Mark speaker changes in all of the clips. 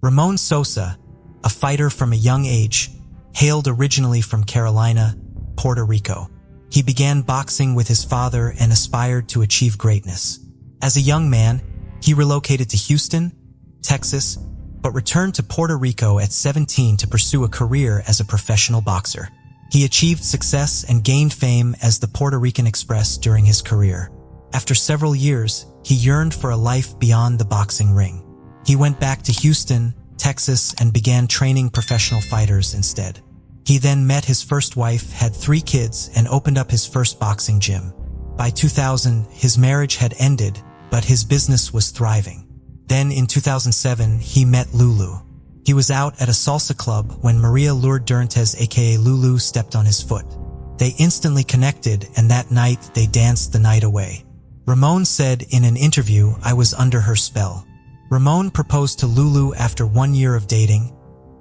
Speaker 1: Ramon Sosa, a fighter from a young age, hailed originally from Carolina, Puerto Rico. He began boxing with his father and aspired to achieve greatness. As a young man, he relocated to Houston, Texas, but returned to Puerto Rico at 17 to pursue a career as a professional boxer. He achieved success and gained fame as the Puerto Rican Express during his career. After several years, he yearned for a life beyond the boxing ring. He went back to Houston, Texas, and began training professional fighters instead. He then met his first wife, had 3 kids, and opened up his first boxing gym. By 2000, his marriage had ended, but his business was thriving. Then in 2007, he met Lulu. He was out at a salsa club when Maria Lourdes aka Lulu stepped on his foot. They instantly connected, and that night they danced the night away. Ramon said in an interview, "I was under her spell." Ramon proposed to Lulu after 1 year of dating,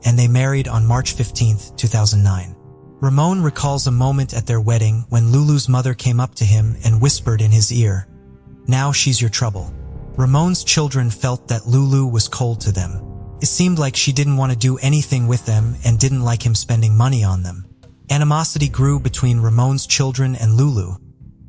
Speaker 1: and they married on March 15, 2009. Ramon recalls a moment at their wedding when Lulu's mother came up to him and whispered in his ear, "Now she's your trouble." Ramon's children felt that Lulu was cold to them. It seemed like she didn't want to do anything with them and didn't like him spending money on them. Animosity grew between Ramon's children and Lulu,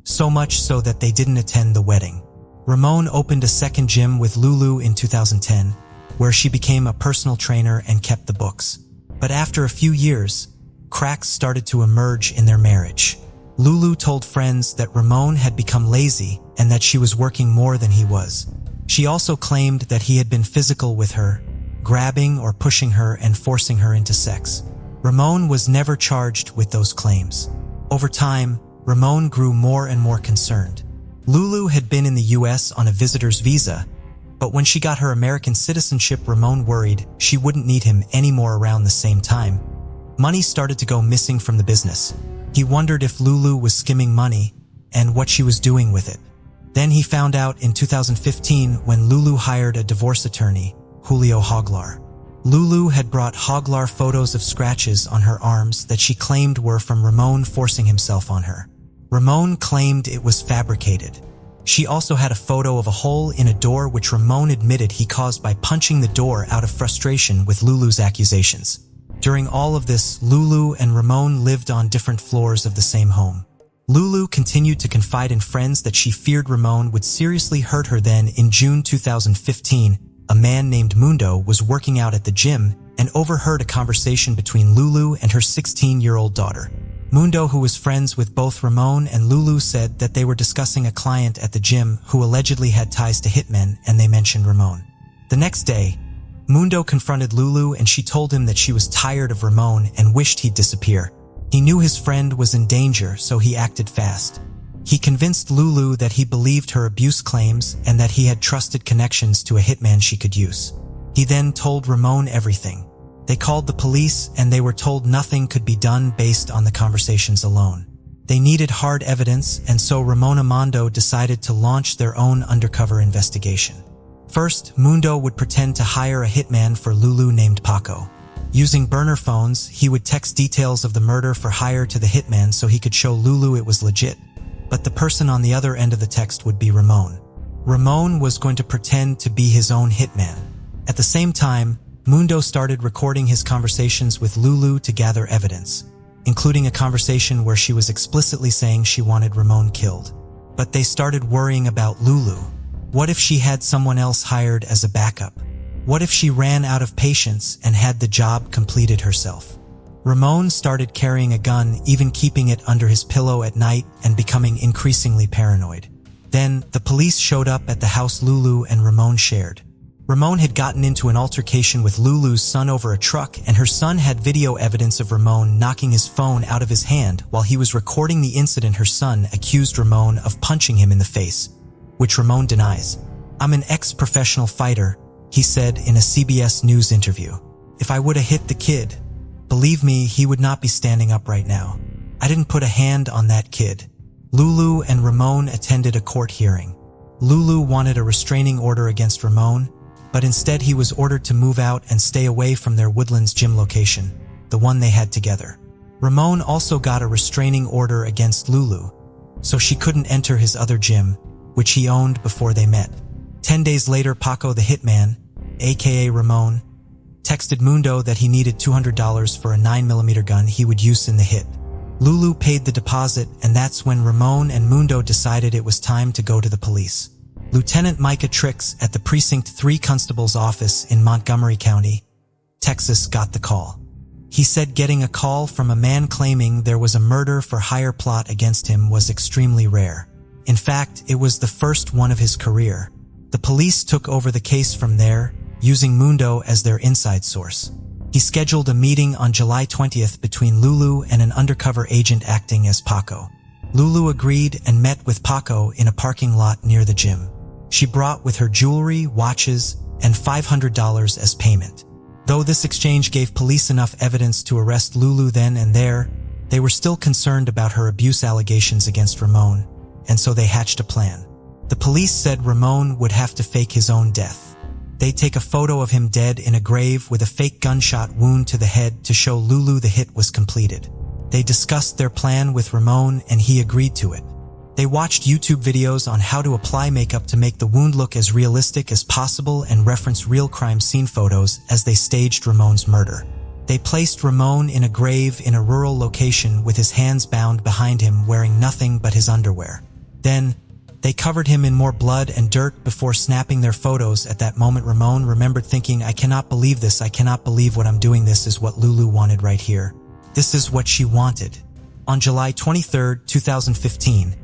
Speaker 1: so much so that they didn't attend the wedding. Ramon opened a second gym with Lulu in 2010, where she became a personal trainer and kept the books. But after a few years, cracks started to emerge in their marriage. Lulu told friends that Ramon had become lazy and that she was working more than he was. She also claimed that he had been physical with her, grabbing or pushing her and forcing her into sex. Ramon was never charged with those claims. Over time, Ramon grew more and more concerned. Lulu had been in the US on a visitor's visa, but when she got her American citizenship, Ramon worried she wouldn't need him anymore around the same time. Money started to go missing from the business. He wondered if Lulu was skimming money and what she was doing with it. Then he found out in 2015 when Lulu hired a divorce attorney, Julio Hoglar. Lulu had brought Hoglar photos of scratches on her arms that she claimed were from Ramon forcing himself on her. Ramon claimed it was fabricated. She also had a photo of a hole in a door which Ramon admitted he caused by punching the door out of frustration with Lulu's accusations. During all of this, Lulu and Ramon lived on different floors of the same home. Lulu continued to confide in friends that she feared Ramon would seriously hurt her. Then, in June 2015, a man named Mundo was working out at the gym and overheard a conversation between Lulu and her 16-year-old daughter. Mundo, who was friends with both Ramon and Lulu, said that they were discussing a client at the gym who allegedly had ties to hitmen, and they mentioned Ramon. The next day, Mundo confronted Lulu and she told him that she was tired of Ramon and wished he'd disappear. He knew his friend was in danger, so he acted fast. He convinced Lulu that he believed her abuse claims and that he had trusted connections to a hitman she could use. He then told Ramon everything. They called the police and they were told nothing could be done based on the conversations alone. They needed hard evidence, and so Ramon and Mondo decided to launch their own undercover investigation. First, Mundo would pretend to hire a hitman for Lulu named Paco. Using burner phones, he would text details of the murder for hire to the hitman so he could show Lulu it was legit. But the person on the other end of the text would be Ramon. Ramon was going to pretend to be his own hitman. At the same time, Mundo started recording his conversations with Lulu to gather evidence, including a conversation where she was explicitly saying she wanted Ramon killed. But they started worrying about Lulu. What if she had someone else hired as a backup? What if she ran out of patience and had the job completed herself? Ramon started carrying a gun, even keeping it under his pillow at night, and becoming increasingly paranoid. Then, the police showed up at the house Lulu and Ramon shared. Ramon had gotten into an altercation with Lulu's son over a truck, and her son had video evidence of Ramon knocking his phone out of his hand while he was recording the incident. Her son accused Ramon of punching him in the face, which Ramon denies. "I'm an ex-professional fighter," he said in a CBS News interview. "If I would have hit the kid, believe me, he would not be standing up right now. I didn't put a hand on that kid." Lulu and Ramon attended a court hearing. Lulu wanted a restraining order against Ramon, but instead he was ordered to move out and stay away from their Woodlands gym location, the one they had together. Ramon also got a restraining order against Lulu, so she couldn't enter his other gym, which he owned before they met. 10 days later, Paco the hitman, aka Ramon, texted Mundo that he needed $200 for a 9mm gun he would use in the hit. Lulu paid the deposit, and that's when Ramon and Mundo decided it was time to go to the police. Lieutenant Micah Trix at the Precinct 3 Constable's office in Montgomery County, Texas, got the call. He said getting a call from a man claiming there was a murder for hire plot against him was extremely rare. In fact, it was the first one of his career. The police took over the case from there, using Mundo as their inside source. He scheduled a meeting on July 20th between Lulu and an undercover agent acting as Paco. Lulu agreed and met with Paco in a parking lot near the gym. She brought with her jewelry, watches, and $500 as payment. Though this exchange gave police enough evidence to arrest Lulu then and there, they were still concerned about her abuse allegations against Ramon, and so they hatched a plan. The police said Ramon would have to fake his own death. They'd take a photo of him dead in a grave with a fake gunshot wound to the head to show Lulu the hit was completed. They discussed their plan with Ramon and he agreed to it. They watched YouTube videos on how to apply makeup to make the wound look as realistic as possible and reference real crime scene photos as they staged Ramon's murder. They placed Ramon in a grave in a rural location with his hands bound behind him wearing nothing but his underwear. Then, they covered him in more blood and dirt before snapping their photos. At that moment, Ramon remembered thinking, "I cannot believe this, I cannot believe what I'm doing. This is what Lulu wanted right here. This is what she wanted." On July 23, 2015,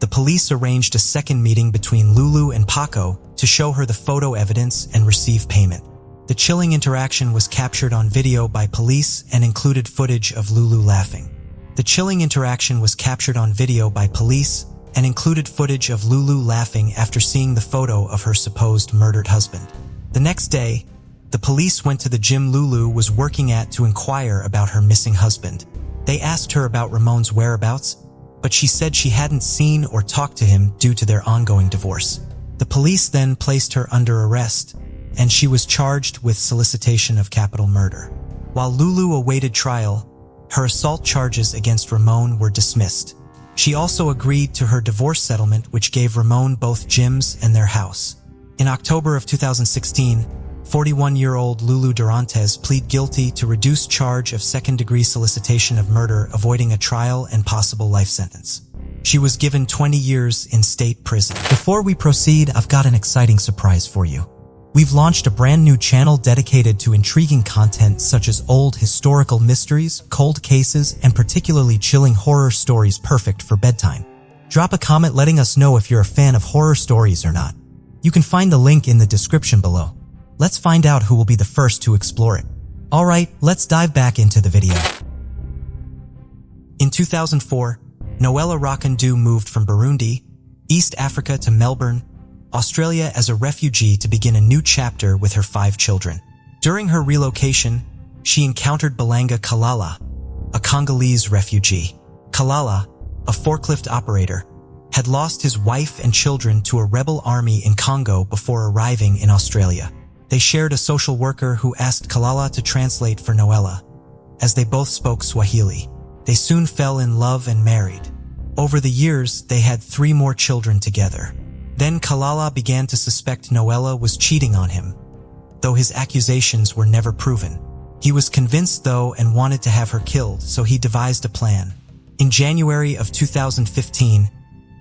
Speaker 1: the police arranged a second meeting between Lulu and Paco to show her the photo evidence and receive payment. The chilling interaction was captured on video by police and included footage of Lulu laughing. The chilling interaction was captured on video by police and included footage of Lulu laughing after seeing the photo of her supposed murdered husband. The next day, the police went to the gym Lulu was working at to inquire about her missing husband. They asked her about Ramon's whereabouts, but she said she hadn't seen or talked to him due to their ongoing divorce. The police then placed her under arrest, and she was charged with solicitation of capital murder. While Lulu awaited trial, her assault charges against Ramon were dismissed. She also agreed to her divorce settlement, which gave Ramon both gyms and their house. In October of 2016, 41-year-old Lulu Durantes pleaded guilty to reduced charge of second-degree solicitation of murder, avoiding a trial and possible life sentence. She was given 20 years in state prison. Before we proceed, I've got an exciting surprise for you. We've launched a brand new channel dedicated to intriguing content such as old historical mysteries, cold cases, and particularly chilling horror stories perfect for bedtime. Drop a comment letting us know if you're a fan of horror stories or not. You can find the link in the description below. Let's find out who will be the first to explore it. Alright, let's dive back into the video. In 2004, Noella Rocandu moved from Burundi, East Africa to Melbourne, Australia as a refugee to begin a new chapter with her 5 children. During her relocation, she encountered Balanga Kalala, a Congolese refugee. Kalala, a forklift operator, had lost his wife and children to a rebel army in Congo before arriving in Australia. They shared a social worker who asked Kalala to translate for Noella, as they both spoke Swahili. They soon fell in love and married. Over the years, they had 3 more children together. Then Kalala began to suspect Noella was cheating on him, though his accusations were never proven. He was convinced though and wanted to have her killed, so he devised a plan. In January of 2015,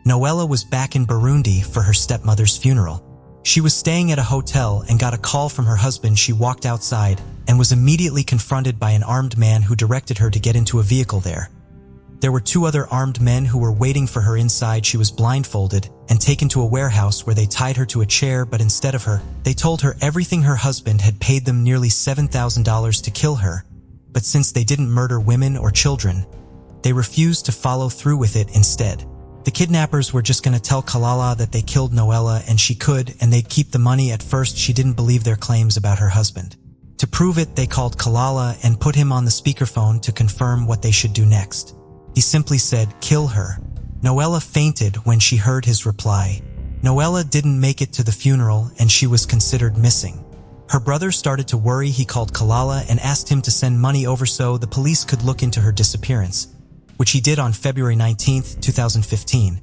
Speaker 1: Noella was back in Burundi for her stepmother's funeral. She was staying at a hotel and got a call from her husband. She walked outside and was immediately confronted by an armed man who directed her to get into a vehicle there. There were 2 other armed men who were waiting for her inside. She was blindfolded and taken to a warehouse where they tied her to a chair, but instead of her, they told her everything her husband had paid them nearly $7,000 to kill her. But since they didn't murder women or children, they refused to follow through with it instead. The kidnappers were just going to tell Kalala that they killed Noella and she could, and they'd keep the money. At first, she didn't believe their claims about her husband. To prove it, they called Kalala and put him on the speakerphone to confirm what they should do next. He simply said, "Kill her." Noella fainted when she heard his reply. Noella didn't make it to the funeral and she was considered missing. Her brother started to worry. He called Kalala and asked him to send money over so the police could look into her disappearance, which he did on February 19, 2015.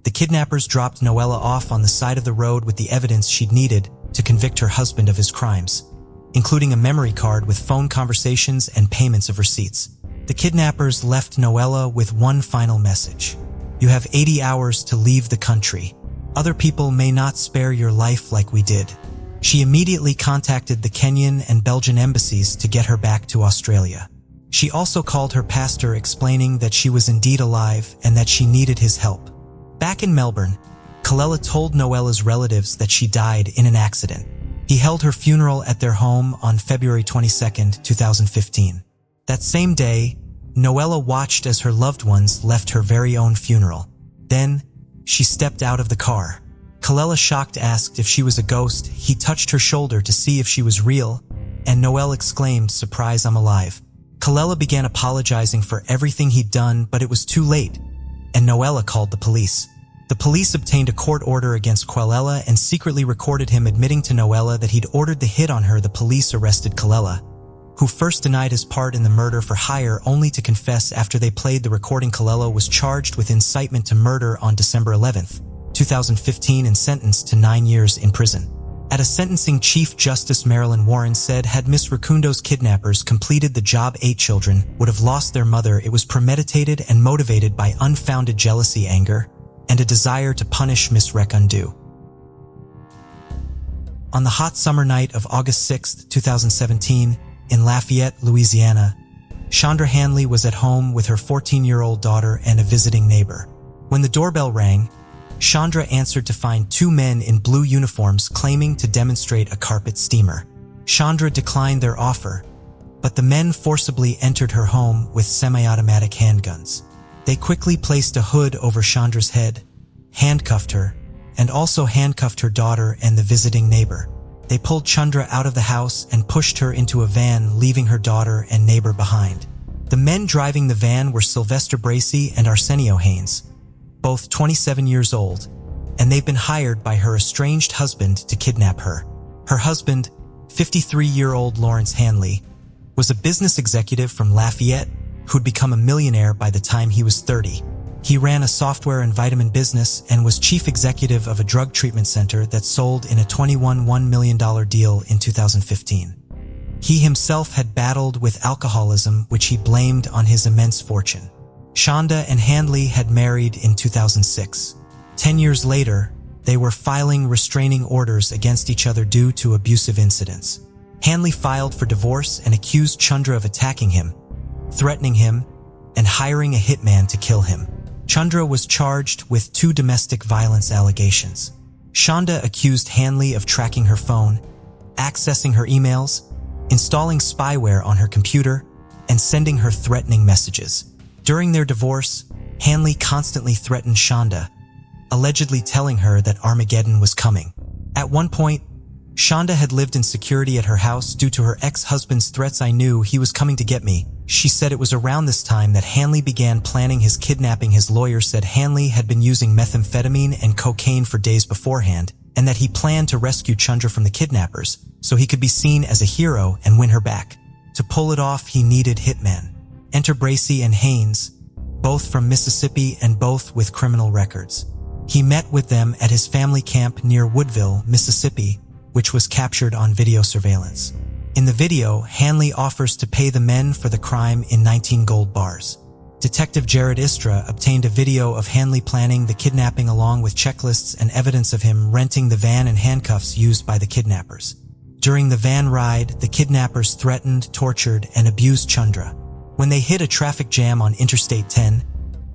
Speaker 1: The kidnappers dropped Noella off on the side of the road with the evidence she'd needed to convict her husband of his crimes. including a memory card with phone conversations and payments of receipts. The kidnappers left Noella with one final message. You have 80 hours to leave the country. Other people may not spare your life like we did. She immediately contacted the Kenyan and Belgian embassies to get her back to Australia. She also called her pastor explaining that she was indeed alive and that she needed his help. Back in Melbourne, Colella told Noella's relatives that she died in an accident. He held her funeral at their home on February 22, 2015. That same day, Noella watched as her loved ones left her very own funeral. Then, she stepped out of the car. Colella, shocked, asked if she was a ghost. He touched her shoulder to see if she was real, and Noella exclaimed, "Surprise, I'm alive." Colella began apologizing for everything he'd done, but it was too late, and Noella called the police. The police obtained a court order against Colella and secretly recorded him admitting to Noella that he'd ordered the hit on her. The police arrested Colella, who first denied his part in the murder for hire, only to confess after they played the recording. Colella was charged with incitement to murder on December 11, 2015 and sentenced to 9 years in prison. At a sentencing, Chief Justice Marilyn Warren said had Miss Rukundo's kidnappers completed the job, 8 children would have lost their mother. It was premeditated and motivated by unfounded jealousy, anger, and a desire to punish Miss Rukundo. On the hot summer night of August 6, 2017, in Lafayette, Louisiana, Chandra Hanley was at home with her 14-year-old daughter and a visiting neighbor. When the doorbell rang, Chandra answered to find 2 men in blue uniforms claiming to demonstrate a carpet steamer. Chandra declined their offer, but the men forcibly entered her home with semi-automatic handguns. They quickly placed a hood over Chandra's head, handcuffed her, and also handcuffed her daughter and the visiting neighbor. They pulled Chandra out of the house and pushed her into a van, leaving her daughter and neighbor behind. The men driving the van were Sylvester Bracey and Arsenio Haynes, both 27 years old, and they've been hired by her estranged husband to kidnap her. Her husband, 53-year-old Lawrence Hanley, was a business executive from Lafayette who'd become a millionaire by the time he was 30. He ran a software and vitamin business and was chief executive of a drug treatment center that sold in a $21 million deal in 2015. He himself had battled with alcoholism, which he blamed on his immense fortune. Shonda and Hanley had married in 2006. 10 years later, they were filing restraining orders against each other due to abusive incidents. Hanley filed for divorce and accused Chandra of attacking him, threatening him, and hiring a hitman to kill him. Chandra was charged with 2 domestic violence allegations. Shonda accused Hanley of tracking her phone, accessing her emails, installing spyware on her computer, and sending her threatening messages. During their divorce, Hanley constantly threatened Shonda, allegedly telling her that Armageddon was coming. At one point, Shonda had lived in security at her house due to her ex-husband's threats. "I knew he was coming to get me." She said it was around this time that Hanley began planning his kidnapping. His lawyer said Hanley had been using methamphetamine and cocaine for days beforehand, and that he planned to rescue Chandra from the kidnappers so he could be seen as a hero and win her back. To pull it off, he needed hitmen. Enter Bracey and Haynes, both from Mississippi and both with criminal records. He met with them at his family camp near Woodville, Mississippi, which was captured on video surveillance. In the video, Hanley offers to pay the men for the crime in 19 gold bars. Detective Jared Istra obtained a video of Hanley planning the kidnapping along with checklists and evidence of him renting the van and handcuffs used by the kidnappers. During the van ride, the kidnappers threatened, tortured, and abused Chandra. When they hit a traffic jam on Interstate 10,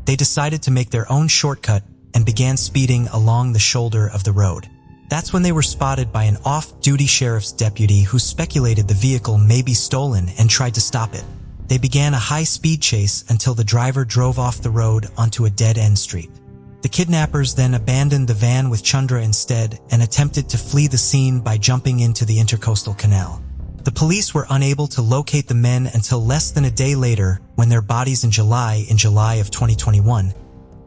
Speaker 1: they decided to make their own shortcut and began speeding along the shoulder of the road. That's when they were spotted by an off-duty sheriff's deputy who speculated the vehicle may be stolen and tried to stop it. They began a high-speed chase until the driver drove off the road onto a dead-end street. The kidnappers then abandoned the van with Chandra instead and attempted to flee the scene by jumping into the Intercoastal Canal. The police were unable to locate the men until less than a day later, when their bodies in July of 2021.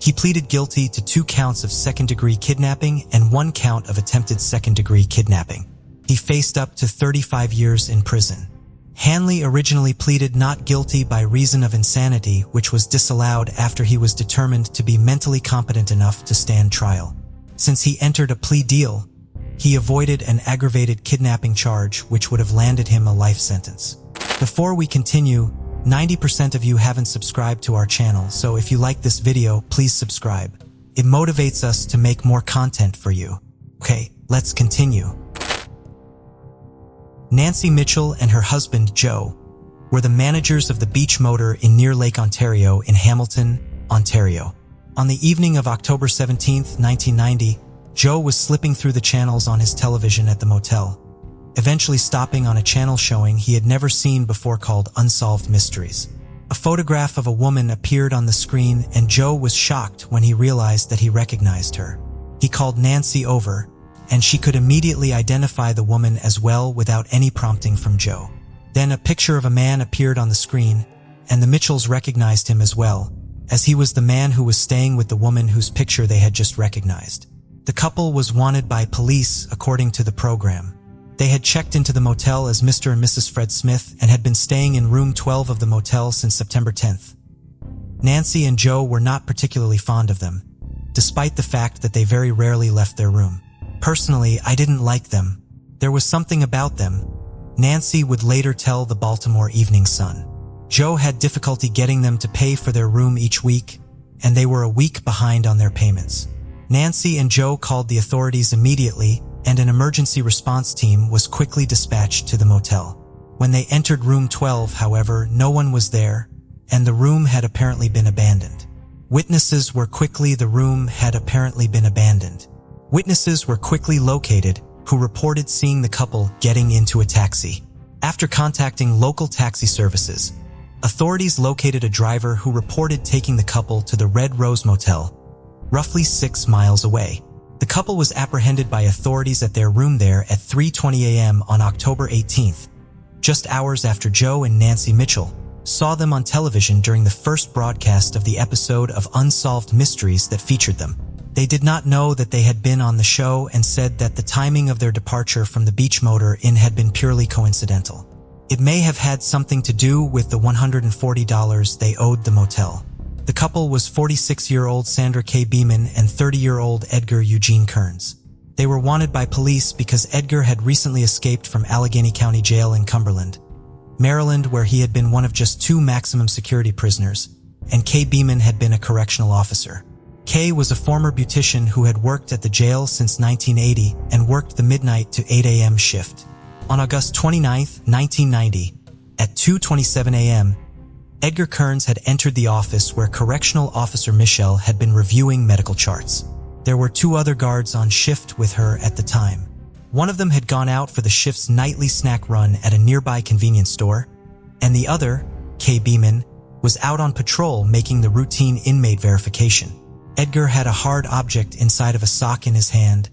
Speaker 1: He pleaded guilty to 2 counts of second-degree kidnapping and 1 count of attempted second-degree kidnapping. He faced up to 35 years in prison. Hanley originally pleaded not guilty by reason of insanity, which was disallowed after he was determined to be mentally competent enough to stand trial. Since he entered a plea deal, He avoided an aggravated kidnapping charge which would have landed him a life sentence. Before we continue, 90% of you haven't subscribed to our channel, so if you like this video, please subscribe. It motivates us to make more content for you. Okay, let's continue. Nancy Mitchell and her husband, Joe, were the managers of the Beach Motor in near Lake Ontario in Hamilton, Ontario. On the evening of October 17, 1990, Joe was slipping through the channels on his television at the motel, eventually stopping on a channel showing he had never seen before called Unsolved Mysteries. A photograph of a woman appeared on the screen and Joe was shocked when he realized that he recognized her. He called Nancy over, and she could immediately identify the woman as well without any prompting from Joe. Then a picture of a man appeared on the screen, and the Mitchells recognized him as well, as he was the man who was staying with the woman whose picture they had just recognized. The couple was wanted by police according to the program. They had checked into the motel as Mr. and Mrs. Fred Smith and had been staying in room 12 of the motel since September 10th. Nancy and Joe were not particularly fond of them, despite the fact that they very rarely left their room. Personally, I didn't like them. There was something about them. Nancy would later tell the Baltimore Evening Sun. Joe had difficulty getting them to pay for their room each week, and they were a week behind on their payments. Nancy and Joe called the authorities immediately, and an emergency response team was quickly dispatched to the motel. When they entered room 12, however, no one was there, and the room had apparently been abandoned. Witnesses were quickly located who reported seeing the couple getting into a taxi. After contacting local taxi services, authorities located a driver who reported taking the couple to the Red Rose Motel, roughly 6 miles away. The couple was apprehended by authorities at their room there at 3:20 a.m. on October 18th, just hours after Joe and Nancy Mitchell saw them on television during the first broadcast of the episode of Unsolved Mysteries that featured them. They did not know that they had been on the show and said that the timing of their departure from the Beach Motor Inn had been purely coincidental. It may have had something to do with the $140 they owed the motel. The couple was 46-year-old Sandra K. Beeman and 30-year-old Edgar Eugene Kearns. They were wanted by police because Edgar had recently escaped from Allegheny County Jail in Cumberland, Maryland, where he had been one of just 2 maximum security prisoners, and K. Beeman had been a correctional officer. Kay was a former beautician who had worked at the jail since 1980 and worked the midnight to 8 a.m. shift. On August 29, 1990, at 2:27 a.m., Edgar Kearns had entered the office where Correctional Officer Michelle had been reviewing medical charts. There were 2 other guards on shift with her at the time. One of them had gone out for the shift's nightly snack run at a nearby convenience store, and the other, Kay Beeman, was out on patrol making the routine inmate verification. Edgar had a hard object inside of a sock in his hand,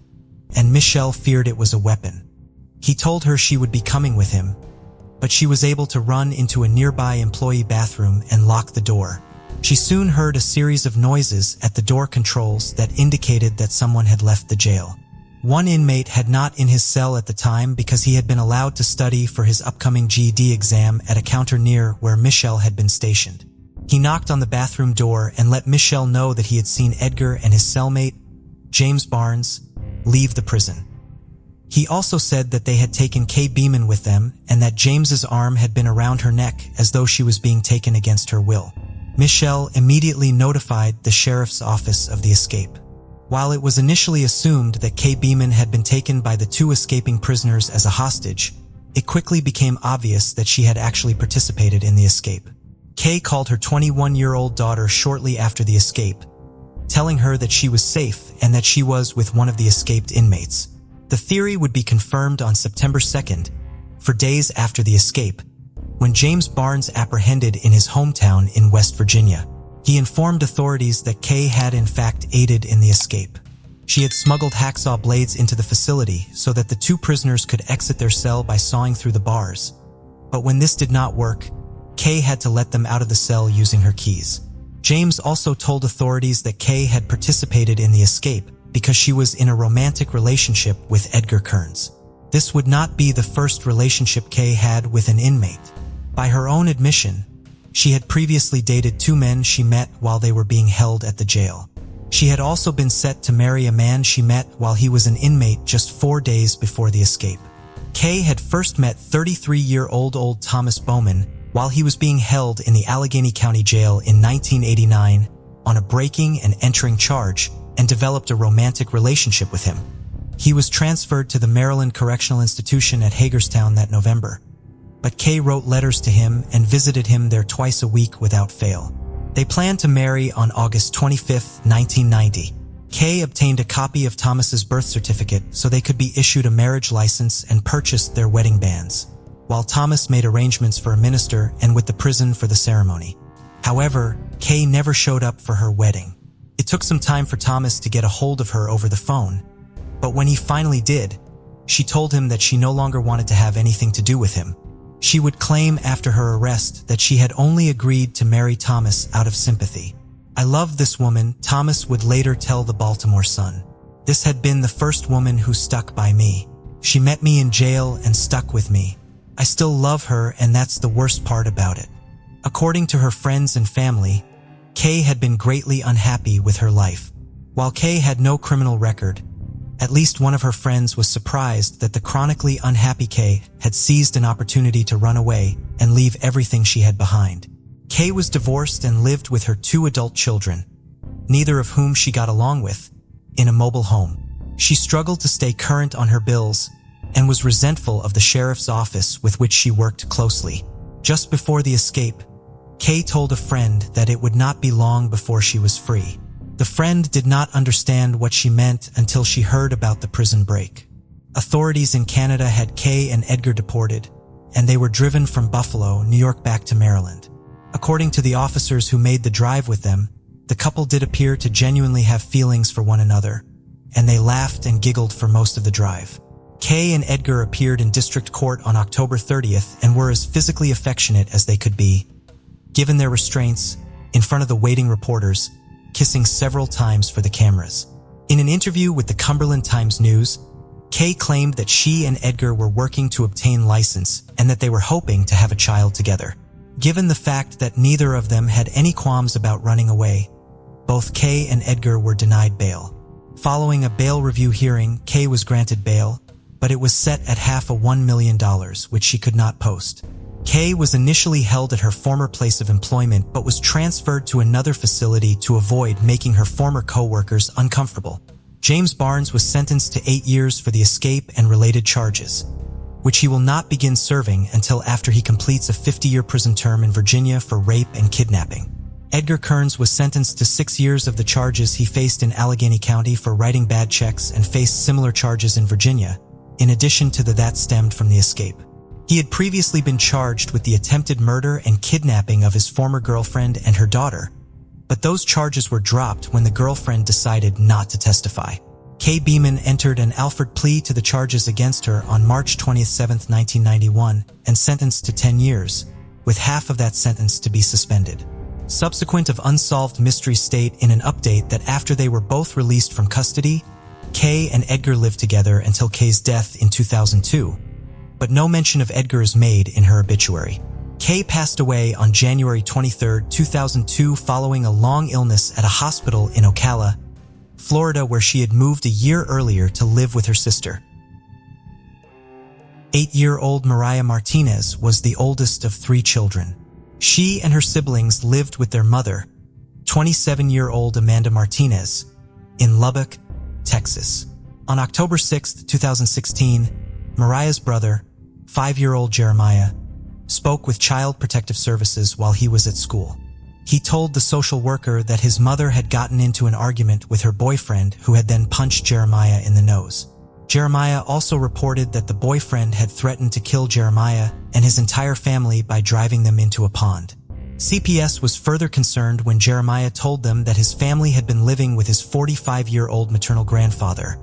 Speaker 1: and Michelle feared it was a weapon. He told her she would be coming with him, but she was able to run into a nearby employee bathroom and lock the door. She soon heard a series of noises at the door controls that indicated that someone had left the jail. One inmate had not in his cell at the time because he had been allowed to study for his upcoming GED exam at a counter near where Michelle had been stationed. He knocked on the bathroom door and let Michelle know that he had seen Edgar and his cellmate, James Barnes, leave the prison. He also said that they had taken Kay Beeman with them and that James's arm had been around her neck as though she was being taken against her will. Michelle immediately notified the sheriff's office of the escape. While it was initially assumed that Kay Beeman had been taken by the 2 escaping prisoners as a hostage, it quickly became obvious that she had actually participated in the escape. Kay called her 21-year-old daughter shortly after the escape, telling her that she was safe and that she was with one of the escaped inmates. The theory would be confirmed on September 2nd, 4 days after the escape, when James Barnes apprehended in his hometown in West Virginia. He informed authorities that Kay had in fact aided in the escape. She had smuggled hacksaw blades into the facility so that the 2 prisoners could exit their cell by sawing through the bars. But when this did not work, Kay had to let them out of the cell using her keys. James also told authorities that Kay had participated in the escape because she was in a romantic relationship with Edgar Kearns. This would not be the first relationship Kay had with an inmate. By her own admission, she had previously dated 2 men she met while they were being held at the jail. She had also been set to marry a man she met while he was an inmate just 4 days before the escape. Kay had first met 33-year-old Thomas Bowman while he was being held in the Allegheny County Jail in 1989 on a breaking and entering charge and developed a romantic relationship with him. He was transferred to the Maryland Correctional Institution at Hagerstown that November, but Kay wrote letters to him and visited him there twice a week without fail. They planned to marry on August 25, 1990. Kay obtained a copy of Thomas's birth certificate so they could be issued a marriage license and purchased their wedding bands, while Thomas made arrangements for a minister and with the prison for the ceremony. However, Kay never showed up for her wedding. It took some time for Thomas to get a hold of her over the phone, but when he finally did, she told him that she no longer wanted to have anything to do with him. She would claim after her arrest that she had only agreed to marry Thomas out of sympathy. "I love this woman," Thomas would later tell the Baltimore Sun. "This had been the first woman who stuck by me. She met me in jail and stuck with me. I still love her, and that's the worst part about it." According to her friends and family, Kay had been greatly unhappy with her life. While Kay had no criminal record, at least one of her friends was surprised that the chronically unhappy Kay had seized an opportunity to run away and leave everything she had behind. Kay was divorced and lived with her 2 adult children, neither of whom she got along with, in a mobile home. She struggled to stay current on her bills and was resentful of the sheriff's office with which she worked closely. Just before the escape, Kay told a friend that it would not be long before she was free. The friend did not understand what she meant until she heard about the prison break. Authorities in Canada had Kay and Edgar deported, and they were driven from Buffalo, New York back to Maryland. According to the officers who made the drive with them, the couple did appear to genuinely have feelings for one another, and they laughed and giggled for most of the drive. Kay and Edgar appeared in district court on October 30th and were as physically affectionate as they could be, given their restraints, in front of the waiting reporters, kissing several times for the cameras. In an interview with the Cumberland Times-News, Kay claimed that she and Edgar were working to obtain license and that they were hoping to have a child together. Given the fact that neither of them had any qualms about running away, both Kay and Edgar were denied bail. Following a bail review hearing, Kay was granted bail, but it was set at half a $1 million, which she could not post. Kay was initially held at her former place of employment but was transferred to another facility to avoid making her former co-workers uncomfortable. James Barnes was sentenced to 8 years for the escape and related charges, which he will not begin serving until after he completes a 50-year prison term in Virginia for rape and kidnapping. Edgar Kearns was sentenced to 6 years of the charges he faced in Allegheny County for writing bad checks and faced similar charges in Virginia, in addition to that stemmed from the escape. He had previously been charged with the attempted murder and kidnapping of his former girlfriend and her daughter, but those charges were dropped when the girlfriend decided not to testify. Kay Beeman entered an Alford plea to the charges against her on March 27, 1991, and sentenced to 10 years, with half of that sentence to be suspended. Subsequent of Unsolved Mysteries state in an update that after they were both released from custody, Kay and Edgar lived together until Kay's death in 2002, but no mention of Edgar is made in her obituary. Kay passed away on January 23, 2002 following a long illness at a hospital in Ocala, Florida, where she had moved a year earlier to live with her sister. 8-year-old Mariah Martinez was the oldest of 3 children. She and her siblings lived with their mother, 27-year-old Amanda Martinez, in Lubbock, Texas. On October 6, 2016, Mariah's brother, 5-year-old Jeremiah, spoke with Child Protective Services while he was at school. He told the social worker that his mother had gotten into an argument with her boyfriend who had then punched Jeremiah in the nose. Jeremiah also reported that the boyfriend had threatened to kill Jeremiah and his entire family by driving them into a pond. CPS was further concerned when Jeremiah told them that his family had been living with his 45-year-old maternal grandfather,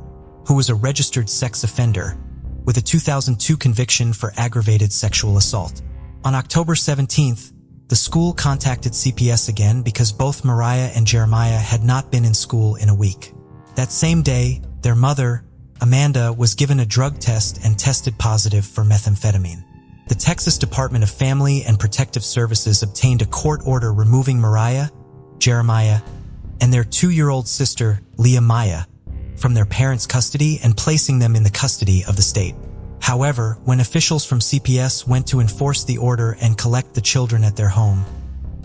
Speaker 1: who was a registered sex offender, with a 2002 conviction for aggravated sexual assault. On October 17th, the school contacted CPS again because both Mariah and Jeremiah had not been in school in a week. That same day, their mother, Amanda, was given a drug test and tested positive for methamphetamine. The Texas Department of Family and Protective Services obtained a court order removing Mariah, Jeremiah, and their 2-year-old sister, Leah Maya, from their parents' custody and placing them in the custody of the state. However, when officials from CPS went to enforce the order and collect the children at their home,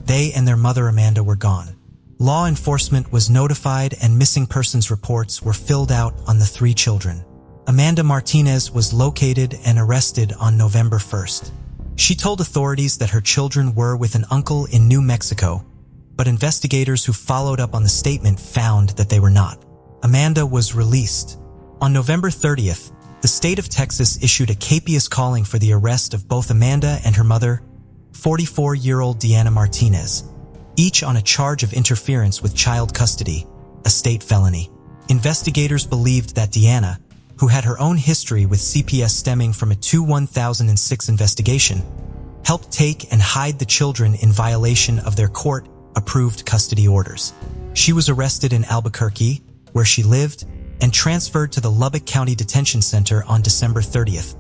Speaker 1: they and their mother Amanda were gone. Law enforcement was notified and missing persons reports were filled out on the 3 children. Amanda Martinez was located and arrested on November 1st. She told authorities that her children were with an uncle in New Mexico, but investigators who followed up on the statement found that they were not. Amanda was released. On November 30th, the state of Texas issued a capious calling for the arrest of both Amanda and her mother, 44-year-old Deanna Martinez, each on a charge of interference with child custody, a state felony. Investigators believed that Deanna, who had her own history with CPS stemming from a 2006 investigation, helped take and hide the children in violation of their court-approved custody orders. She was arrested in Albuquerque, where she lived, and transferred to the Lubbock County Detention Center on December 30th.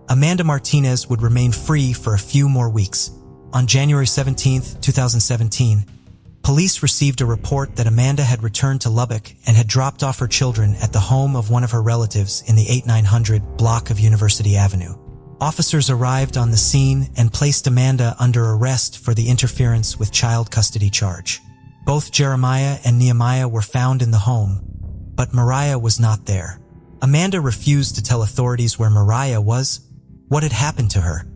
Speaker 1: Amanda Martinez would remain free for a few more weeks. On January 17, 2017, police received a report that Amanda had returned to Lubbock and had dropped off her children at the home of one of her relatives in the 8900 block of University Avenue. Officers arrived on the scene and placed Amanda under arrest for the interference with child custody charge. Both Jeremiah and Nehemiah were found in the home, but Mariah was not there. Amanda refused to tell authorities where Mariah was, what had happened to her,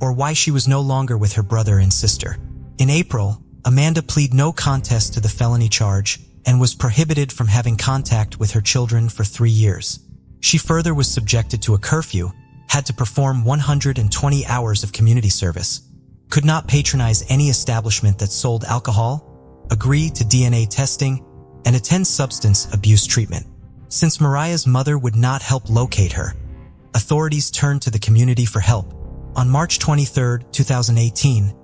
Speaker 1: or why she was no longer with her brother and sister. In April, Amanda pleaded no contest to the felony charge and was prohibited from having contact with her children for 3 years. She further was subjected to a curfew, had to perform 120 hours of community service, could not patronize any establishment that sold alcohol, agree to DNA testing, and attend substance abuse treatment. Since Mariah's mother would not help locate her, authorities turned to the community for help. On March 23, 2018,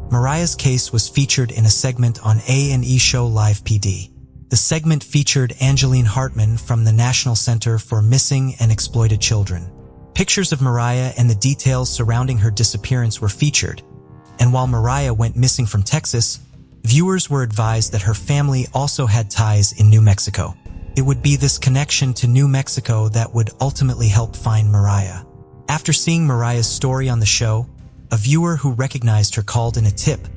Speaker 1: Mariah's case was featured in a segment on A&E show Live PD. The segment featured Angeline Hartman from the National Center for Missing and Exploited Children. Pictures of Mariah and the details surrounding her disappearance were featured, and while Mariah went missing from Texas, viewers were advised that her family also had ties in New Mexico. It would be this connection to New Mexico that would ultimately help find Mariah. After seeing Mariah's story on the show, a viewer who recognized her called in a tip,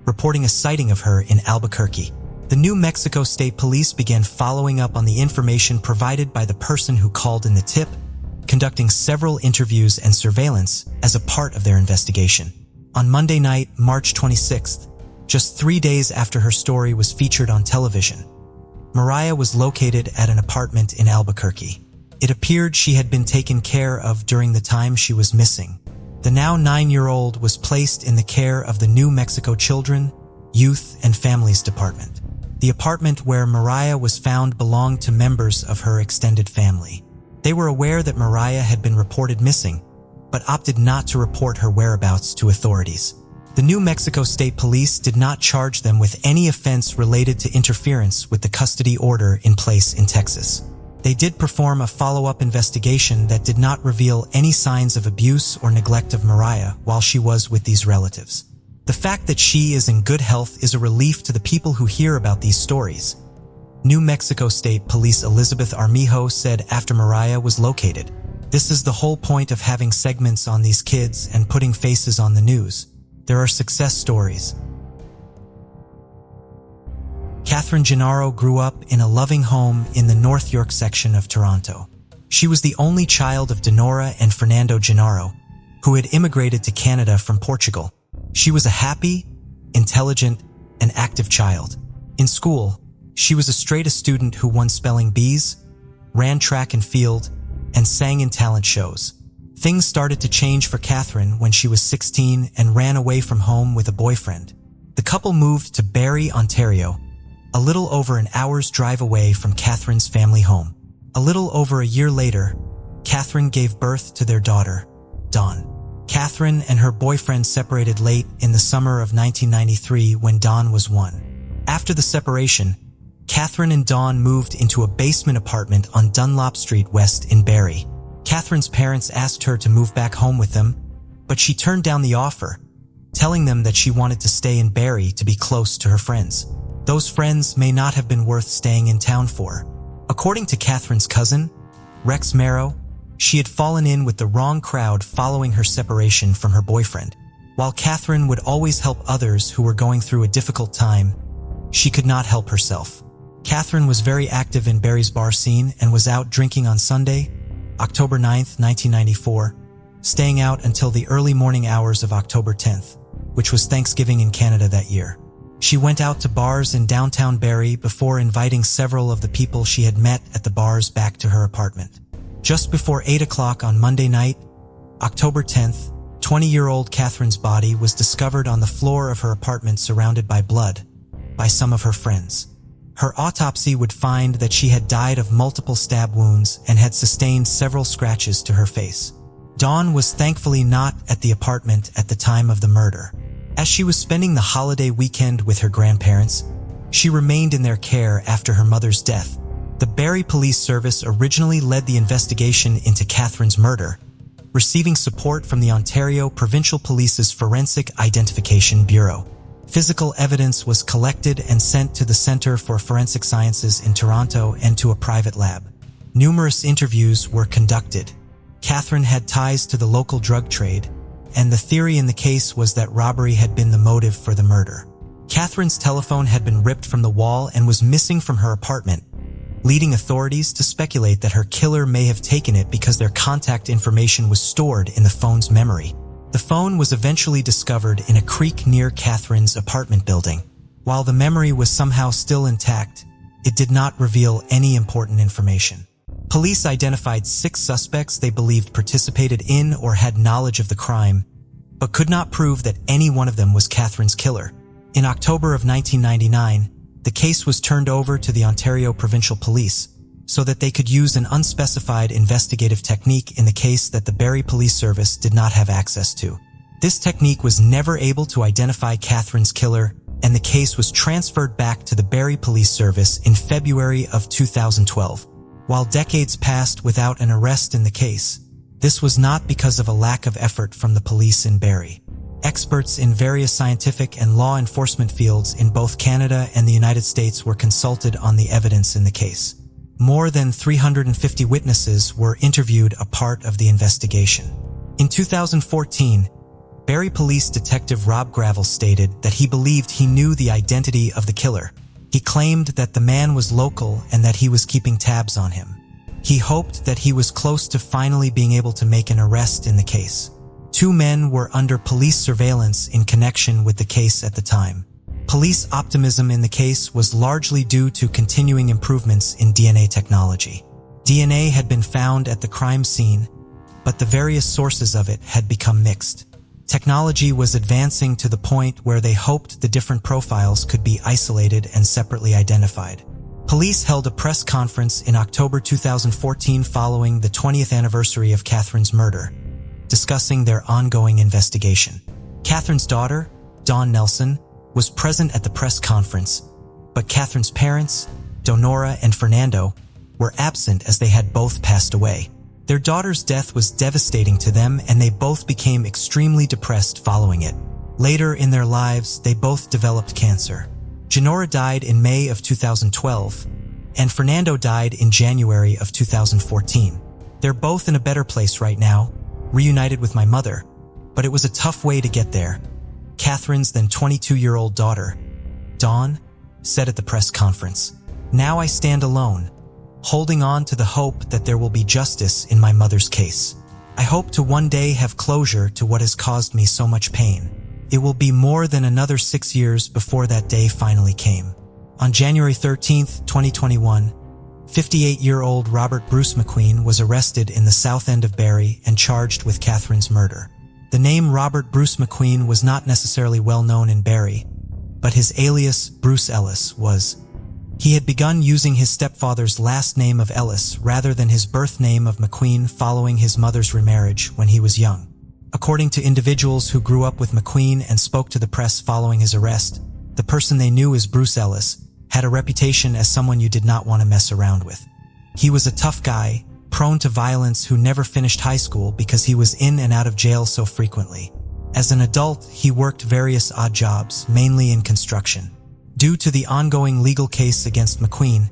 Speaker 1: reporting a sighting of her in Albuquerque. The New Mexico State Police began following up on the information provided by the person who called in the tip, conducting several interviews and surveillance as a part of their investigation. On Monday night, March 26th, just 3 days after her story was featured on television, Mariah was located at an apartment in Albuquerque. It appeared she had been taken care of during the time she was missing. The now 9-year-old was placed in the care of the New Mexico Children, Youth, and Families Department. The apartment where Mariah was found belonged to members of her extended family. They were aware that Mariah had been reported missing, but opted not to report her whereabouts to authorities. The New Mexico State Police did not charge them with any offense related to interference with the custody order in place in Texas. They did perform a follow-up investigation that did not reveal any signs of abuse or neglect of Mariah while she was with these relatives. The fact that she is in good health is a relief to the people who hear about these stories. New Mexico State Police Elizabeth Armijo said after Mariah was located, "This is the whole point of having segments on these kids and putting faces on the news. There are success stories." Catherine Gennaro grew up in a loving home in the North York section of Toronto. She was the only child of Denora and Fernando Gennaro, who had immigrated to Canada from Portugal. She was a happy, intelligent, and active child. In school, she was a straight-A student who won spelling bees, ran track and field, and sang in talent shows. Things started to change for Catherine when she was 16 and ran away from home with a boyfriend. The couple moved to Barrie, Ontario, a little over an hour's drive away from Catherine's family home. A little over a year later, Catherine gave birth to their daughter, Dawn. Catherine and her boyfriend separated late in the summer of 1993 when Dawn was 1. After the separation, Catherine and Dawn moved into a basement apartment on Dunlop Street West in Barrie. Catherine's parents asked her to move back home with them, but she turned down the offer, telling them that she wanted to stay in Barrie to be close to her friends. Those friends may not have been worth staying in town for. According to Catherine's cousin, Rex Marrow, she had fallen in with the wrong crowd following her separation from her boyfriend. While Catherine would always help others who were going through a difficult time, she could not help herself. Catherine was very active in Barry's bar scene and was out drinking on Sunday, October 9th, 1994, staying out until the early morning hours of October 10th, which was Thanksgiving in Canada that year. She went out to bars in downtown Barrie before inviting several of the people she had met at the bars back to her apartment. Just before 8 o'clock on Monday night, October 10th, 20-year-old Catherine's body was discovered on the floor of her apartment surrounded by blood by some of her friends. Her autopsy would find that she had died of multiple stab wounds and had sustained several scratches to her face. Dawn was thankfully not at the apartment at the time of the murder. As she was spending the holiday weekend with her grandparents, she remained in their care after her mother's death. The Barrie Police Service originally led the investigation into Catherine's murder, receiving support from the Ontario Provincial Police's Forensic Identification Bureau. Physical evidence was collected and sent to the Centre for Forensic Sciences in Toronto and to a private lab. Numerous interviews were conducted. Catherine had ties to the local drug trade, and the theory in the case was that robbery had been the motive for the murder. Catherine's telephone had been ripped from the wall and was missing from her apartment, leading authorities to speculate that her killer may have taken it because their contact information was stored in the phone's memory. The phone was eventually discovered in a creek near Catherine's apartment building. While the memory was somehow still intact, it did not reveal any important information. Police identified 6 suspects they believed participated in or had knowledge of the crime, but could not prove that any one of them was Catherine's killer. In October of 1999, the case was turned over to the Ontario Provincial Police so that they could use an unspecified investigative technique in the case that the Barrie Police Service did not have access to. This technique was never able to identify Catherine's killer, and the case was transferred back to the Barrie Police Service in February of 2012. While decades passed without an arrest in the case, this was not because of a lack of effort from the police in Barrie. Experts in various scientific and law enforcement fields in both Canada and the United States were consulted on the evidence in the case. More than 350 witnesses were interviewed as part of the investigation. In 2014, Barrie Police Detective Rob Gravel stated that he believed he knew the identity of the killer. He claimed that the man was local and that he was keeping tabs on him. He hoped that he was close to finally being able to make an arrest in the case. 2 men were under police surveillance in connection with the case at the time. Police optimism in the case was largely due to continuing improvements in DNA technology. DNA had been found at the crime scene, but the various sources of it had become mixed. Technology was advancing to the point where they hoped the different profiles could be isolated and separately identified. Police held a press conference in October 2014 following the 20th anniversary of Catherine's murder, discussing their ongoing investigation. Catherine's daughter, Dawn Nelson, was present at the press conference, but Catherine's parents, Donora and Fernando, were absent as they had both passed away. Their daughter's death was devastating to them, and they both became extremely depressed following it. Later in their lives, they both developed cancer. Janora died in May of 2012, and Fernando died in January of 2014. They're both in a better place right now, reunited with my mother, but it was a tough way to get there. Catherine's then 22-year-old daughter, Dawn, said at the press conference, "Now I stand alone, holding on to the hope that there will be justice in my mother's case. I hope to one day have closure to what has caused me so much pain. It will be more than another 6 years before that day finally came." On January 13th, 2021, 58-year-old Robert Bruce McQueen was arrested in the south end of Barrie and charged with Catherine's murder. The name Robert Bruce McQueen was not necessarily well known in Barrie, but his alias, Bruce Ellis, was. He had begun using his stepfather's last name of Ellis rather than his birth name of McQueen following his mother's remarriage when he was young. According to individuals who grew up with McQueen and spoke to the press following his arrest, the person they knew as Bruce Ellis had a reputation as someone you did not want to mess around with. He was a tough guy, prone to violence, who never finished high school because he was in and out of jail so frequently. As an adult, he worked various odd jobs, mainly in construction. Due to the ongoing legal case against McQueen,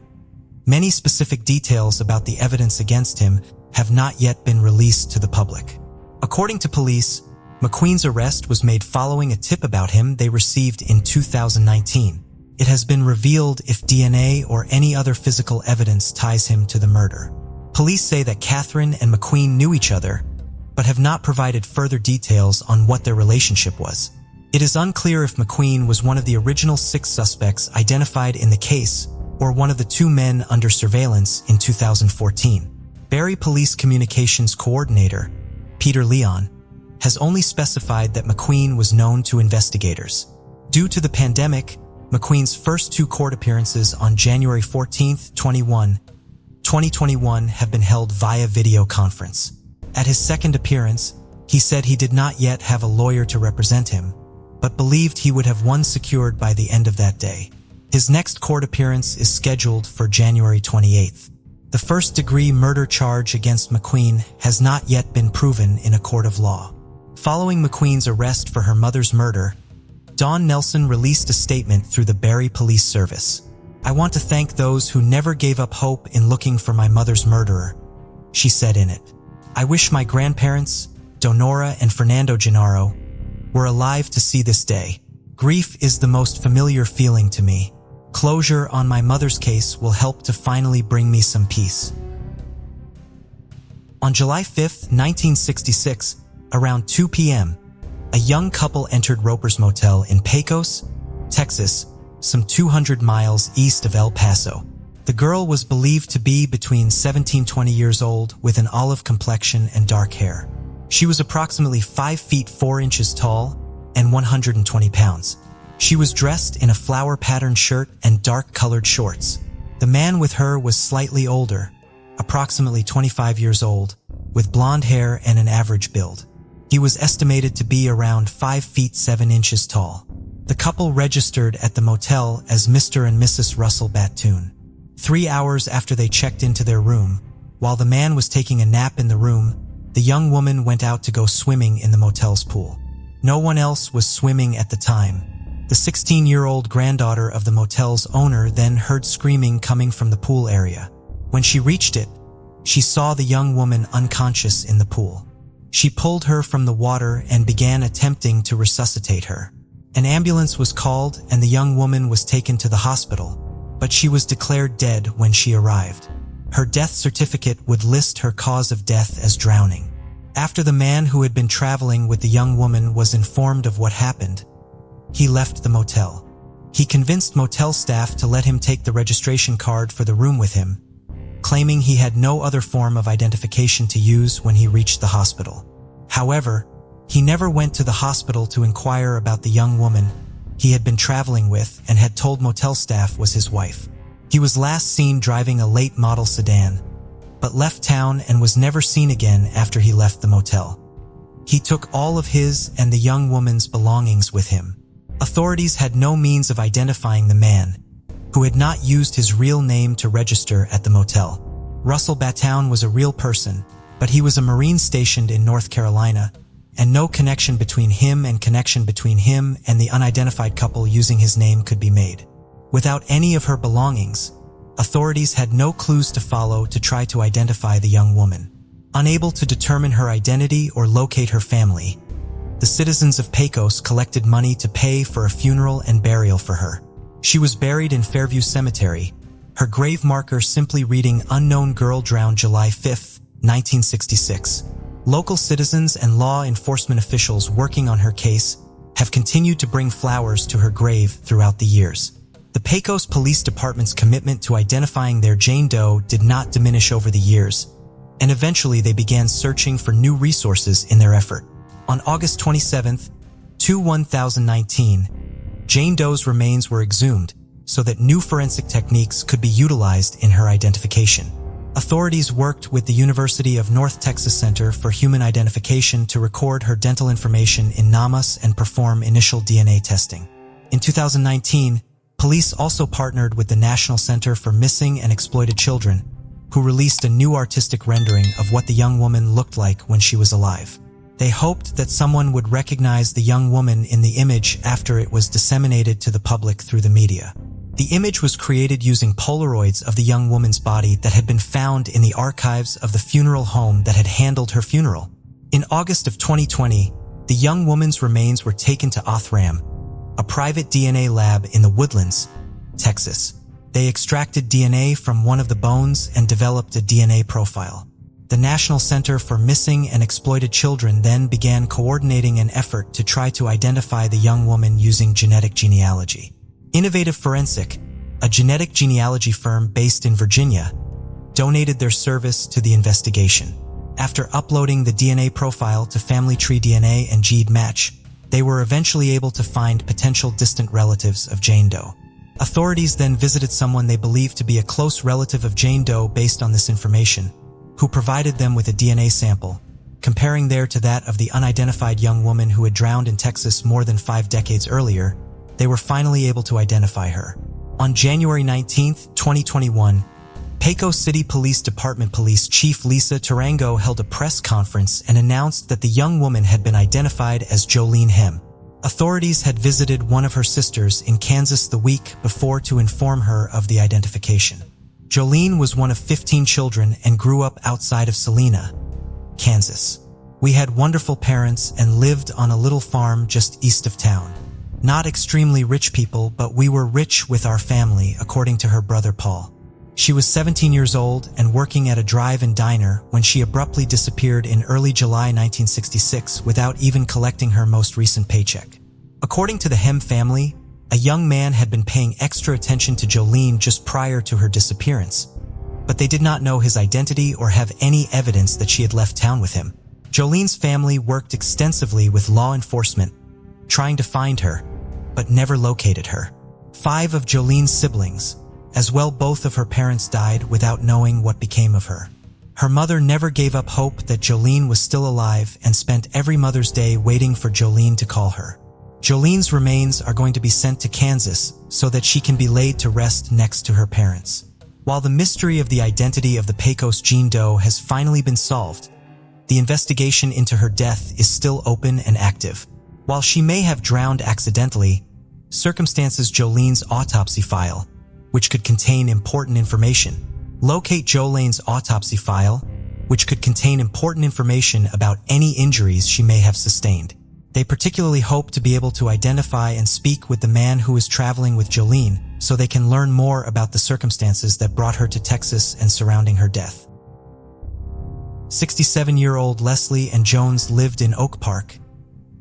Speaker 1: many specific details about the evidence against him have not yet been released to the public. According to police, McQueen's arrest was made following a tip about him they received in 2019. It has been revealed if DNA or any other physical evidence ties him to the murder. Police say that Catherine and McQueen knew each other, but have not provided further details on what their relationship was. It is unclear if McQueen was one of the original 6 suspects identified in the case or one of the 2 men under surveillance in 2014. Barrie Police Communications Coordinator, Peter Leon, has only specified that McQueen was known to investigators. Due to the pandemic, McQueen's first 2 court appearances on January 14, 2021 have been held via video conference. At his second appearance, he said he did not yet have a lawyer to represent him, but believed he would have one secured by the end of that day. His next court appearance is scheduled for January 28th. The first-degree murder charge against McQueen has not yet been proven in a court of law. Following McQueen's arrest for her mother's murder, Dawn Nelson released a statement through the Barrie Police Service. "I want to thank those who never gave up hope in looking for my mother's murderer," she said in it. "I wish my grandparents, Donora and Fernando Gennaro, were alive to see this day. Grief is the most familiar feeling to me. Closure on my mother's case will help to finally bring me some peace." On July 5, 1966, around 2 p.m., a young couple entered Roper's Motel in Pecos, Texas, some 200 miles east of El Paso. The girl was believed to be between 17 and 20 years old with an olive complexion and dark hair. She was approximately 5 feet 4 inches tall and 120 pounds. She was dressed in a flower-patterned shirt and dark-colored shorts. The man with her was slightly older, approximately 25 years old, with blonde hair and an average build. He was estimated to be around 5 feet 7 inches tall. The couple registered at the motel as Mr. and Mrs. Russell Battoon. 3 hours after they checked into their room, while the man was taking a nap in the room, the young woman went out to go swimming in the motel's pool. No one else was swimming at the time. The 16-year-old granddaughter of the motel's owner then heard screaming coming from the pool area. When she reached it, she saw the young woman unconscious in the pool. She pulled her from the water and began attempting to resuscitate her. An ambulance was called and the young woman was taken to the hospital, but she was declared dead when she arrived. Her death certificate would list her cause of death as drowning. After the man who had been traveling with the young woman was informed of what happened, he left the motel. He convinced motel staff to let him take the registration card for the room with him, claiming he had no other form of identification to use when he reached the hospital. However, he never went to the hospital to inquire about the young woman he had been traveling with and had told motel staff was his wife. He was last seen driving a late model sedan, but left town and was never seen again after he left the motel. He took all of his and the young woman's belongings with him. Authorities had no means of identifying the man, who had not used his real name to register at the motel. Russell Battoun was a real person, but he was a Marine stationed in North Carolina, and no connection between him and the unidentified couple using his name could be made. Without any of her belongings, authorities had no clues to follow to try to identify the young woman. Unable to determine her identity or locate her family, the citizens of Pecos collected money to pay for a funeral and burial for her. She was buried in Fairview Cemetery, her grave marker simply reading "Unknown Girl Drowned July 5, 1966. Local citizens and law enforcement officials working on her case have continued to bring flowers to her grave throughout the years. The Pecos Police Department's commitment to identifying their Jane Doe did not diminish over the years, and eventually they began searching for new resources in their effort. On August 27, 2019, Jane Doe's remains were exhumed so that new forensic techniques could be utilized in her identification. Authorities worked with the University of North Texas Center for Human Identification to record her dental information in NamUs and perform initial DNA testing. In 2019, police also partnered with the National Center for Missing and Exploited Children, who released a new artistic rendering of what the young woman looked like when she was alive. They hoped that someone would recognize the young woman in the image after it was disseminated to the public through the media. The image was created using Polaroids of the young woman's body that had been found in the archives of the funeral home that had handled her funeral. In August of 2020, the young woman's remains were taken to Othram, a private DNA lab in the Woodlands, Texas. They extracted DNA from one of the bones and developed a DNA profile. The National Center for Missing and Exploited Children then began coordinating an effort to try to identify the young woman using genetic genealogy. Innovative Forensic, a genetic genealogy firm based in Virginia, donated their service to the investigation. After uploading the DNA profile to Family Tree DNA and GEDmatch, they were eventually able to find potential distant relatives of Jane Doe. Authorities then visited someone they believed to be a close relative of Jane Doe based on this information, who provided them with a DNA sample, comparing there to that of the unidentified young woman who had drowned in Texas more than 5 decades earlier. They were finally able to identify her. On January 19, 2021, Pecos City Police Department Police Chief Lisa Tarango held a press conference and announced that the young woman had been identified as Jolene Hem. Authorities had visited one of her sisters in Kansas the week before to inform her of the identification. Jolene was one of 15 children and grew up outside of Salina, Kansas. We had wonderful parents and lived on a little farm just east of town. Not extremely rich people, but we were rich with our family, according to her brother Paul. She was 17 years old and working at a drive-in diner when she abruptly disappeared in early July 1966 without even collecting her most recent paycheck. According to the Hem family, a young man had been paying extra attention to Jolene just prior to her disappearance, but they did not know his identity or have any evidence that she had left town with him. Jolene's family worked extensively with law enforcement, trying to find her, but never located her. 5 of Jolene's siblings, as well both of her parents, died without knowing what became of her. Her mother never gave up hope that Jolene was still alive and spent every Mother's Day waiting for Jolene to call her. Jolene's remains are going to be sent to Kansas so that she can be laid to rest next to her parents. While the mystery of the identity of the Pecos Jane Doe has finally been solved, the investigation into her death is still open and active. While she may have drowned accidentally, circumstances Jolene's autopsy file, which could contain important information. Locate Jolene's autopsy file, which could contain important information about any injuries she may have sustained. They particularly hope to be able to identify and speak with the man who was traveling with Jolene so they can learn more about the circumstances that brought her to Texas and surrounding her death. 67-year-old Leslie Ann Jones lived in Oak Park,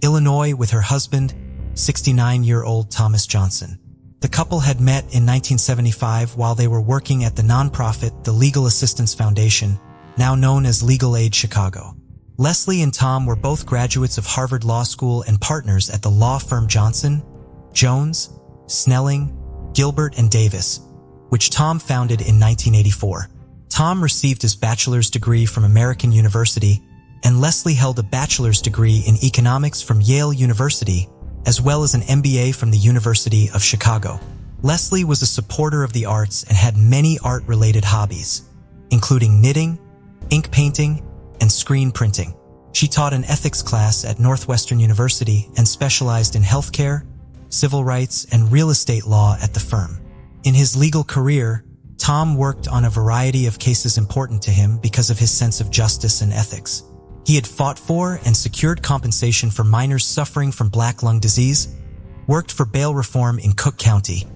Speaker 1: Illinois with her husband, 69-year-old Thomas Johnson. The couple had met in 1975 while they were working at the nonprofit the Legal Assistance Foundation, now known as Legal Aid Chicago. Leslie and Tom were both graduates of Harvard Law School and partners at the law firm Johnson, Jones, Snelling, Gilbert and Davis, which Tom founded in 1984. Tom received his bachelor's degree from American University, and Leslie held a bachelor's degree in economics from Yale University, as well as an MBA from the University of Chicago. Leslie was a supporter of the arts and had many art-related hobbies, including knitting, ink painting, and screen printing. She taught an ethics class at Northwestern University and specialized in healthcare, civil rights, and real estate law at the firm. In his legal career, Tom worked on a variety of cases important to him because of his sense of justice and ethics. He had fought for and secured compensation for minors suffering from black lung disease, worked for bail reform in Cook County,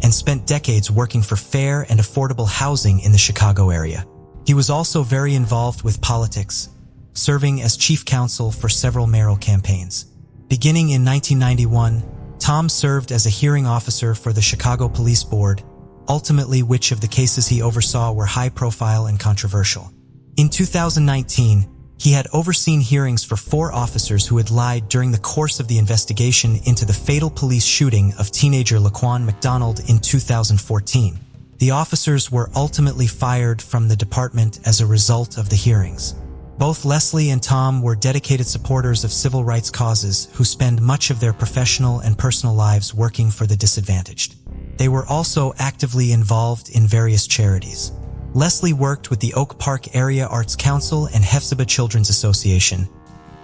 Speaker 1: and spent decades working for fair and affordable housing in the Chicago area. He was also very involved with politics, serving as chief counsel for several mayoral campaigns. Beginning in 1991, Tom served as a hearing officer for the Chicago Police Board, ultimately which of the cases he oversaw were high-profile and controversial. In 2019, he had overseen hearings for 4 officers who had lied during the course of the investigation into the fatal police shooting of teenager Laquan McDonald in 2014. The officers were ultimately fired from the department as a result of the hearings. Both Leslie and Tom were dedicated supporters of civil rights causes who spend much of their professional and personal lives working for the disadvantaged. They were also actively involved in various charities. Leslie worked with the Oak Park Area Arts Council and Hephzibah Children's Association,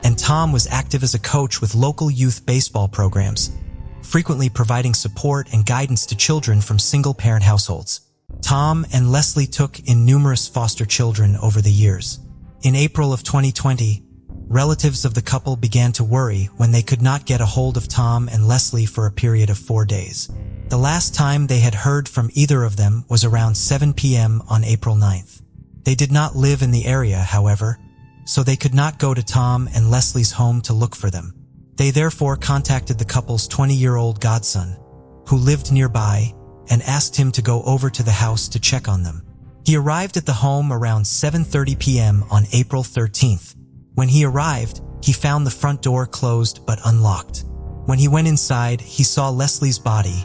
Speaker 1: and Tom was active as a coach with local youth baseball programs, frequently providing support and guidance to children from single-parent households. Tom and Leslie took in numerous foster children over the years. In April of 2020, relatives of the couple began to worry when they could not get a hold of Tom and Leslie for a period of 4 days. The last time they had heard from either of them was around 7 p.m. on April 9th. They did not live in the area, however, so they could not go to Tom and Leslie's home to look for them. They therefore contacted the couple's 20-year-old godson, who lived nearby, and asked him to go over to the house to check on them. He arrived at the home around 7:30 p.m. on April 13th. When he arrived, he found the front door closed but unlocked. When he went inside, he saw Leslie's body,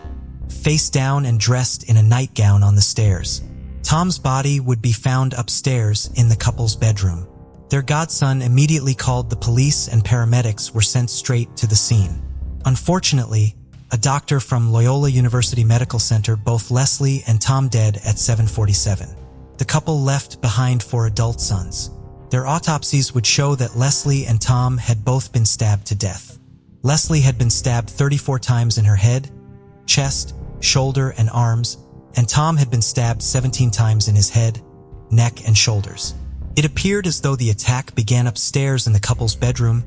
Speaker 1: face down and dressed in a nightgown on the stairs. Tom's body would be found upstairs in the couple's bedroom. Their godson immediately called the police and paramedics were sent straight to the scene. Unfortunately, a doctor from Loyola University Medical Center both Leslie and Tom dead at 7:47. The couple left behind 4 adult sons. Their autopsies would show that Leslie and Tom had both been stabbed to death. Leslie had been stabbed 34 times in her head, chest, shoulder, and arms, and Tom had been stabbed 17 times in his head, neck, and shoulders. It appeared as though the attack began upstairs in the couple's bedroom,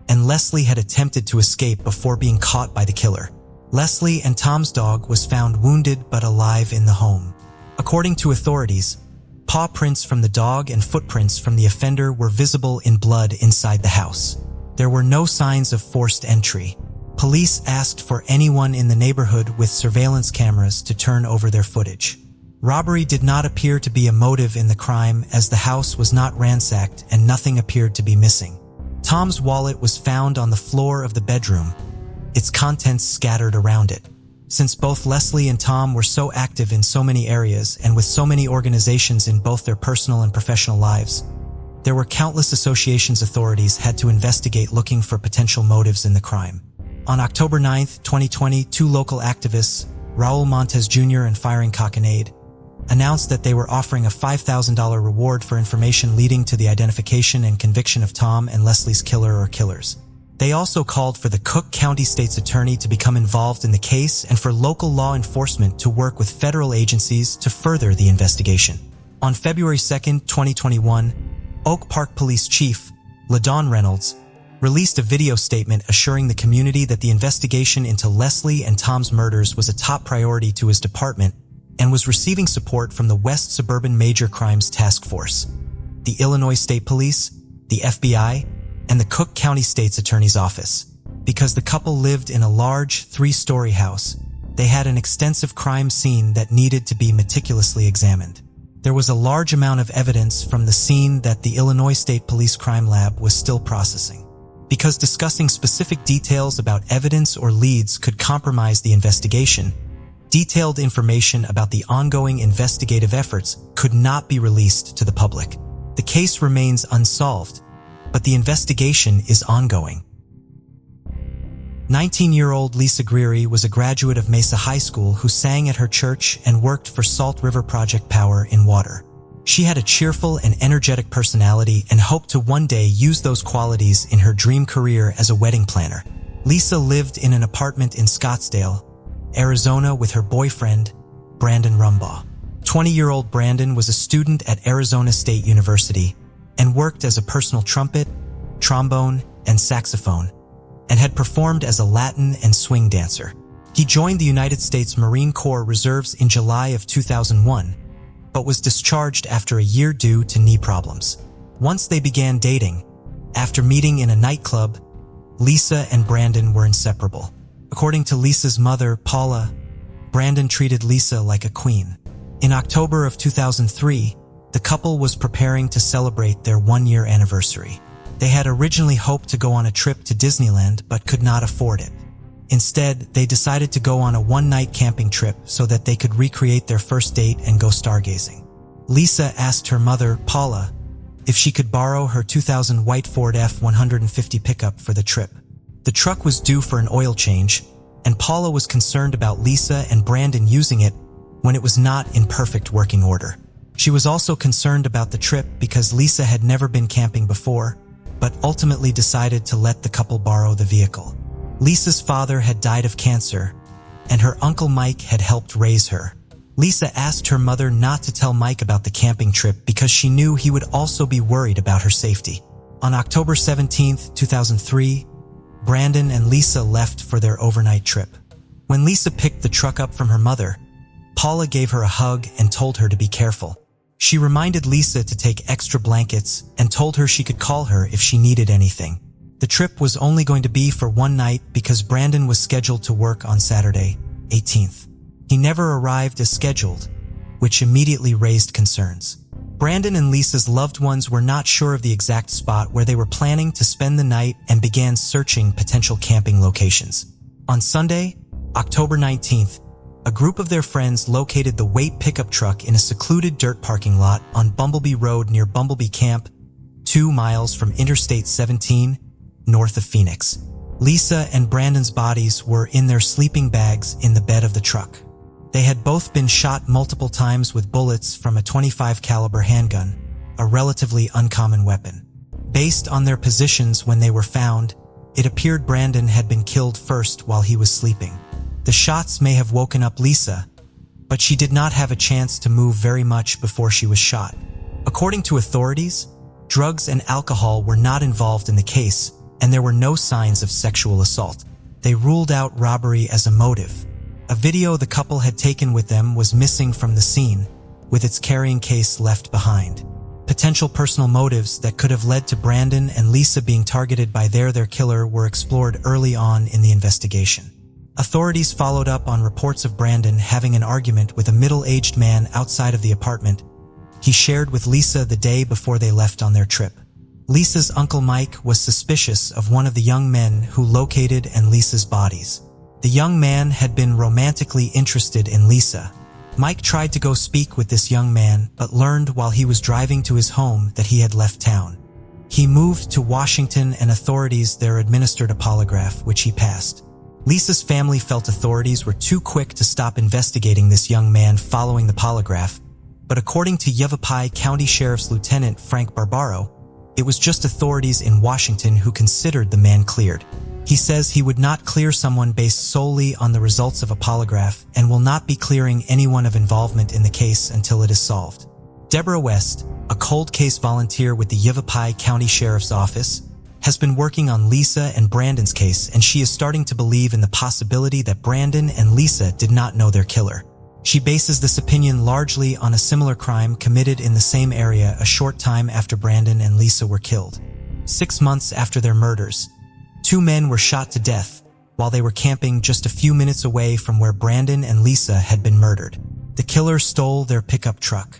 Speaker 1: and Leslie had attempted to escape before being caught by the killer. Leslie and Tom's dog was found wounded but alive in the home. According to authorities, paw prints from the dog and footprints from the offender were visible in blood inside the house. There were no signs of forced entry. Police asked for anyone in the neighborhood with surveillance cameras to turn over their footage. Robbery did not appear to be a motive in the crime as the house was not ransacked and nothing appeared to be missing. Tom's wallet was found on the floor of the bedroom, its contents scattered around it. Since both Leslie and Tom were so active in so many areas and with so many organizations in both their personal and professional lives, there were countless associations authorities had to investigate looking for potential motives in the crime. On October 9, 2020, 2 local activists, Raul Montes Jr. and Firing Cocknade, announced that they were offering a $5,000 reward for information leading to the identification and conviction of Tom and Leslie's killer or killers. They also called for the Cook County State's Attorney to become involved in the case and for local law enforcement to work with federal agencies to further the investigation. On February 2, 2021, Oak Park Police Chief, LaDawn Reynolds, released a video statement assuring the community that the investigation into Leslie and Tom's murders was a top priority to his department and was receiving support from the West Suburban Major Crimes Task Force, the Illinois State Police, the FBI, and the Cook County State's Attorney's Office. Because the couple lived in a large 3-story house, they had an extensive crime scene that needed to be meticulously examined. There was a large amount of evidence from the scene that the Illinois State Police Crime Lab was still processing. Because discussing specific details about evidence or leads could compromise the investigation, detailed information about the ongoing investigative efforts could not be released to the public. The case remains unsolved, but the investigation is ongoing. 19-year-old Lisa Greery was a graduate of Mesa High School who sang at her church and worked for Salt River Project Power in Water. She had a cheerful and energetic personality and hoped to one day use those qualities in her dream career as a wedding planner. Lisa lived in an apartment in Scottsdale, Arizona with her boyfriend, Brandon Rumbaugh. 20-year-old Brandon was a student at Arizona State University and worked as a personal trumpet, trombone, and saxophone, and had performed as a Latin and swing dancer. He joined the United States Marine Corps Reserves in July of 2001, but was discharged after a year due to knee problems. Once they began dating, after meeting in a nightclub, Lisa and Brandon were inseparable. According to Lisa's mother, Paula, Brandon treated Lisa like a queen. In October of 2003, the couple was preparing to celebrate their 1-year anniversary. They had originally hoped to go on a trip to Disneyland but could not afford it. Instead, they decided to go on a 1-night camping trip so that they could recreate their first date and go stargazing. Lisa asked her mother, Paula, if she could borrow her 2000 white Ford F-150 pickup for the trip. The truck was due for an oil change, and Paula was concerned about Lisa and Brandon using it when it was not in perfect working order. She was also concerned about the trip because Lisa had never been camping before, but ultimately decided to let the couple borrow the vehicle. Lisa's father had died of cancer, and her uncle Mike had helped raise her. Lisa asked her mother not to tell Mike about the camping trip because she knew he would also be worried about her safety. On October 17, 2003, Brandon and Lisa left for their overnight trip. When Lisa picked the truck up from her mother, Paula gave her a hug and told her to be careful. She reminded Lisa to take extra blankets and told her she could call her if she needed anything. The trip was only going to be for one night because Brandon was scheduled to work on Saturday, 18th. He never arrived as scheduled, which immediately raised concerns. Brandon and Lisa's loved ones were not sure of the exact spot where they were planning to spend the night and began searching potential camping locations. On Sunday, October 19th, a group of their friends located the Waite pickup truck in a secluded dirt parking lot on Bumblebee Road near Bumblebee Camp, 2 miles from Interstate 17, north of Phoenix. Lisa and Brandon's bodies were in their sleeping bags in the bed of the truck. They had both been shot multiple times with bullets from a .25 caliber handgun, a relatively uncommon weapon. Based on their positions when they were found, it appeared Brandon had been killed first while he was sleeping. The shots may have woken up Lisa, but she did not have a chance to move very much before she was shot. According to authorities, drugs and alcohol were not involved in the case, and there were no signs of sexual assault. They ruled out robbery as a motive. A video the couple had taken with them was missing from the scene, with its carrying case left behind. Potential personal motives that could have led to Brandon and Lisa being targeted by their killer were explored early on in the investigation. Authorities followed up on reports of Brandon having an argument with a middle-aged man outside of the apartment he shared with Lisa the day before they left on their trip. Lisa's uncle Mike was suspicious of one of the young men who located Lisa's bodies. The young man had been romantically interested in Lisa. Mike tried to go speak with this young man, but learned while he was driving to his home that he had left town. He moved to Washington and authorities there administered a polygraph, which he passed. Lisa's family felt authorities were too quick to stop investigating this young man following the polygraph, but according to Yavapai County Sheriff's Lieutenant Frank Barbaro, it was just authorities in Washington who considered the man cleared. He says he would not clear someone based solely on the results of a polygraph and will not be clearing anyone of involvement in the case until it is solved. Deborah West, a cold case volunteer with the Yavapai County Sheriff's Office, has been working on Lisa and Brandon's case, and she is starting to believe in the possibility that Brandon and Lisa did not know their killer. She bases this opinion largely on a similar crime committed in the same area a short time after Brandon and Lisa were killed. 6 months after their murders, 2 men were shot to death while they were camping just a few minutes away from where Brandon and Lisa had been murdered. The killer stole their pickup truck.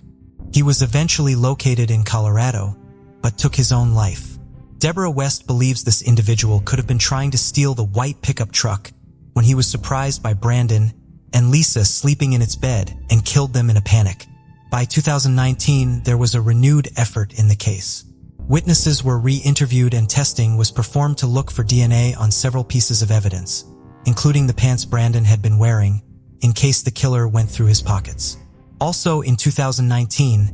Speaker 1: He was eventually located in Colorado, but took his own life. Deborah West believes this individual could have been trying to steal the white pickup truck when he was surprised by Brandon and Lisa sleeping in its bed and killed them in a panic. By 2019, there was a renewed effort in the case. Witnesses were re-interviewed and testing was performed to look for DNA on several pieces of evidence, including the pants Brandon had been wearing, in case the killer went through his pockets. Also in 2019,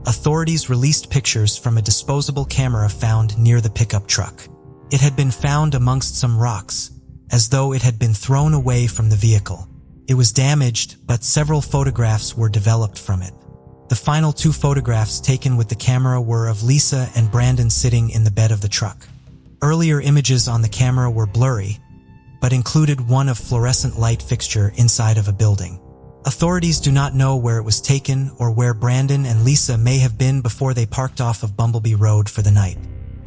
Speaker 1: authorities released pictures from a disposable camera found near the pickup truck. It had been found amongst some rocks, as though it had been thrown away from the vehicle. It was damaged, but several photographs were developed from it. The final 2 photographs taken with the camera were of Lisa and Brandon sitting in the bed of the truck. Earlier images on the camera were blurry, but included one of fluorescent light fixture inside of a building. Authorities do not know where it was taken or where Brandon and Lisa may have been before they parked off of Bumblebee Road for the night.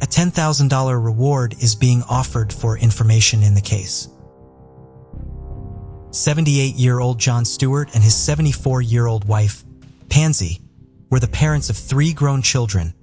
Speaker 1: A $10,000 reward is being offered for information in the case. 78-year-old John Stewart and his 74-year-old wife, Pansy, were the parents of 3 grown children,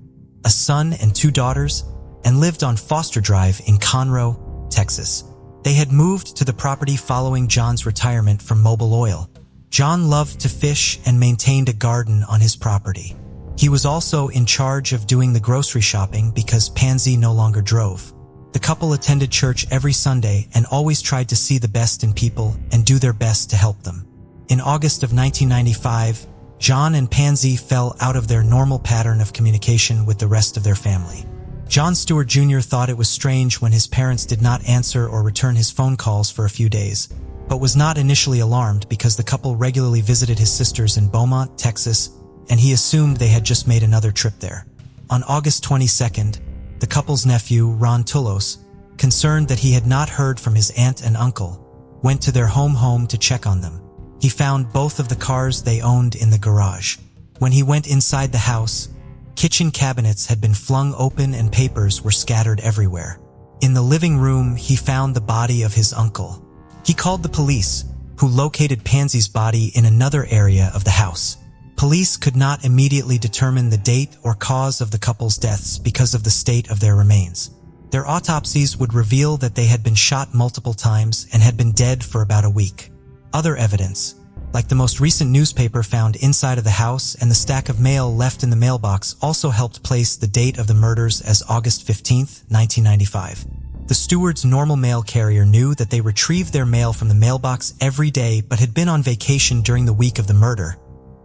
Speaker 1: a son and 2 daughters, and lived on Foster Drive in Conroe, Texas. They had moved to the property following John's retirement from Mobil Oil. John loved to fish and maintained a garden on his property. He was also in charge of doing the grocery shopping because Pansy no longer drove. The couple attended church every Sunday and always tried to see the best in people and do their best to help them. In August of 1995, John and Pansy fell out of their normal pattern of communication with the rest of their family. John Stewart Jr. thought it was strange when his parents did not answer or return his phone calls for a few days, but was not initially alarmed because the couple regularly visited his sisters in Beaumont, Texas, and he assumed they had just made another trip there. On August 22nd, the couple's nephew, Ron Tullos, concerned that he had not heard from his aunt and uncle, went to their home to check on them. He found both of the cars they owned in the garage. When he went inside the house, kitchen cabinets had been flung open and papers were scattered everywhere. In the living room, he found the body of his uncle. He called the police, who located Pansy's body in another area of the house. Police could not immediately determine the date or cause of the couple's deaths because of the state of their remains. Their autopsies would reveal that they had been shot multiple times and had been dead for about a week. Other evidence, like the most recent newspaper found inside of the house and the stack of mail left in the mailbox, also helped place the date of the murders as August 15, 1995. The Stewarts' normal mail carrier knew that they retrieved their mail from the mailbox every day but had been on vacation during the week of the murder,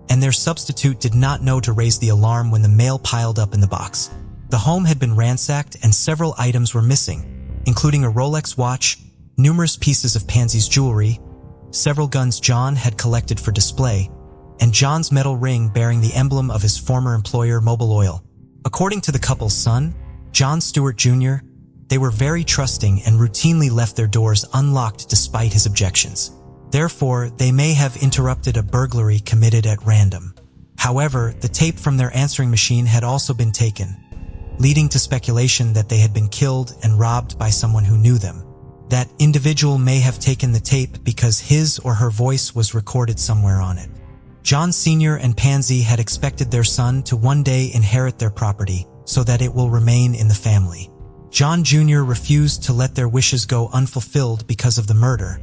Speaker 1: and their substitute did not know to raise the alarm when the mail piled up in the box. The home had been ransacked and several items were missing, including a Rolex watch, numerous pieces of Pansy's jewelry, several guns John had collected for display, and John's metal ring bearing the emblem of his former employer, Mobil Oil. According to the couple's son, John Stewart Jr., they were very trusting and routinely left their doors unlocked despite his objections. Therefore, they may have interrupted a burglary committed at random. However, the tape from their answering machine had also been taken, leading to speculation that they had been killed and robbed by someone who knew them. That individual may have taken the tape because his or her voice was recorded somewhere on it. John Sr. and Pansy had expected their son to one day inherit their property so that it will remain in the family. John Jr. refused to let their wishes go unfulfilled because of the murder,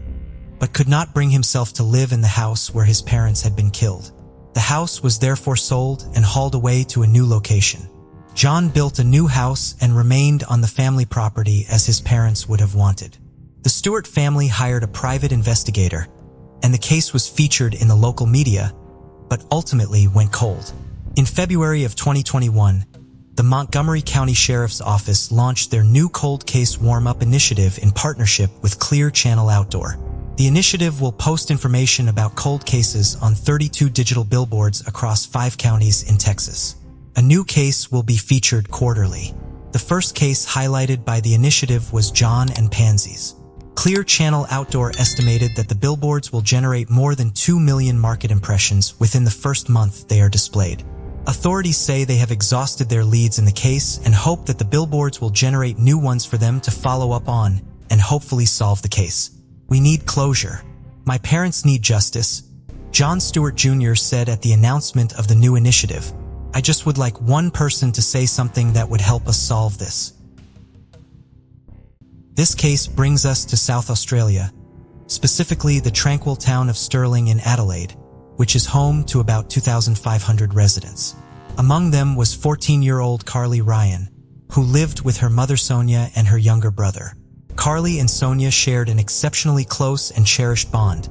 Speaker 1: but could not bring himself to live in the house where his parents had been killed. The house was therefore sold and hauled away to a new location. John built a new house and remained on the family property as his parents would have wanted. The Stewart family hired a private investigator, and the case was featured in the local media, but ultimately went cold. In February of 2021, the Montgomery County Sheriff's Office launched their new cold case warm-up initiative in partnership with Clear Channel Outdoor. The initiative will post information about cold cases on 32 digital billboards across 5 counties in Texas. A new case will be featured quarterly. The first case highlighted by the initiative was John and Pansy's. Clear Channel Outdoor estimated that the billboards will generate more than 2 million market impressions within the first month they are displayed. Authorities say they have exhausted their leads in the case and hope that the billboards will generate new ones for them to follow up on and hopefully solve the case. "We need closure. My parents need justice," John Stewart Jr. said at the announcement of the new initiative. "I just would like one person to say something that would help us solve this." This case brings us to South Australia, specifically the tranquil town of Stirling in Adelaide, which is home to about 2,500 residents. Among them was 14-year-old Carly Ryan, who lived with her mother Sonia and her younger brother. Carly and Sonia shared an exceptionally close and cherished bond,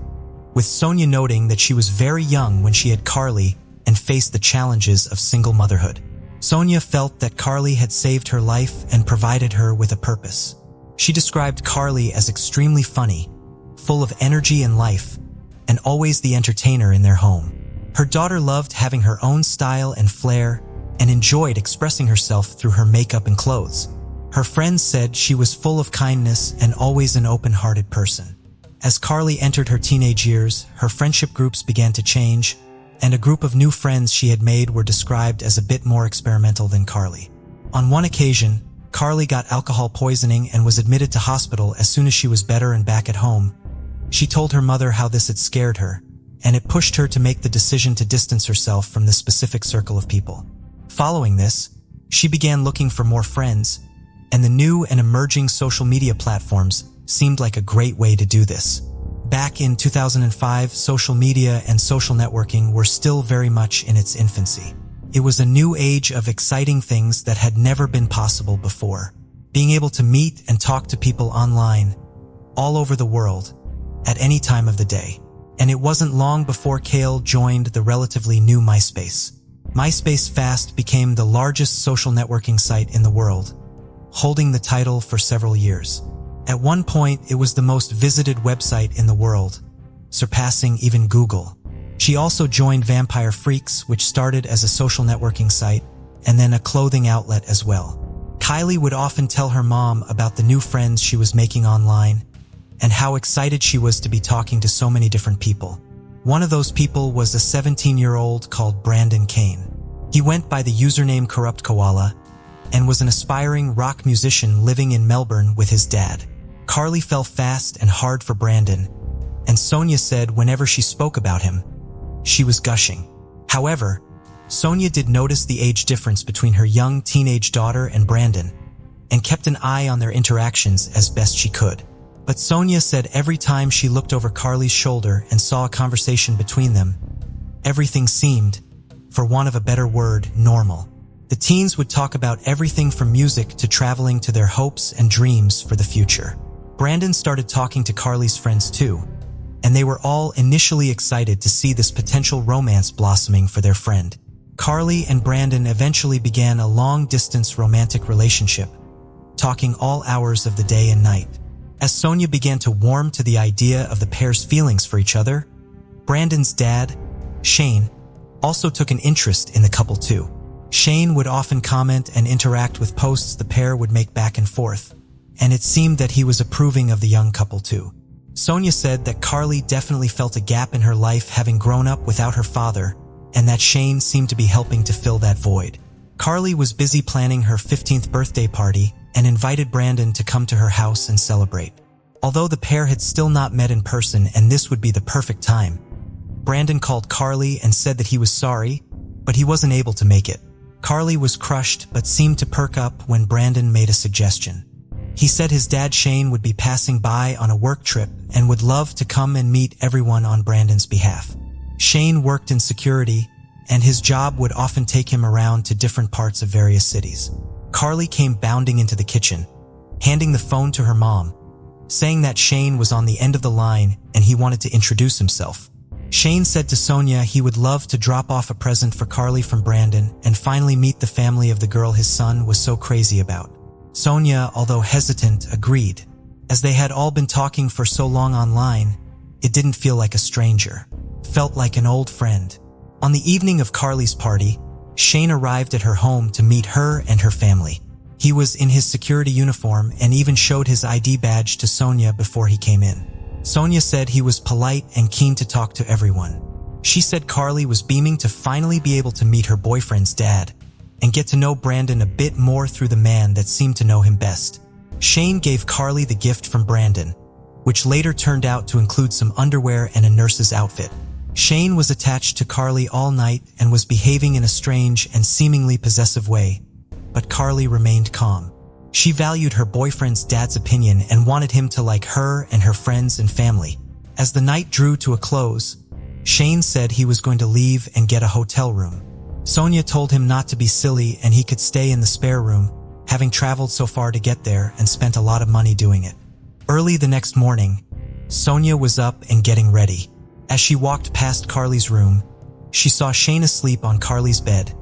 Speaker 1: with Sonia noting that she was very young when she had Carly and faced the challenges of single motherhood. Sonia felt that Carly had saved her life and provided her with a purpose. She described Carly as extremely funny, full of energy and life, and always the entertainer in their home. Her daughter loved having her own style and flair and enjoyed expressing herself through her makeup and clothes. Her friends said she was full of kindness and always an open-hearted person. As Carly entered her teenage years, her friendship groups began to change, and a group of new friends she had made were described as a bit more experimental than Carly. On one occasion, Carly got alcohol poisoning and was admitted to hospital as soon as she was better and back at home. She told her mother how this had scared her, and it pushed her to make the decision to distance herself from this specific circle of people. Following this, she began looking for more friends, and the new and emerging social media platforms seemed like a great way to do this. Back in 2005, social media and social networking were still very much in its infancy. It was a new age of exciting things that had never been possible before. Being able to meet and talk to people online, all over the world, at any time of the day. And it wasn't long before Cale joined the relatively new MySpace. MySpace fast became the largest social networking site in the world, holding the title for several years. At one point, it was the most visited website in the world, surpassing even Google. She also joined Vampire Freaks, which started as a social networking site and then a clothing outlet as well. Kylie would often tell her mom about the new friends she was making online and how excited she was to be talking to so many different people. One of those people was a 17-year-old called Brandon Kane. He went by the username Corrupt Koala and was an aspiring rock musician living in Melbourne with his dad. Carly fell fast and hard for Brandon, and Sonia said whenever she spoke about him, she was gushing. However, Sonia did notice the age difference between her young teenage daughter and Brandon and kept an eye on their interactions as best she could. But Sonia said every time she looked over Carly's shoulder and saw a conversation between them, everything seemed, for want of a better word, normal. The teens would talk about everything from music to traveling to their hopes and dreams for the future. Brandon started talking to Carly's friends too, and they were all initially excited to see this potential romance blossoming for their friend. Carly and Brandon eventually began a long-distance romantic relationship, talking all hours of the day and night. As Sonia began to warm to the idea of the pair's feelings for each other, Brandon's dad, Shane, also took an interest in the couple too. Shane would often comment and interact with posts the pair would make back and forth, and it seemed that he was approving of the young couple too. Sonia said that Carly definitely felt a gap in her life having grown up without her father, and that Shane seemed to be helping to fill that void. Carly was busy planning her 15th birthday party and invited Brandon to come to her house and celebrate. Although the pair had still not met in person and this would be the perfect time, Brandon called Carly and said that he was sorry, but he wasn't able to make it. Carly was crushed but seemed to perk up when Brandon made a suggestion. He said his dad Shane would be passing by on a work trip and would love to come and meet everyone on Brandon's behalf. Shane worked in security, and his job would often take him around to different parts of various cities. Carly came bounding into the kitchen, handing the phone to her mom, saying that Shane was on the end of the line and he wanted to introduce himself. Shane said to Sonia he would love to drop off a present for Carly from Brandon and finally meet the family of the girl his son was so crazy about. Sonia, although hesitant, agreed. As they had all been talking for so long online, it didn't feel like a stranger. It felt like an old friend. On the evening of Carly's party, Shane arrived at her home to meet her and her family. He was in his security uniform and even showed his ID badge to Sonia before he came in. Sonia said he was polite and keen to talk to everyone. She said Carly was beaming to finally be able to meet her boyfriend's dad and get to know Brandon a bit more through the man that seemed to know him best. Shane gave Carly the gift from Brandon, which later turned out to include some underwear and a nurse's outfit. Shane was attached to Carly all night and was behaving in a strange and seemingly possessive way, but Carly remained calm. She valued her boyfriend's dad's opinion and wanted him to like her and her friends and family. As the night drew to a close, Shane said he was going to leave and get a hotel room. Sonia told him not to be silly and he could stay in the spare room, having traveled so far to get there and spent a lot of money doing it. Early the next morning, Sonia was up and getting ready. As she walked past Carly's room, she saw Shane asleep on Carly's bed,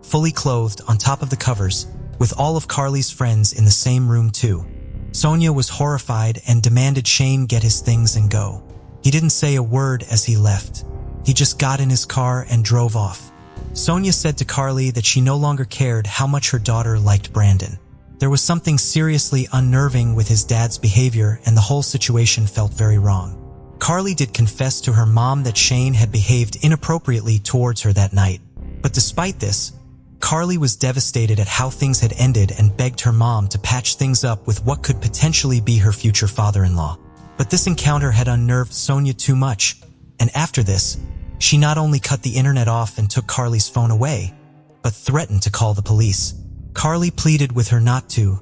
Speaker 1: fully clothed on top of the covers, with all of Carly's friends in the same room too. Sonia was horrified and demanded Shane get his things and go. He didn't say a word as he left. He just got in his car and drove off. Sonia said to Carly that she no longer cared how much her daughter liked Brandon. There was something seriously unnerving with his dad's behavior and the whole situation felt very wrong. Carly did confess to her mom that Shane had behaved inappropriately towards her that night. But despite this, Carly was devastated at how things had ended and begged her mom to patch things up with what could potentially be her future father-in-law. But this encounter had unnerved Sonia too much, and after this, she not only cut the internet off and took Carly's phone away, but threatened to call the police. Carly pleaded with her not to,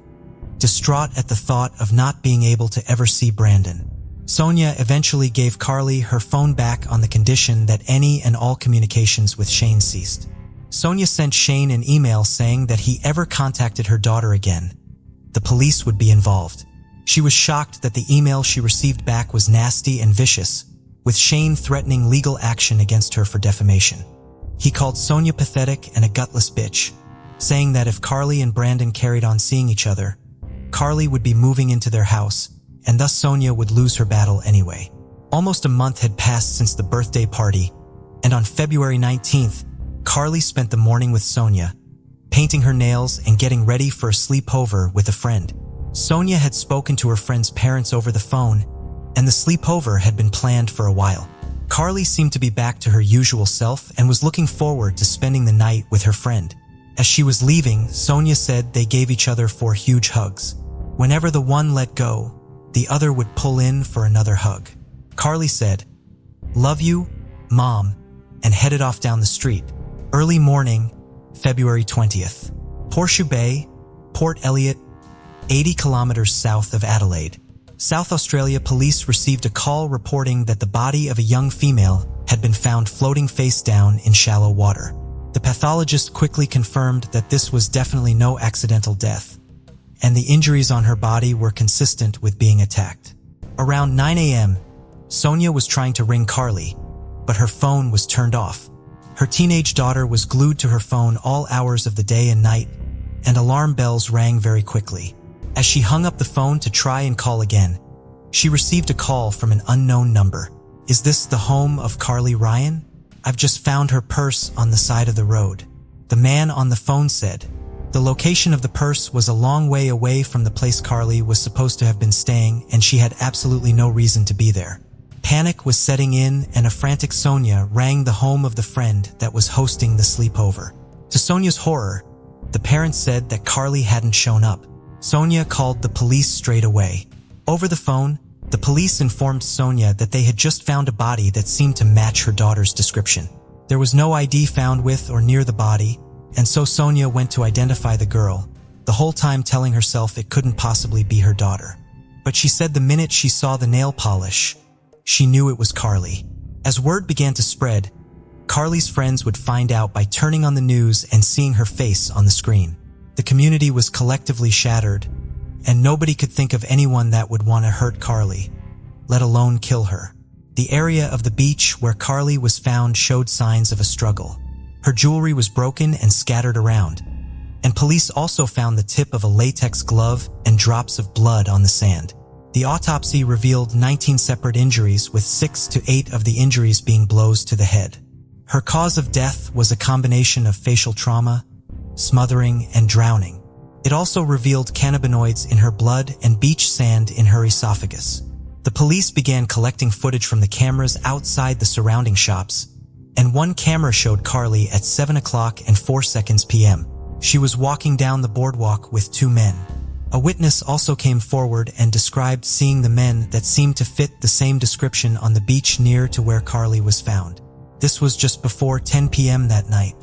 Speaker 1: distraught at the thought of not being able to ever see Brandon. Sonia eventually gave Carly her phone back on the condition that any and all communications with Shane ceased. Sonia sent Shane an email saying that he ever contacted her daughter again, the police would be involved. She was shocked that the email she received back was nasty and vicious, with Shane threatening legal action against her for defamation. He called Sonia pathetic and a gutless bitch, saying that if Carly and Brandon carried on seeing each other, Carly would be moving into their house, and thus Sonia would lose her battle anyway. Almost a month had passed since the birthday party, and on February 19th, Carly spent the morning with Sonia, painting her nails and getting ready for a sleepover with a friend. Sonia had spoken to her friend's parents over the phone, and the sleepover had been planned for a while. Carly seemed to be back to her usual self and was looking forward to spending the night with her friend. As she was leaving, Sonia said they gave each other 4 huge hugs. Whenever the one let go, the other would pull in for another hug. Carly said, "Love you, Mom," and headed off down the street. Early morning, February 20th. Horseshoe Bay, Port Elliot, 80 kilometers south of Adelaide. South Australia police received a call reporting that the body of a young female had been found floating face down in shallow water. The pathologist quickly confirmed that this was definitely no accidental death, and the injuries on her body were consistent with being attacked. Around 9 a.m., Sonia was trying to ring Carly, but her phone was turned off. Her teenage daughter was glued to her phone all hours of the day and night, and alarm bells rang very quickly. As she hung up the phone to try and call again, she received a call from an unknown number. "Is this the home of Carly Ryan? I've just found her purse on the side of the road," the man on the phone said. The location of the purse was a long way away from the place Carly was supposed to have been staying, and she had absolutely no reason to be there. Panic was setting in, and a frantic Sonia rang the home of the friend that was hosting the sleepover. To Sonia's horror, the parents said that Carly hadn't shown up. Sonia called the police straight away. Over the phone, the police informed Sonia that they had just found a body that seemed to match her daughter's description. There was no ID found with or near the body, and so Sonia went to identify the girl, the whole time telling herself it couldn't possibly be her daughter. But she said the minute she saw the nail polish, she knew it was Carly. As word began to spread, Carly's friends would find out by turning on the news and seeing her face on the screen. The community was collectively shattered, and nobody could think of anyone that would want to hurt Carly, let alone kill her. The area of the beach where Carly was found showed signs of a struggle. Her jewelry was broken and scattered around, and police also found the tip of a latex glove and drops of blood on the sand. The autopsy revealed 19 separate injuries, with 6 to 8 of the injuries being blows to the head. Her cause of death was a combination of facial trauma, smothering, and drowning. It also revealed cannabinoids in her blood and beach sand in her esophagus. The police began collecting footage from the cameras outside the surrounding shops, and one camera showed Carly at 7 o'clock and 4 seconds p.m. She was walking down the boardwalk with 2 men. A witness also came forward and described seeing the men that seemed to fit the same description on the beach near to where Carly was found. This was just before 10 p.m. that night.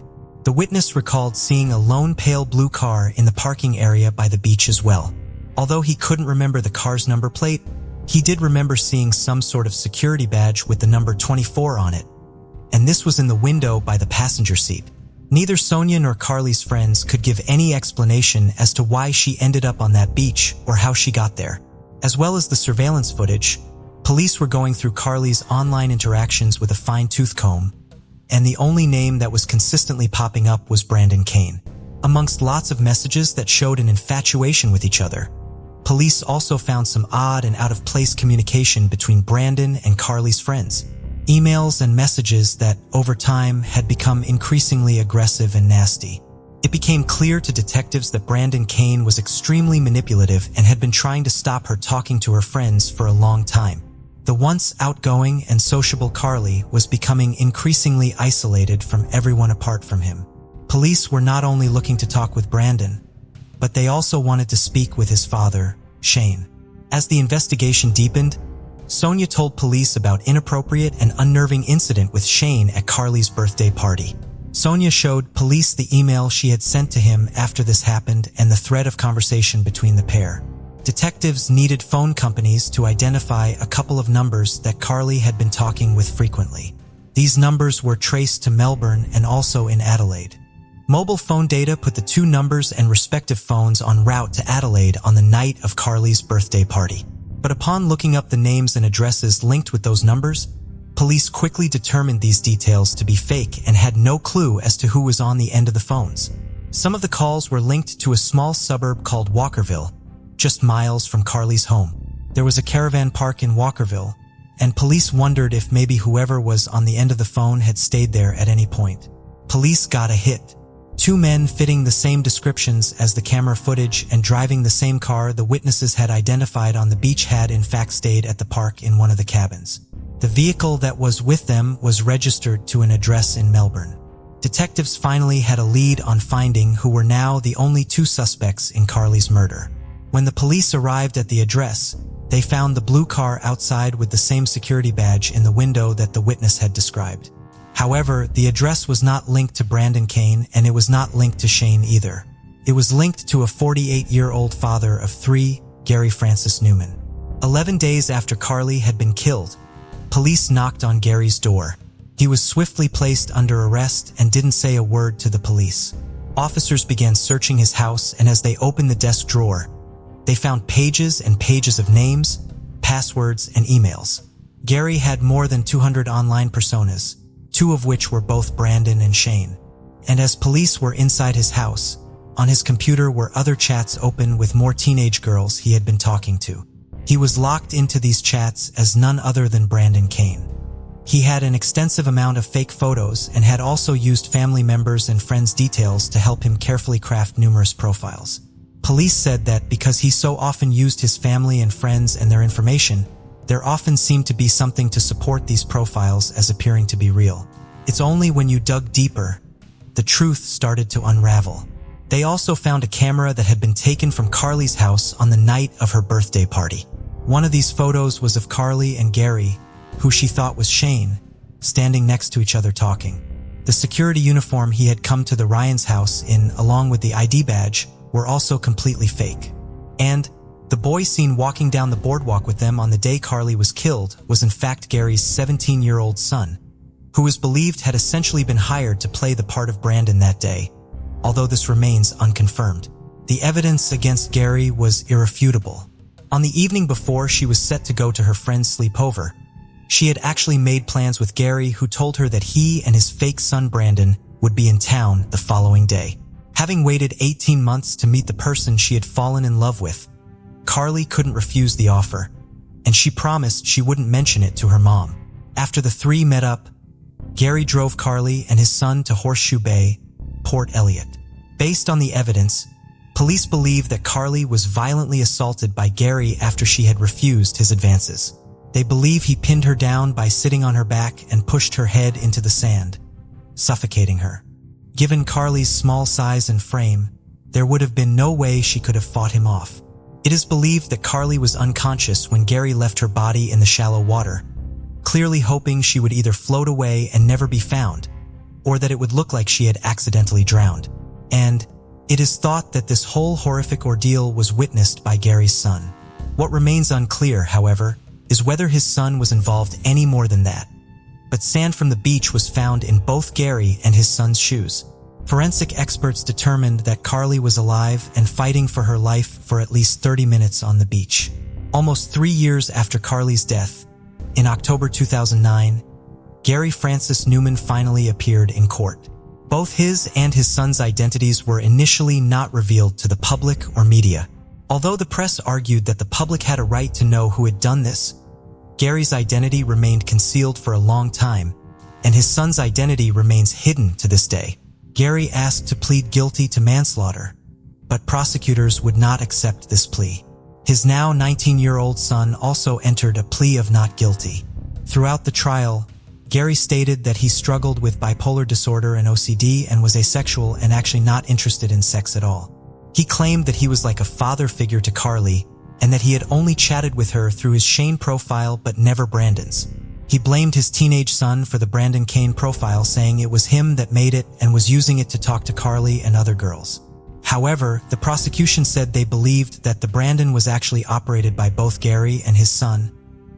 Speaker 1: The witness recalled seeing a lone pale blue car in the parking area by the beach as well. Although he couldn't remember the car's number plate, he did remember seeing some sort of security badge with the number 24 on it, and this was in the window by the passenger seat. Neither Sonia nor Carly's friends could give any explanation as to why she ended up on that beach or how she got there. As well as the surveillance footage, police were going through Carly's online interactions with a fine-tooth comb, and the only name that was consistently popping up was Brandon Kane. Amongst lots of messages that showed an infatuation with each other, police also found some odd and out-of-place communication between Brandon and Carly's friends. Emails and messages that, over time, had become increasingly aggressive and nasty. It became clear to detectives that Brandon Kane was extremely manipulative and had been trying to stop her talking to her friends for a long time. The once outgoing and sociable Carly was becoming increasingly isolated from everyone apart from him. Police were not only looking to talk with Brandon, but they also wanted to speak with his father, Shane. As the investigation deepened, Sonia told police about inappropriate and unnerving incident with Shane at Carly's birthday party. Sonia showed police the email she had sent to him after this happened and the thread of conversation between the pair. Detectives needed phone companies to identify a couple of numbers that Carly had been talking with frequently. These numbers were traced to Melbourne and also in Adelaide. Mobile phone data put the 2 numbers and respective phones en route to Adelaide on the night of Carly's birthday party. But upon looking up the names and addresses linked with those numbers, police quickly determined these details to be fake and had no clue as to who was on the end of the phones. Some of the calls were linked to a small suburb called Walkerville, just miles from Carly's home. There was a caravan park in Walkerville, and police wondered if maybe whoever was on the end of the phone had stayed there at any point. Police got a hit. 2 men fitting the same descriptions as the camera footage and driving the same car the witnesses had identified on the beach had in fact stayed at the park in one of the cabins. The vehicle that was with them was registered to an address in Melbourne. Detectives finally had a lead on finding who were now the only 2 suspects in Carly's murder. When the police arrived at the address, they found the blue car outside with the same security badge in the window that the witness had described. However, the address was not linked to Brandon Kane, and it was not linked to Shane either. It was linked to a 48-year-old father of 3, Gary Francis Newman. 11 days after Carly had been killed, police knocked on Gary's door. He was swiftly placed under arrest and didn't say a word to the police. Officers began searching his house, and as they opened the desk drawer, they found pages and pages of names, passwords, and emails. Gary had more than 200 online personas, 2 of which were both Brandon and Shane. And as police were inside his house, on his computer were other chats open with more teenage girls he had been talking to. He was locked into these chats as none other than Brandon Kane. He had an extensive amount of fake photos and had also used family members' and friends' details to help him carefully craft numerous profiles. Police said that because he so often used his family and friends and their information, there often seemed to be something to support these profiles as appearing to be real. It's only when you dug deeper, the truth started to unravel. They also found a camera that had been taken from Carly's house on the night of her birthday party. One of these photos was of Carly and Gary, who she thought was Shane, standing next to each other talking. The security uniform he had come to the Ryans' house in, along with the ID badge, were also completely fake. And the boy seen walking down the boardwalk with them on the day Carly was killed was in fact Gary's 17-year-old son, who was believed had essentially been hired to play the part of Brandon that day, although this remains unconfirmed. The evidence against Gary was irrefutable. On the evening before she was set to go to her friend's sleepover, she had actually made plans with Gary, who told her that he and his fake son Brandon would be in town the following day. Having waited 18 months to meet the person she had fallen in love with, Carly couldn't refuse the offer, and she promised she wouldn't mention it to her mom. After the 3 met up, Gary drove Carly and his son to Horseshoe Bay, Port Elliot. Based on the evidence, police believe that Carly was violently assaulted by Gary after she had refused his advances. They believe he pinned her down by sitting on her back and pushed her head into the sand, suffocating her. Given Carly's small size and frame, there would have been no way she could have fought him off. It is believed that Carly was unconscious when Gary left her body in the shallow water, clearly hoping she would either float away and never be found, or that it would look like she had accidentally drowned. And it is thought that this whole horrific ordeal was witnessed by Gary's son. What remains unclear, however, is whether his son was involved any more than that. But sand from the beach was found in both Gary and his son's shoes. Forensic experts determined that Carly was alive and fighting for her life for at least 30 minutes on the beach. Almost 3 years after Carly's death, in October 2009, Gary Francis Newman finally appeared in court. Both his and his son's identities were initially not revealed to the public or media. Although the press argued that the public had a right to know who had done this, Gary's identity remained concealed for a long time, and his son's identity remains hidden to this day. Gary asked to plead guilty to manslaughter, but prosecutors would not accept this plea. His now 19-year-old son also entered a plea of not guilty. Throughout the trial, Gary stated that he struggled with bipolar disorder and OCD and was asexual and actually not interested in sex at all. He claimed that he was like a father figure to Carly and that he had only chatted with her through his Shane profile but never Brandon's. He blamed his teenage son for the Brandon Kane profile, saying it was him that made it and was using it to talk to Carly and other girls. However, the prosecution said they believed that the Brandon was actually operated by both Gary and his son,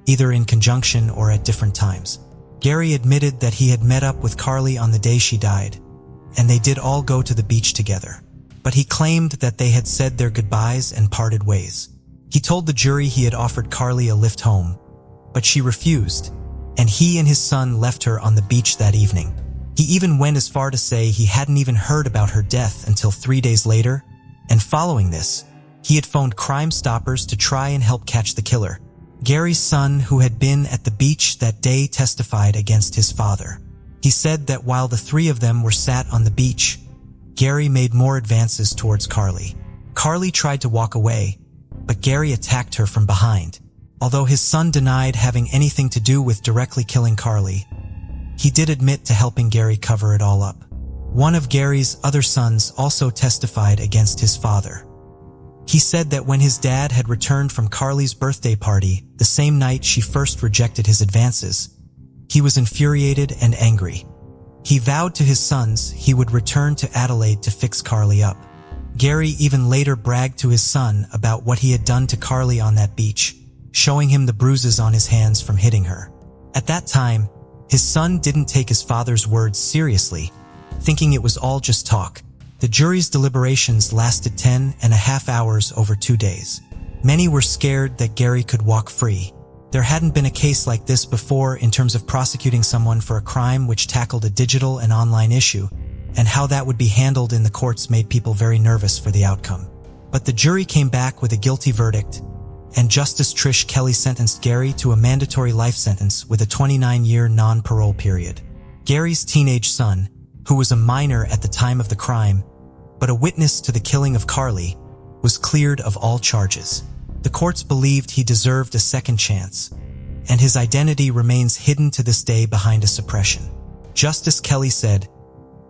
Speaker 1: either in conjunction or at different times. Gary admitted that he had met up with Carly on the day she died, and they did all go to the beach together. But he claimed that they had said their goodbyes and parted ways. He told the jury he had offered Carly a lift home, but she refused, and he and his son left her on the beach that evening. He even went as far to say he hadn't even heard about her death until 3 days later, and following this, He had phoned Crime Stoppers to try and help catch the killer. Gary's son, who had been at the beach that day, testified against his father. He said that while the three of them were sat on the beach, Gary made more advances towards Carly. Carly tried to walk away, but Gary attacked her from behind. Although his son denied having anything to do with directly killing Carly, he did admit to helping Gary cover it all up. One of Gary's other sons also testified against his father. He said that when his dad had returned from Carly's birthday party, the same night she first rejected his advances, he was infuriated and angry. He vowed to his sons he would return to Adelaide to fix Carly up. Gary even later bragged to his son about what he had done to Carly on that beach, showing him the bruises on his hands from hitting her. At that time, his son didn't take his father's words seriously, thinking it was all just talk. The jury's deliberations lasted 10.5 hours over 2 days. Many were scared that Gary could walk free. There hadn't been a case like this before in terms of prosecuting someone for a crime which tackled a digital and online issue, and how that would be handled in the courts made people very nervous for the outcome. But the jury came back with a guilty verdict, and Justice Trish Kelly sentenced Gary to a mandatory life sentence with a 29-year non-parole period. Gary's teenage son, who was a minor at the time of the crime, but a witness to the killing of Carly, was cleared of all charges. The courts believed he deserved a second chance, and his identity remains hidden to this day behind a suppression. Justice Kelly said,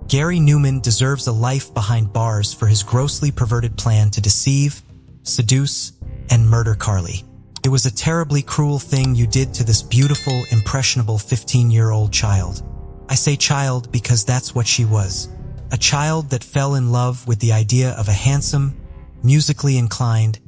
Speaker 1: "Gary Newman deserves a life behind bars for his grossly perverted plan to deceive, seduce, and murder Carly. It was a terribly cruel thing you did to this beautiful, impressionable 15-year-old child. I say child because that's what she was. A child that fell in love with the idea of a handsome, musically inclined,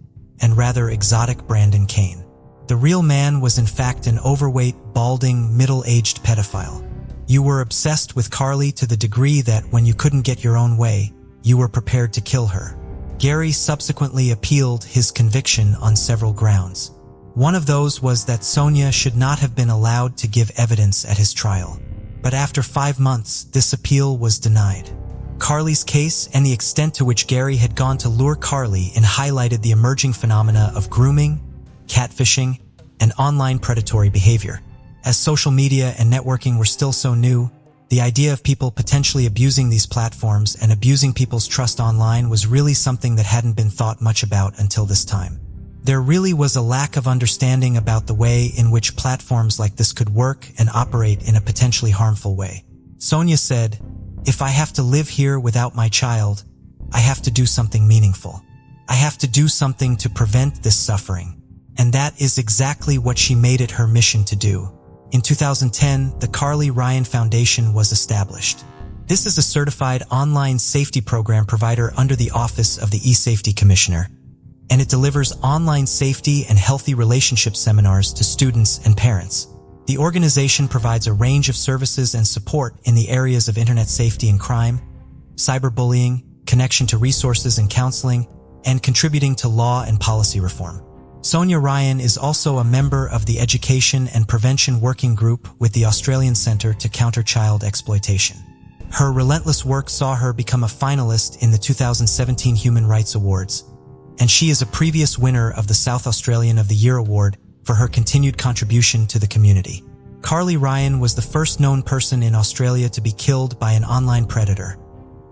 Speaker 1: and rather exotic Brandon Kane. The real man was in fact an overweight, balding, middle-aged pedophile. You were obsessed with Carly to the degree that when you couldn't get your own way, you were prepared to kill her." Gary subsequently appealed his conviction on several grounds. One of those was that Sonia should not have been allowed to give evidence at his trial. But after 5 months, this appeal was denied. Carly's case and the extent to which Gary had gone to lure Carly in highlighted the emerging phenomena of grooming, catfishing, and online predatory behavior. As social media and networking were still so new, the idea of people potentially abusing these platforms and abusing people's trust online was really something that hadn't been thought much about until this time. There really was a lack of understanding about the way in which platforms like this could work and operate in a potentially harmful way. Sonia said, "If I have to live here without my child, I have to do something meaningful. I have to do something to prevent this suffering." And that is exactly what she made it her mission to do. In 2010, the Carly Ryan Foundation was established. This is a certified online safety program provider under the Office of the eSafety Commissioner, and it delivers online safety and healthy relationship seminars to students and parents. The organization provides a range of services and support in the areas of internet safety and crime, cyberbullying, connection to resources and counseling, and contributing to law and policy reform. Sonia Ryan is also a member of the Education and Prevention Working Group with the Australian Centre to Counter Child Exploitation. Her relentless work saw her become a finalist in the 2017 Human Rights Awards, and she is a previous winner of the South Australian of the Year Award for her continued contribution to the community. Carly Ryan was the first known person in Australia to be killed by an online predator,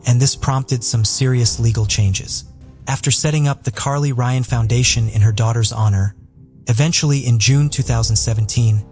Speaker 1: and this prompted some serious legal changes. After setting up the Carly Ryan Foundation in her daughter's honor, eventually in June 2017,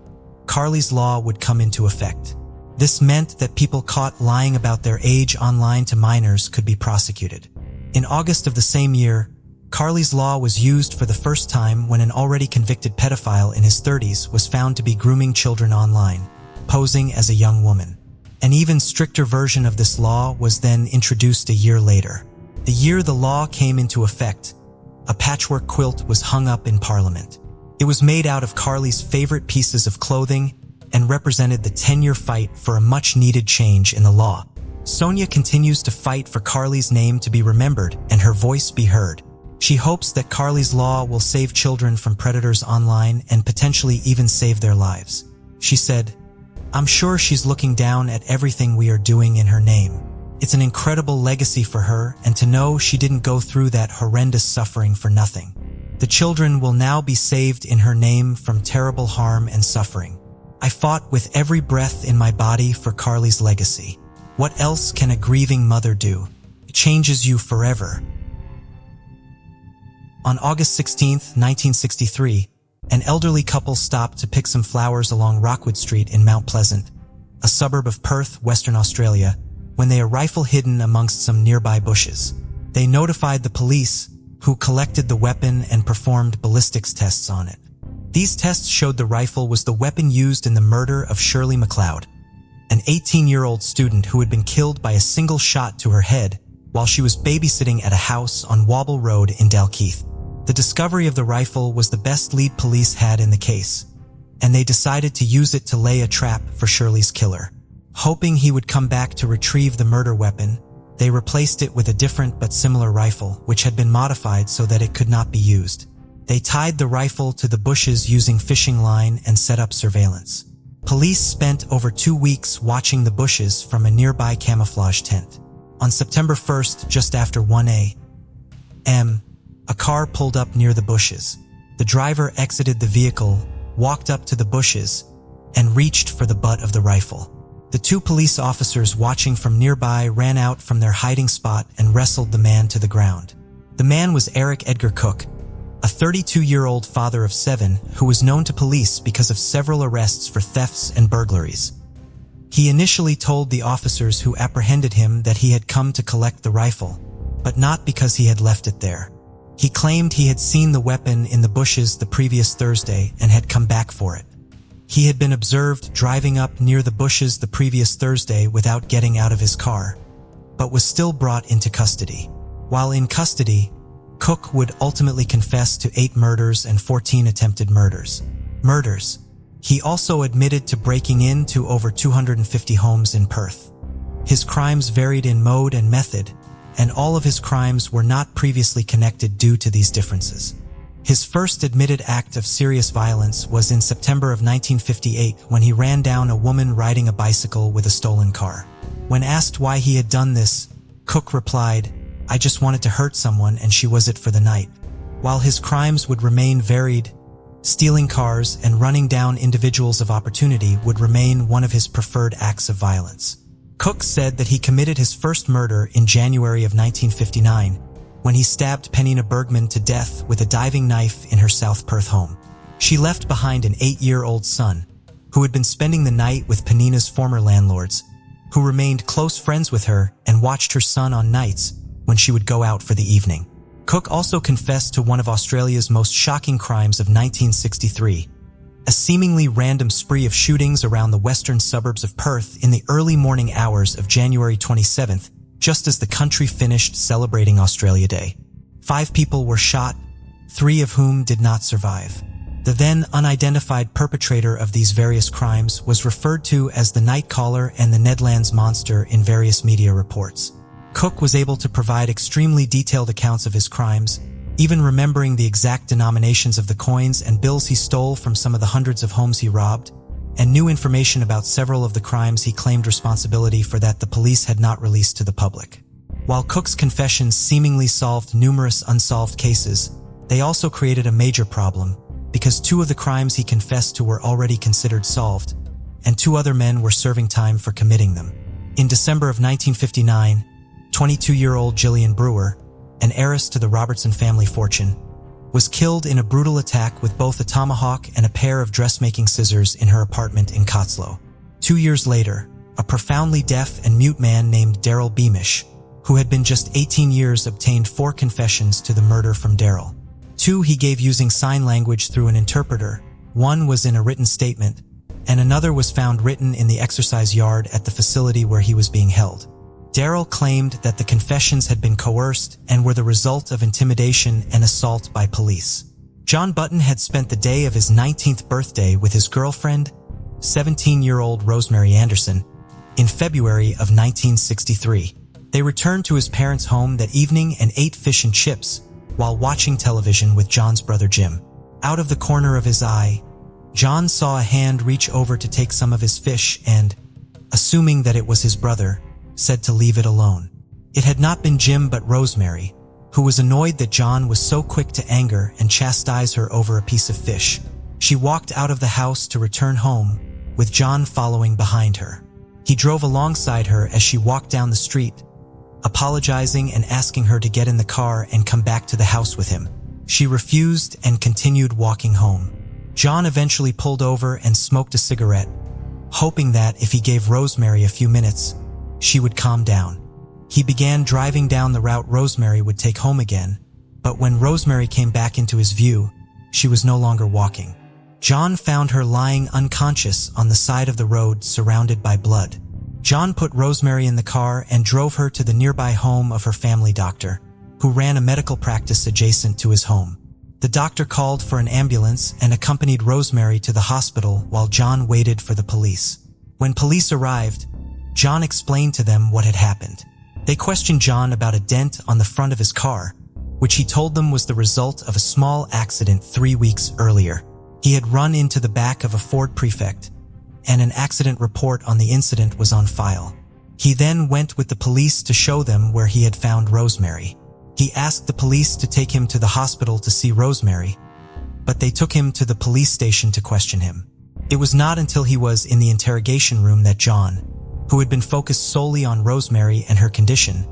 Speaker 1: Carly's law would come into effect. This meant that people caught lying about their age online to minors could be prosecuted. In August of the same year, Carly's law was used for the first time when an already convicted pedophile in his 30s was found to be grooming children online, posing as a young woman. An even stricter version of this law was then introduced a year later. The year the law came into effect, a patchwork quilt was hung up in Parliament. It was made out of Carly's favorite pieces of clothing and represented the 10-year fight for a much-needed change in the law. Sonia continues to fight for Carly's name to be remembered and her voice be heard. She hopes that Carly's law will save children from predators online and potentially even save their lives. She said, "I'm sure she's looking down at everything we are doing in her name. It's an incredible legacy for her, and to know she didn't go through that horrendous suffering for nothing. The children will now be saved in her name from terrible harm and suffering. I fought with every breath in my body for Carly's legacy. What else can a grieving mother do? It changes you forever. On August 16, 1963, an elderly couple stopped to pick some flowers along Rockwood Street in Mount Pleasant, a suburb of Perth, Western Australia, when they saw a rifle hidden amongst some nearby bushes. They notified the police, who collected the weapon and performed ballistics tests on it. These tests showed the rifle was the weapon used in the murder of Shirley MacLeod, an 18-year-old student who had been killed by a single shot to her head while she was babysitting at a house on Wobble Road in Dalkeith. The discovery of the rifle was the best lead police had in the case, and they decided to use it to lay a trap for Shirley's killer. Hoping he would come back to retrieve the murder weapon, they replaced it with a different but similar rifle, which had been modified so that it could not be used. They tied the rifle to the bushes using fishing line and set up surveillance. Police spent over 2 weeks watching the bushes from a nearby camouflage tent. On September 1st, just after 1 a.m., a car pulled up near the bushes. The driver exited the vehicle, walked up to the bushes, and reached for the butt of the rifle. The 2 police officers watching from nearby ran out from their hiding spot and wrestled the man to the ground. The man was Eric Edgar Cook, a 32-year-old father of 7 who was known to police because of several arrests for thefts and burglaries. He initially told the officers who apprehended him that he had come to collect the rifle, but not because he had left it there. He claimed he had seen the weapon in the bushes the previous Thursday and had come back for it. He had been observed driving up near the bushes the previous Thursday without getting out of his car, but was still brought into custody. While in custody, Cook would ultimately confess to 8 murders and 14 attempted murders. He also admitted to breaking into over 250 homes in Perth. His crimes varied in mode and method, and all of his crimes were not previously connected due to these differences. His first admitted act of serious violence was in September of 1958 when he ran down a woman riding a bicycle with a stolen car. When asked why he had done this, Cook replied, "I just wanted to hurt someone and she was it for the night." While his crimes would remain varied, stealing cars and running down individuals of opportunity would remain one of his preferred acts of violence. Cook said that he committed his first murder in January of 1959 when he stabbed Penina Bergman to death with a diving knife in her South Perth home. She left behind an 8-year-old son who had been spending the night with Penina's former landlords, who remained close friends with her and watched her son on nights when she would go out for the evening. Cook also confessed to one of Australia's most shocking crimes of 1963, a seemingly random spree of shootings around the western suburbs of Perth in the early morning hours of January 27th, just as the country finished celebrating Australia Day. 5 people were shot, 3 of whom did not survive. The then unidentified perpetrator of these various crimes was referred to as the Nightcaller and the Nedlands Monster in various media reports. Cook was able to provide extremely detailed accounts of his crimes, even remembering the exact denominations of the coins and bills he stole from some of the hundreds of homes he robbed, and new information about several of the crimes he claimed responsibility for that the police had not released to the public. While Cook's confessions seemingly solved numerous unsolved cases, they also created a major problem, because 2 of the crimes he confessed to were already considered solved, and 2 other men were serving time for committing them. In December of 1959, 22-year-old Gillian Brewer, an heiress to the Robertson family fortune, was killed in a brutal attack with both a tomahawk and a pair of dressmaking scissors in her apartment in Cotslow. 2 years later, a profoundly deaf and mute man named Daryl Beamish, who had been just 18 years, obtained 4 confessions to the murder from Daryl. 2 he gave using sign language through an interpreter, 1 was in a written statement, and another was found written in the exercise yard at the facility where he was being held. Daryl claimed that the confessions had been coerced and were the result of intimidation and assault by police. John Button had spent the day of his 19th birthday with his girlfriend, 17-year-old Rosemary Anderson, in February of 1963. They returned to his parents' home that evening and ate fish and chips while watching television with John's brother Jim. Out of the corner of his eye, John saw a hand reach over to take some of his fish and, assuming that it was his brother, said to leave it alone. It had not been Jim but Rosemary, who was annoyed that John was so quick to anger and chastise her over a piece of fish. She walked out of the house to return home, with John following behind her. He drove alongside her as she walked down the street, apologizing and asking her to get in the car and come back to the house with him. She refused and continued walking home. John eventually pulled over and smoked a cigarette, hoping that if he gave Rosemary a few minutes, she would calm down. He began driving down the route Rosemary would take home again, but when Rosemary came back into his view, she was no longer walking. John found her lying unconscious on the side of the road, surrounded by blood. John put Rosemary in the car and drove her to the nearby home of her family doctor, who ran a medical practice adjacent to his home. The doctor called for an ambulance and accompanied Rosemary to the hospital while John waited for the police. When police arrived, John explained to them what had happened. They questioned John about a dent on the front of his car, which he told them was the result of a small accident 3 weeks earlier. He had run into the back of a Ford Prefect, and an accident report on the incident was on file. He then went with the police to show them where he had found Rosemary. He asked the police to take him to the hospital to see Rosemary, but they took him to the police station to question him. It was not until he was in the interrogation room that John, who had been focused solely on Rosemary and her condition,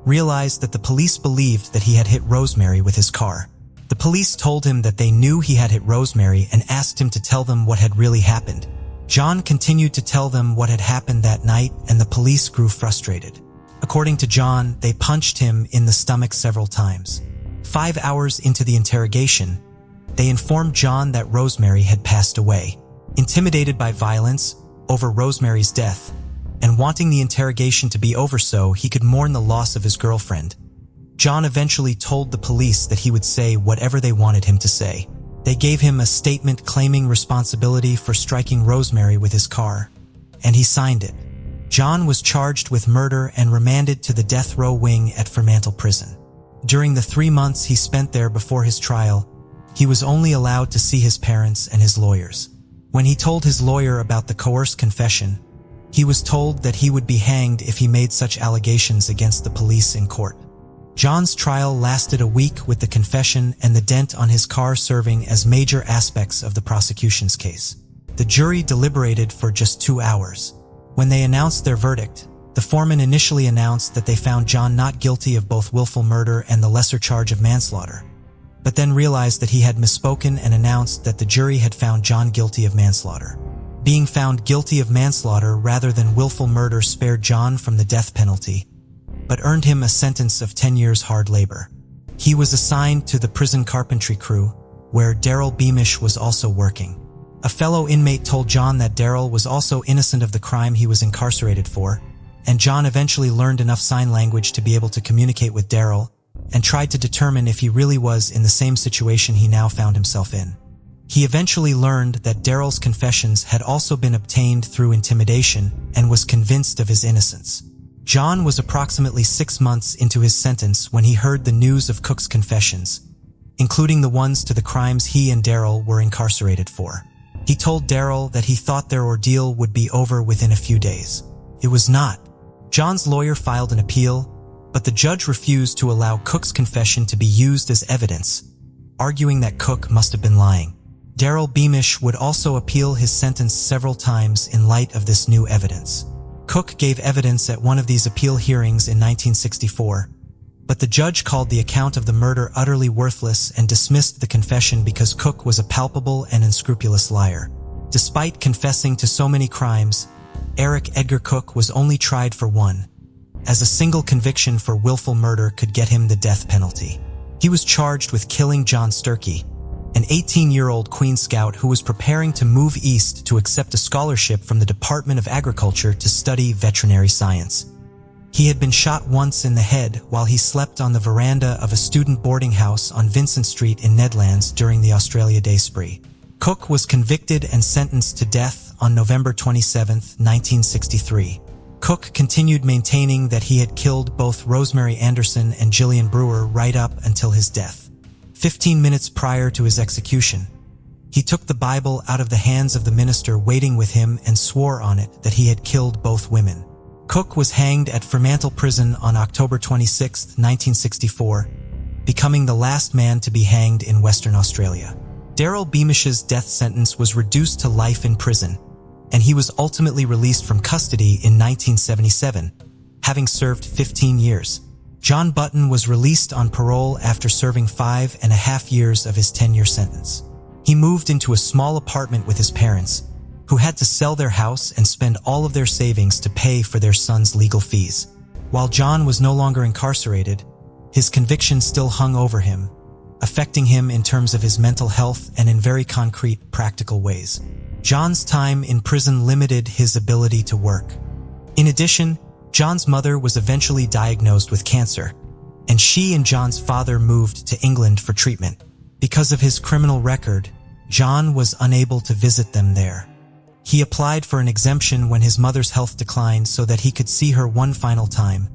Speaker 1: realized that the police believed that he had hit Rosemary with his car. The police told him that they knew he had hit Rosemary and asked him to tell them what had really happened. John continued to tell them what had happened that night, and the police grew frustrated. According to John, they punched him in the stomach several times. 5 hours into the interrogation, they informed John that Rosemary had passed away. Intimidated by violence over Rosemary's death, and wanting the interrogation to be over so he could mourn the loss of his girlfriend, John eventually told the police that he would say whatever they wanted him to say. They gave him a statement claiming responsibility for striking Rosemary with his car, and he signed it. John was charged with murder and remanded to the death row wing at Fremantle Prison. During the 3 months he spent there before his trial, he was only allowed to see his parents and his lawyers. When he told his lawyer about the coerced confession, he was told that he would be hanged if he made such allegations against the police in court. John's trial lasted a week, with the confession and the dent on his car serving as major aspects of the prosecution's case. The jury deliberated for just 2 hours. When they announced their verdict, the foreman initially announced that they found John not guilty of both willful murder and the lesser charge of manslaughter, but then realized that he had misspoken and announced that the jury had found John guilty of manslaughter. Being found guilty of manslaughter rather than willful murder spared John from the death penalty, but earned him a sentence of 10 years hard labor. He was assigned to the prison carpentry crew, where Daryl Beamish was also working. A fellow inmate told John that Daryl was also innocent of the crime he was incarcerated for, and John eventually learned enough sign language to be able to communicate with Daryl and tried to determine if he really was in the same situation he now found himself in. He eventually learned that Daryl's confessions had also been obtained through intimidation and was convinced of his innocence. John was approximately 6 months into his sentence when he heard the news of Cook's confessions, including the ones to the crimes he and Daryl were incarcerated for. He told Daryl that he thought their ordeal would be over within a few days. It was not. John's lawyer filed an appeal, but the judge refused to allow Cook's confession to be used as evidence, arguing that Cook must have been lying. Daryl Beamish would also appeal his sentence several times in light of this new evidence. Cook gave evidence at one of these appeal hearings in 1964, but the judge called the account of the murder utterly worthless and dismissed the confession because Cook was a palpable and unscrupulous liar. Despite confessing to so many crimes, Eric Edgar Cook was only tried for one, as a single conviction for willful murder could get him the death penalty. He was charged with killing John Sturkey, an 18-year-old Queen Scout who was preparing to move east to accept a scholarship from the Department of Agriculture to study veterinary science. He had been shot once in the head while he slept on the veranda of a student boarding house on Vincent Street in Nedlands during the Australia Day spree. Cook was convicted and sentenced to death on November 27, 1963. Cook continued maintaining that he had killed both Rosemary Anderson and Gillian Brewer right up until his death. 15 minutes prior to his execution, he took the Bible out of the hands of the minister waiting with him and swore on it that he had killed both women. Cook was hanged at Fremantle Prison on October 26, 1964, becoming the last man to be hanged in Western Australia. Daryl Beamish's death sentence was reduced to life in prison, and he was ultimately released from custody in 1977, having served 15 years. John Button was released on parole after serving 5.5 years of his 10-year sentence. He moved into a small apartment with his parents, who had to sell their house and spend all of their savings to pay for their son's legal fees. While John was no longer incarcerated, his conviction still hung over him, affecting him in terms of his mental health and in very concrete, practical ways. John's time in prison limited his ability to work. In addition, John's mother was eventually diagnosed with cancer, and she and John's father moved to England for treatment. Because of his criminal record, John was unable to visit them there. He applied for an exemption when his mother's health declined so that he could see her one final time,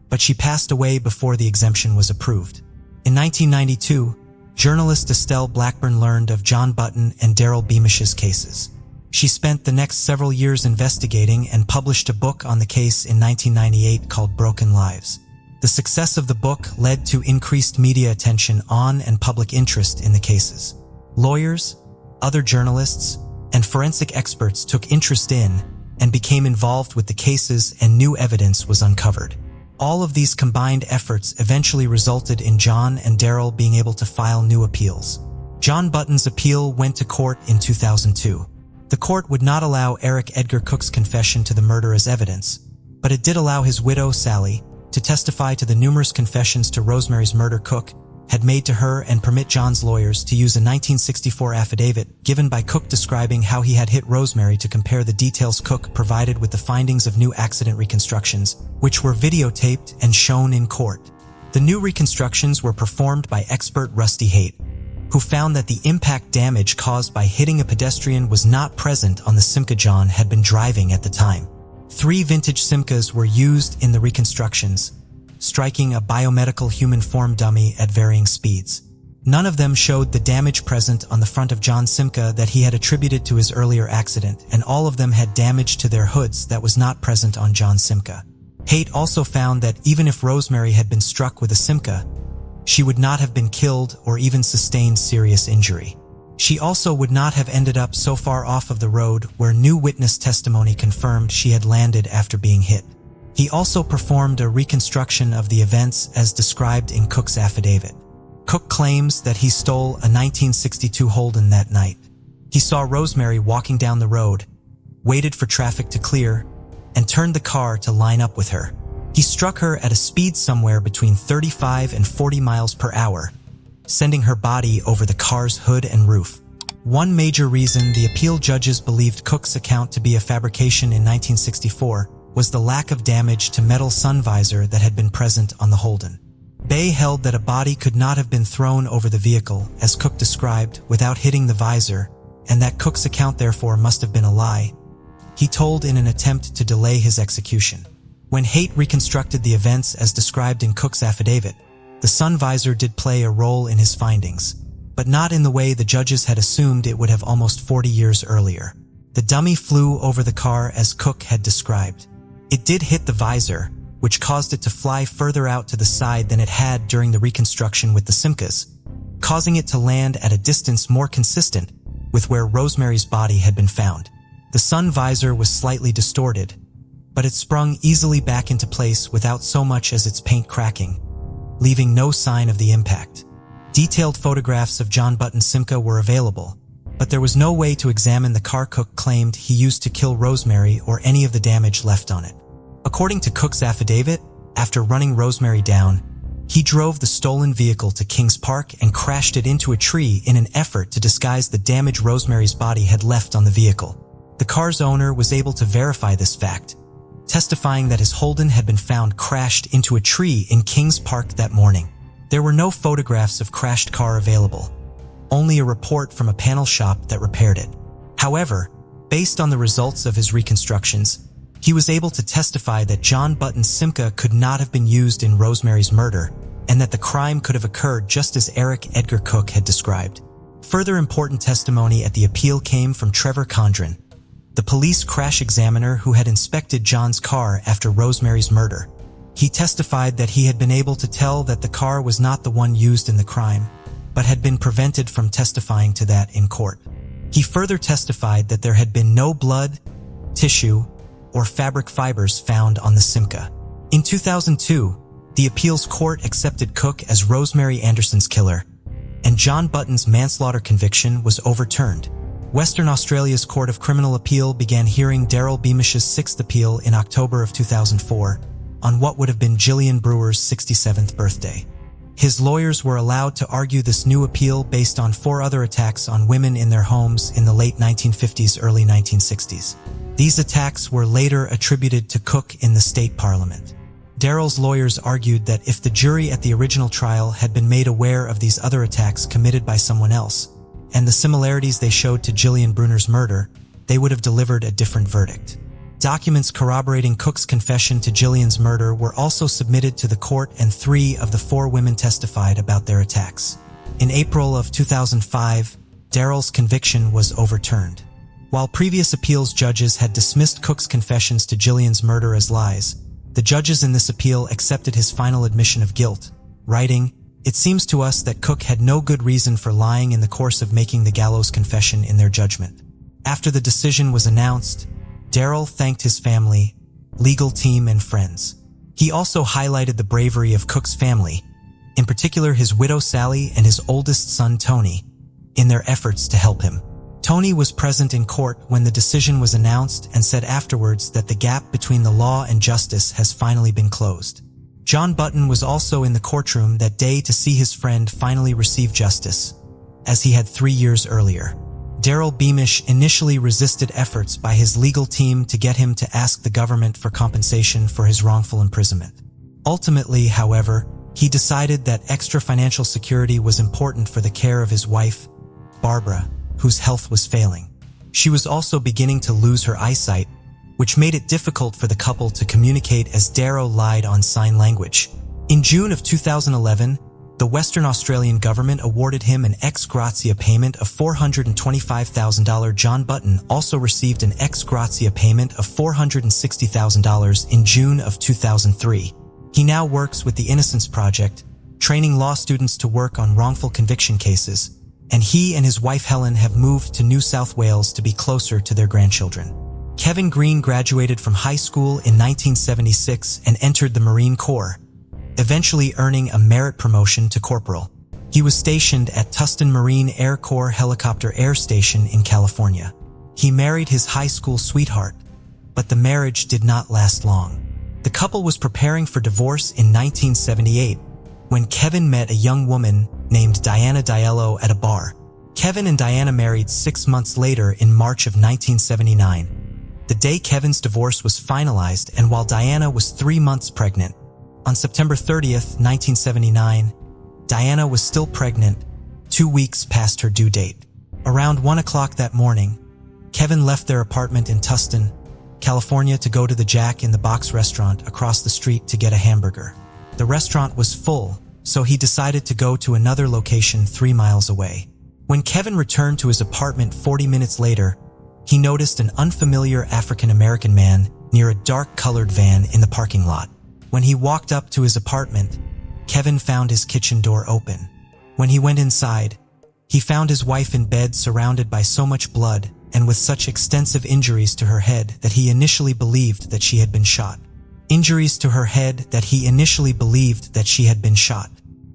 Speaker 1: but she passed away before the exemption was approved. In 1992, journalist Estelle Blackburn learned of John Button and Daryl Beamish's cases. She spent the next several years investigating and published a book on the case in 1998 called Broken Lives. The success of the book led to increased media attention on and public interest in the cases. Lawyers, other journalists, and forensic experts took interest in and became involved with the cases, and new evidence was uncovered. All of these combined efforts eventually resulted in John and Daryl being able to file new appeals. John Button's appeal went to court in 2002. The court would not allow Eric Edgar Cook's confession to the murder as evidence, but it did allow his widow, Sally, to testify to the numerous confessions to Rosemary's murder Cook had made to her, and permit John's lawyers to use a 1964 affidavit given by Cook describing how he had hit Rosemary to compare the details Cook provided with the findings of new accident reconstructions, which were videotaped and shown in court. The new reconstructions were performed by expert Rusty Haight, who found that the impact damage caused by hitting a pedestrian was not present on the Simca John had been driving at the time. 3 vintage Simcas were used in the reconstructions, striking a biomedical human form dummy at varying speeds. None of them showed the damage present on the front of John Simca that he had attributed to his earlier accident, and all of them had damage to their hoods that was not present on John Simca. Haight also found that even if Rosemary had been struck with a Simca, she would not have been killed or even sustained serious injury. She also would not have ended up so far off of the road where new witness testimony confirmed she had landed after being hit. He also performed a reconstruction of the events as described in Cook's affidavit. Cook claims that he stole a 1962 Holden that night. He saw Rosemary walking down the road, waited for traffic to clear, and turned the car to line up with her. He struck her at a speed somewhere between 35 and 40 miles per hour, sending her body over the car's hood and roof. One major reason the appeal judges believed Cook's account to be a fabrication in 1964 was the lack of damage to metal sun visor that had been present on the Holden. Bay held that a body could not have been thrown over the vehicle, as Cook described, without hitting the visor, and that Cook's account therefore must have been a lie. He told in an attempt to delay his execution. When Haight reconstructed the events as described in Cook's affidavit, the sun visor did play a role in his findings, but not in the way the judges had assumed it would have almost 40 years earlier. The dummy flew over the car as Cook had described. It did hit the visor, which caused it to fly further out to the side than it had during the reconstruction with the Simcas, causing it to land at a distance more consistent with where Rosemary's body had been found. The sun visor was slightly distorted, but it sprung easily back into place without so much as its paint cracking, leaving no sign of the impact. Detailed photographs of John Button's Simca were available, but there was no way to examine the car Cook claimed he used to kill Rosemary or any of the damage left on it. According to Cook's affidavit, after running Rosemary down, he drove the stolen vehicle to Kings Park and crashed it into a tree in an effort to disguise the damage Rosemary's body had left on the vehicle. The car's owner was able to verify this fact, testifying that his Holden had been found crashed into a tree in Kings Park that morning. There were no photographs of crashed car available, only a report from a panel shop that repaired it. However, based on the results of his reconstructions, he was able to testify that John Button's Simca could not have been used in Rosemary's murder, and that the crime could have occurred just as Eric Edgar Cook had described. Further important testimony at the appeal came from Trevor Condren, the police crash examiner who had inspected John's car after Rosemary's murder. He testified that he had been able to tell that the car was not the one used in the crime, but had been prevented from testifying to that in court. He further testified that there had been no blood, tissue, or fabric fibers found on the Simca. In 2002, the appeals court accepted Cook as Rosemary Anderson's killer, and John Button's manslaughter conviction was overturned. Western Australia's Court of Criminal Appeal began hearing Daryl Beamish's sixth appeal in October of 2004, on what would have been Gillian Brewer's 67th birthday. His lawyers were allowed to argue this new appeal based on 4 other attacks on women in their homes in the late 1950s, early 1960s. These attacks were later attributed to Cook in the state parliament. Daryl's lawyers argued that if the jury at the original trial had been made aware of these other attacks committed by someone else, and the similarities they showed to Gillian Bruner's murder, they would have delivered a different verdict. Documents corroborating Cook's confession to Gillian's murder were also submitted to the court, and 3 of the 4 women testified about their attacks. In April of 2005, Daryl's conviction was overturned. While previous appeals judges had dismissed Cook's confessions to Gillian's murder as lies, the judges in this appeal accepted his final admission of guilt, writing, "It seems to us that Cook had no good reason for lying in the course of making the gallows confession in their judgment." After the decision was announced, Daryl thanked his family, legal team, and friends. He also highlighted the bravery of Cook's family, in particular his widow Sally and his oldest son Tony, in their efforts to help him. Tony was present in court when the decision was announced and said afterwards that the gap between the law and justice has finally been closed. John Button was also in the courtroom that day to see his friend finally receive justice, as he had 3 years earlier. Daryl Beamish initially resisted efforts by his legal team to get him to ask the government for compensation for his wrongful imprisonment. Ultimately, however, he decided that extra financial security was important for the care of his wife, Barbara, whose health was failing. She was also beginning to lose her eyesight, which made it difficult for the couple to communicate as Daryl lied on sign language. In June of 2011, the Western Australian government awarded him an ex gratia payment of $425,000. John Button also received an ex gratia payment of $460,000 in June of 2003. He now works with the Innocence Project, training law students to work on wrongful conviction cases, and he and his wife Helen have moved to New South Wales to be closer to their grandchildren. Kevin Green graduated from high school in 1976 and entered the Marine Corps, eventually earning a merit promotion to corporal. He was stationed at Tustin Marine Air Corps Helicopter Air Station in California. He married his high school sweetheart, but the marriage did not last long. The couple was preparing for divorce in 1978 when Kevin met a young woman named Diana Diallo at a bar. Kevin and Diana married 6 months later in March of 1979. The day Kevin's divorce was finalized, and while Diana was 3 months pregnant, on September 30th, 1979, Diana was still pregnant, 2 weeks past her due date. Around 1 o'clock that morning, Kevin left their apartment in Tustin, California to go to the Jack in the Box restaurant across the street to get a hamburger. The restaurant was full, so he decided to go to another location 3 miles away. When Kevin returned to his apartment 40 minutes later, he noticed an unfamiliar African-American man near a dark-colored van in the parking lot. When he walked up to his apartment, Kevin found his kitchen door open. When he went inside, he found his wife in bed surrounded by so much blood and with such extensive injuries to her head that he initially believed that she had been shot. Injuries to her head that he initially believed that she had been shot.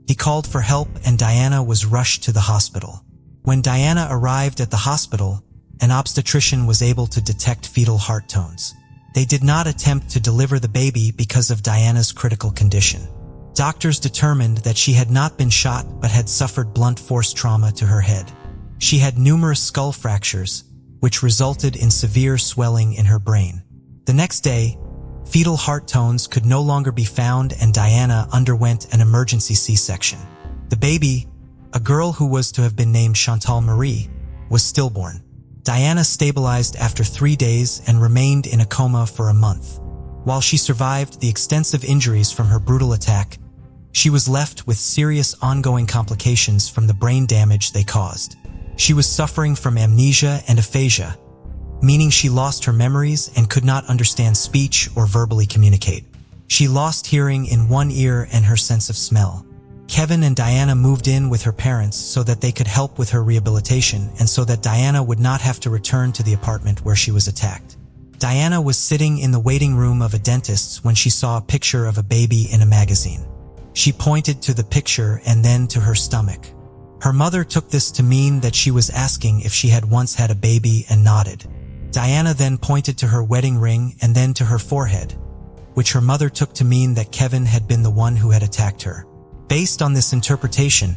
Speaker 1: He called for help and Diana was rushed to the hospital. When Diana arrived at the hospital, an obstetrician was able to detect fetal heart tones. They did not attempt to deliver the baby because of Diana's critical condition. Doctors determined that she had not been shot but had suffered blunt force trauma to her head. She had numerous skull fractures, which resulted in severe swelling in her brain. The next day, fetal heart tones could no longer be found and Diana underwent an emergency C-section. The baby, a girl who was to have been named Chantal Marie, was stillborn. Diana stabilized after 3 days and remained in a coma for a month. While she survived the extensive injuries from her brutal attack, she was left with serious ongoing complications from the brain damage they caused. She was suffering from amnesia and aphasia, meaning she lost her memories and could not understand speech or verbally communicate. She lost hearing in one ear and her sense of smell. Kevin and Diana moved in with her parents so that they could help with her rehabilitation and so that Diana would not have to return to the apartment where she was attacked. Diana was sitting in the waiting room of a dentist's when she saw a picture of a baby in a magazine. She pointed to the picture and then to her stomach. Her mother took this to mean that she was asking if she had once had a baby and nodded. Diana then pointed to her wedding ring and then to her forehead, which her mother took to mean that Kevin had been the one who had attacked her. Based on this interpretation,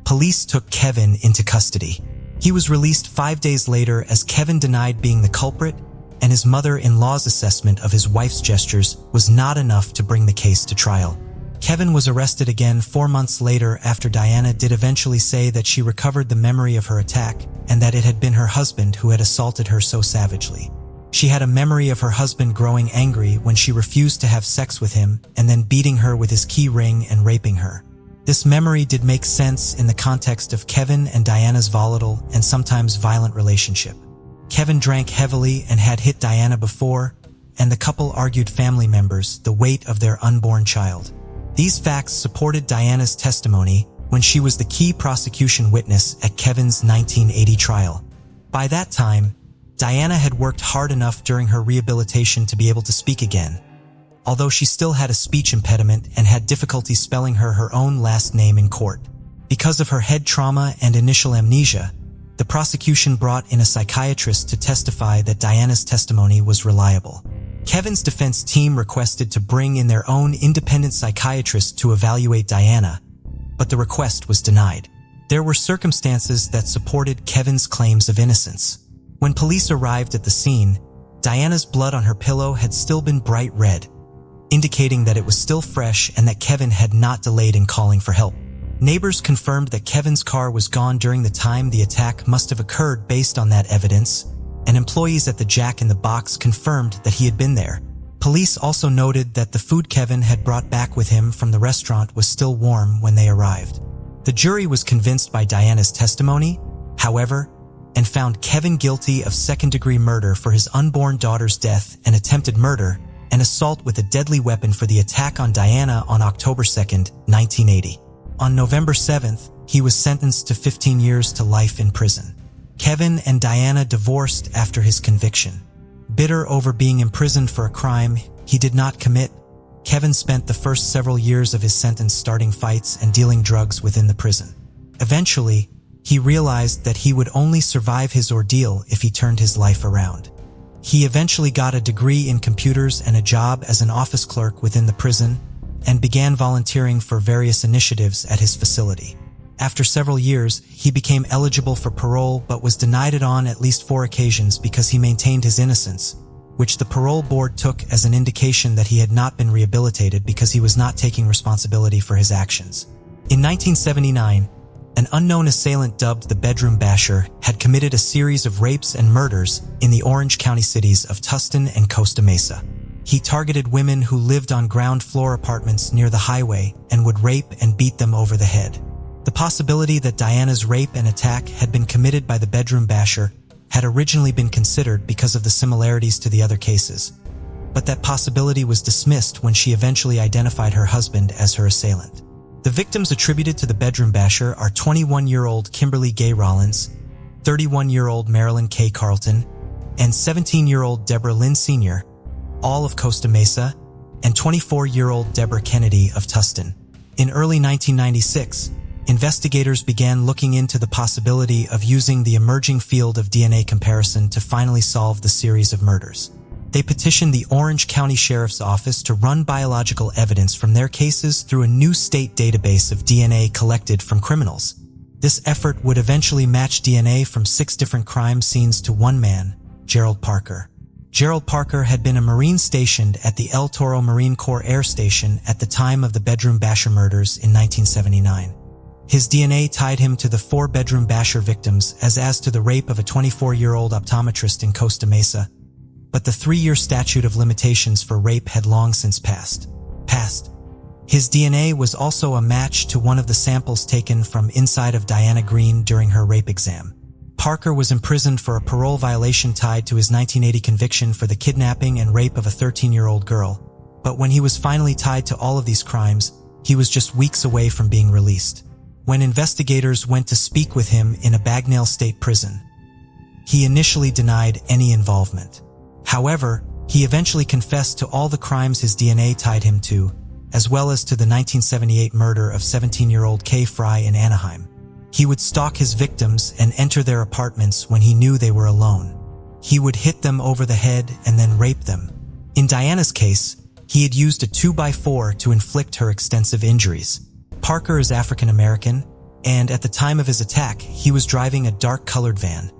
Speaker 1: police took Kevin into custody. He was released 5 days later as Kevin denied being the culprit, and his mother-in-law's assessment of his wife's gestures was not enough to bring the case to trial. Kevin was arrested again 4 months later after Diana did eventually say that she recovered the memory of her attack and that it had been her husband who had assaulted her so savagely. She had a memory of her husband growing angry when she refused to have sex with him and then beating her with his key ring and raping her. This memory did make sense in the context of Kevin and Diana's volatile and sometimes violent relationship. Kevin drank heavily and had hit Diana before, and the couple argued family members the weight of their unborn child. These facts supported Diana's testimony when she was the key prosecution witness at Kevin's 1980 trial. By that time, Diana had worked hard enough during her rehabilitation to be able to speak again, although she still had a speech impediment and had difficulty spelling her own last name in court. Because of her head trauma and initial amnesia, the prosecution brought in a psychiatrist to testify that Diana's testimony was reliable. Kevin's defense team requested to bring in their own independent psychiatrist to evaluate Diana, but the request was denied. There were circumstances that supported Kevin's claims of innocence. When police arrived at the scene, Diana's blood on her pillow had still been bright red, indicating that it was still fresh and that Kevin had not delayed in calling for help. Neighbors confirmed that Kevin's car was gone during the time the attack must have occurred based on that evidence, and employees at the Jack in the Box confirmed that he had been there. Police also noted that the food Kevin had brought back with him from the restaurant was still warm when they arrived. The jury was convinced by Diana's testimony, however, and found Kevin guilty of second-degree murder for his unborn daughter's death and attempted murder and assault with a deadly weapon for the attack on Diana on October 2, 1980. On November 7th, he was sentenced to 15 years to life in prison. Kevin and Diana divorced after his conviction. Bitter over being imprisoned for a crime he did not commit, Kevin spent the first several years of his sentence starting fights and dealing drugs within the prison. Eventually, he realized that he would only survive his ordeal if he turned his life around. He eventually got a degree in computers and a job as an office clerk within the prison and began volunteering for various initiatives at his facility. After several years, he became eligible for parole but was denied it on at least 4 occasions because he maintained his innocence, which the parole board took as an indication that he had not been rehabilitated because he was not taking responsibility for his actions. In 1979, an unknown assailant dubbed the Bedroom Basher had committed a series of rapes and murders in the Orange County cities of Tustin and Costa Mesa. He targeted women who lived on ground-floor apartments near the highway and would rape and beat them over the head. The possibility that Diana's rape and attack had been committed by the Bedroom Basher had originally been considered because of the similarities to the other cases, but that possibility was dismissed when she eventually identified her husband as her assailant. The victims attributed to the Bedroom Basher are 21-year-old Kimberly Gay Rollins, 31-year-old Marilyn K. Carlton, and 17-year-old Deborah Lynn Sr., all of Costa Mesa, and 24-year-old Deborah Kennedy of Tustin. In early 1996, investigators began looking into the possibility of using the emerging field of DNA comparison to finally solve the series of murders. They petitioned the Orange County Sheriff's Office to run biological evidence from their cases through a new state database of DNA collected from criminals. This effort would eventually match DNA from 6 different crime scenes to one man, Gerald Parker. Gerald Parker had been a Marine stationed at the El Toro Marine Corps Air Station at the time of the Bedroom Basher murders in 1979. His DNA tied him to the 4 Bedroom Basher victims as to the rape of a 24-year-old optometrist in Costa Mesa, but the 3-year statute of limitations for rape had long since passed. His DNA was also a match to one of the samples taken from inside of Diana Green during her rape exam. Parker was imprisoned for a parole violation tied to his 1980 conviction for the kidnapping and rape of a 13-year-old girl. But when he was finally tied to all of these crimes, he was just weeks away from being released. When investigators went to speak with him in a Bagnell State Prison, he initially denied any involvement. However, he eventually confessed to all the crimes his DNA tied him to, as well as to the 1978 murder of 17-year-old Kay Fry in Anaheim. He would stalk his victims and enter their apartments when he knew they were alone. He would hit them over the head and then rape them. In Diana's case, he had used a 2x4 to inflict her extensive injuries. Parker is African American, and at the time of his attack, he was driving a dark-colored van,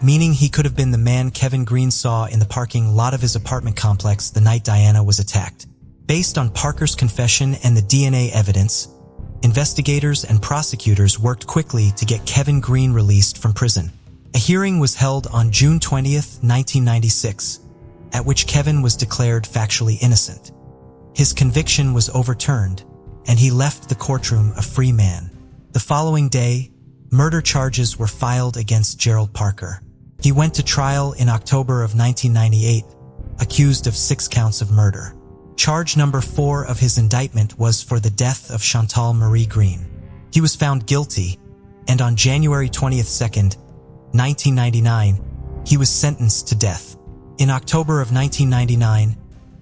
Speaker 1: meaning he could have been the man Kevin Green saw in the parking lot of his apartment complex the night Diana was attacked. Based on Parker's confession and the DNA evidence, investigators and prosecutors worked quickly to get Kevin Green released from prison. A hearing was held on June 20th, 1996, at which Kevin was declared factually innocent. His conviction was overturned, and he left the courtroom a free man. The following day, murder charges were filed against Gerald Parker. He went to trial in October of 1998, accused of 6 counts of murder. Charge number 4 of his indictment was for the death of Chantal Marie Green. He was found guilty, and on January 22nd, 1999, he was sentenced to death. In October of 1999,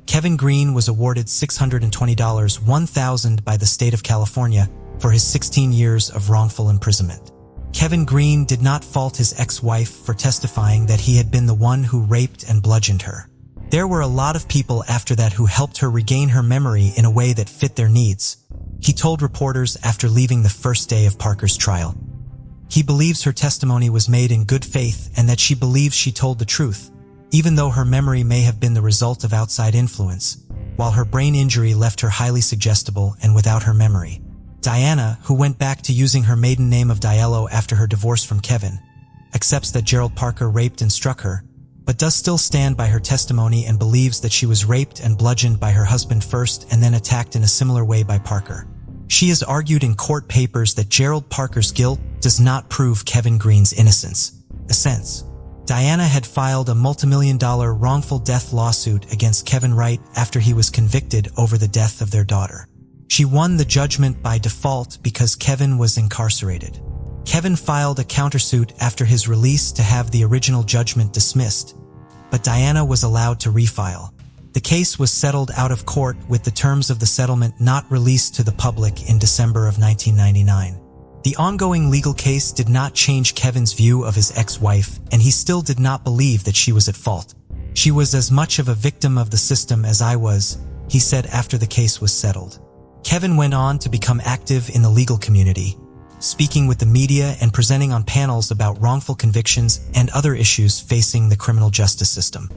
Speaker 1: Kevin Green was awarded $620, $1,000 by the state of California for his 16 years of wrongful imprisonment. Kevin Green did not fault his ex-wife for testifying that he had been the one who raped and bludgeoned her. There were a lot of people after that who helped her regain her memory in a way that fit their needs, he told reporters after leaving the first day of Parker's trial. He believes her testimony was made in good faith and that she believes she told the truth, even though her memory may have been the result of outside influence, while her brain injury left her highly suggestible and without her memory. Diana, who went back to using her maiden name of Diello after her divorce from Kevin, accepts that Gerald Parker raped and struck her, but does still stand by her testimony and believes that she was raped and bludgeoned by her husband first and then attacked in a similar way by Parker. She has argued in court papers that Gerald Parker's guilt does not prove Kevin Green's innocence. Diana had filed a multimillion-dollar wrongful death lawsuit against Kevin Wright after he was convicted over the death of their daughter. She won the judgment by default because Kevin was incarcerated. Kevin filed a countersuit after his release to have the original judgment dismissed, but Diana was allowed to refile. The case was settled out of court with the terms of the settlement not released to the public in December of 1999. The ongoing legal case did not change Kevin's view of his ex-wife, and he still did not believe that she was at fault. She was as much of a victim of the system as I was, he said after the case was settled. Kevin went on to become active in the legal community, speaking with the media and presenting on panels about wrongful convictions and other issues facing the criminal justice system.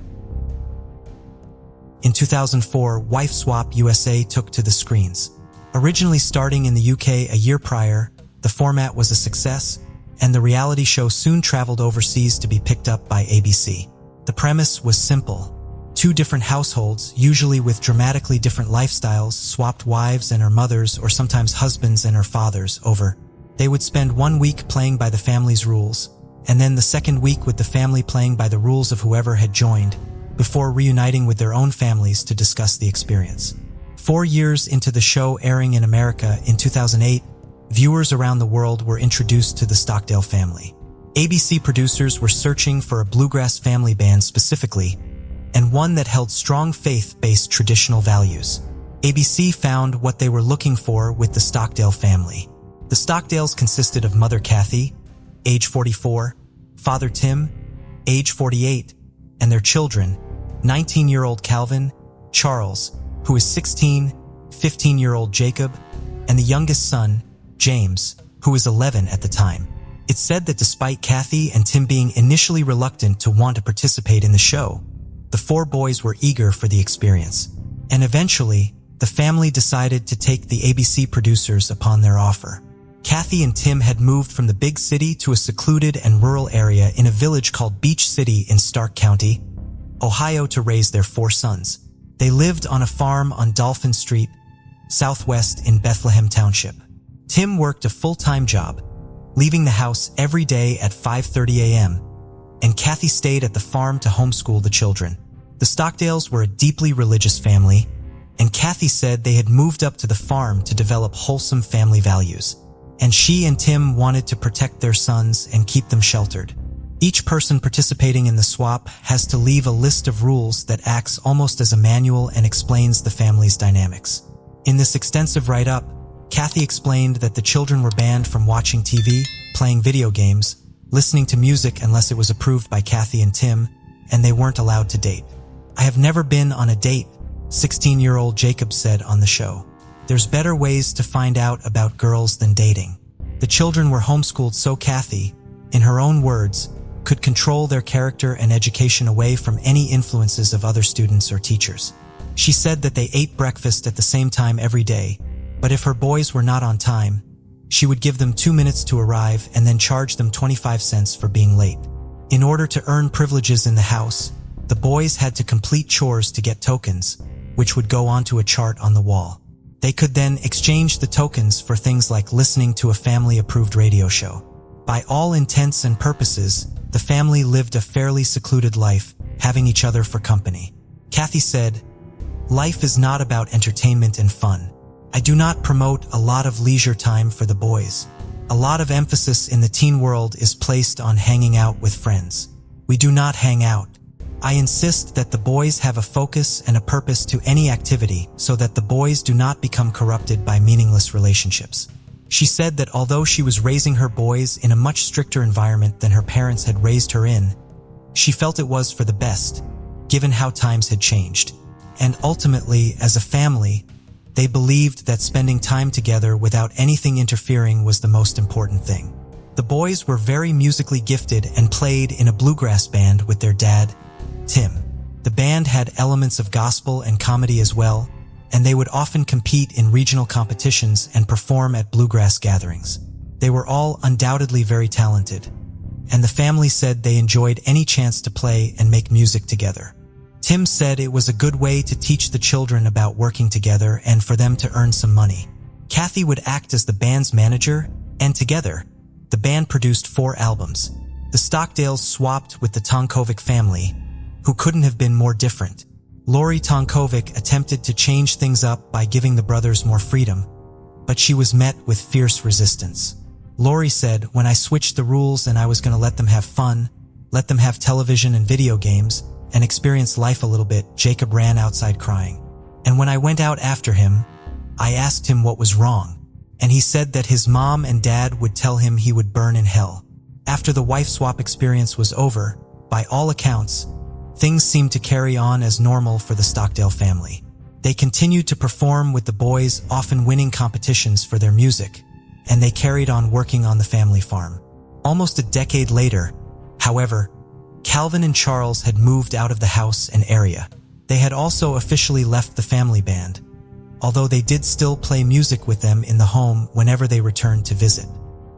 Speaker 1: In 2004, Wife Swap USA took to the screens. Originally starting in the UK a year prior, the format was a success, and the reality show soon traveled overseas to be picked up by ABC. The premise was simple. 2 different households, usually with dramatically different lifestyles, swapped wives and her mothers or sometimes husbands and her fathers over. They would spend 1 week playing by the family's rules, and then the second week with the family playing by the rules of whoever had joined, before reuniting with their own families to discuss the experience. 4 years into the show airing in America in 2008, viewers around the world were introduced to the Stockdale family. ABC producers were searching for a bluegrass family band specifically, and one that held strong faith-based traditional values. ABC found what they were looking for with the Stockdale family. The Stockdales consisted of Mother Kathy, age 44, Father Tim, age 48, and their children, 19-year-old Calvin, Charles, who is 16, 15-year-old Jacob, and the youngest son, James, who was 11 at the time. It's said that despite Kathy and Tim being initially reluctant to want to participate in the show, the 4 boys were eager for the experience. And eventually, the family decided to take the ABC producers upon their offer. Kathy and Tim had moved from the big city to a secluded and rural area in a village called Beach City in Stark County, Ohio, to raise their 4 sons. They lived on a farm on Dolphin Street, southwest in Bethlehem Township. Tim worked a full-time job, leaving the house every day at 5:30 a.m., and Kathy stayed at the farm to homeschool the children. The Stockdales were a deeply religious family, and Kathy said they had moved up to the farm to develop wholesome family values, and she and Tim wanted to protect their sons and keep them sheltered. Each person participating in the swap has to leave a list of rules that acts almost as a manual and explains the family's dynamics. In this extensive write-up, Kathy explained that the children were banned from watching TV, playing video games, listening to music unless it was approved by Kathy and Tim, and they weren't allowed to date. "I have never been on a date," 16-year-old Jacob said on the show. "There's better ways to find out about girls than dating." The children were homeschooled so Kathy, in her own words, could control their character and education away from any influences of other students or teachers. She said that they ate breakfast at the same time every day, but if her boys were not on time, she would give them 2 minutes to arrive and then charge them 25 cents for being late. In order to earn privileges in the house, the boys had to complete chores to get tokens, which would go onto a chart on the wall. They could then exchange the tokens for things like listening to a family-approved radio show. By all intents and purposes, the family lived a fairly secluded life, having each other for company. Kathy said, "Life is not about entertainment and fun. I do not promote a lot of leisure time for the boys. A lot of emphasis in the teen world is placed on hanging out with friends. We do not hang out. I insist that the boys have a focus and a purpose to any activity so that the boys do not become corrupted by meaningless relationships." She said that although she was raising her boys in a much stricter environment than her parents had raised her in, she felt it was for the best, given how times had changed. And ultimately, as a family, they believed that spending time together without anything interfering was the most important thing. The boys were very musically gifted and played in a bluegrass band with their dad, Tim. The band had elements of gospel and comedy as well, and they would often compete in regional competitions and perform at bluegrass gatherings. They were all undoubtedly very talented, and the family said they enjoyed any chance to play and make music together. Tim said it was a good way to teach the children about working together and for them to earn some money. Kathy would act as the band's manager, and together, the band produced 4 albums. The Stockdales swapped with the Tonkovic family, who couldn't have been more different. Lori Tonkovic attempted to change things up by giving the brothers more freedom, but she was met with fierce resistance. Lori said, "When I switched the rules and I was going to let them have fun, let them have television and video games, and experience life a little bit, Jacob ran outside crying. And when I went out after him, I asked him what was wrong, and he said that his mom and dad would tell him he would burn in hell." After the wife swap experience was over, by all accounts, things seemed to carry on as normal for the Stockdale family. They continued to perform with the boys, often winning competitions for their music, and they carried on working on the family farm. Almost a decade later, however, Calvin and Charles had moved out of the house and area. They had also officially left the family band, although they did still play music with them in the home whenever they returned to visit.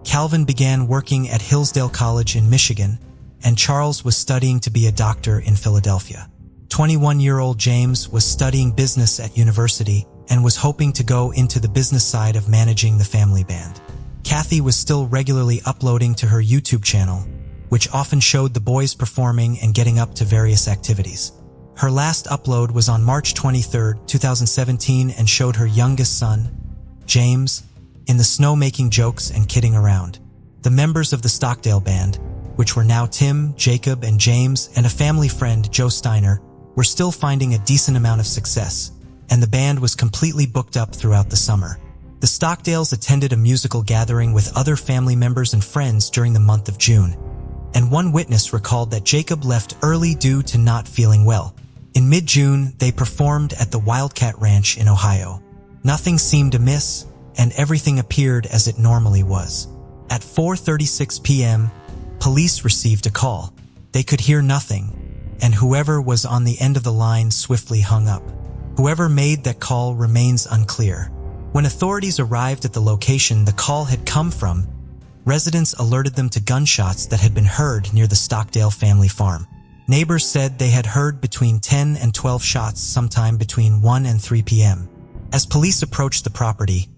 Speaker 1: Calvin began working at Hillsdale College in Michigan, and Charles was studying to be a doctor in Philadelphia. 21-year-old James was studying business at university and was hoping to go into the business side of managing the family band. Kathy was still regularly uploading to her YouTube channel, which often showed the boys performing and getting up to various activities. Her last upload was on March 23, 2017, and showed her youngest son, James, in the snow making jokes and kidding around. The members of the Stockdale band, which were now Tim, Jacob, and James, and a family friend, Joe Steiner, were still finding a decent amount of success, and the band was completely booked up throughout the summer. The Stockdales attended a musical gathering with other family members and friends during the month of June, and one witness recalled that Jacob left early due to not feeling well. In mid-June, they performed at the Wildcat Ranch in Ohio. Nothing seemed amiss, and everything appeared as it normally was. At 4:36 p.m., police received a call. They could hear nothing, and whoever was on the end of the line swiftly hung up. Whoever made that call remains unclear. When authorities arrived at the location the call had come from, residents alerted them to gunshots that had been heard near the Stockdale family farm. Neighbors said they had heard between 10 and 12 shots sometime between 1 and 3 p.m. As police approached the property,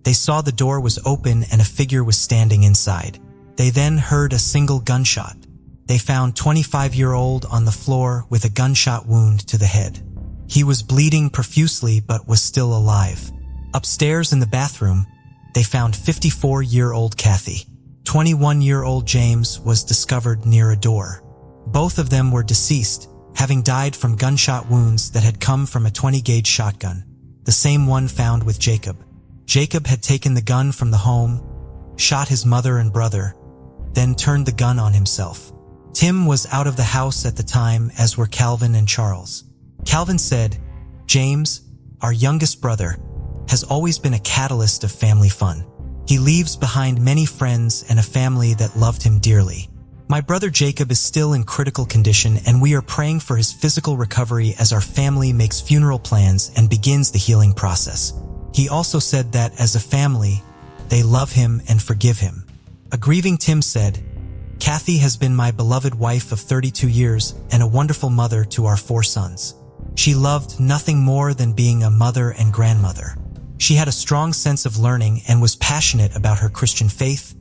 Speaker 1: they saw the door was open and a figure was standing inside. They then heard a single gunshot. They found 25-year-old on the floor with a gunshot wound to the head. He was bleeding profusely but was still alive. Upstairs in the bathroom, they found 54-year-old Kathy. 21-year-old James was discovered near a door. Both of them were deceased, having died from gunshot wounds that had come from a 20-gauge shotgun, the same one found with Jacob. Jacob had taken the gun from the home, shot his mother and brother, then turned the gun on himself. Tim was out of the house at the time, as were Calvin and Charles. Calvin said, "James, our youngest brother, has always been a catalyst of family fun. He leaves behind many friends and a family that loved him dearly. My brother Jacob is still in critical condition, and we are praying for his physical recovery as our family makes funeral plans and begins the healing process." He also said that, as a family, they love him and forgive him. A grieving Tim said, "Kathy has been my beloved wife of 32 years and a wonderful mother to our 4 sons. She loved nothing more than being a mother and grandmother. She had a strong sense of learning and was passionate about her Christian faith,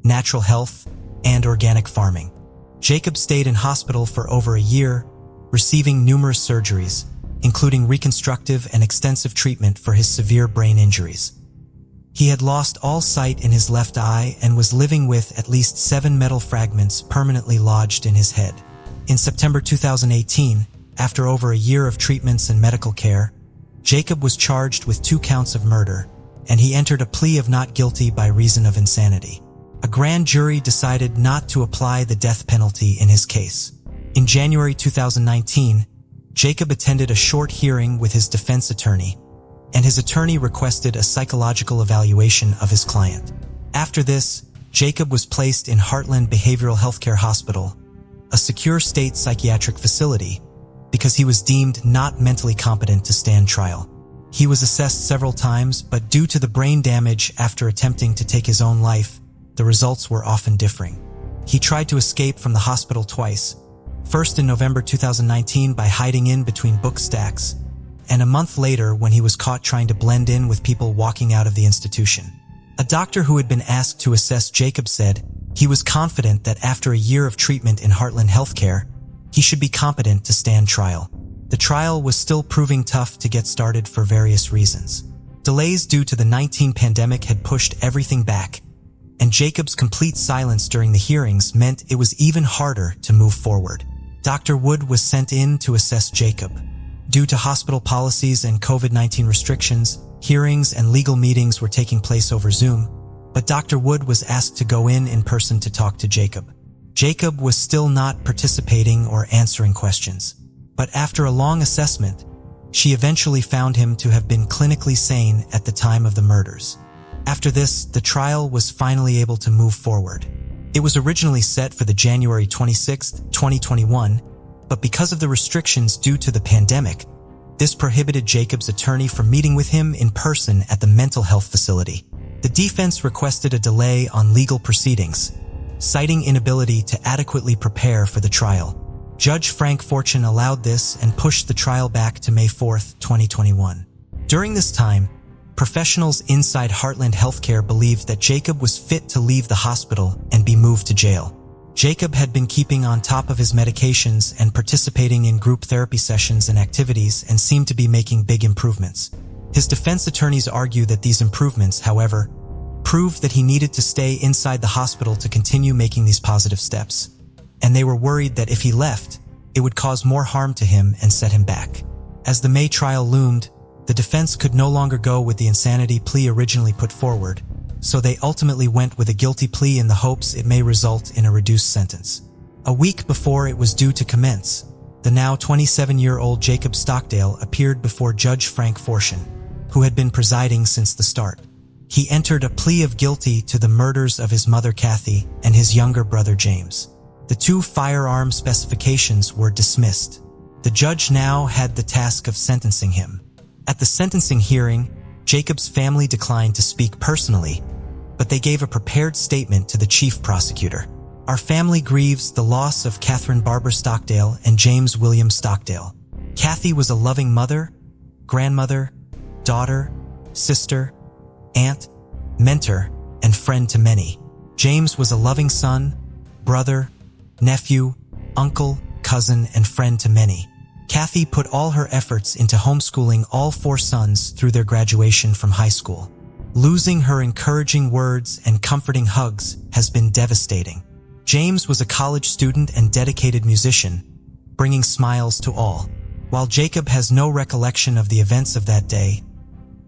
Speaker 1: natural health, and organic farming." Jacob stayed in hospital for over a year, receiving numerous surgeries, including reconstructive and extensive treatment for his severe brain injuries. He had lost all sight in his left eye and was living with at least 7 metal fragments permanently lodged in his head. In September 2018, after over a year of treatments and medical care, Jacob was charged with 2 counts of murder, and he entered a plea of not guilty by reason of insanity. A grand jury decided not to apply the death penalty in his case. In January 2019, Jacob attended a short hearing with his defense attorney, and his attorney requested a psychological evaluation of his client. After this, Jacob was placed in Heartland Behavioral Healthcare Hospital, a secure state psychiatric facility, because he was deemed not mentally competent to stand trial. He was assessed several times, but due to the brain damage after attempting to take his own life, the results were often differing. He tried to escape from the hospital twice, first in November 2019 by hiding in between book stacks, and a month later when he was caught trying to blend in with people walking out of the institution. A doctor who had been asked to assess Jacob said he was confident that after a year of treatment in Heartland Healthcare, he should be competent to stand trial. The trial was still proving tough to get started for various reasons. Delays due to the COVID-19 pandemic had pushed everything back, and Jacob's complete silence during the hearings meant it was even harder to move forward. Dr. Wood was sent in to assess Jacob. Due to hospital policies and COVID-19 restrictions, hearings and legal meetings were taking place over Zoom, but Dr. Wood was asked to go in person to talk to Jacob. Jacob was still not participating or answering questions, but after a long assessment, she eventually found him to have been clinically sane at the time of the murders. After this, the trial was finally able to move forward. It was originally set for the January 26, 2021, but because of the restrictions due to the pandemic, this prohibited Jacob's attorney from meeting with him in person at the mental health facility. The defense requested a delay on legal proceedings, citing inability to adequately prepare for the trial. Judge Frank Fortune allowed this and pushed the trial back to May 4, 2021. During this time, professionals inside Heartland Healthcare believed that Jacob was fit to leave the hospital and be moved to jail. Jacob had been keeping on top of his medications and participating in group therapy sessions and activities and seemed to be making big improvements. His defense attorneys argue that these improvements, however, proved that he needed to stay inside the hospital to continue making these positive steps, and they were worried that if he left, it would cause more harm to him and set him back. As the May trial loomed, the defense could no longer go with the insanity plea originally put forward, so they ultimately went with a guilty plea in the hopes it may result in a reduced sentence. A week before it was due to commence, the now 27-year-old Jacob Stockdale appeared before Judge Frank Fortune, who had been presiding since the start. He entered a plea of guilty to the murders of his mother Kathy and his younger brother James. The 2 firearm specifications were dismissed. The judge now had the task of sentencing him. At the sentencing hearing, Jacob's family declined to speak personally, but they gave a prepared statement to the chief prosecutor. "Our family grieves the loss of Catherine Barbara Stockdale and James William Stockdale. Kathy was a loving mother, grandmother, daughter, sister, aunt, mentor, and friend to many. James was a loving son, brother, nephew, uncle, cousin, and friend to many. Kathy put all her efforts into homeschooling all 4 sons through their graduation from high school. Losing her encouraging words and comforting hugs has been devastating. James was a college student and dedicated musician, bringing smiles to all. While Jacob has no recollection of the events of that day,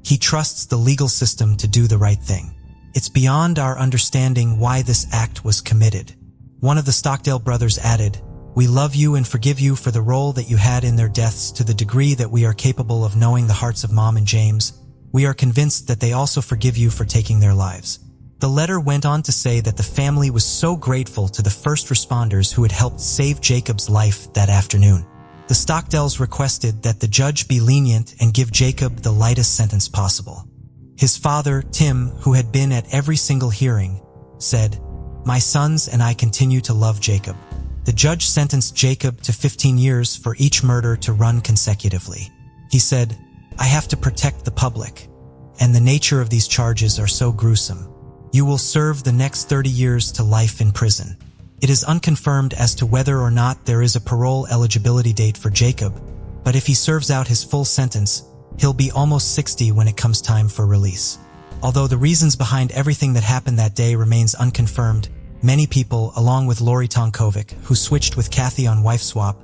Speaker 1: he trusts the legal system to do the right thing. It's beyond our understanding why this act was committed. One of the Stockdale brothers added, "We love you and forgive you for the role that you had in their deaths. To the degree that we are capable of knowing the hearts of Mom and James, we are convinced that they also forgive you for taking their lives." The letter went on to say that the family was so grateful to the first responders who had helped save Jacob's life that afternoon. The Stockdales requested that the judge be lenient and give Jacob the lightest sentence possible. His father, Tim, who had been at every single hearing, said, "My sons and I continue to love Jacob." The judge sentenced Jacob to 15 years for each murder to run consecutively. He said, "I have to protect the public, and the nature of these charges are so gruesome. You will serve the next 30 years to life in prison." It is unconfirmed as to whether or not there is a parole eligibility date for Jacob, but if he serves out his full sentence, he'll be almost 60 when it comes time for release. Although the reasons behind everything that happened that day remains unconfirmed, many people, along with Lori Tonkovic, who switched with Kathy on Wife Swap,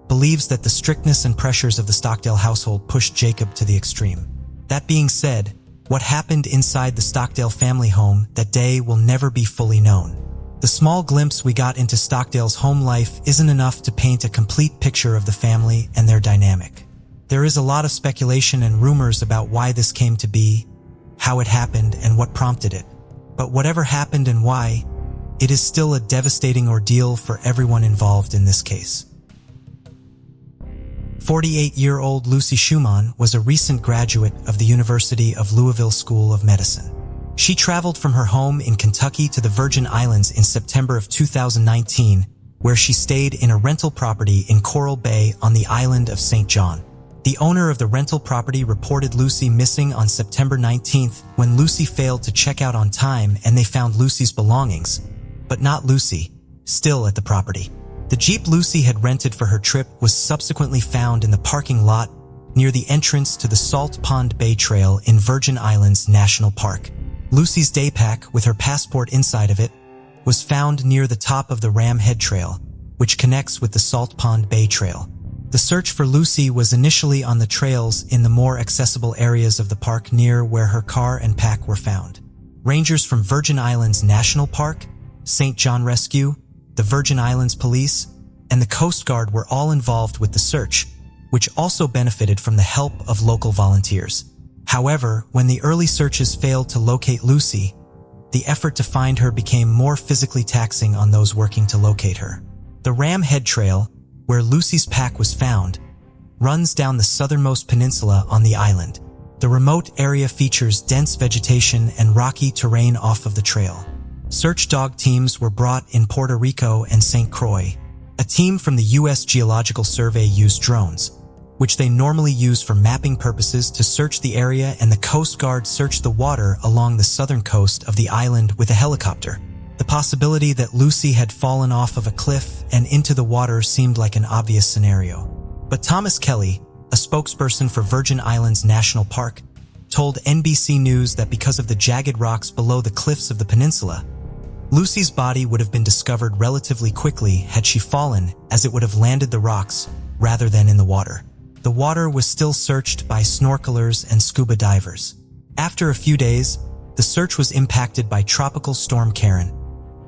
Speaker 1: believes that the strictness and pressures of the Stockdale household pushed Jacob to the extreme. That being said, what happened inside the Stockdale family home that day will never be fully known. The small glimpse we got into Stockdale's home life isn't enough to paint a complete picture of the family and their dynamic. There is a lot of speculation and rumors about why this came to be, how it happened, and what prompted it. But whatever happened and why, it is still a devastating ordeal for everyone involved in this case. 48-year-old Lucy Schuman was a recent graduate of the University of Louisville School of Medicine. She traveled from her home in Kentucky to the Virgin Islands in September of 2019, where she stayed in a rental property in Coral Bay on the island of St. John. The owner of the rental property reported Lucy missing on September 19th when Lucy failed to check out on time, and they found Lucy's belongings, but not Lucy, still at the property. The Jeep Lucy had rented for her trip was subsequently found in the parking lot near the entrance to the Salt Pond Bay Trail in Virgin Islands National Park. Lucy's day pack, with her passport inside of it, was found near the top of the Ram Head Trail, which connects with the Salt Pond Bay Trail. The search for Lucy was initially on the trails in the more accessible areas of the park near where her car and pack were found. Rangers from Virgin Islands National Park, St. John Rescue, the Virgin Islands Police, and the Coast Guard were all involved with the search, which also benefited from the help of local volunteers. However, when the early searches failed to locate Lucy, the effort to find her became more physically taxing on those working to locate her. The Ram Head Trail, where Lucy's pack was found, runs down the southernmost peninsula on the island. The remote area features dense vegetation and rocky terrain off of the trail. Search dog teams were brought in Puerto Rico and St. Croix. A team from the U.S. Geological Survey used drones, which they normally use for mapping purposes, to search the area, and the Coast Guard searched the water along the southern coast of the island with a helicopter. The possibility that Lucy had fallen off of a cliff and into the water seemed like an obvious scenario. But Thomas Kelly, a spokesperson for Virgin Islands National Park, told NBC News that because of the jagged rocks below the cliffs of the peninsula, Lucy's body would have been discovered relatively quickly had she fallen, as it would have landed the rocks rather than in the water. The water was still searched by snorkelers and scuba divers. After a few days, the search was impacted by Tropical Storm Karen,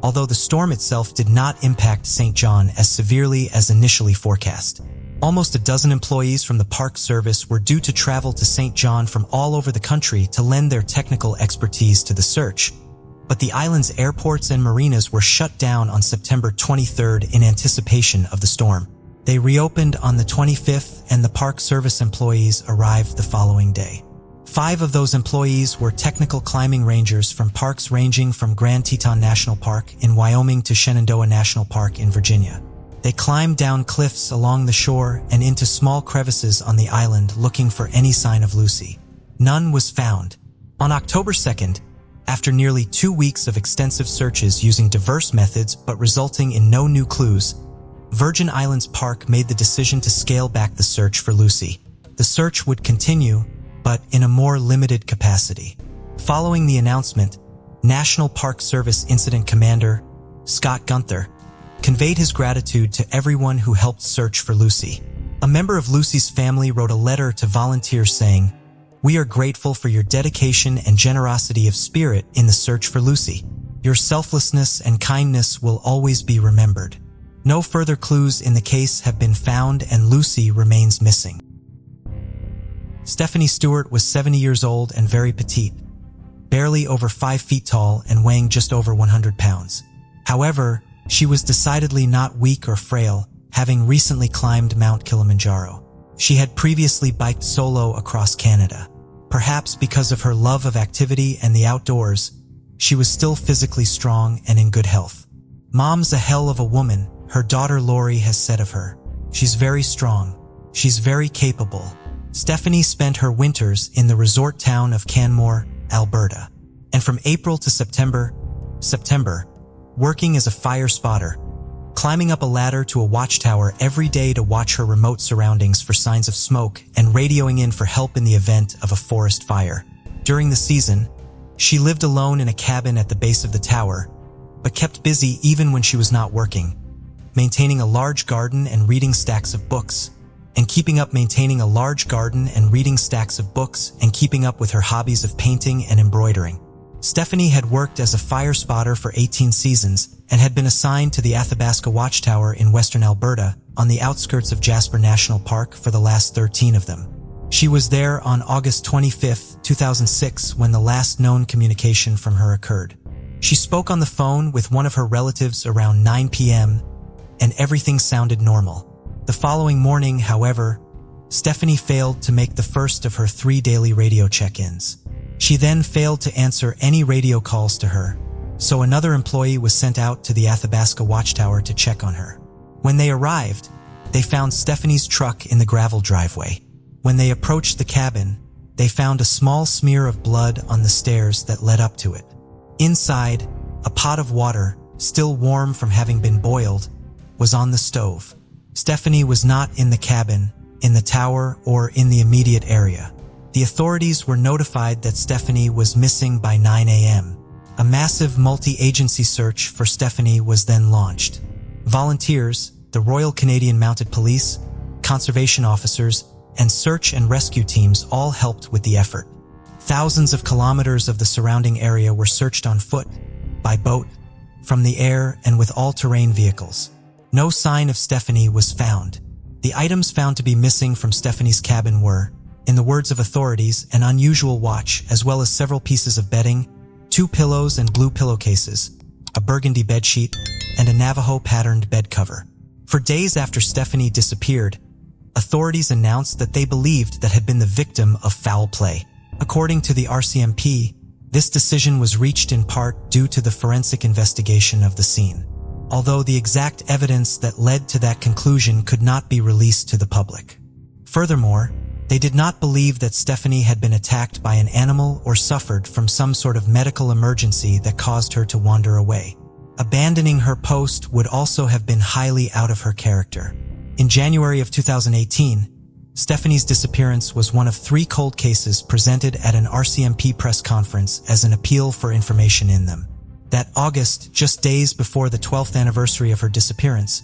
Speaker 1: although the storm itself did not impact St. John as severely as initially forecast. Almost a dozen employees from the Park Service were due to travel to St. John from all over the country to lend their technical expertise to the search, but the island's airports and marinas were shut down on September 23rd in anticipation of the storm. They reopened on the 25th, and the Park Service employees arrived the following day. 5 of those employees were technical climbing rangers from parks ranging from Grand Teton National Park in Wyoming to Shenandoah National Park in Virginia. They climbed down cliffs along the shore and into small crevices on the island looking for any sign of Lucy. None was found. On October 2nd, After nearly 2 weeks of extensive searches using diverse methods but resulting in no new clues, Virgin Islands Park made the decision to scale back the search for Lucy. The search would continue, but in a more limited capacity. Following the announcement, National Park Service Incident Commander Scott Gunther conveyed his gratitude to everyone who helped search for Lucy. A member of Lucy's family wrote a letter to volunteers saying, "We are grateful for your dedication and generosity of spirit in the search for Lucy. Your selflessness and kindness will always be remembered." No further clues in the case have been found and Lucy remains missing. Stephanie Stewart was 70 years old and very petite, barely over 5 feet tall and weighing just over 100 pounds. However, she was decidedly not weak or frail, having recently climbed Mount Kilimanjaro. She had previously biked solo across Canada. Perhaps because of her love of activity and the outdoors, she was still physically strong and in good health. "Mom's a hell of a woman," her daughter Lori has said of her. "She's very strong. She's very capable." Stephanie spent her winters in the resort town of Canmore, Alberta, and from April to September, working as a fire spotter, climbing up a ladder to a watchtower every day to watch her remote surroundings for signs of smoke and radioing in for help in the event of a forest fire. During the season, she lived alone in a cabin at the base of the tower, but kept busy even when she was not working, maintaining a large garden and reading stacks of books, and keeping up with her hobbies of painting and embroidering. Stephanie had worked as a fire spotter for 18 seasons and had been assigned to the Athabasca Watchtower in western Alberta on the outskirts of Jasper National Park for the last 13 of them. She was there on August 25, 2006 when the last known communication from her occurred. She spoke on the phone with one of her relatives around 9 p.m. and everything sounded normal. The following morning, however, Stephanie failed to make the first of her 3 daily radio check-ins. She then failed to answer any radio calls to her, so another employee was sent out to the Athabasca Watchtower to check on her. When they arrived, they found Stephanie's truck in the gravel driveway. When they approached the cabin, they found a small smear of blood on the stairs that led up to it. Inside, a pot of water, still warm from having been boiled, was on the stove. Stephanie was not in the cabin, in the tower, or in the immediate area. The authorities were notified that Stephanie was missing by 9 a.m. A massive multi-agency search for Stephanie was then launched. Volunteers, the Royal Canadian Mounted Police, conservation officers, and search and rescue teams all helped with the effort. Thousands of kilometers of the surrounding area were searched on foot, by boat, from the air, and with all-terrain vehicles. No sign of Stephanie was found. The items found to be missing from Stephanie's cabin were, in the words of authorities, an unusual watch, as well as several pieces of bedding, 2 pillows and blue pillowcases, a burgundy bedsheet, and a Navajo-patterned bed cover. For days after Stephanie disappeared, authorities announced that they believed that had been the victim of foul play. According to the RCMP, this decision was reached in part due to the forensic investigation of the scene, although the exact evidence that led to that conclusion could not be released to the public. Furthermore, they did not believe that Stephanie had been attacked by an animal or suffered from some sort of medical emergency that caused her to wander away. Abandoning her post would also have been highly out of her character. In January of 2018, Stephanie's disappearance was one of 3 cold cases presented at an RCMP press conference as an appeal for information in them. That August, just days before the 12th anniversary of her disappearance,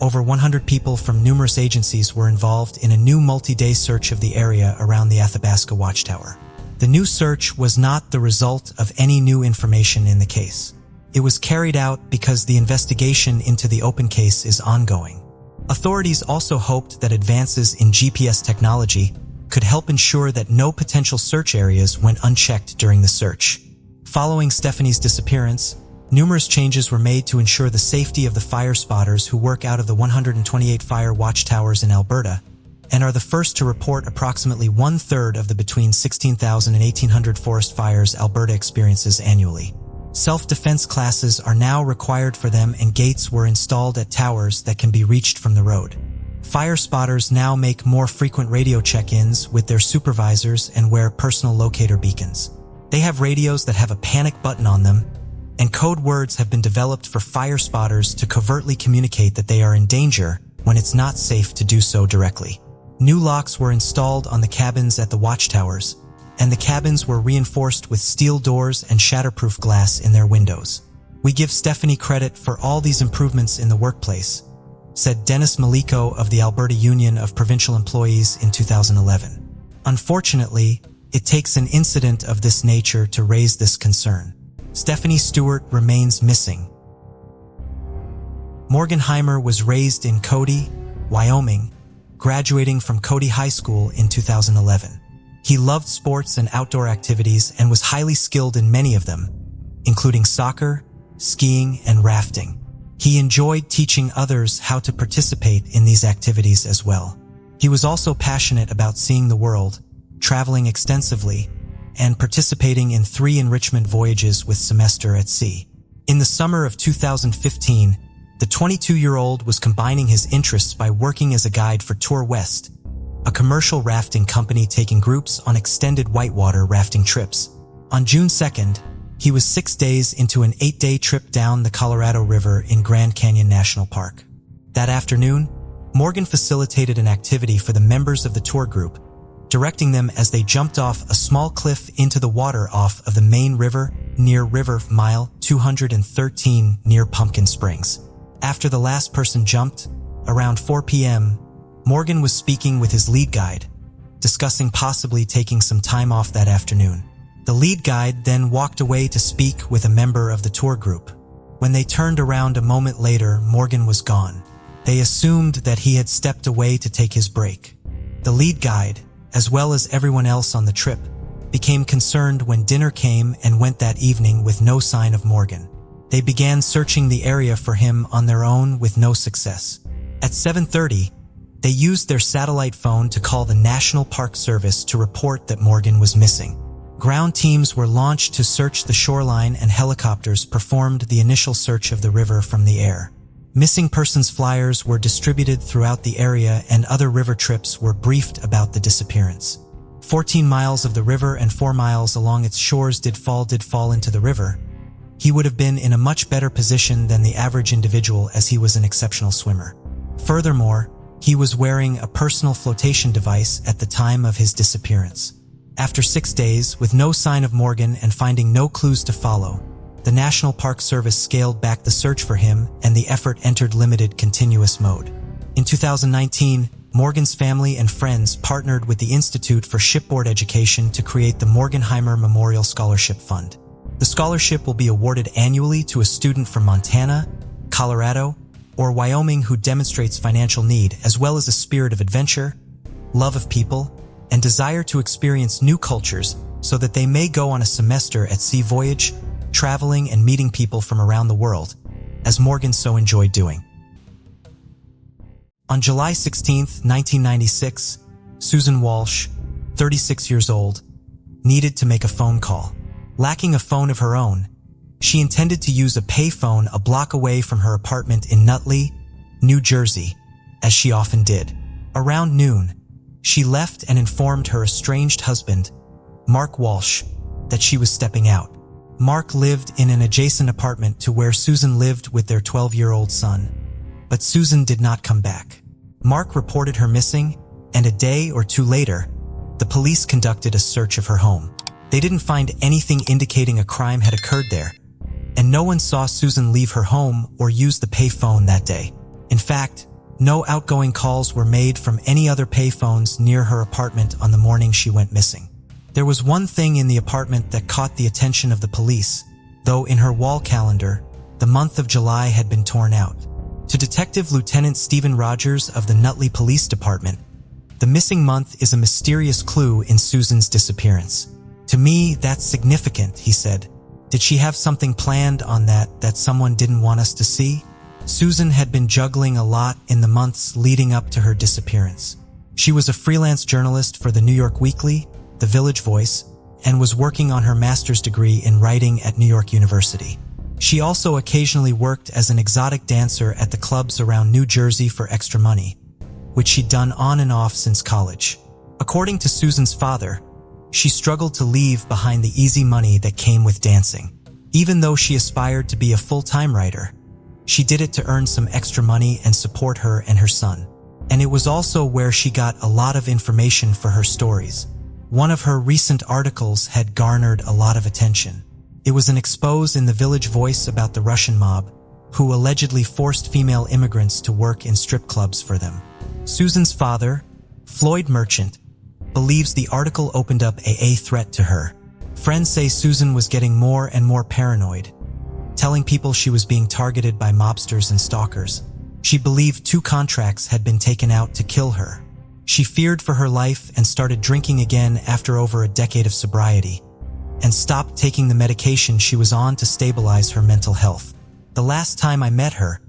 Speaker 1: over 100 people from numerous agencies were involved in a new multi-day search of the area around the Athabasca Watchtower. The new search was not the result of any new information in the case. It was carried out because the investigation into the open case is ongoing. Authorities also hoped that advances in GPS technology could help ensure that no potential search areas went unchecked during the search. Following Stephanie's disappearance, numerous changes were made to ensure the safety of the fire spotters who work out of the 128 fire watchtowers in Alberta and are the first to report approximately 1/3 of the between 16,000 and 1,800 forest fires Alberta experiences annually. Self-defense classes are now required for them and gates were installed at towers that can be reached from the road. Fire spotters now make more frequent radio check-ins with their supervisors and wear personal locator beacons. They have radios that have a panic button on them, and code words have been developed for fire spotters to covertly communicate that they are in danger when it's not safe to do so directly. New locks were installed on the cabins at the watchtowers, and the cabins were reinforced with steel doors and shatterproof glass in their windows. "We give Stephanie credit for all these improvements in the workplace," said Dennis Maliko of the Alberta Union of Provincial Employees in 2011. Unfortunately, it takes an incident of this nature to raise this concern. Stephanie Stewart remains missing. Morgan Heimer was raised in Cody, Wyoming, graduating from Cody High School in 2011. He loved sports and outdoor activities and was highly skilled in many of them, including soccer, skiing, and rafting. He enjoyed teaching others how to participate in these activities as well. He was also passionate about seeing the world, traveling extensively, and participating in 3 enrichment voyages with semester at sea. In the summer of 2015, the 22-year-old was combining his interests by working as a guide for Tour West, a commercial rafting company taking groups on extended whitewater rafting trips. On June 2nd, he was 6 days into an 8-day trip down the Colorado River in Grand Canyon National Park. That afternoon, Morgan facilitated an activity for the members of the tour group, directing them as they jumped off a small cliff into the water off of the main river near River Mile 213 near Pumpkin Springs. After the last person jumped, around 4 p.m., Morgan was speaking with his lead guide, discussing possibly taking some time off that afternoon. The lead guide then walked away to speak with a member of the tour group. When they turned around a moment later, Morgan was gone. They assumed that he had stepped away to take his break. The lead guide, as well as everyone else on the trip, became concerned when dinner came and went that evening with no sign of Morgan. They began searching the area for him on their own with no success. At 7:30, they used their satellite phone to call the National Park Service to report that Morgan was missing. Ground teams were launched to search the shoreline and helicopters performed the initial search of the river from the air. Missing persons flyers were distributed throughout the area and other river trips were briefed about the disappearance. 14 miles of the river and 4 miles along its shores did fall into the river. He would have been in a much better position than the average individual as he was an exceptional swimmer. Furthermore, he was wearing a personal flotation device at the time of his disappearance. After 6 days, with no sign of Morgan and finding no clues to follow, the National Park Service scaled back the search for him and the effort entered limited continuous mode. In 2019, Morgan's family and friends partnered with the Institute for Shipboard Education to create the Morgan Heimer Memorial Scholarship Fund. The scholarship will be awarded annually to a student from Montana, Colorado, or Wyoming who demonstrates financial need as well as a spirit of adventure, love of people, and desire to experience new cultures so that they may go on a semester at sea voyage, traveling and meeting people from around the world, as Morgan so enjoyed doing. On July 16, 1996, Susan Walsh, 36 years old, needed to make a phone call. Lacking a phone of her own, she intended to use a payphone a block away from her apartment in Nutley, New Jersey, as she often did. Around noon, she left and informed her estranged husband, Mark Walsh, that she was stepping out. Mark lived in an adjacent apartment to where Susan lived with their 12-year-old son, but Susan did not come back. Mark reported her missing, and a day or two later, the police conducted a search of her home. They didn't find anything indicating a crime had occurred there, and no one saw Susan leave her home or use the payphone that day. In fact, no outgoing calls were made from any other payphones near her apartment on the morning she went missing. There was one thing in the apartment that caught the attention of the police, though in her wall calendar, the month of July had been torn out. To Detective Lieutenant Stephen Rogers of the Nutley Police Department, the missing month is a mysterious clue in Susan's disappearance. "To me, that's significant," he said. "Did she have something planned on that someone didn't want us to see?" Susan had been juggling a lot in the months leading up to her disappearance. She was a freelance journalist for the New York Weekly, The Village Voice, and was working on her master's degree in writing at New York University. She also occasionally worked as an exotic dancer at the clubs around New Jersey for extra money, which she'd done on and off since college. According to Susan's father, She struggled to leave behind the easy money that came with dancing. Even though she aspired to be a full-time writer, she did it to earn some extra money and support her and her son. And it was also where she got a lot of information for her stories. One of her recent articles had garnered a lot of attention. It was an expose in the Village Voice about the Russian mob, who allegedly forced female immigrants to work in strip clubs for them. Susan's father, Floyd Merchant, believes the article opened up a threat to her. Friends say Susan was getting more and more paranoid, telling people she was being targeted by mobsters and stalkers. She believed 2 contracts had been taken out to kill her. She feared for her life and started drinking again after over a decade of sobriety, and stopped taking the medication she was on to stabilize her mental health. The last time I met her,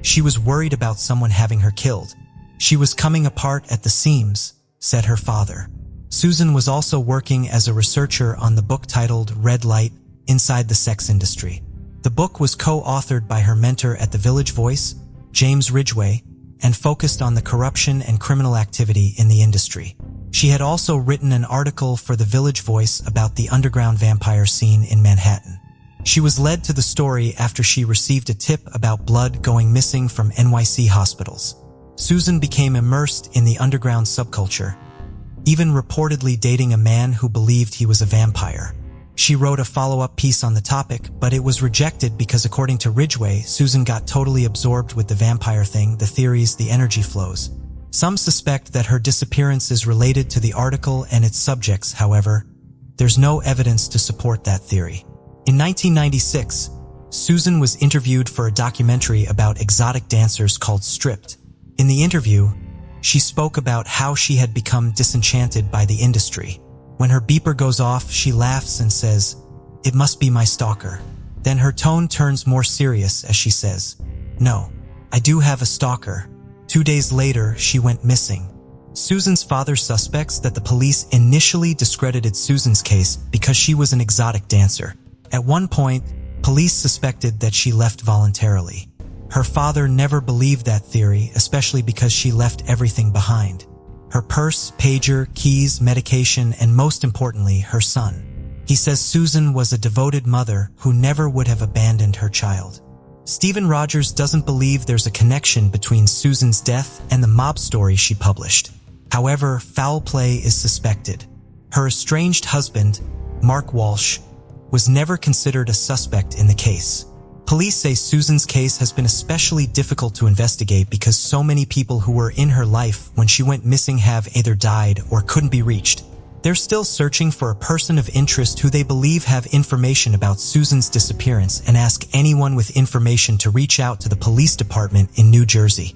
Speaker 1: she was worried about someone having her killed. She was coming apart at the seams, said her father. Susan was also working as a researcher on the book titled Red Light: Inside the Sex Industry. The book was co-authored by her mentor at the Village Voice, James Ridgway, and focused on the corruption and criminal activity in the industry. She had also written an article for the Village Voice about the underground vampire scene in Manhattan. She was led to the story after she received a tip about blood going missing from NYC hospitals. Susan became immersed in the underground subculture, even reportedly dating a man who believed he was a vampire. She wrote a follow-up piece on the topic, but it was rejected because, according to Ridgway, Susan got totally absorbed with the vampire thing, the theories, the energy flows. Some suspect that her disappearance is related to the article and its subjects. However, there's no evidence to support that theory. In 1996, Susan was interviewed for a documentary about exotic dancers called Stripped. In the interview, she spoke about how she had become disenchanted by the industry. When her beeper goes off, she laughs and says, "It must be my stalker." Then her tone turns more serious as she says, "No, I do have a stalker." 2 days later, she went missing. Susan's father suspects that the police initially discredited Susan's case because she was an exotic dancer. At one point, police suspected that she left voluntarily. Her father never believed that theory, especially because she left everything behind: her purse, pager, keys, medication, and most importantly, her son. He says Susan was a devoted mother who never would have abandoned her child. Stephen Rogers doesn't believe there's a connection between Susan's death and the mob story she published. However, foul play is suspected. Her estranged husband, Mark Walsh, was never considered a suspect in the case. Police say Susan's case has been especially difficult to investigate because so many people who were in her life when she went missing have either died or couldn't be reached. They're still searching for a person of interest who they believe have information about Susan's disappearance and ask anyone with information to reach out to the police department in New Jersey.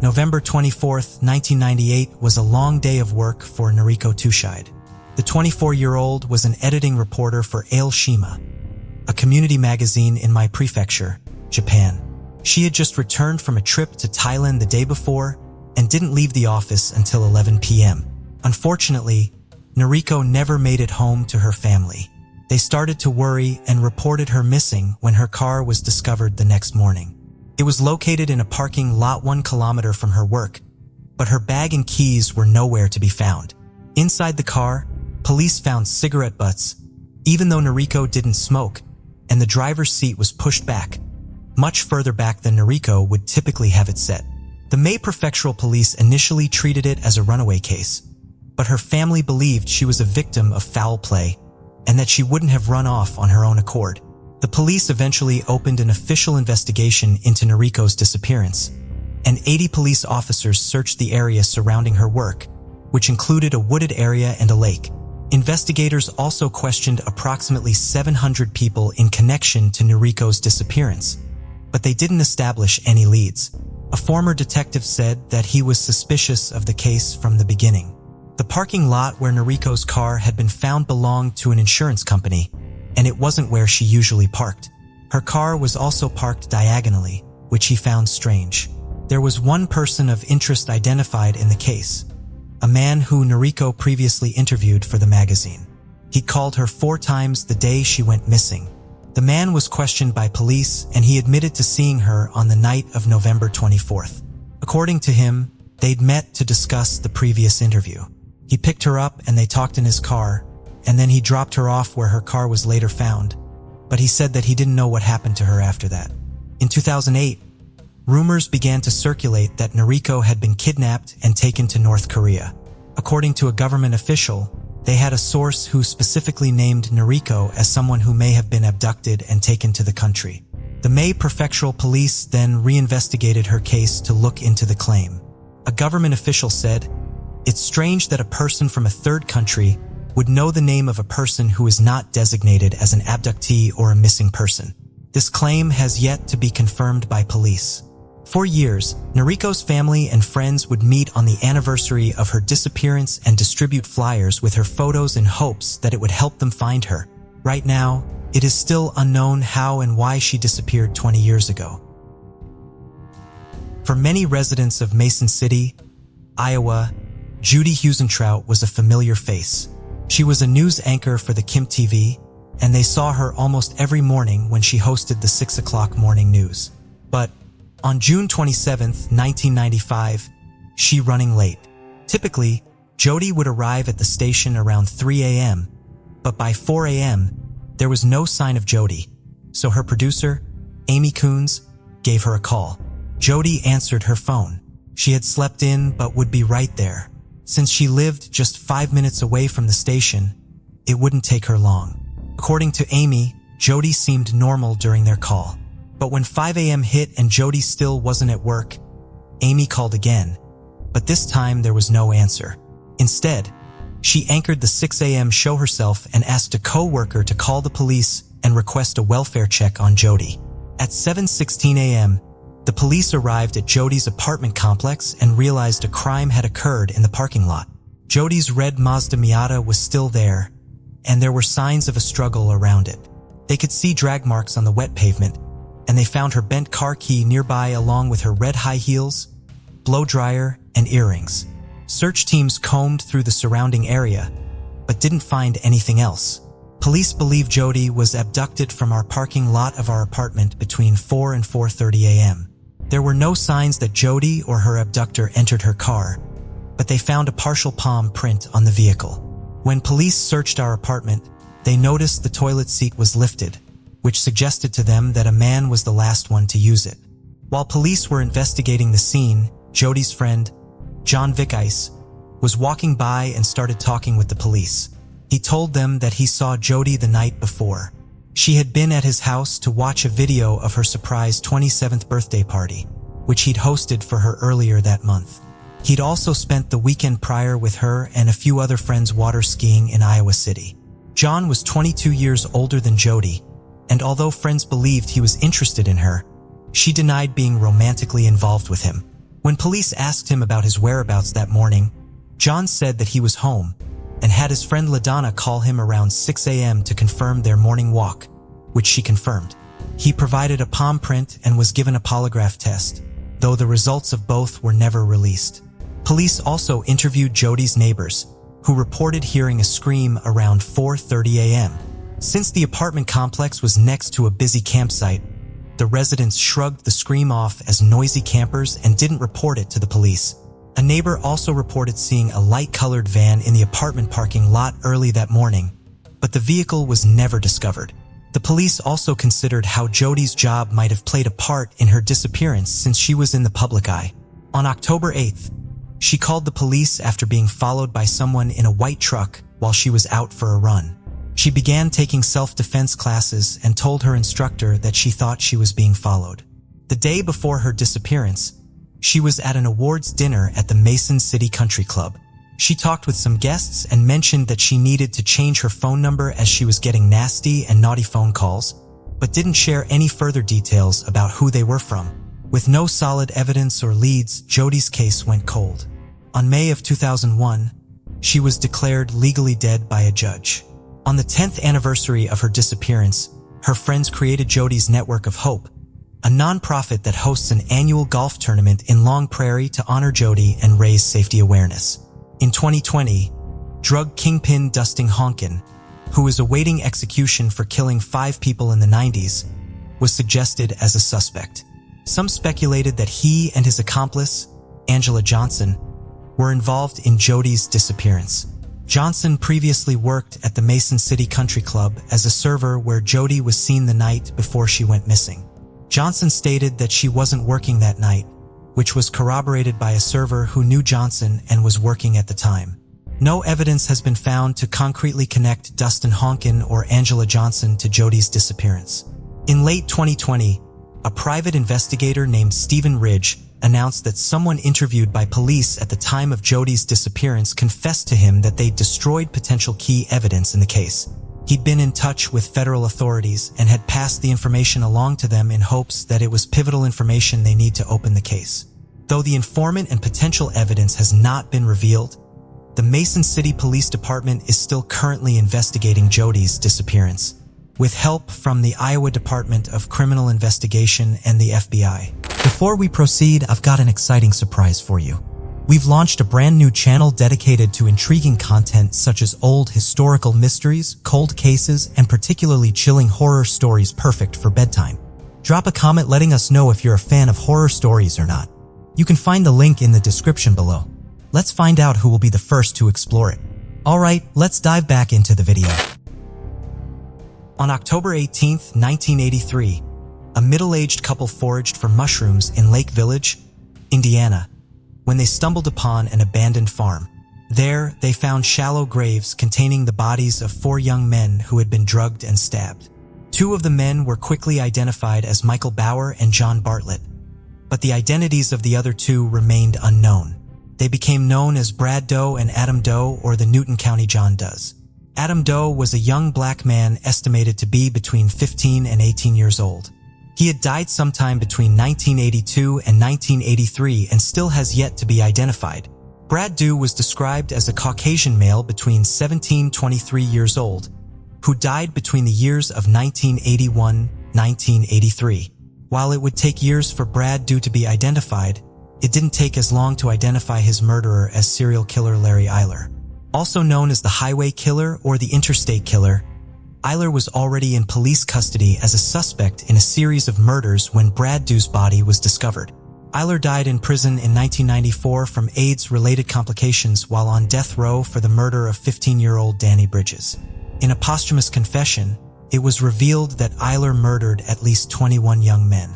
Speaker 1: November 24, 1998 was a long day of work for Noriko Tushide. The 24-year-old was an editing reporter for Aoshima, a community magazine in my prefecture, Japan. She had just returned from a trip to Thailand the day before and didn't leave the office until 11 p.m. Unfortunately, Noriko never made it home to her family. They started to worry and reported her missing when her car was discovered the next morning. It was located in a parking lot 1 kilometer from her work, but her bag and keys were nowhere to be found. Inside the car, police found cigarette butts, even though Noriko didn't smoke, and the driver's seat was pushed back, much further back than Noriko would typically have it set. The May Prefectural Police initially treated it as a runaway case, but her family believed she was a victim of foul play and that she wouldn't have run off on her own accord. The police eventually opened an official investigation into Noriko's disappearance, and 80 police officers searched the area surrounding her work, which included a wooded area and a lake. Investigators also questioned approximately 700 people in connection to Noriko's disappearance, but they didn't establish any leads. A former detective said that he was suspicious of the case from the beginning. The parking lot where Noriko's car had been found belonged to an insurance company, and it wasn't where she usually parked. Her car was also parked diagonally, which he found strange. There was one person of interest identified in the case, a man who Noriko previously interviewed for the magazine. He called her 4 times the day she went missing. The man was questioned by police, and he admitted to seeing her on the night of November 24th. According to him, they'd met to discuss the previous interview. He picked her up and they talked in his car, and then he dropped her off where her car was later found, but he said that he didn't know what happened to her after that. In 2008, rumors began to circulate that Noriko had been kidnapped and taken to North Korea. According to a government official, they had a source who specifically named Noriko as someone who may have been abducted and taken to the country. The May Prefectural Police then reinvestigated her case to look into the claim. A government official said, "It's strange that a person from a third country would know the name of a person who is not designated as an abductee or a missing person. This claim has yet to be confirmed by police." For years, Noriko's family and friends would meet on the anniversary of her disappearance and distribute flyers with her photos in hopes that it would help them find her. Right now, it is still unknown how and why she disappeared 20 years ago. For many residents of Mason City, Iowa, Jodie Huisentruit was a familiar face. She was a news anchor for the Kim TV, and they saw her almost every morning when she hosted the 6 o'clock morning news. But on June 27, 1995, she running late. Typically, Jodie would arrive at the station around 3 a.m., but by 4 a.m., there was no sign of Jodie, so her producer, Amy Coons, gave her a call. Jodie answered her phone. She had slept in but would be right there. Since she lived just 5 minutes away from the station, it wouldn't take her long. According to Amy, Jodie seemed normal during their call. But when 5 a.m. hit and Jodie still wasn't at work, Amy called again, but this time there was no answer. Instead, she anchored the 6 a.m. show herself and asked a co-worker to call the police and request a welfare check on Jodie. At 7:16 a.m., the police arrived at Jodie's apartment complex and realized a crime had occurred in the parking lot. Jodie's red Mazda Miata was still there, and there were signs of a struggle around it. They could see drag marks on the wet pavement, and they found her bent car key nearby along with her red high heels, blow dryer, and earrings. Search teams combed through the surrounding area, but didn't find anything else. Police believe Jodie was abducted from our parking lot of our apartment between 4 and 4:30 a.m. There were no signs that Jodie or her abductor entered her car, but they found a partial palm print on the vehicle. When police searched our apartment, they noticed the toilet seat was lifted, which suggested to them that a man was the last one to use it. While police were investigating the scene, Jodie's friend, John Vickice, was walking by and started talking with the police. He told them that he saw Jodie the night before. She had been at his house to watch a video of her surprise 27th birthday party, which he'd hosted for her earlier that month. He'd also spent the weekend prior with her and a few other friends water skiing in Iowa City. John was 22 years older than Jodie, and although friends believed he was interested in her, she denied being romantically involved with him. When police asked him about his whereabouts that morning, John said that he was home and had his friend LaDonna call him around 6 a.m. to confirm their morning walk, which she confirmed. He provided a palm print and was given a polygraph test, though the results of both were never released. Police also interviewed Jodie's neighbors, who reported hearing a scream around 4:30 a.m. Since the apartment complex was next to a busy campsite, the residents shrugged the scream off as noisy campers and didn't report it to the police. A neighbor also reported seeing a light-colored van in the apartment parking lot early that morning, but the vehicle was never discovered. The police also considered how Jodie's job might have played a part in her disappearance since she was in the public eye. On October 8th, she called the police after being followed by someone in a white truck while she was out for a run. She began taking self-defense classes and told her instructor that she thought she was being followed. The day before her disappearance, she was at an awards dinner at the Mason City Country Club. She talked with some guests and mentioned that she needed to change her phone number as she was getting nasty and naughty phone calls, but didn't share any further details about who they were from. With no solid evidence or leads, Jodie's case went cold. On May of 2001, she was declared legally dead by a judge. On the 10th anniversary of her disappearance, her friends created Jodie's Network of Hope, a nonprofit that hosts an annual golf tournament in Long Prairie to honor Jodie and raise safety awareness. In 2020, drug kingpin Dustin Honkin, who is awaiting execution for killing 5 people in the 90s, was suggested as a suspect. Some speculated that he and his accomplice, Angela Johnson, were involved in Jodie's disappearance. Johnson previously worked at the Mason City Country Club as a server where Jodie was seen the night before she went missing. Johnson stated that she wasn't working that night, which was corroborated by a server who knew Johnson and was working at the time. No evidence has been found to concretely connect Dustin Honkin or Angela Johnson to Jodie's disappearance. In late 2020, a private investigator named Stephen Ridge announced that someone interviewed by police at the time of Jodie's disappearance confessed to him that they destroyed potential key evidence in the case. He'd been in touch with federal authorities and had passed the information along to them in hopes that it was pivotal information they need to open the case. Though the informant and potential evidence has not been revealed, the Mason City Police Department is still currently investigating Jodie's disappearance, with help from the Iowa Department of Criminal Investigation and the FBI. Before we proceed, I've got an exciting surprise for you. We've launched a brand new channel dedicated to intriguing content such as old historical mysteries, cold cases, and particularly chilling horror stories perfect for bedtime. Drop a comment letting us know if you're a fan of horror stories or not. You can find the link in the description below. Let's find out who will be the first to explore it. Alright, let's dive back into the video. On October 18, 1983, a middle-aged couple foraged for mushrooms in Lake Village, Indiana, when they stumbled upon an abandoned farm. There, they found shallow graves containing the bodies of 4 young men who had been drugged and stabbed. 2 of the men were quickly identified as Michael Bauer and John Bartlett, but the identities of the other 2 remained unknown. They became known as Brad Doe and Adam Doe, or the Newton County John Does. Adam Doe was a young black man estimated to be between 15 and 18 years old. He had died sometime between 1982 and 1983 and still has yet to be identified. Brad Doe was described as a Caucasian male between 17 and 23 years old, who died between the years of 1981 and 1983. While it would take years for Brad Doe to be identified, it didn't take as long to identify his murderer as serial killer Larry Eyler. Also known as the Highway Killer or the Interstate Killer, Eyler was already in police custody as a suspect in a series of murders when Brad Doe's body was discovered. Eyler died in prison in 1994 from AIDS-related complications while on death row for the murder of 15-year-old Danny Bridges. In a posthumous confession, it was revealed that Eyler murdered at least 21 young men.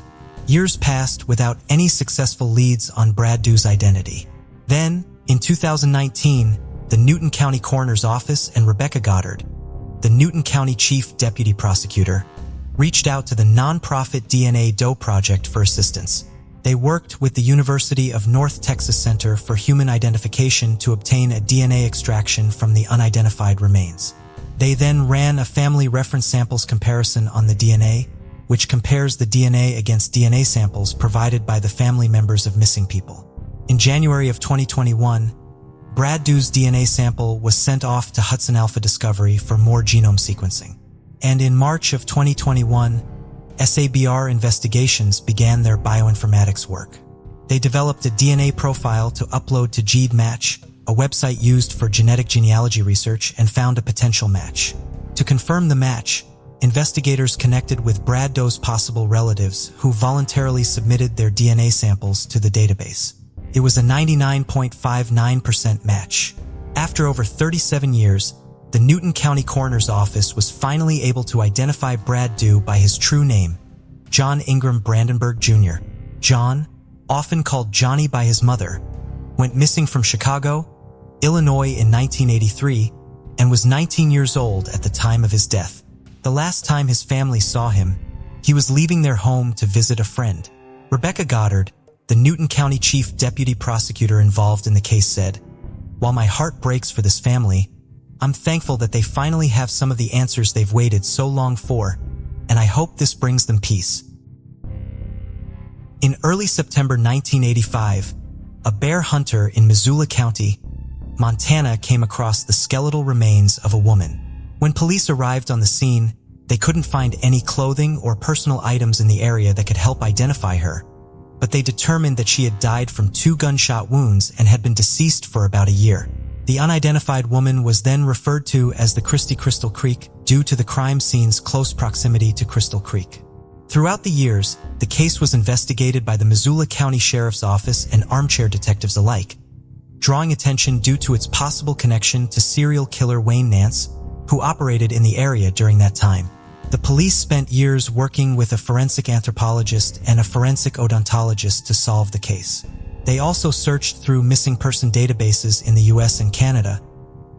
Speaker 1: Years passed without any successful leads on Brad Doe's identity. Then, in 2019, the Newton County Coroner's Office and Rebecca Goddard, the Newton County Chief Deputy Prosecutor, reached out to the nonprofit DNA Doe Project for assistance. They worked with the University of North Texas Center for Human Identification to obtain a DNA extraction from the unidentified remains. They then ran a family reference samples comparison on the DNA, which compares the DNA against DNA samples provided by the family members of missing people. In January of 2021, Brad Doe's DNA sample was sent off to Hudson Alpha Discovery for more genome sequencing. And in March of 2021, SABR Investigations began their bioinformatics work. They developed a DNA profile to upload to GeneMatch, a website used for genetic genealogy research, and found a potential match. To confirm the match, investigators connected with Brad Doe's possible relatives who voluntarily submitted their DNA samples to the database. It was a 99.59% match. After over 37 years, the Newton County Coroner's Office was finally able to identify Brad Doe by his true name, John Ingram Brandenburg Jr. John, often called Johnny by his mother, went missing from Chicago, Illinois in 1983 and was 19 years old at the time of his death. The last time his family saw him, he was leaving their home to visit a friend. Rebecca Goddard, the Newton County Chief Deputy Prosecutor involved in the case, said, "While my heart breaks for this family, I'm thankful that they finally have some of the answers they've waited so long for, and I hope this brings them peace." In early September 1985, a bear hunter in Missoula County, Montana, came across the skeletal remains of a woman. When police arrived on the scene, they couldn't find any clothing or personal items in the area that could help identify her, but they determined that she had died from 2 gunshot wounds and had been deceased for about a year. The unidentified woman was then referred to as the Christie Crystal Creek due to the crime scene's close proximity to Crystal Creek. Throughout the years, the case was investigated by the Missoula County Sheriff's Office and armchair detectives alike, drawing attention due to its possible connection to serial killer Wayne Nance, who operated in the area during that time. The police spent years working with a forensic anthropologist and a forensic odontologist to solve the case. They also searched through missing person databases in the US and Canada,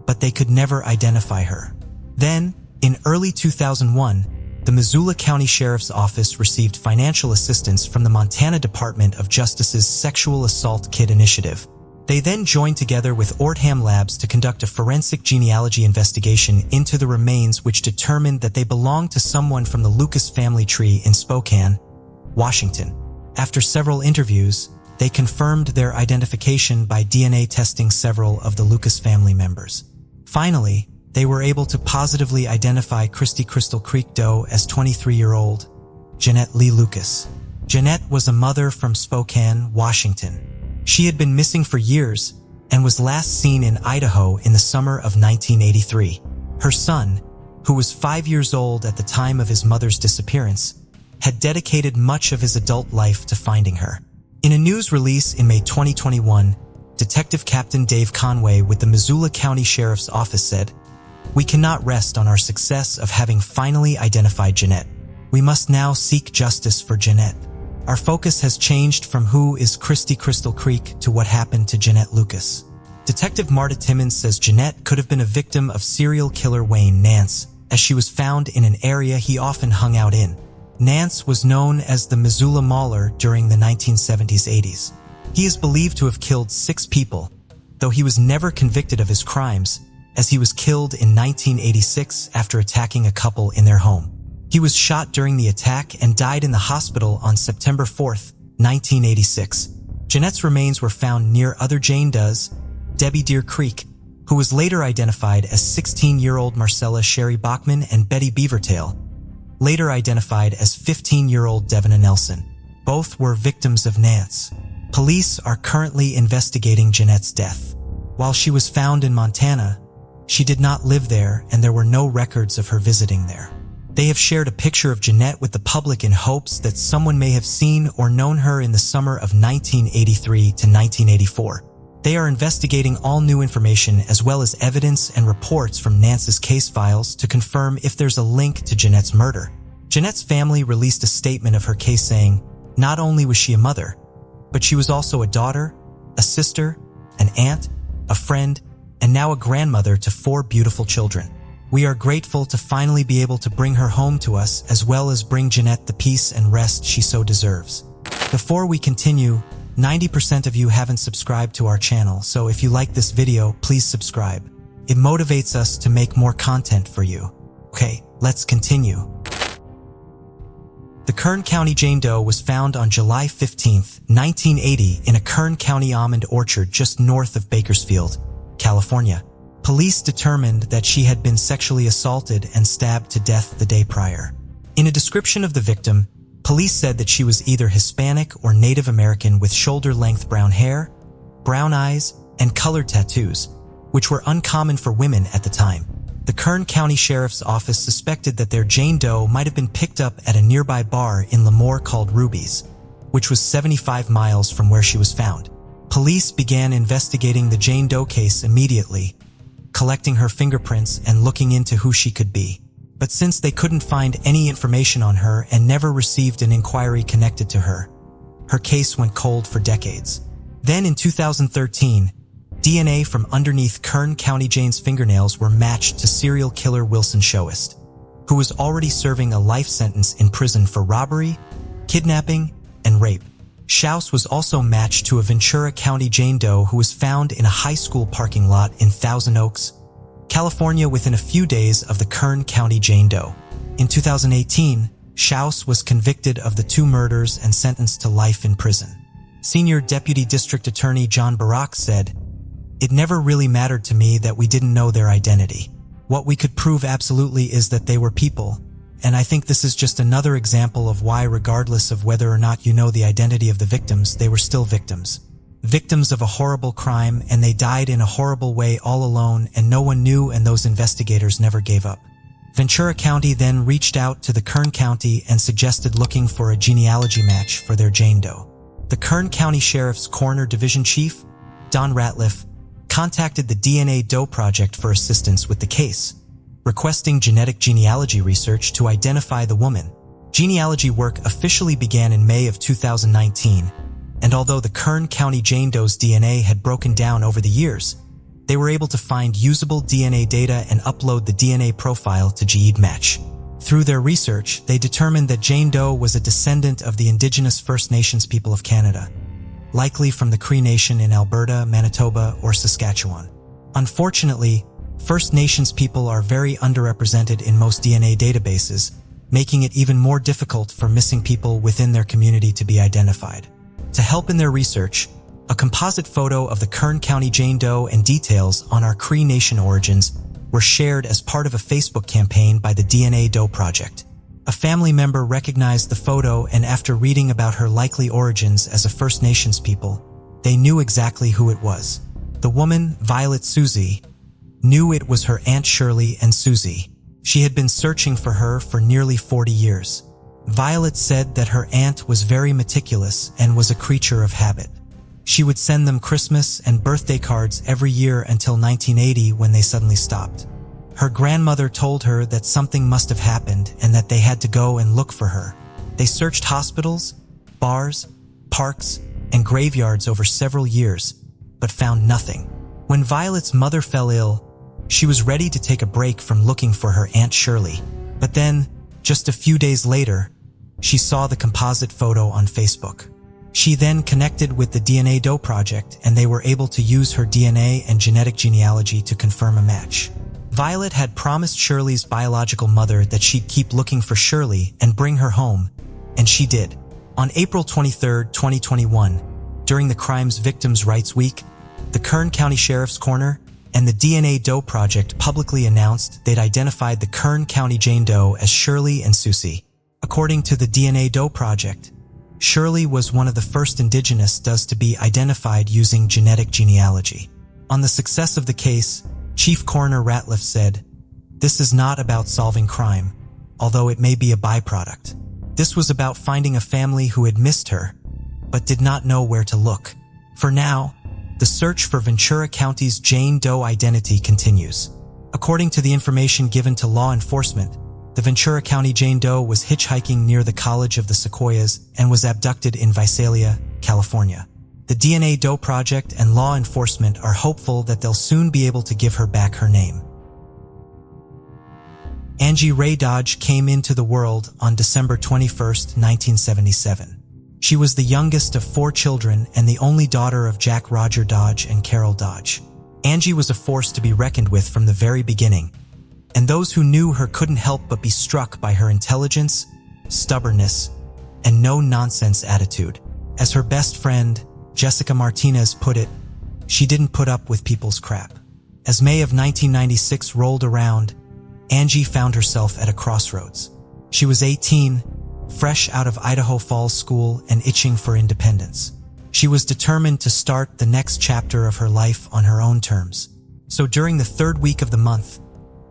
Speaker 1: but they could never identify her. Then, in early 2001, the Missoula County Sheriff's Office received financial assistance from the Montana Department of Justice's Sexual Assault Kit Initiative. They then joined together with Ortham Labs to conduct a forensic genealogy investigation into the remains, which determined that they belonged to someone from the Lucas family tree in Spokane, Washington. After several interviews, they confirmed their identification by DNA testing several of the Lucas family members. Finally, they were able to positively identify Christy Crystal Creek Doe as 23-year-old Janette Lee Lucas. Janette was a mother from Spokane, Washington. She had been missing for years and was last seen in Idaho in the summer of 1983. Her son, who was 5 years old at the time of his mother's disappearance, had dedicated much of his adult life to finding her. In a news release in May 2021, Detective Captain Dave Conway with the Missoula County Sheriff's Office said, "We cannot rest on our success of having finally identified Janette. We must now seek justice for Janette. Our focus has changed from who is Christy Crystal Creek to what happened to Janette Lucas." Detective Marta Timmons says Janette could have been a victim of serial killer Wayne Nance, as she was found in an area he often hung out in. Nance was known as the Missoula Mauler during the 1970s-80s. He is believed to have killed 6 people, though he was never convicted of his crimes, as he was killed in 1986 after attacking a couple in their home. He was shot during the attack and died in the hospital on September 4, 1986. Janette's remains were found near other Jane Does, Debbie Deer Creek, who was later identified as 16-year-old Marcella Sherry Bachman, and Betty Beavertail, later identified as 15-year-old Devina Nelson. Both were victims of Nance. Police are currently investigating Janette's death. While she was found in Montana, she did not live there and there were no records of her visiting there. They have shared a picture of Janette with the public in hopes that someone may have seen or known her in the summer of 1983 to 1984. They are investigating all new information as well as evidence and reports from Nance's case files to confirm if there's a link to Janette's murder. Janette's family released a statement of her case saying, not only was she a mother, but she was also a daughter, a sister, an aunt, a friend, and now a grandmother to 4 beautiful children. We are grateful to finally be able to bring her home to us as well as bring Janette the peace and rest she so deserves. Before we continue, 90% of you haven't subscribed to our channel, so if you like this video, please subscribe. It motivates us to make more content for you. Okay, let's continue. The Kern County Jane Doe was found on July 15, 1980 in a Kern County almond orchard just north of Bakersfield, California. Police determined that she had been sexually assaulted and stabbed to death the day prior. In a description of the victim, police said that she was either Hispanic or Native American with shoulder-length brown hair, brown eyes, and colored tattoos, which were uncommon for women at the time. The Kern County Sheriff's Office suspected that their Jane Doe might have been picked up at a nearby bar in Lemoore called Ruby's, which was 75 miles from where she was found. Police began investigating the Jane Doe case immediately, collecting her fingerprints and looking into who she could be. But since they couldn't find any information on her and never received an inquiry connected to her, her case went cold for decades. Then in 2013, DNA from underneath Kern County Jane's fingernails were matched to serial killer Wilson Shoist, who was already serving a life sentence in prison for robbery, kidnapping, and rape. Shouse was also matched to a Ventura County Jane Doe who was found in a high school parking lot in Thousand Oaks, California within a few days of the Kern County Jane Doe. In 2018, Shouse was convicted of the 2 murders and sentenced to life in prison. Senior Deputy District Attorney John Barak said, "It never really mattered to me that we didn't know their identity. What we could prove absolutely is that they were people, and I think this is just another example of why, regardless of whether or not you know the identity of the victims, they were still victims. Victims of a horrible crime, and they died in a horrible way all alone, and no one knew, and those investigators never gave up." Ventura County then reached out to the Kern County and suggested looking for a genealogy match for their Jane Doe. The Kern County Sheriff's Coroner Division Chief, Don Ratliff, contacted the DNA Doe Project for assistance with the case, requesting genetic genealogy research to identify the woman. Genealogy work officially began in May of 2019, and although the Kern County Jane Doe's DNA had broken down over the years, they were able to find usable DNA data and upload the DNA profile to GEDmatch. Through their research, they determined that Jane Doe was a descendant of the Indigenous First Nations people of Canada, likely from the Cree Nation in Alberta, Manitoba, or Saskatchewan. Unfortunately, First Nations people are very underrepresented in most DNA databases, making it even more difficult for missing people within their community to be identified. To help in their research, a composite photo of the Kern County Jane Doe and details on our Cree Nation origins were shared as part of a Facebook campaign by the DNA Doe Project. A family member recognized the photo, and after reading about her likely origins as a First Nations people, they knew exactly who it was. The woman, Violet Susi, knew it was her Aunt Shirley and Susi. She had been searching for her for nearly 40 years. Violet said that her aunt was very meticulous and was a creature of habit. She would send them Christmas and birthday cards every year until 1980, when they suddenly stopped. Her grandmother told her that something must have happened and that they had to go and look for her. They searched hospitals, bars, parks, and graveyards over several years, but found nothing. When Violet's mother fell ill, she was ready to take a break from looking for her Aunt Shirley. But then, just a few days later, she saw the composite photo on Facebook. She then connected with the DNA Doe Project, and they were able to use her DNA and genetic genealogy to confirm a match. Violet had promised Shirley's biological mother that she'd keep looking for Shirley and bring her home, and she did. On April 23, 2021, during the Crimes Victims' Rights Week, the Kern County Sheriff's Corner and the DNA Doe Project publicly announced they'd identified the Kern County Jane Doe as Shirley and Susi. According to the DNA Doe Project, Shirley was one of the first Indigenous does to be identified using genetic genealogy. On the success of the case, Chief Coroner Ratliff said, "This is not about solving crime, although it may be a byproduct. This was about finding a family who had missed her, but did not know where to look. For now, the search for Ventura County's Jane Doe identity continues." According to the information given to law enforcement, the Ventura County Jane Doe was hitchhiking near the College of the Sequoias and was abducted in Visalia, California. The DNA Doe Project and law enforcement are hopeful that they'll soon be able to give her back her name. Angie Ray Dodge came into the world on December 21, 1977. She was the youngest of 4 children and the only daughter of Jack Roger Dodge and Carol Dodge. Angie was a force to be reckoned with from the very beginning, and those who knew her couldn't help but be struck by her intelligence, stubbornness, and no-nonsense attitude. As her best friend, Jessica Martinez, put it, she didn't put up with people's crap. As May of 1996 rolled around, Angie found herself at a crossroads. She was 18, fresh out of Idaho Falls School and itching for independence. She was determined to start the next chapter of her life on her own terms. So during the 3rd week of the month,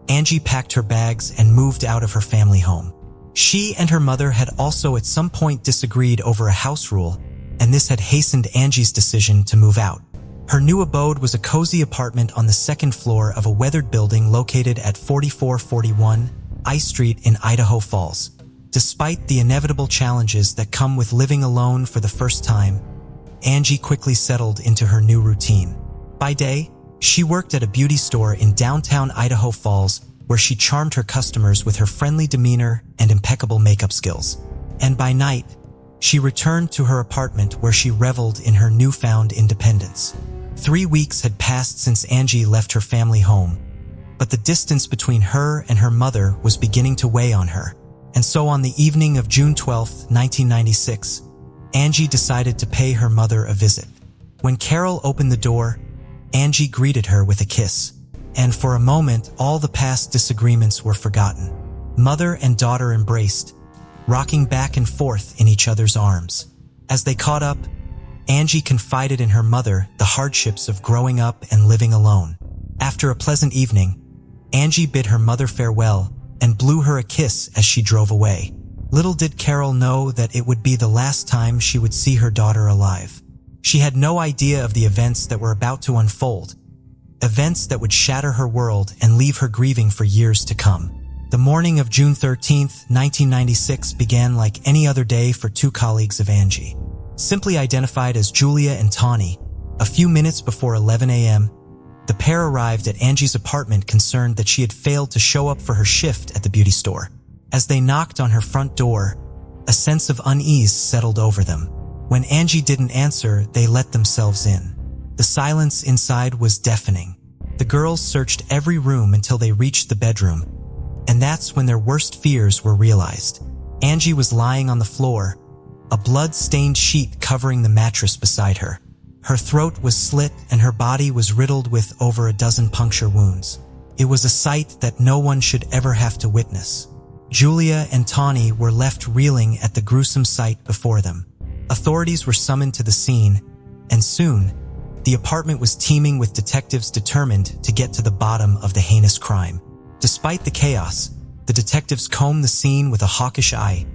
Speaker 1: Angie packed her bags and moved out of her family home. She and her mother had also at some point disagreed over a house rule, and this had hastened Angie's decision to move out. Her new abode was a cozy apartment on the 2nd floor of a weathered building located at 4441 I Street in Idaho Falls. Despite the inevitable challenges that come with living alone for the first time, Angie quickly settled into her new routine. By day, she worked at a beauty store in downtown Idaho Falls, where she charmed her customers with her friendly demeanor and impeccable makeup skills. And by night, she returned to her apartment where she reveled in her newfound independence. 3 weeks had passed since Angie left her family home, but the distance between her and her mother was beginning to weigh on her. And so on the evening of June 12, 1996, Angie decided to pay her mother a visit. When Carol opened the door, Angie greeted her with a kiss, and for a moment all the past disagreements were forgotten. Mother and daughter embraced, rocking back and forth in each other's arms. As they caught up, Angie confided in her mother the hardships of growing up and living alone. After a pleasant evening, Angie bid her mother farewell and blew her a kiss as she drove away. Little did Carol know that it would be the last time she would see her daughter alive. She had no idea of the events that were about to unfold, events that would shatter her world and leave her grieving for years to come. The morning of June 13, 1996 began like any other day for two colleagues of Angie. Simply identified as Julia and Tawny, a few minutes before 11 a.m., the pair arrived at Angie's apartment concerned that she had failed to show up for her shift at the beauty store. As they knocked on her front door, a sense of unease settled over them. When Angie didn't answer, they let themselves in. The silence inside was deafening. The girls searched every room until they reached the bedroom, and that's when their worst fears were realized. Angie was lying on the floor, a blood-stained sheet covering the mattress beside her. Her throat was slit and her body was riddled with over a dozen puncture wounds. It was a sight that no one should ever have to witness. Julia and Tawny were left reeling at the gruesome sight before them. Authorities were summoned to the scene, and soon, the apartment was teeming with detectives determined to get to the bottom of the heinous crime. Despite the chaos, the detectives combed the scene with a hawkish eye,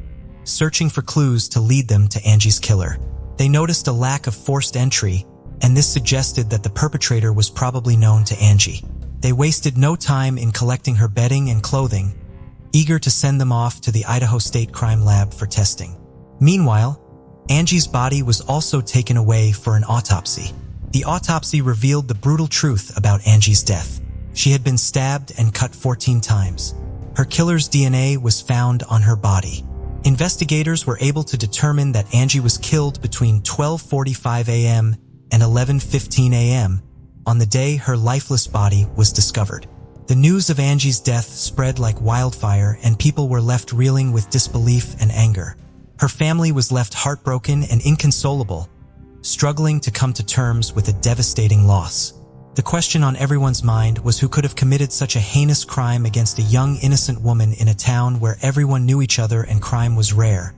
Speaker 1: searching for clues to lead them to Angie's killer. They noticed a lack of forced entry, and this suggested that the perpetrator was probably known to Angie. They wasted no time in collecting her bedding and clothing, eager to send them off to the Idaho State Crime Lab for testing. Meanwhile, Angie's body was also taken away for an autopsy. The autopsy revealed the brutal truth about Angie's death. She had been stabbed and cut 14 times. Her killer's DNA was found on her body. Investigators were able to determine that Angie was killed between 12:45 a.m. and 11:15 a.m. on the day her lifeless body was discovered. The news of Angie's death spread like wildfire, and people were left reeling with disbelief and anger. Her family was left heartbroken and inconsolable, struggling to come to terms with a devastating loss. The question on everyone's mind was who could have committed such a heinous crime against a young, innocent woman in a town where everyone knew each other and crime was rare.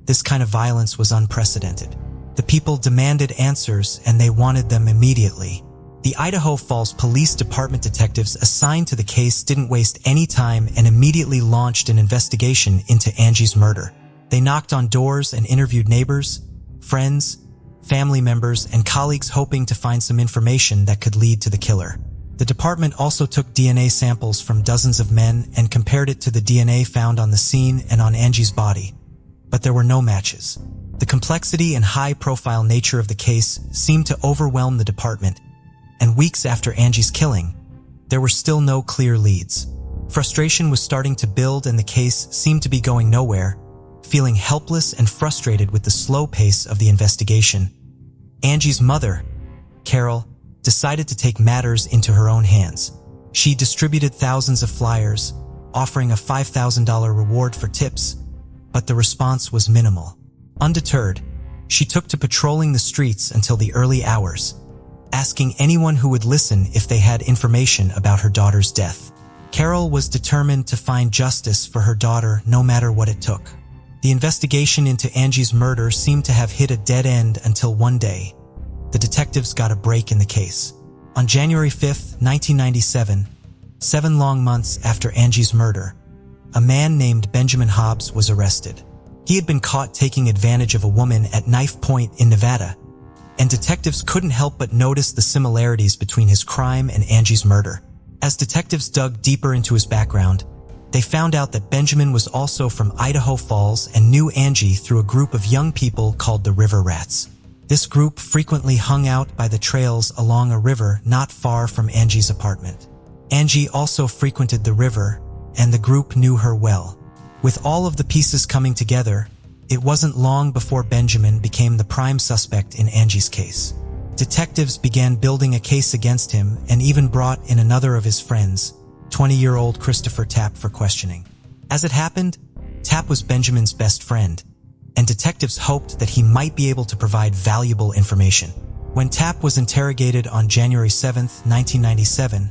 Speaker 1: This kind of violence was unprecedented. The people demanded answers, and they wanted them immediately. The Idaho Falls Police Department detectives assigned to the case didn't waste any time and immediately launched an investigation into Angie's murder. They knocked on doors and interviewed neighbors, friends, family members, and colleagues hoping to find some information that could lead to the killer. The department also took DNA samples from dozens of men and compared it to the DNA found on the scene and on Angie's body, but there were no matches. The complexity and high-profile nature of the case seemed to overwhelm the department, and weeks after Angie's killing, there were still no clear leads. Frustration was starting to build and the case seemed to be going nowhere. Feeling helpless and frustrated with the slow pace of the investigation, Angie's mother, Carol, decided to take matters into her own hands. She distributed thousands of flyers, offering a $5,000 reward for tips, but the response was minimal. Undeterred, she took to patrolling the streets until the early hours, asking anyone who would listen if they had information about her daughter's death. Carol was determined to find justice for her daughter no matter what it took. The investigation into Angie's murder seemed to have hit a dead end until one day, the detectives got a break in the case. On January 5, 1997, 7 long months after Angie's murder, a man named Benjamin Hobbs was arrested. He had been caught taking advantage of a woman at knife point in Nevada, and detectives couldn't help but notice the similarities between his crime and Angie's murder. As detectives dug deeper into his background, they found out that Benjamin was also from Idaho Falls and knew Angie through a group of young people called the River Rats. This group frequently hung out by the trails along a river not far from Angie's apartment. Angie also frequented the river, and the group knew her well. With all of the pieces coming together, it wasn't long before Benjamin became the prime suspect in Angie's case. Detectives began building a case against him and even brought in another of his friends, 20-year-old Christopher Tapp, for questioning. As it happened, Tapp was Benjamin's best friend, and detectives hoped that he might be able to provide valuable information. When Tapp was interrogated on January 7, 1997,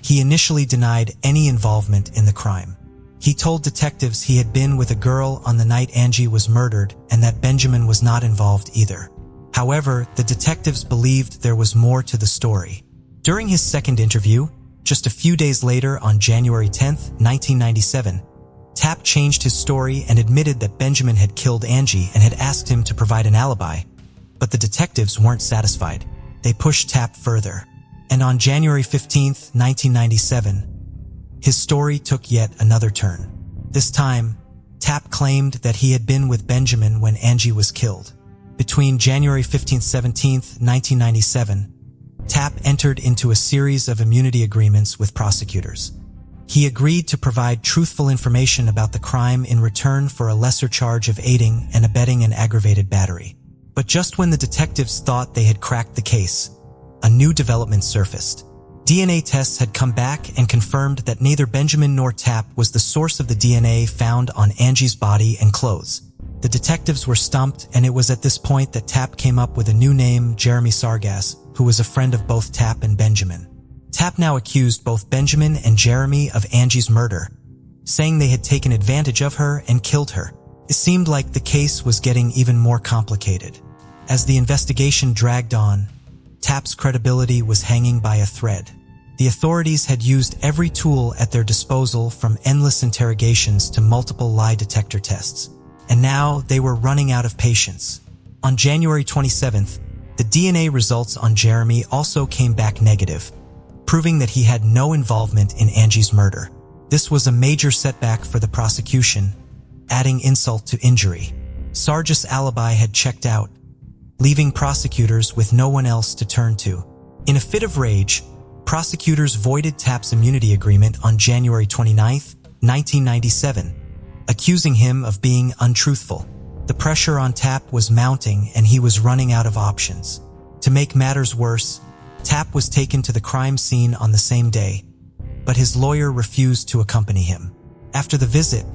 Speaker 1: he initially denied any involvement in the crime. He told detectives he had been with a girl on the night Angie was murdered and that Benjamin was not involved either. However, the detectives believed there was more to the story. During his second interview, just a few days later, on January 10, 1997, Tapp changed his story and admitted that Benjamin had killed Angie and had asked him to provide an alibi. But the detectives weren't satisfied. They pushed Tapp further. And on January 15, 1997, his story took yet another turn. This time, Tapp claimed that he had been with Benjamin when Angie was killed. Between January 15-17, 1997, Tapp entered into a series of immunity agreements with prosecutors. He agreed to provide truthful information about the crime in return for a lesser charge of aiding and abetting an aggravated battery. But just when the detectives thought they had cracked the case, a new development surfaced. DNA tests had come back and confirmed that neither Benjamin nor Tapp was the source of the DNA found on Angie's body and clothes. The detectives were stumped, and it was at this point that Tapp came up with a new name, Jeremy Sargas, who was a friend of both Tapp and Benjamin. Tapp now accused both Benjamin and Jeremy of Angie's murder, saying they had taken advantage of her and killed her. It seemed like the case was getting even more complicated. As the investigation dragged on, Tapp's credibility was hanging by a thread. The authorities had used every tool at their disposal, from endless interrogations to multiple lie detector tests. And now they were running out of patience. On January 27th, the DNA results on Jeremy also came back negative, proving that he had no involvement in Angie's murder. This was a major setback for the prosecution, adding insult to injury. Sargas' alibi had checked out, leaving prosecutors with no one else to turn to. In a fit of rage, prosecutors voided Tapp's immunity agreement on January 29, 1997, accusing him of being untruthful. The pressure on Tapp was mounting, and he was running out of options. To make matters worse, Tapp was taken to the crime scene on the same day, but his lawyer refused to accompany him. After the visit,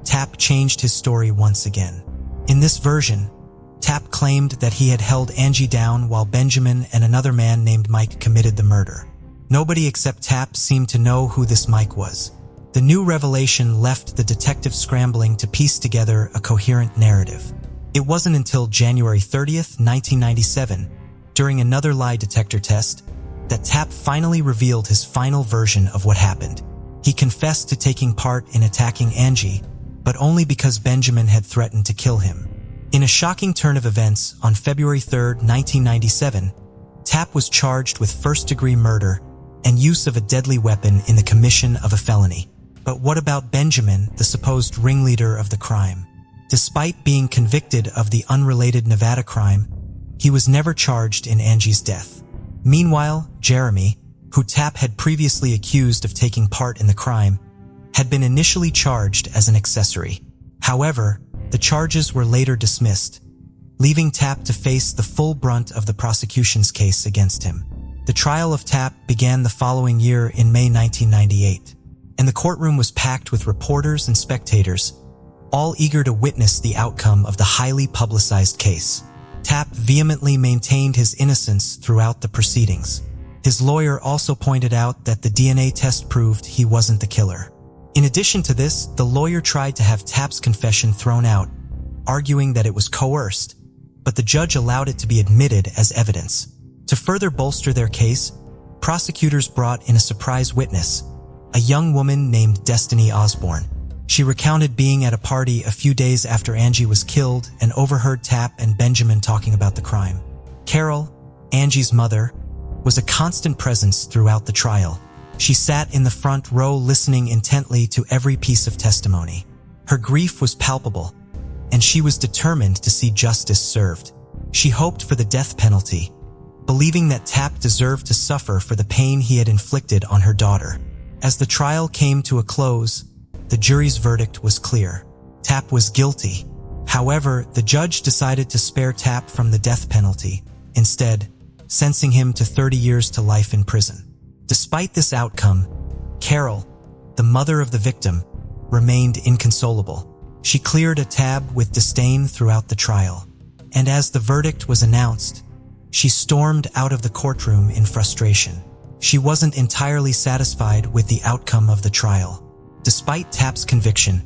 Speaker 1: Tapp changed his story once again. In this version, Tapp claimed that he had held Angie down while Benjamin and another man named Mike committed the murder. Nobody except Tapp seemed to know who this Mike was. The new revelation left the detective scrambling to piece together a coherent narrative. It wasn't until January 30th, 1997, during another lie detector test, that Tapp finally revealed his final version of what happened. He confessed to taking part in attacking Angie, but only because Benjamin had threatened to kill him. In a shocking turn of events, on February 3, 1997, Tapp was charged with first-degree murder and use of a deadly weapon in the commission of a felony. But what about Benjamin, the supposed ringleader of the crime? Despite being convicted of the unrelated Nevada crime, he was never charged in Angie's death. Meanwhile, Jeremy, who Tapp had previously accused of taking part in the crime, had been initially charged as an accessory. However, the charges were later dismissed, leaving Tapp to face the full brunt of the prosecution's case against him. The trial of Tapp began the following year in May 1998, and the courtroom was packed with reporters and spectators, all eager to witness the outcome of the highly publicized case. Tapp vehemently maintained his innocence throughout the proceedings. His lawyer also pointed out that the DNA test proved he wasn't the killer. In addition to this, the lawyer tried to have Tapp's confession thrown out, arguing that it was coerced, but the judge allowed it to be admitted as evidence. To further bolster their case, prosecutors brought in a surprise witness, a young woman named Destiny Osborne. She recounted being at a party a few days after Angie was killed and overheard Tapp and Benjamin talking about the crime. Carol, Angie's mother, was a constant presence throughout the trial. She sat in the front row listening intently to every piece of testimony. Her grief was palpable, and she was determined to see justice served. She hoped for the death penalty, believing that Tapp deserved to suffer for the pain he had inflicted on her daughter. As the trial came to a close, the jury's verdict was clear. Tapp was guilty. However, the judge decided to spare Tapp from the death penalty, instead sentencing him to 30 years to life in prison. Despite this outcome, Carol, the mother of the victim, remained inconsolable. She cleared a tab with disdain throughout the trial, and as the verdict was announced, she stormed out of the courtroom in frustration. She wasn't entirely satisfied with the outcome of the trial. Despite Tapp's conviction,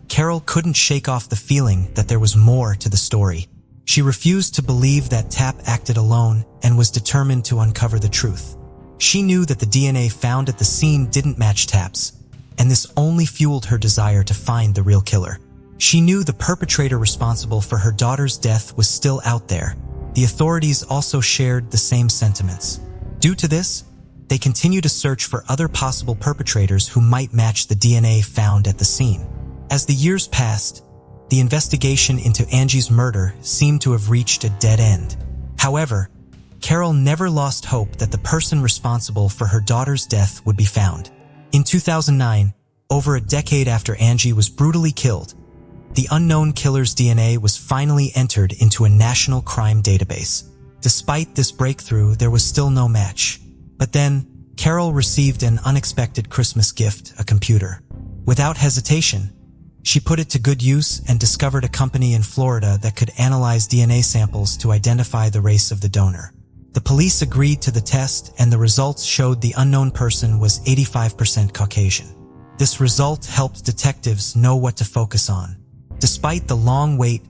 Speaker 1: Carol couldn't shake off the feeling that there was more to the story. She refused to believe that Tapp acted alone and was determined to uncover the truth. She knew that the DNA found at the scene didn't match Tapp's, and this only fueled her desire to find the real killer. She knew the perpetrator responsible for her daughter's death was still out there. The authorities also shared the same sentiments. Due to this, they continue to search for other possible perpetrators who might match the DNA found at the scene. As the years passed, the investigation into Angie's murder seemed to have reached a dead end. However, Carol never lost hope that the person responsible for her daughter's death would be found. In 2009, over a decade after Angie was brutally killed, the unknown killer's DNA was finally entered into a national crime database. Despite this breakthrough, there was still no match. But then, Carol received an unexpected Christmas gift, a computer. Without hesitation, she put it to good use and discovered a company in Florida that could analyze DNA samples to identify the race of the donor. The police agreed to the test, and the results showed the unknown person was 85% Caucasian. This result helped detectives know what to focus on. Despite the long wait,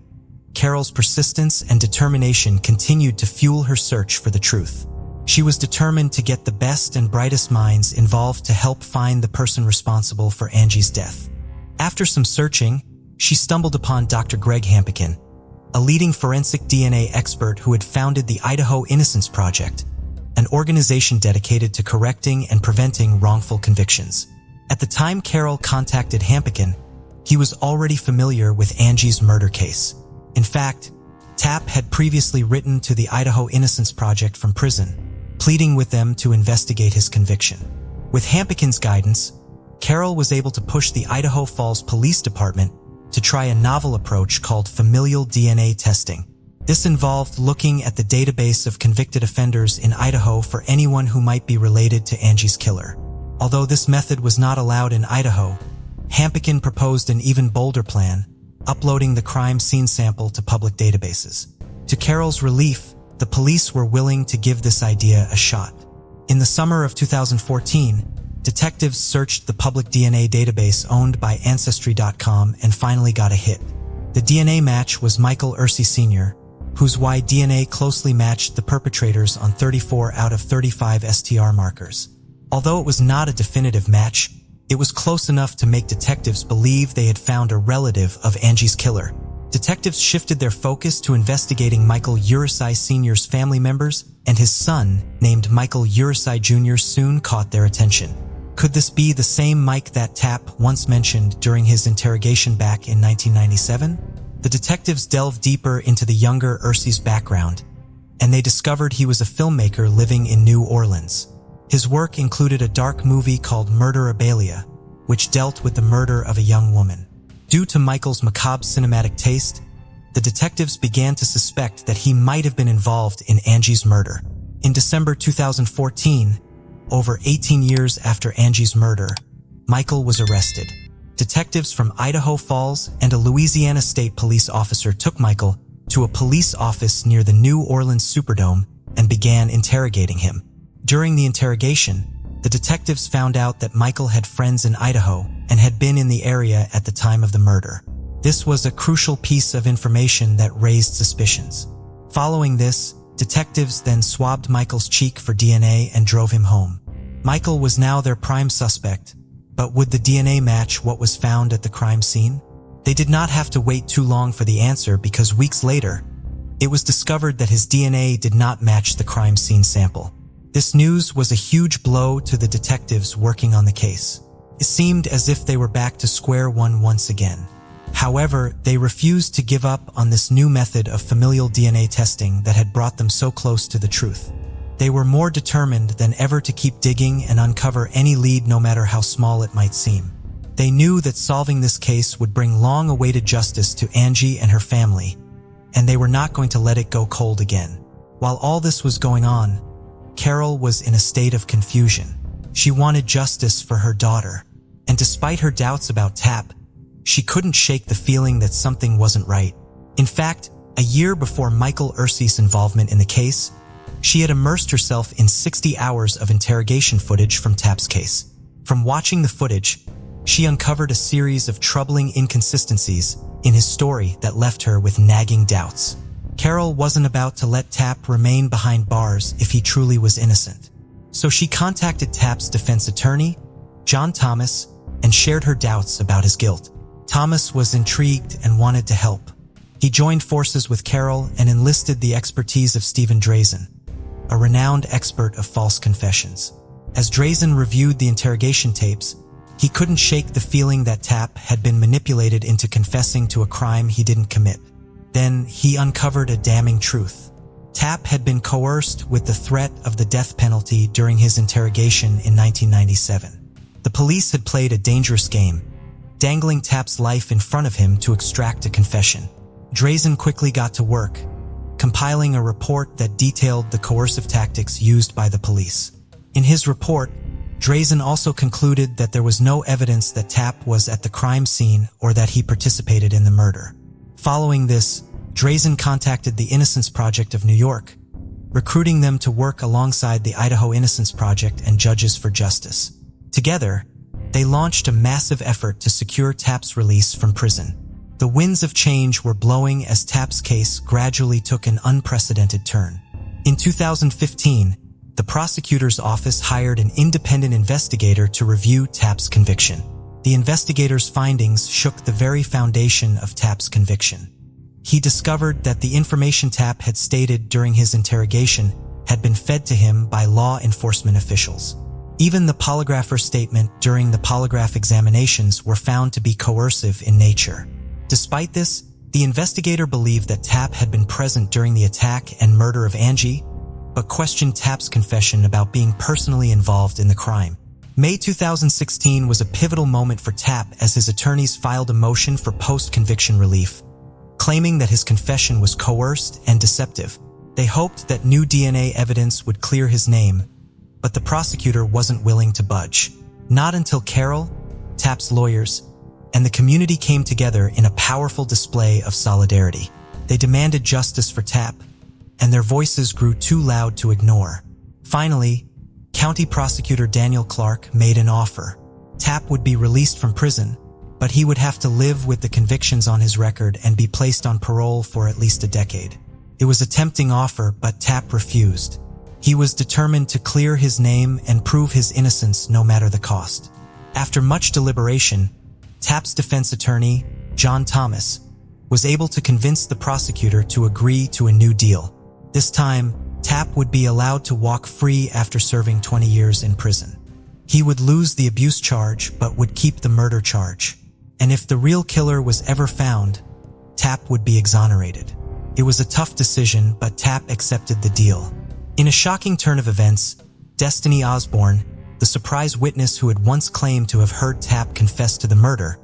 Speaker 1: Carol's persistence and determination continued to fuel her search for the truth. She was determined to get the best and brightest minds involved to help find the person responsible for Angie's death. After some searching, she stumbled upon Dr. Greg Hampikin, a leading forensic DNA expert who had founded the Idaho Innocence Project, an organization dedicated to correcting and preventing wrongful convictions. At the time Carol contacted Hampikin, he was already familiar with Angie's murder case. In fact, Tapp had previously written to the Idaho Innocence Project from prison, pleading with them to investigate his conviction. With Hampikin's guidance, Carol was able to push the Idaho Falls Police Department to try a novel approach called familial DNA testing. This involved looking at the database of convicted offenders in Idaho for anyone who might be related to Angie's killer. Although this method was not allowed in Idaho, Hampikin proposed an even bolder plan, uploading the crime scene sample to public databases. To Carol's relief, the police were willing to give this idea a shot. In the summer of 2014, detectives searched the public DNA database owned by Ancestry.com and finally got a hit. The DNA match was Michael Ursi Sr., whose Y-DNA closely matched the perpetrators on 34 out of 35 STR markers. Although it was not a definitive match, it was close enough to make detectives believe they had found a relative of Angie's killer. Detectives shifted their focus to investigating Michael Ursi Sr.'s family members, and his son, named Michael Ursi Jr., soon caught their attention. Could this be the same Mike that Tapp once mentioned during his interrogation back in 1997? The detectives delved deeper into the younger Ursi's background, and they discovered he was a filmmaker living in New Orleans. His work included a dark movie called Murderabilia, which dealt with the murder of a young woman. Due to Michael's macabre cinematic taste, the detectives began to suspect that he might have been involved in Angie's murder. In December 2014, over 18 years after Angie's murder, Michael was arrested. Detectives from Idaho Falls and a Louisiana State Police officer took Michael to a police office near the New Orleans Superdome and began interrogating him. During the interrogation, the detectives found out that Michael had friends in Idaho and had been in the area at the time of the murder. This was a crucial piece of information that raised suspicions. Following this, detectives then swabbed Michael's cheek for DNA and drove him home. Michael was now their prime suspect, but would the DNA match what was found at the crime scene? They did not have to wait too long for the answer because weeks later, it was discovered that his DNA did not match the crime scene sample. This news was a huge blow to the detectives working on the case. It seemed as if they were back to square one once again. However, they refused to give up on this new method of familial DNA testing that had brought them so close to the truth. They were more determined than ever to keep digging and uncover any lead, no matter how small it might seem. They knew that solving this case would bring long-awaited justice to Angie and her family, and they were not going to let it go cold again. While all this was going on, Carol was in a state of confusion. She wanted justice for her daughter, and despite her doubts about Tapp, she couldn't shake the feeling that something wasn't right. In fact, a year before Michael Ursi's involvement in the case, she had immersed herself in 60 hours of interrogation footage from Tapp's case. From watching the footage, she uncovered a series of troubling inconsistencies in his story that left her with nagging doubts. Carol wasn't about to let Tapp remain behind bars if he truly was innocent. So she contacted Tapp's defense attorney, John Thomas, and shared her doubts about his guilt. Thomas was intrigued and wanted to help. He joined forces with Carol and enlisted the expertise of Stephen Drazen, a renowned expert of false confessions. As Drazen reviewed the interrogation tapes, he couldn't shake the feeling that Tapp had been manipulated into confessing to a crime he didn't commit. Then he uncovered a damning truth. Tapp had been coerced with the threat of the death penalty during his interrogation in 1997. The police had played a dangerous game, dangling Tapp's life in front of him to extract a confession. Drazen quickly got to work, compiling a report that detailed the coercive tactics used by the police. In his report, Drazen also concluded that there was no evidence that Tapp was at the crime scene or that he participated in the murder. Following this, Drazen contacted the Innocence Project of New York, recruiting them to work alongside the Idaho Innocence Project and Judges for Justice. Together, they launched a massive effort to secure Tapp's release from prison. The winds of change were blowing as Tapp's case gradually took an unprecedented turn. In 2015, the prosecutor's office hired an independent investigator to review Tapp's conviction. The investigator's findings shook the very foundation of Tapp's conviction. He discovered that the information Tapp had stated during his interrogation had been fed to him by law enforcement officials. Even the polygrapher's statement during the polygraph examinations were found to be coercive in nature. Despite this, the investigator believed that Tapp had been present during the attack and murder of Angie, but questioned Tapp's confession about being personally involved in the crime. May 2016 was a pivotal moment for Tapp as his attorneys filed a motion for post-conviction relief, claiming that his confession was coerced and deceptive. They hoped that new DNA evidence would clear his name, but the prosecutor wasn't willing to budge. Not until Carol, Tapp's lawyers, and the community came together in a powerful display of solidarity. They demanded justice for Tapp, and their voices grew too loud to ignore. Finally, County Prosecutor Daniel Clark made an offer. Tapp would be released from prison, but he would have to live with the convictions on his record and be placed on parole for at least a decade. It was a tempting offer, but Tapp refused. He was determined to clear his name and prove his innocence no matter the cost. After much deliberation, Tapp's defense attorney, John Thomas, was able to convince the prosecutor to agree to a new deal. This time, Tapp would be allowed to walk free after serving 20 years in prison. He would lose the abuse charge but would keep the murder charge. And if the real killer was ever found, Tapp would be exonerated. It was a tough decision, but Tapp accepted the deal. In a shocking turn of events, Destiny Osborne, the surprise witness who had once claimed to have heard Tapp confess to the murder,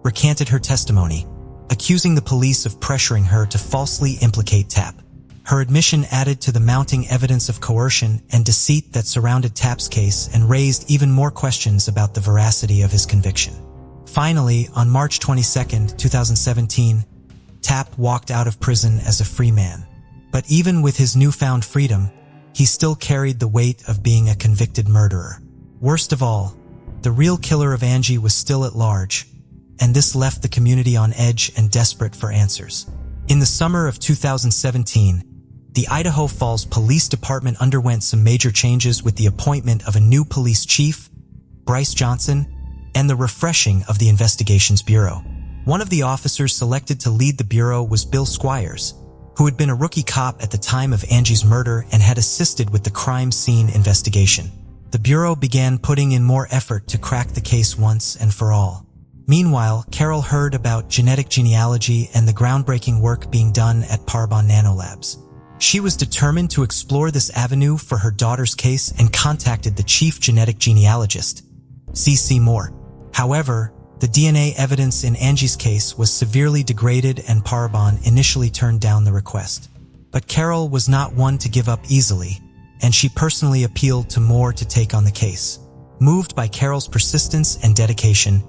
Speaker 1: recanted her testimony, accusing the police of pressuring her to falsely implicate Tapp. Her admission added to the mounting evidence of coercion and deceit that surrounded Tapp's case and raised even more questions about the veracity of his conviction. Finally, on March 22, 2017, Tapp walked out of prison as a free man. But even with his newfound freedom, he still carried the weight of being a convicted murderer. Worst of all, the real killer of Angie was still at large, and this left the community on edge and desperate for answers. In the summer of 2017, the Idaho Falls Police Department underwent some major changes with the appointment of a new police chief, Bryce Johnson, and the refreshing of the Investigations Bureau. One of the officers selected to lead the bureau was Bill Squires, who had been a rookie cop at the time of Angie's murder and had assisted with the crime scene investigation. The bureau began putting in more effort to crack the case once and for all. Meanwhile, Carol heard about genetic genealogy and the groundbreaking work being done at Parabon Nanolabs. She was determined to explore this avenue for her daughter's case and contacted the chief genetic genealogist, C.C. Moore. However, the DNA evidence in Angie's case was severely degraded and Parabon initially turned down the request. But Carol was not one to give up easily, and she personally appealed to Moore to take on the case. Moved by Carol's persistence and dedication,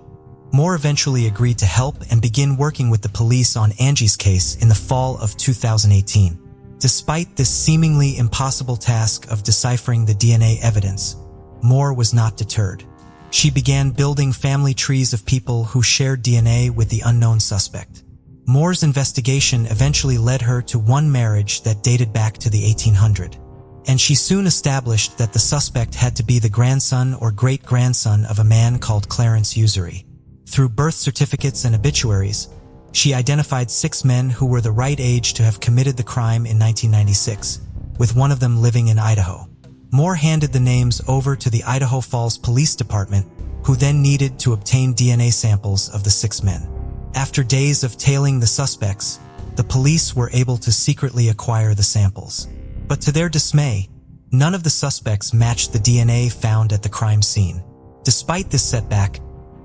Speaker 1: Moore eventually agreed to help and begin working with the police on Angie's case in the fall of 2018. Despite this seemingly impossible task of deciphering the DNA evidence, Moore was not deterred. She began building family trees of people who shared DNA with the unknown suspect. Moore's investigation eventually led her to one marriage that dated back to the 1800s, and she soon established that the suspect had to be the grandson or great-grandson of a man called Clarence Usery. Through birth certificates and obituaries, she identified 6 men who were the right age to have committed the crime in 1996, with one of them living in Idaho. Moore handed the names over to the Idaho Falls Police Department, who then needed to obtain DNA samples of the 6 men. After days of tailing the suspects, the police were able to secretly acquire the samples. But to their dismay, none of the suspects matched the DNA found at the crime scene. Despite this setback,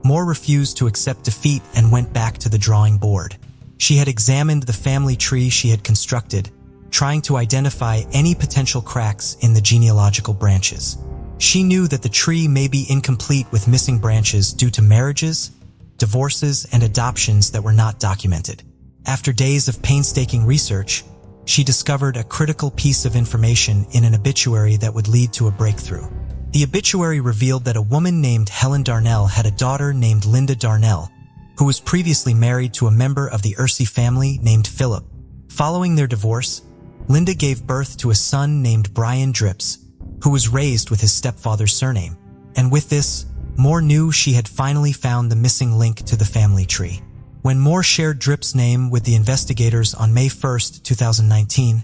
Speaker 1: Moore refused to accept defeat and went back to the drawing board. She had examined the family tree she had constructed, trying to identify any potential cracks in the genealogical branches. She knew that the tree may be incomplete with missing branches due to marriages, divorces, and adoptions that were not documented. After days of painstaking research, she discovered a critical piece of information in an obituary that would lead to a breakthrough. The obituary revealed that a woman named Helen Darnell had a daughter named Linda Darnell, who was previously married to a member of the Ursi family named Philip. Following their divorce, Linda gave birth to a son named Brian Drips, who was raised with his stepfather's surname. And with this, Moore knew she had finally found the missing link to the family tree. When Moore shared Drips' name with the investigators on May 1, 2019,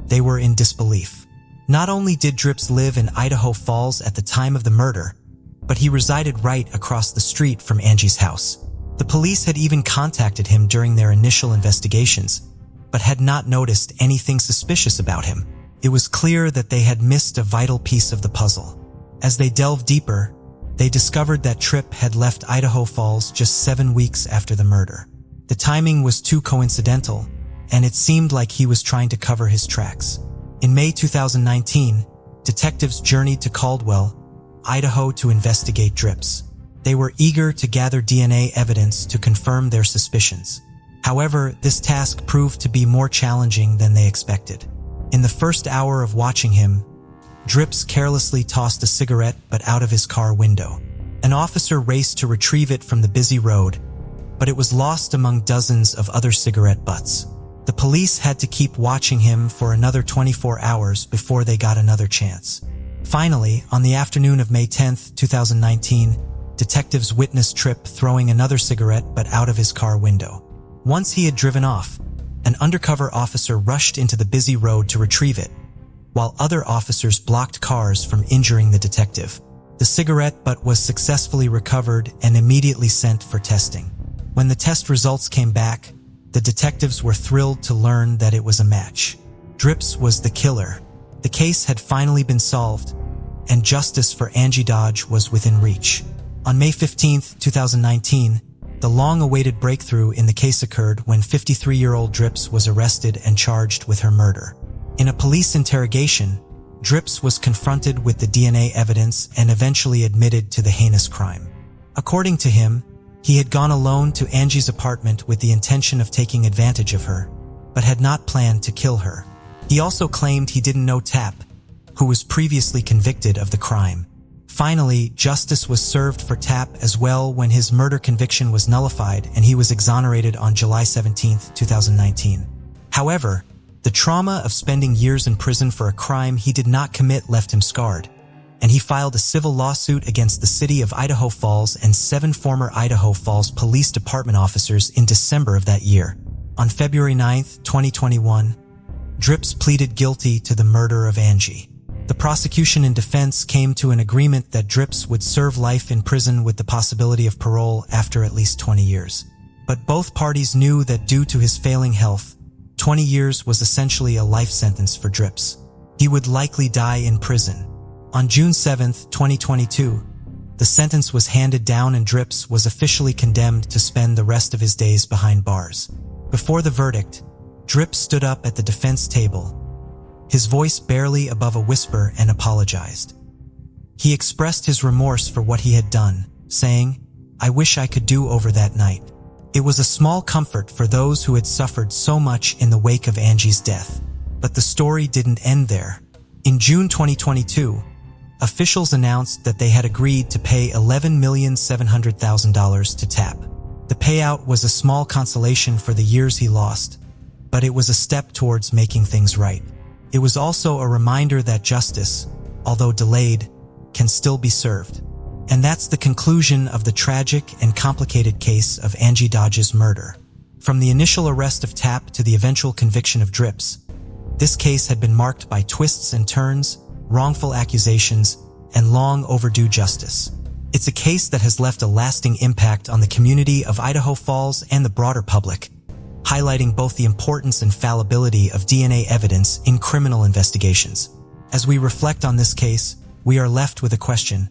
Speaker 1: they were in disbelief. Not only did Drips live in Idaho Falls at the time of the murder, but he resided right across the street from Angie's house. The police had even contacted him during their initial investigations, but had not noticed anything suspicious about him. It was clear that they had missed a vital piece of the puzzle. As they delved deeper, they discovered that Tripp had left Idaho Falls just 7 weeks after the murder. The timing was too coincidental, and it seemed like he was trying to cover his tracks. In May 2019, detectives journeyed to Caldwell, Idaho to investigate Drips. They were eager to gather DNA evidence to confirm their suspicions. However, this task proved to be more challenging than they expected. In the first hour of watching him, Drips carelessly tossed a cigarette butt out of his car window. An officer raced to retrieve it from the busy road, but it was lost among dozens of other cigarette butts. The police had to keep watching him for another 24 hours before they got another chance. Finally, on the afternoon of May 10, 2019, detectives witnessed Tripp throwing another cigarette butt out of his car window. Once he had driven off, an undercover officer rushed into the busy road to retrieve it, while other officers blocked cars from injuring the detective. The cigarette butt was successfully recovered and immediately sent for testing. When the test results came back, the detectives were thrilled to learn that it was a match. Drips was the killer. The case had finally been solved, and justice for Angie Dodge was within reach. On May 15, 2019, the long-awaited breakthrough in the case occurred when 53-year-old Drips was arrested and charged with her murder. In a police interrogation, Drips was confronted with the DNA evidence and eventually admitted to the heinous crime. According to him, he had gone alone to Angie's apartment with the intention of taking advantage of her, but had not planned to kill her. He also claimed he didn't know Tapp, who was previously convicted of the crime. Finally, justice was served for Tapp as well when his murder conviction was nullified and he was exonerated on July 17, 2019. However, the trauma of spending years in prison for a crime he did not commit left him scarred, and he filed a civil lawsuit against the city of Idaho Falls and 7 former Idaho Falls Police Department officers in December of that year. On February 9, 2021, Drips pleaded guilty to the murder of Angie. The prosecution and defense came to an agreement that Drips would serve life in prison with the possibility of parole after at least 20 years. But both parties knew that due to his failing health, 20 years was essentially a life sentence for Drips. He would likely die in prison. On June 7, 2022, the sentence was handed down and Drips was officially condemned to spend the rest of his days behind bars. Before the verdict, Drips stood up at the defense table, his voice barely above a whisper, and apologized. He expressed his remorse for what he had done, saying, "I wish I could do over that night." It was a small comfort for those who had suffered so much in the wake of Angie's death. But the story didn't end there. In June 2022, officials announced that they had agreed to pay $11,700,000 to Tapp. The payout was a small consolation for the years he lost, but it was a step towards making things right. It was also a reminder that justice, although delayed, can still be served. And that's the conclusion of the tragic and complicated case of Angie Dodge's murder. From the initial arrest of Tapp to the eventual conviction of Drips, this case had been marked by twists and turns, wrongful accusations, and long overdue justice. It's a case that has left a lasting impact on the community of Idaho Falls and the broader public, highlighting both the importance and fallibility of DNA evidence in criminal investigations. As we reflect on this case, we are left with a question: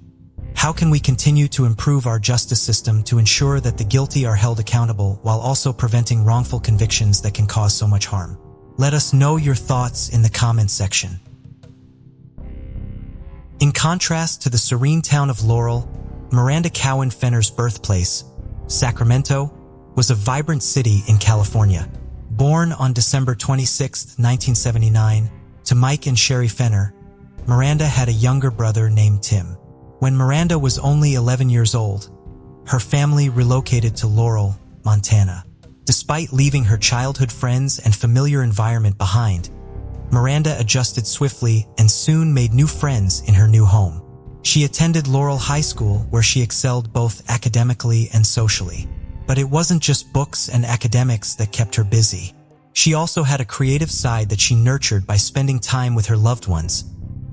Speaker 1: how can we continue to improve our justice system to ensure that the guilty are held accountable while also preventing wrongful convictions that can cause so much harm? Let us know your thoughts in the comments section. In contrast to the serene town of Laurel, Miranda Cowan Fenner's birthplace, Sacramento, was a vibrant city in California. Born on December 26, 1979, to Mike and Sherry Fenner, Miranda had a younger brother named Tim. When Miranda was only 11 years old, her family relocated to Laurel, Montana. Despite leaving her childhood friends and familiar environment behind, Miranda adjusted swiftly and soon made new friends in her new home. She attended Laurel High School, where she excelled both academically and socially. But it wasn't just books and academics that kept her busy. She also had a creative side that she nurtured by spending time with her loved ones,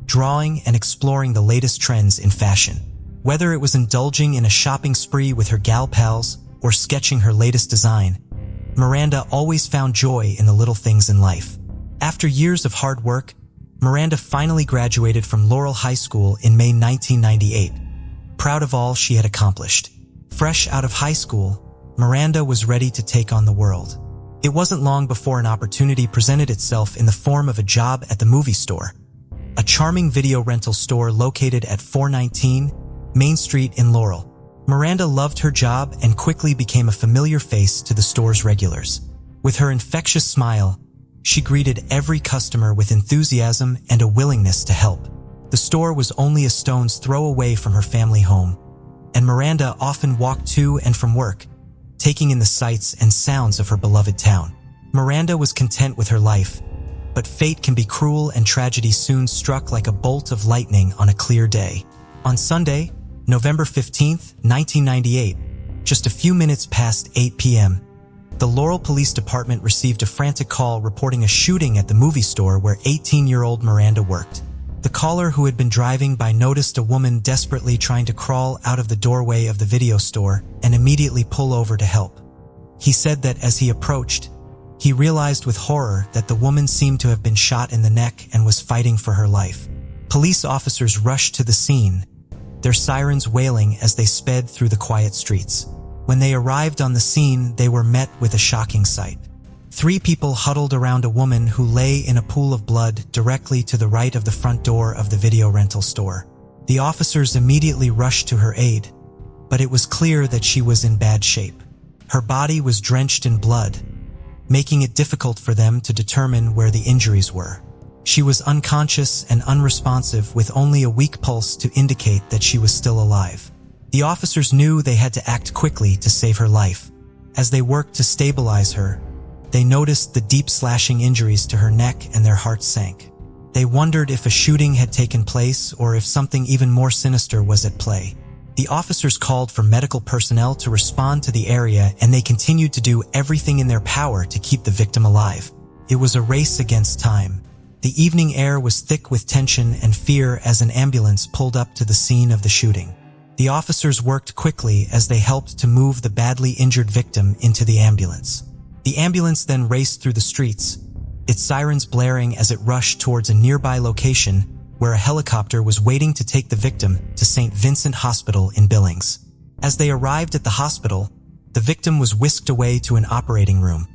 Speaker 1: drawing and exploring the latest trends in fashion. Whether it was indulging in a shopping spree with her gal pals or sketching her latest design, Miranda always found joy in the little things in life. After years of hard work, Miranda finally graduated from Laurel High School in May 1998, proud of all she had accomplished. Fresh out of high school, Miranda was ready to take on the world. It wasn't long before an opportunity presented itself in the form of a job at the movie store, a charming video rental store located at 419 Main Street in Laurel. Miranda loved her job and quickly became a familiar face to the store's regulars. With her infectious smile, she greeted every customer with enthusiasm and a willingness to help. The store was only a stone's throw away from her family home, and Miranda often walked to and from work, taking in the sights and sounds of her beloved town. Miranda was content with her life, but fate can be cruel and tragedy soon struck like a bolt of lightning on a clear day. On Sunday, November 15, 1998, just a few minutes past 8 p.m., the Laurel Police Department received a frantic call reporting a shooting at the movie store where 18-year-old Miranda worked. The caller, who had been driving by, noticed a woman desperately trying to crawl out of the doorway of the video store and immediately pull over to help. He said that as he approached, he realized with horror that the woman seemed to have been shot in the neck and was fighting for her life. Police officers rushed to the scene, their sirens wailing as they sped through the quiet streets. When they arrived on the scene, they were met with a shocking sight. 3 people huddled around a woman who lay in a pool of blood directly to the right of the front door of the video rental store. The officers immediately rushed to her aid, but it was clear that she was in bad shape. Her body was drenched in blood, making it difficult for them to determine where the injuries were. She was unconscious and unresponsive, with only a weak pulse to indicate that she was still alive. The officers knew they had to act quickly to save her life. As they worked to stabilize her, they noticed the deep slashing injuries to her neck and their hearts sank. They wondered if a shooting had taken place or if something even more sinister was at play. The officers called for medical personnel to respond to the area, and they continued to do everything in their power to keep the victim alive. It was a race against time. The evening air was thick with tension and fear as an ambulance pulled up to the scene of the shooting. The officers worked quickly as they helped to move the badly injured victim into the ambulance. The ambulance then raced through the streets, its sirens blaring as it rushed towards a nearby location where a helicopter was waiting to take the victim to St. Vincent Hospital in Billings. As they arrived at the hospital, the victim was whisked away to an operating room,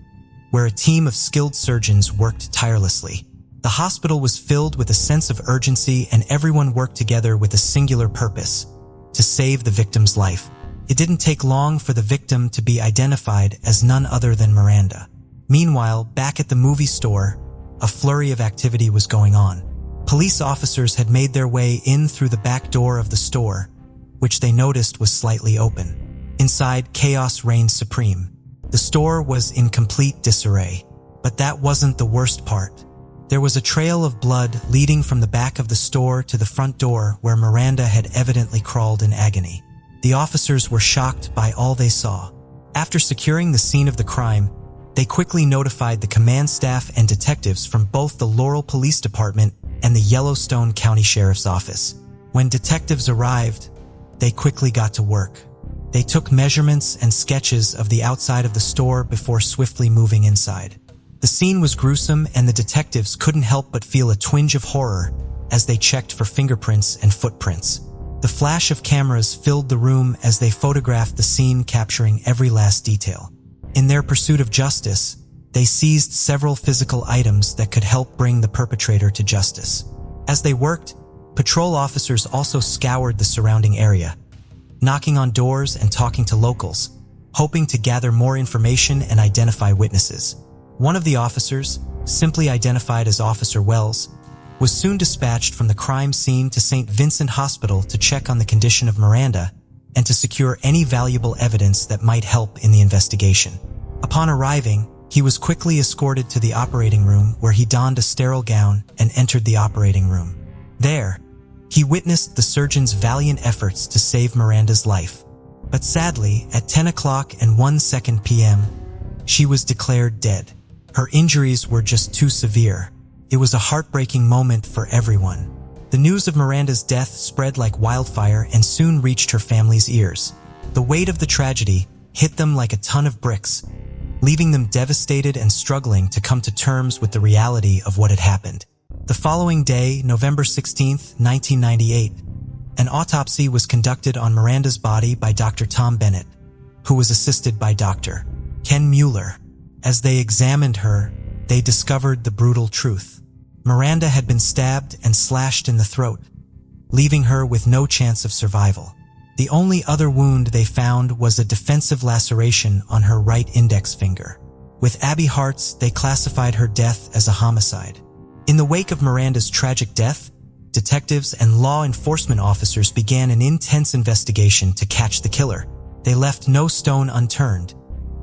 Speaker 1: where a team of skilled surgeons worked tirelessly. The hospital was filled with a sense of urgency, and everyone worked together with a singular purpose: to save the victim's life. It didn't take long for the victim to be identified as none other than Miranda. Meanwhile, back at the movie store, a flurry of activity was going on. Police officers had made their way in through the back door of the store, which they noticed was slightly open. Inside, chaos reigned supreme. The store was in complete disarray. But that wasn't the worst part. There was a trail of blood leading from the back of the store to the front door, where Miranda had evidently crawled in agony. The officers were shocked by all they saw. After securing the scene of the crime, they quickly notified the command staff and detectives from both the Laurel Police Department and the Yellowstone County Sheriff's Office. When detectives arrived, they quickly got to work. They took measurements and sketches of the outside of the store before swiftly moving inside. The scene was gruesome, and the detectives couldn't help but feel a twinge of horror as they checked for fingerprints and footprints. The flash of cameras filled the room as they photographed the scene, capturing every last detail. In their pursuit of justice, they seized several physical items that could help bring the perpetrator to justice. As they worked, patrol officers also scoured the surrounding area, knocking on doors and talking to locals, hoping to gather more information and identify witnesses. One of the officers, simply identified as Officer Wells, was soon dispatched from the crime scene to St. Vincent Hospital to check on the condition of Miranda and to secure any valuable evidence that might help in the investigation. Upon arriving, he was quickly escorted to the operating room, where he donned a sterile gown and entered the operating room. There, he witnessed the surgeon's valiant efforts to save Miranda's life. But sadly, at 10:01 p.m., she was declared dead. Her injuries were just too severe. It was a heartbreaking moment for everyone. The news of Miranda's death spread like wildfire and soon reached her family's ears. The weight of the tragedy hit them like a ton of bricks, leaving them devastated and struggling to come to terms with the reality of what had happened. The following day, November 16, 1998, an autopsy was conducted on Miranda's body by Dr. Tom Bennett, who was assisted by Dr. Ken Mueller. As they examined her, they discovered the brutal truth. Miranda had been stabbed and slashed in the throat, leaving her with no chance of survival. The only other wound they found was a defensive laceration on her right index finger. With Abby Hartz, they classified her death as a homicide. In the wake of Miranda's tragic death, detectives and law enforcement officers began an intense investigation to catch the killer. They left no stone unturned,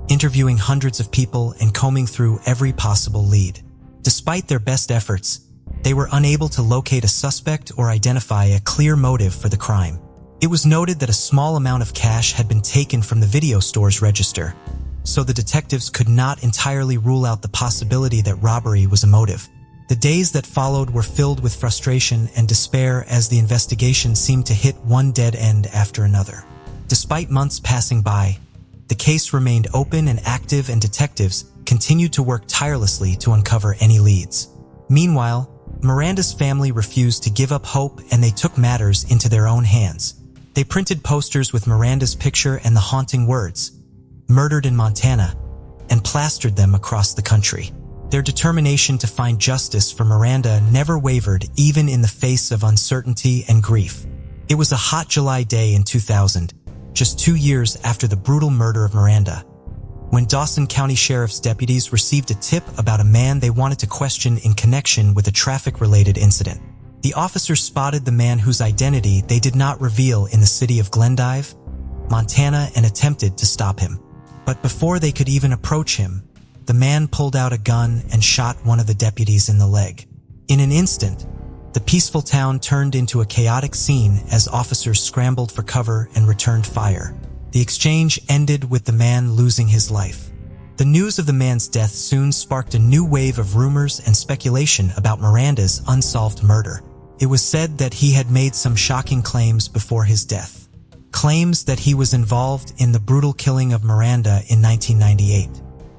Speaker 1: interviewing hundreds of people and combing through every possible lead. Despite their best efforts, they were unable to locate a suspect or identify a clear motive for the crime. It was noted that a small amount of cash had been taken from the video store's register, so the detectives could not entirely rule out the possibility that robbery was a motive. The days that followed were filled with frustration and despair as the investigation seemed to hit one dead end after another. Despite months passing by, the case remained open and active, and detectives continued to work tirelessly to uncover any leads. Meanwhile, Miranda's family refused to give up hope, and they took matters into their own hands. They printed posters with Miranda's picture and the haunting words, "Murdered in Montana," and plastered them across the country. Their determination to find justice for Miranda never wavered, even in the face of uncertainty and grief. It was a hot July day in 2000, just 2 years after the brutal murder of Miranda, when Dawson County Sheriff's deputies received a tip about a man they wanted to question in connection with a traffic-related incident. The officers spotted the man whose identity they did not reveal in the city of Glendive, Montana, and attempted to stop him. But before they could even approach him, the man pulled out a gun and shot one of the deputies in the leg. In an instant, the peaceful town turned into a chaotic scene as officers scrambled for cover and returned fire. The exchange ended with the man losing his life. The news of the man's death soon sparked a new wave of rumors and speculation about Miranda's unsolved murder. It was said that he had made some shocking claims before his death. Claims that he was involved in the brutal killing of Miranda in 1998.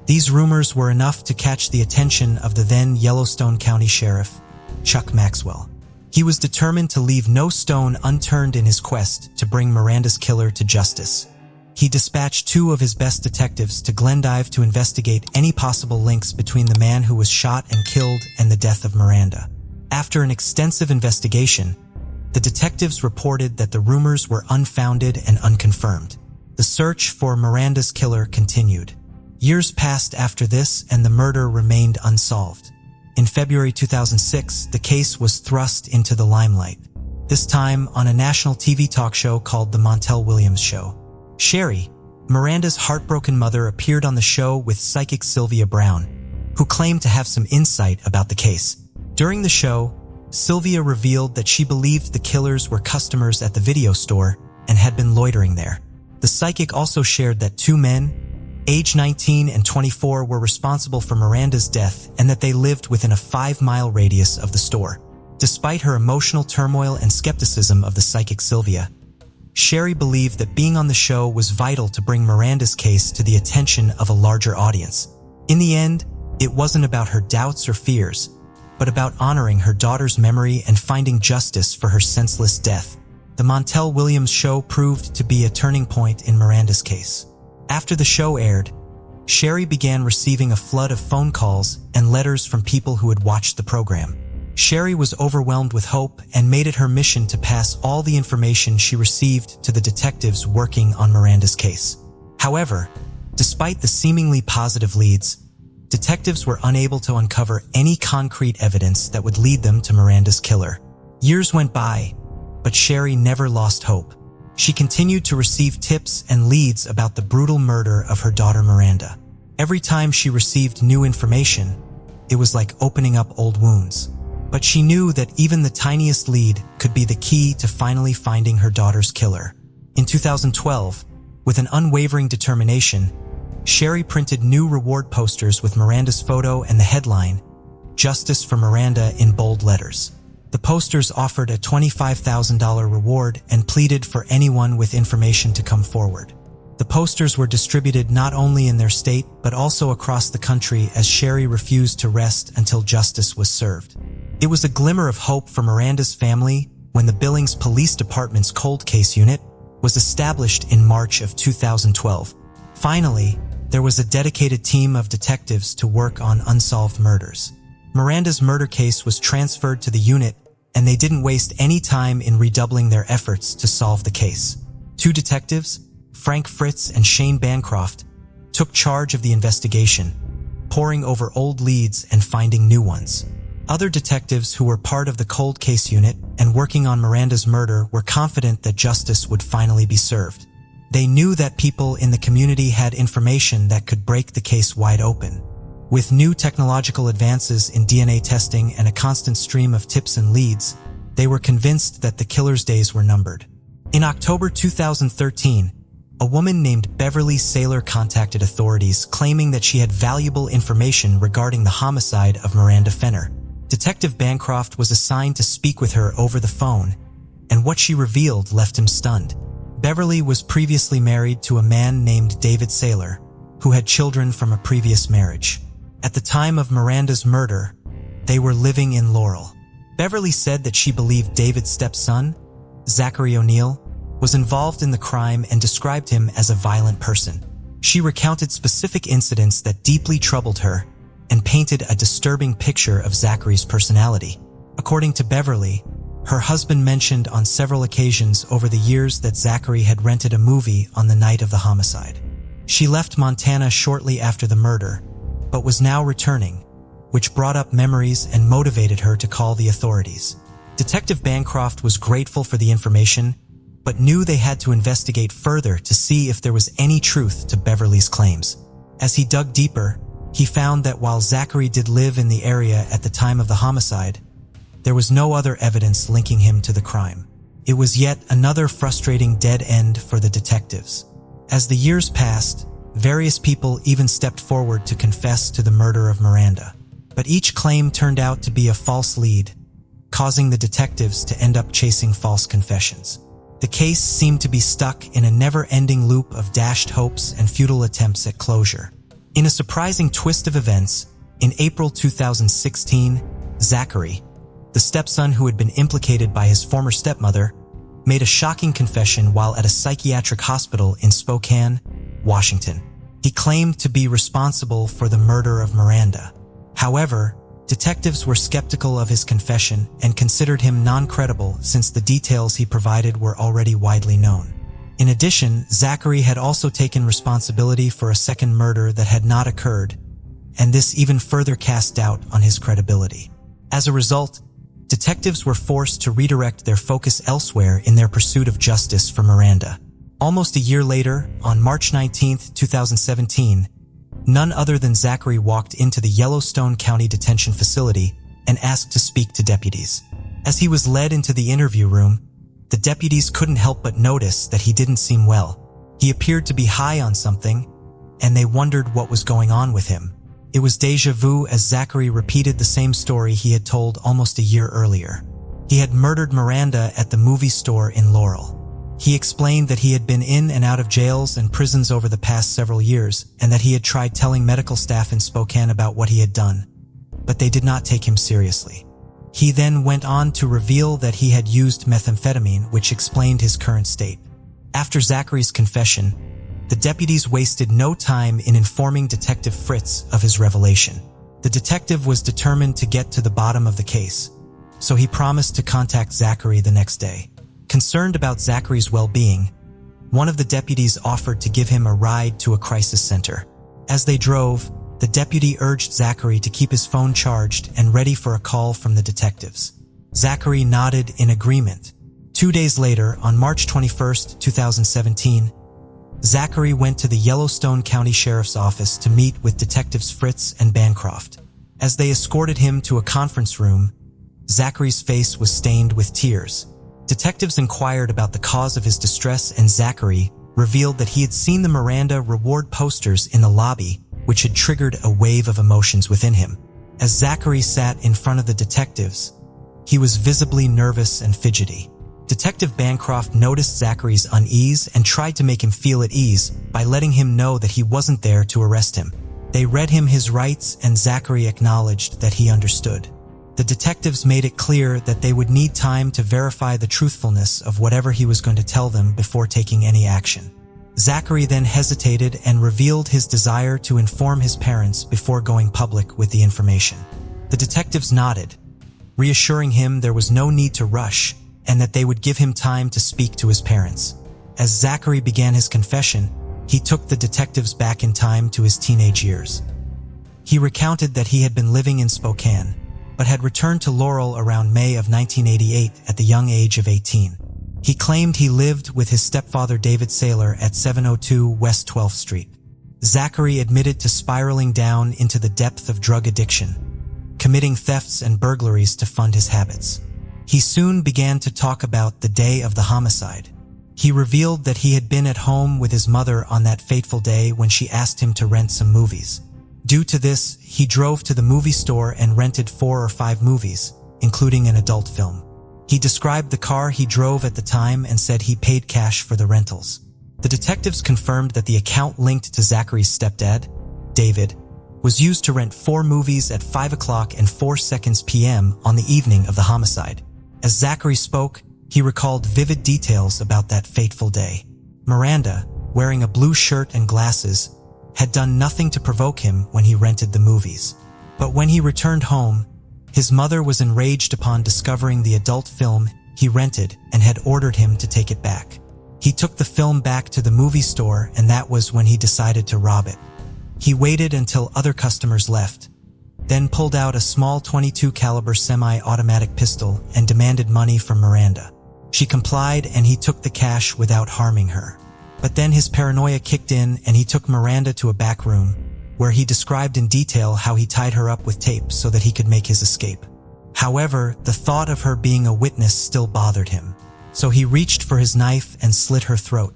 Speaker 1: These rumors were enough to catch the attention of the then Yellowstone County Sheriff, Chuck Maxwell. He was determined to leave no stone unturned in his quest to bring Miranda's killer to justice. He dispatched 2 of his best detectives to Glendive to investigate any possible links between the man who was shot and killed and the death of Miranda. After an extensive investigation, the detectives reported that the rumors were unfounded and unconfirmed. The search for Miranda's killer continued. Years passed after this, and the murder remained unsolved. In February 2006, the case was thrust into the limelight, this time on a national TV talk show called The Montel Williams Show. Sherry, Miranda's heartbroken mother, appeared on the show with psychic Sylvia Brown, who claimed to have some insight about the case. During the show, Sylvia revealed that she believed the killers were customers at the video store and had been loitering there. The psychic also shared that 2 men, age 19 and 24, were responsible for Miranda's death and that they lived within a 5-mile radius of the store. Despite her emotional turmoil and skepticism of the psychic Sylvia, Sherry believed that being on the show was vital to bring Miranda's case to the attention of a larger audience. In the end, it wasn't about her doubts or fears, but about honoring her daughter's memory and finding justice for her senseless death. The Montel Williams show proved to be a turning point in Miranda's case. After the show aired, Sherry began receiving a flood of phone calls and letters from people who had watched the program. Sherry was overwhelmed with hope and made it her mission to pass all the information she received to the detectives working on Miranda's case. However, despite the seemingly positive leads, detectives were unable to uncover any concrete evidence that would lead them to Miranda's killer. Years went by, but Sherry never lost hope. She continued to receive tips and leads about the brutal murder of her daughter Miranda. Every time she received new information, it was like opening up old wounds. But she knew that even the tiniest lead could be the key to finally finding her daughter's killer. In 2012, with an unwavering determination, Sherry printed new reward posters with Miranda's photo and the headline, "Justice for Miranda," in bold letters. The posters offered a $25,000 reward and pleaded for anyone with information to come forward. The posters were distributed not only in their state but also across the country as Sherry refused to rest until justice was served. It was a glimmer of hope for Miranda's family when the Billings Police Department's cold case unit was established in March of 2012. Finally, there was a dedicated team of detectives to work on unsolved murders. Miranda's murder case was transferred to the unit, and they didn't waste any time in redoubling their efforts to solve the case. Two detectives, Frank Fritz and Shane Bancroft, took charge of the investigation, poring over old leads and finding new ones. Other detectives who were part of the cold case unit and working on Miranda's murder were confident that justice would finally be served. They knew that people in the community had information that could break the case wide open. With new technological advances in DNA testing and a constant stream of tips and leads, they were convinced that the killer's days were numbered. In October 2013, a woman named Beverly Saylor contacted authorities claiming that she had valuable information regarding the homicide of Miranda Fenner. Detective Bancroft was assigned to speak with her over the phone, and what she revealed left him stunned. Beverly was previously married to a man named David Saylor, who had children from a previous marriage. At the time of Miranda's murder, they were living in Laurel. Beverly said that she believed David's stepson, Zachary O'Neill, was involved in the crime and described him as a violent person. She recounted specific incidents that deeply troubled her and painted a disturbing picture of Zachary's personality. According to Beverly, her husband mentioned on several occasions over the years that Zachary had rented a movie on the night of the homicide. She left Montana shortly after the murder, but was now returning, which brought up memories and motivated her to call the authorities. Detective Bancroft was grateful for the information, but knew they had to investigate further to see if there was any truth to Beverly's claims. As he dug deeper, he found that while Zachary did live in the area at the time of the homicide, there was no other evidence linking him to the crime. It was yet another frustrating dead end for the detectives. As the years passed, various people even stepped forward to confess to the murder of Miranda. But each claim turned out to be a false lead, causing the detectives to end up chasing false confessions. The case seemed to be stuck in a never-ending loop of dashed hopes and futile attempts at closure. In a surprising twist of events, in April 2016, Zachary, the stepson who had been implicated by his former stepmother, made a shocking confession while at a psychiatric hospital in Spokane, Washington. He claimed to be responsible for the murder of Miranda. However, detectives were skeptical of his confession and considered him non-credible since the details he provided were already widely known. In addition, Zachary had also taken responsibility for a second murder that had not occurred, and this even further cast doubt on his credibility. As a result, detectives were forced to redirect their focus elsewhere in their pursuit of justice for Miranda. Almost a year later, on March 19, 2017, none other than Zachary walked into the Yellowstone County Detention Facility and asked to speak to deputies. As he was led into the interview room, the deputies couldn't help but notice that he didn't seem well. He appeared to be high on something, and they wondered what was going on with him. It was déjà vu as Zachary repeated the same story he had told almost a year earlier. He had murdered Miranda at the movie store in Laurel. He explained that he had been in and out of jails and prisons over the past several years, and that he had tried telling medical staff in Spokane about what he had done, but they did not take him seriously. He then went on to reveal that he had used methamphetamine, which explained his current state. After Zachary's confession, the deputies wasted no time in informing Detective Fritz of his revelation. The detective was determined to get to the bottom of the case, so he promised to contact Zachary the next day. Concerned about Zachary's well-being, one of the deputies offered to give him a ride to a crisis center. As they drove, the deputy urged Zachary to keep his phone charged and ready for a call from the detectives. Zachary nodded in agreement. 2 days later, on March 21, 2017, Zachary went to the Yellowstone County Sheriff's Office to meet with Detectives Fritz and Bancroft. As they escorted him to a conference room, Zachary's face was stained with tears. Detectives inquired about the cause of his distress, and Zachary revealed that he had seen the Miranda reward posters in the lobby, which had triggered a wave of emotions within him. As Zachary sat in front of the detectives, he was visibly nervous and fidgety. Detective Bancroft noticed Zachary's unease and tried to make him feel at ease by letting him know that he wasn't there to arrest him. They read him his rights, and Zachary acknowledged that he understood. The detectives made it clear that they would need time to verify the truthfulness of whatever he was going to tell them before taking any action. Zachary then hesitated and revealed his desire to inform his parents before going public with the information. The detectives nodded, reassuring him there was no need to rush and that they would give him time to speak to his parents. As Zachary began his confession, he took the detectives back in time to his teenage years. He recounted that he had been living in Spokane, but had returned to Laurel around May of 1988 at the young age of 18. He claimed he lived with his stepfather David Saylor at 702 West 12th Street. Zachary admitted to spiraling down into the depth of drug addiction, committing thefts and burglaries to fund his habits. He soon began to talk about the day of the homicide. He revealed that he had been at home with his mother on that fateful day when she asked him to rent some movies. Due to this, he drove to the movie store and rented 4 or 5 movies, including an adult film. He described the car he drove at the time and said he paid cash for the rentals. The detectives confirmed that the account linked to Zachary's stepdad, David, was used to rent 4 movies at 5 o'clock and 4 seconds p.m. on the evening of the homicide. As Zachary spoke, he recalled vivid details about that fateful day. Miranda, wearing a blue shirt and glasses, had done nothing to provoke him when he rented the movies. But when he returned home, his mother was enraged upon discovering the adult film he rented and had ordered him to take it back. He took the film back to the movie store, and that was when he decided to rob it. He waited until other customers left, then pulled out a small .22 caliber semi-automatic pistol and demanded money from Miranda. She complied, and he took the cash without harming her. But then his paranoia kicked in, and he took Miranda to a back room, where he described in detail how he tied her up with tape so that he could make his escape. However, the thought of her being a witness still bothered him, so he reached for his knife and slit her throat.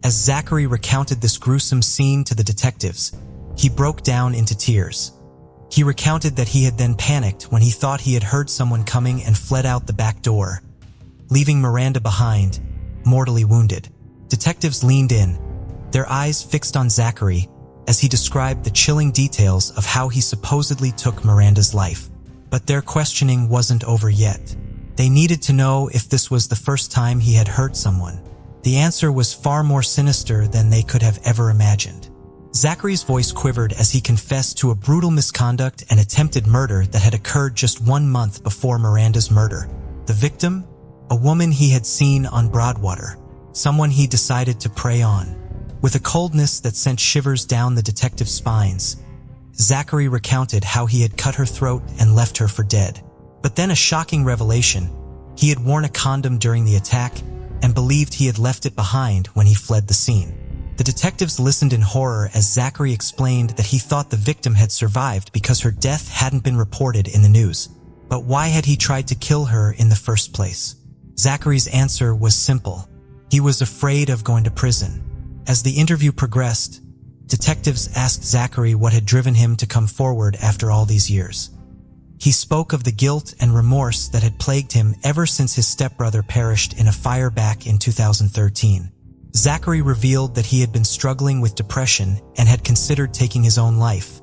Speaker 1: As Zachary recounted this gruesome scene to the detectives, he broke down into tears. He recounted that he had then panicked when he thought he had heard someone coming and fled out the back door, leaving Miranda behind, mortally wounded. Detectives leaned in, their eyes fixed on Zachary, as he described the chilling details of how he supposedly took Miranda's life. But their questioning wasn't over yet. They needed to know if this was the first time he had hurt someone. The answer was far more sinister than they could have ever imagined. Zachary's voice quivered as he confessed to a brutal misconduct and attempted murder that had occurred just 1 month before Miranda's murder. The victim? A woman he had seen on Broadwater, someone he decided to prey on. With a coldness that sent shivers down the detective's spines, Zachary recounted how he had cut her throat and left her for dead. But then a shocking revelation: he had worn a condom during the attack and believed he had left it behind when he fled the scene. The detectives listened in horror as Zachary explained that he thought the victim had survived because her death hadn't been reported in the news. But why had he tried to kill her in the first place? Zachary's answer was simple: he was afraid of going to prison. As the interview progressed, detectives asked Zachary what had driven him to come forward after all these years. He spoke of the guilt and remorse that had plagued him ever since his stepbrother perished in a fire back in 2013. Zachary revealed that he had been struggling with depression and had considered taking his own life,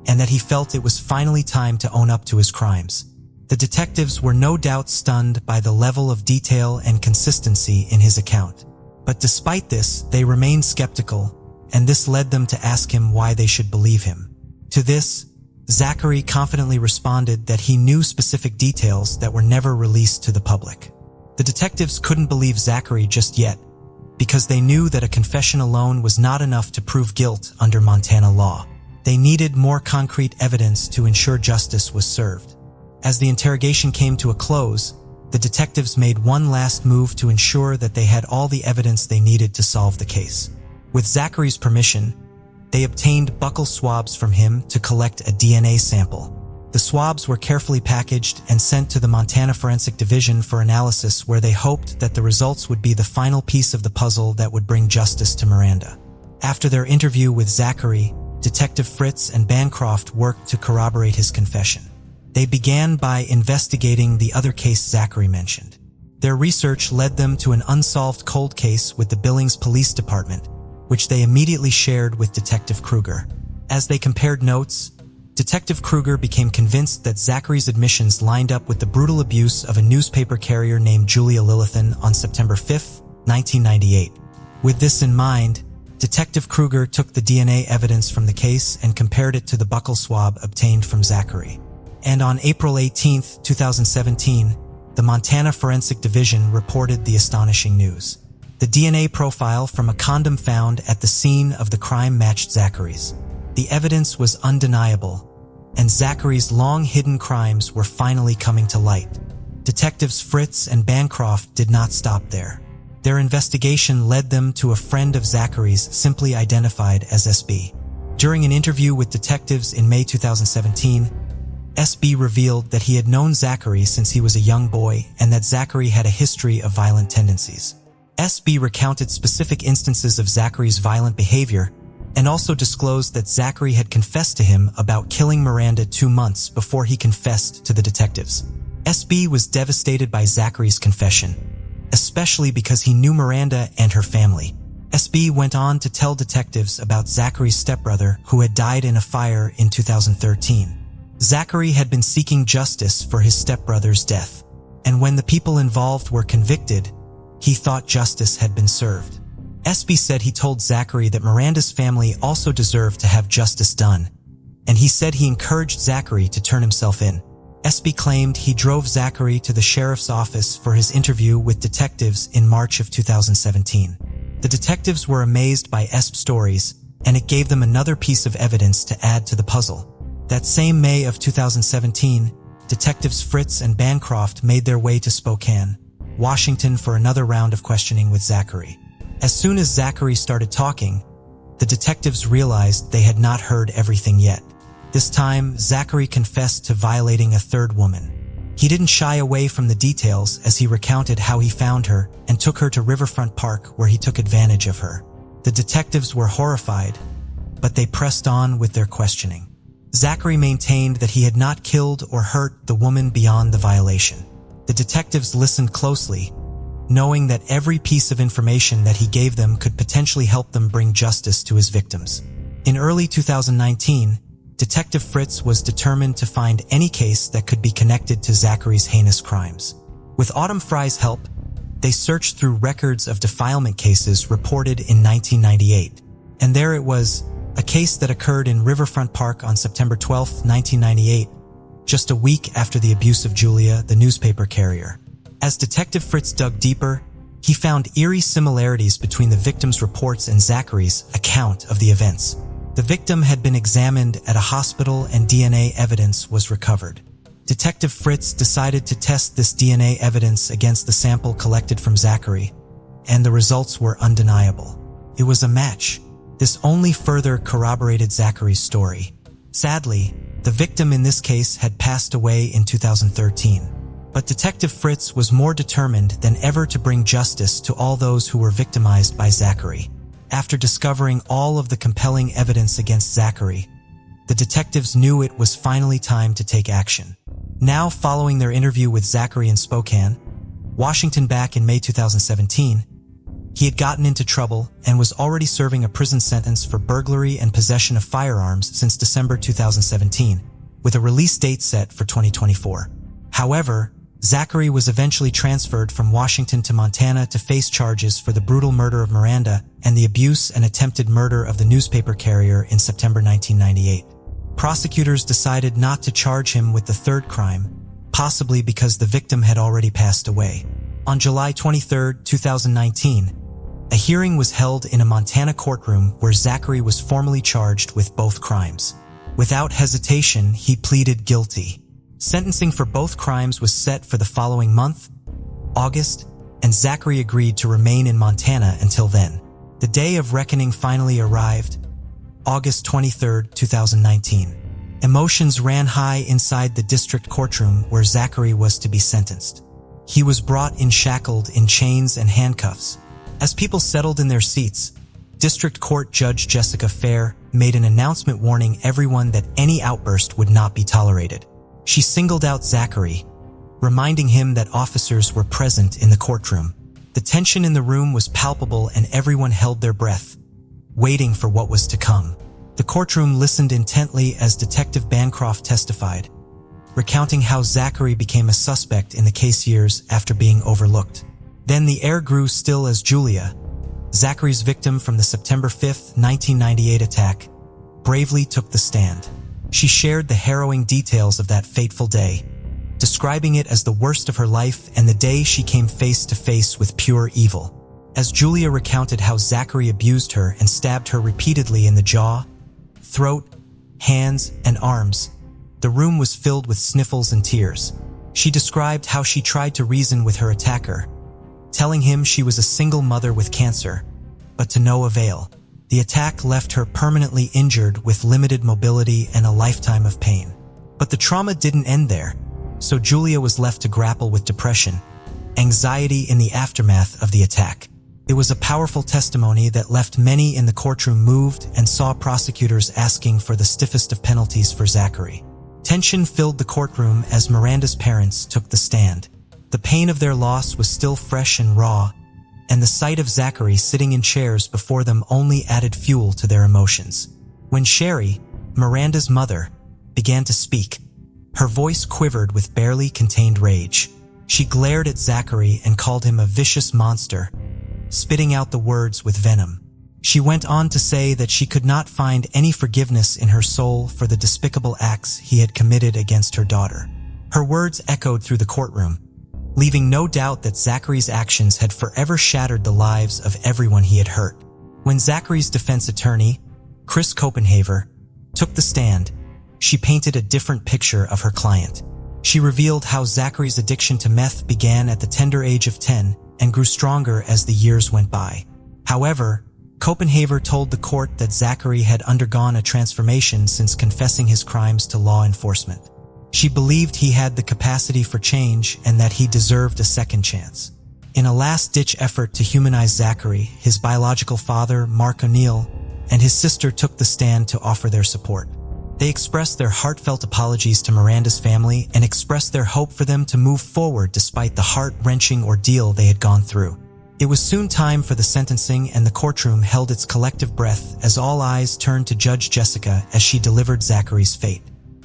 Speaker 1: and that he felt it was finally time to own up to his crimes. The detectives were no doubt stunned by the level of detail and consistency in his account. But despite this, they remained skeptical, and this led them to ask him why they should believe him. To this, Zachary confidently responded that he knew specific details that were never released to the public. The detectives couldn't believe Zachary just yet, because they knew that a confession alone was not enough to prove guilt under Montana law. They needed more concrete evidence to ensure justice was served. As the interrogation came to a close, the detectives made one last move to ensure that they had all the evidence they needed to solve the case. With Zachary's permission, they obtained buccal swabs from him to collect a DNA sample. The swabs were carefully packaged and sent to the Montana Forensic Division for analysis, where they hoped that the results would be the final piece of the puzzle that would bring justice to Miranda. After their interview with Zachary, Detective Fritz and Bancroft worked to corroborate his confession. They began by investigating the other case Zachary mentioned. Their research led them to an unsolved cold case with the Billings Police Department, which they immediately shared with Detective Kruger. As they compared notes, Detective Kruger became convinced that Zachary's admissions lined up with the brutal abuse of a newspaper carrier named Julia Lilithan on September 5, 1998. With this in mind, Detective Kruger took the DNA evidence from the case and compared it to the buccal swab obtained from Zachary. And on April 18, 2017, the Montana Forensic Division reported the astonishing news. The DNA profile from a condom found at the scene of the crime matched Zachary's. The evidence was undeniable, and Zachary's long-hidden crimes were finally coming to light. Detectives Fritz and Bancroft did not stop there. Their investigation led them to a friend of Zachary's, simply identified as SB. During an interview with detectives in May 2017, SB revealed that he had known Zachary since he was a young boy and that Zachary had a history of violent tendencies. SB recounted specific instances of Zachary's violent behavior and also disclosed that Zachary had confessed to him about killing Miranda 2 months before he confessed to the detectives. SB was devastated by Zachary's confession, especially because he knew Miranda and her family. SB went on to tell detectives about Zachary's stepbrother, who had died in a fire in 2013. Zachary had been seeking justice for his stepbrother's death, and when the people involved were convicted, he thought justice had been served. SB said he told Zachary that Miranda's family also deserved to have justice done, and he said he encouraged Zachary to turn himself in. SB claimed he drove Zachary to the sheriff's office for his interview with detectives in March of 2017. The detectives were amazed by SB's stories, and it gave them another piece of evidence to add to the puzzle. That same May of 2017, detectives Fritz and Bancroft made their way to Spokane, Washington, for another round of questioning with Zachary. As soon as Zachary started talking, the detectives realized they had not heard everything yet. This time, Zachary confessed to violating a third woman. He didn't shy away from the details as he recounted how he found her and took her to Riverfront Park, where he took advantage of her. The detectives were horrified, but they pressed on with their questioning. Zachary maintained that he had not killed or hurt the woman beyond the violation. The detectives listened closely, knowing that every piece of information that he gave them could potentially help them bring justice to his victims. In early 2019, Detective Fritz was determined to find any case that could be connected to Zachary's heinous crimes. With Autumn Fry's help, they searched through records of defilement cases reported in 1998, and there it was, a case that occurred in Riverfront Park on September 12, 1998, just a week after the abuse of Julia, the newspaper carrier. As Detective Fritz dug deeper, he found eerie similarities between the victim's reports and Zachary's account of the events. The victim had been examined at a hospital and DNA evidence was recovered. Detective Fritz decided to test this DNA evidence against the sample collected from Zachary, and the results were undeniable. It was a match. This only further corroborated Zachary's story. Sadly, the victim in this case had passed away in 2013. But Detective Fritz was more determined than ever to bring justice to all those who were victimized by Zachary. After discovering all of the compelling evidence against Zachary, the detectives knew it was finally time to take action. Now, following their interview with Zachary in Spokane, Washington back in May 2017, he had gotten into trouble and was already serving a prison sentence for burglary and possession of firearms since December 2017, with a release date set for 2024. However, Zachary was eventually transferred from Washington to Montana to face charges for the brutal murder of Miranda and the abuse and attempted murder of the newspaper carrier in September 1998. Prosecutors decided not to charge him with the third crime, possibly because the victim had already passed away. On July 23, 2019, a hearing was held in a Montana courtroom where Zachary was formally charged with both crimes. Without hesitation, he pleaded guilty. Sentencing for both crimes was set for the following month, August, and Zachary agreed to remain in Montana until then. The day of reckoning finally arrived, August 23, 2019. Emotions ran high inside the district courtroom where Zachary was to be sentenced. He was brought in shackled in chains and handcuffs. As people settled in their seats, District Court Judge Jessica Fair made an announcement warning everyone that any outburst would not be tolerated. She singled out Zachary, reminding him that officers were present in the courtroom. The tension in the room was palpable and everyone held their breath, waiting for what was to come. The courtroom listened intently as Detective Bancroft testified, recounting how Zachary became a suspect in the case years after being overlooked. Then the air grew still as Julia, Zachary's victim from the September 5, 1998 attack, bravely took the stand. She shared the harrowing details of that fateful day, describing it as the worst of her life and the day she came face to face with pure evil. As Julia recounted how Zachary abused her and stabbed her repeatedly in the jaw, throat, hands, and arms, the room was filled with sniffles and tears. She described how she tried to reason with her attacker, telling him she was a single mother with cancer, but to no avail. The attack left her permanently injured with limited mobility and a lifetime of pain. But the trauma didn't end there, so Julia was left to grapple with depression, anxiety in the aftermath of the attack. It was a powerful testimony that left many in the courtroom moved and saw prosecutors asking for the stiffest of penalties for Zachary. Tension filled the courtroom as Miranda's parents took the stand. The pain of their loss was still fresh and raw, and the sight of Zachary sitting in chairs before them only added fuel to their emotions. When Sherry, Miranda's mother, began to speak, her voice quivered with barely contained rage. She glared at Zachary and called him a vicious monster, spitting out the words with venom. She went on to say that she could not find any forgiveness in her soul for the despicable acts he had committed against her daughter. Her words echoed through the courtroom, leaving no doubt that Zachary's actions had forever shattered the lives of everyone he had hurt. When Zachary's defense attorney, Chris Copenhaver, took the stand, she painted a different picture of her client. She revealed how Zachary's addiction to meth began at the tender age of 10 and grew stronger as the years went by. However, Copenhaver told the court that Zachary had undergone a transformation since confessing his crimes to law enforcement. She believed he had the capacity for change and that he deserved a second chance. In a last-ditch effort to humanize Zachary, his biological father, Mark O'Neill, and his sister took the stand to offer their support. They expressed their heartfelt apologies to Miranda's family and expressed their hope for them to move forward despite the heart-wrenching ordeal they had gone through. It was soon time for the sentencing, and the courtroom held its collective breath as all eyes turned to Judge Jessica as she delivered Zachary's fate.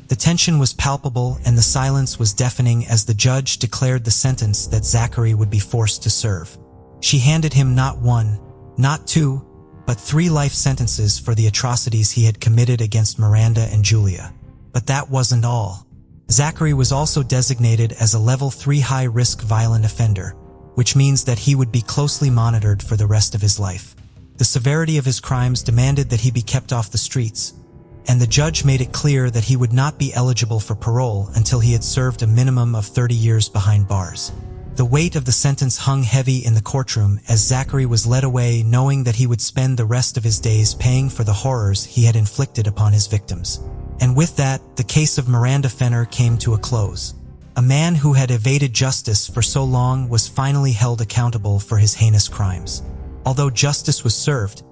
Speaker 1: The tension was palpable and the silence was deafening as the judge declared the sentence that Zachary would be forced to serve. She handed him not one, not two, but 3 life sentences for the atrocities he had committed against Miranda and Julia. But that wasn't all. Zachary was also designated as a level 3 high-risk violent offender, which means that he would be closely monitored for the rest of his life. The severity of his crimes demanded that he be kept off the streets, and the judge made it clear that he would not be eligible for parole until he had served a minimum of 30 years behind bars. The weight of the sentence hung heavy in the courtroom as Zachary was led away knowing that he would spend the rest of his days paying for the horrors he had inflicted upon his victims. And with that, the case of Miranda Fenner came to a close. A man who had evaded justice for so long was finally held accountable for his heinous crimes. Although justice was served,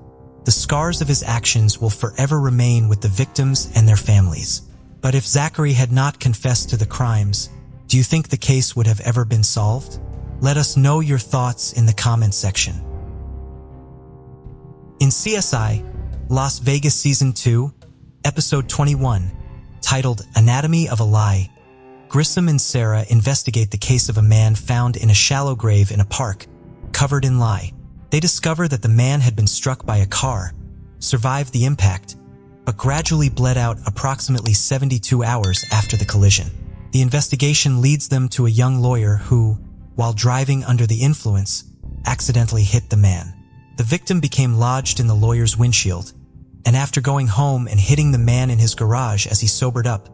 Speaker 1: the scars of his actions will forever remain with the victims and their families. But if Zachary had not confessed to the crimes, do you think the case would have ever been solved? Let us know your thoughts in the comments section. In CSI, Las Vegas Season 2, Episode 21, titled Anatomy of a Lie, Grissom and Sarah investigate the case of a man found in a shallow grave in a park, covered in lye. They discover that the man had been struck by a car, survived the impact, but gradually bled out approximately 72 hours after the collision. The investigation leads them to a young lawyer who, while driving under the influence, accidentally hit the man. The victim became lodged in the lawyer's windshield, and after going home and hitting the man in his garage as he sobered up,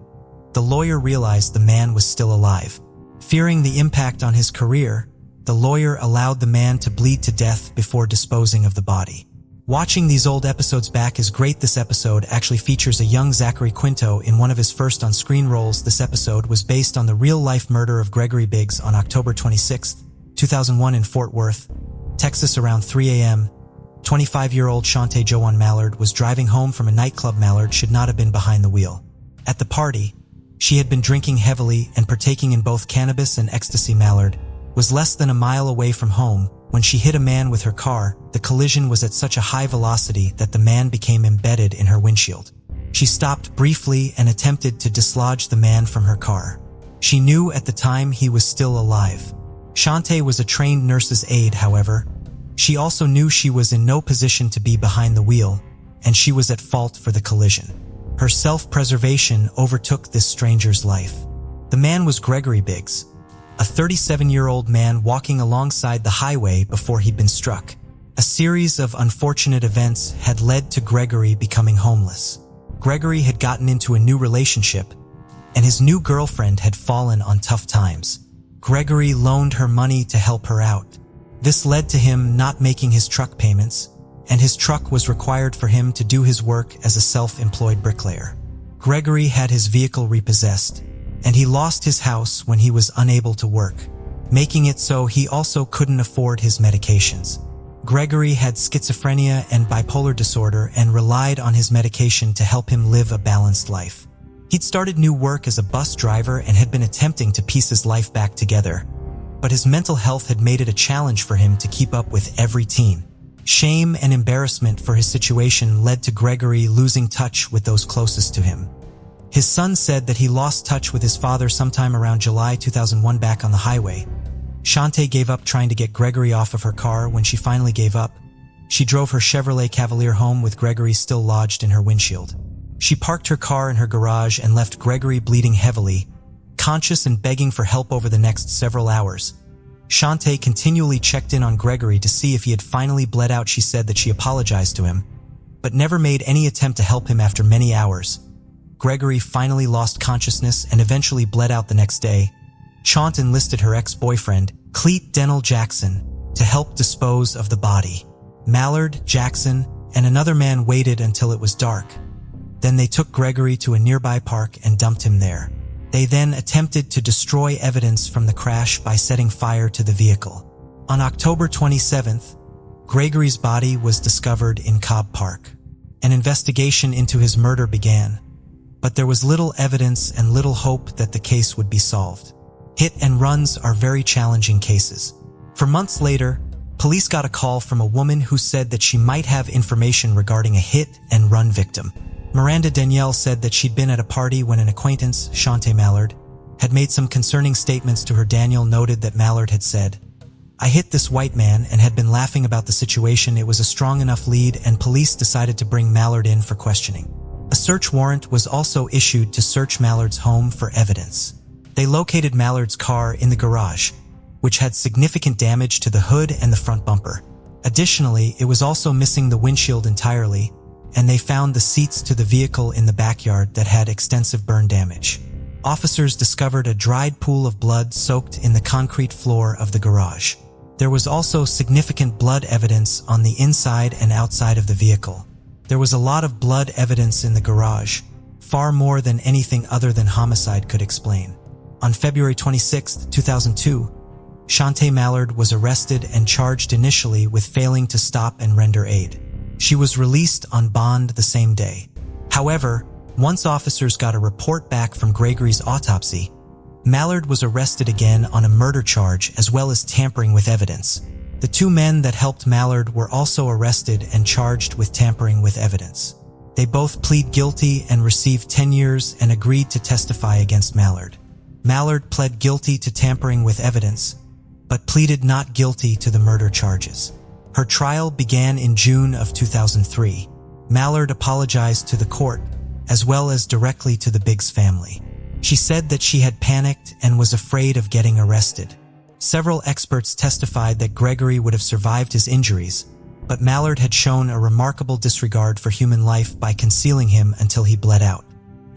Speaker 1: the lawyer realized the man was still alive. Fearing the impact on his career, the lawyer allowed the man to bleed to death before disposing of the body. Watching these old episodes back is great. This episode actually features a young Zachary Quinto in one of his first on-screen roles. This episode was based on the real-life murder of Gregory Biggs on October 26, 2001 in Fort Worth, Texas around 3 a.m. 25-year-old Shante Joanne Mallard was driving home from a nightclub. Mallard should not have been behind the wheel. At the party, she had been drinking heavily and partaking in both cannabis and ecstasy. Mallard was less than a mile away from home when she hit a man with her car. The collision was at such a high velocity that the man became embedded in her windshield. She stopped briefly and attempted to dislodge the man from her car. She knew at the time he was still alive. Shante was a trained nurse's aide, however. She also knew she was in no position to be behind the wheel, and she was at fault for the collision. Her self-preservation overtook this stranger's life. The man was Gregory Biggs, a 37-year-old man walking alongside the highway before he'd been struck. A series of unfortunate events had led to Gregory becoming homeless. Gregory had gotten into a new relationship, and his new girlfriend had fallen on tough times. Gregory loaned her money to help her out. This led to him not making his truck payments, and his truck was required for him to do his work as a self-employed bricklayer. Gregory had his vehicle repossessed, and he lost his house when he was unable to work, making it so he also couldn't afford his medications. Gregory had schizophrenia and bipolar disorder and relied on his medication to help him live a balanced life. He'd started new work as a bus driver and had been attempting to piece his life back together, but his mental health had made it a challenge for him to keep up with every teen. Shame and embarrassment for his situation led to Gregory losing touch with those closest to him. His son said that he lost touch with his father sometime around July 2001 back on the highway. Shante gave up trying to get Gregory off of her car. When she finally gave up, she drove her Chevrolet Cavalier home with Gregory still lodged in her windshield. She parked her car in her garage and left Gregory bleeding heavily, conscious and begging for help over the next several hours. Shante continually checked in on Gregory to see if he had finally bled out. She said that she apologized to him, but never made any attempt to help him. After many hours, Gregory finally lost consciousness and eventually bled out the next day. Chaunt enlisted her ex-boyfriend, Cleet Denell Jackson, to help dispose of the body. Mallard, Jackson, and another man waited until it was dark. Then they took Gregory to a nearby park and dumped him there. They then attempted to destroy evidence from the crash by setting fire to the vehicle. On October 27th, Gregory's body was discovered in Cobb Park. An investigation into his murder began, but there was little evidence and little hope that the case would be solved. Hit and runs are very challenging cases. For months later, police got a call from a woman who said that she might have information regarding a hit and run victim. Miranda Danielle said that she'd been at a party when an acquaintance, Shante Mallard, had made some concerning statements to her. Danielle noted that Mallard had said, "I hit this white man," and had been laughing about the situation. It was a strong enough lead, and police decided to bring Mallard in for questioning. A search warrant was also issued to search Mallard's home for evidence. They located Mallard's car in the garage, which had significant damage to the hood and the front bumper. Additionally, it was also missing the windshield entirely, and they found the seats to the vehicle in the backyard that had extensive burn damage. Officers discovered a dried pool of blood soaked in the concrete floor of the garage. There was also significant blood evidence on the inside and outside of the vehicle. There was a lot of blood evidence in the garage, far more than anything other than homicide could explain. On February 26, 2002, Shante Mallard was arrested and charged initially with failing to stop and render aid. She was released on bond the same day. However, Once officers got a report back from Gregory's autopsy, Mallard was arrested again on a murder charge as well as tampering with evidence. The two men that helped Mallard were also arrested and charged with tampering with evidence. They both plead guilty and received 10 years and agreed to testify against Mallard. Mallard pled guilty to tampering with evidence, but pleaded not guilty to the murder charges. Her trial began in June of 2003. Mallard apologized to the court, as well as directly to the Biggs family. She said that she had panicked and was afraid of getting arrested. Several experts testified that Gregory would have survived his injuries, but Mallard had shown a remarkable disregard for human life by concealing him until he bled out,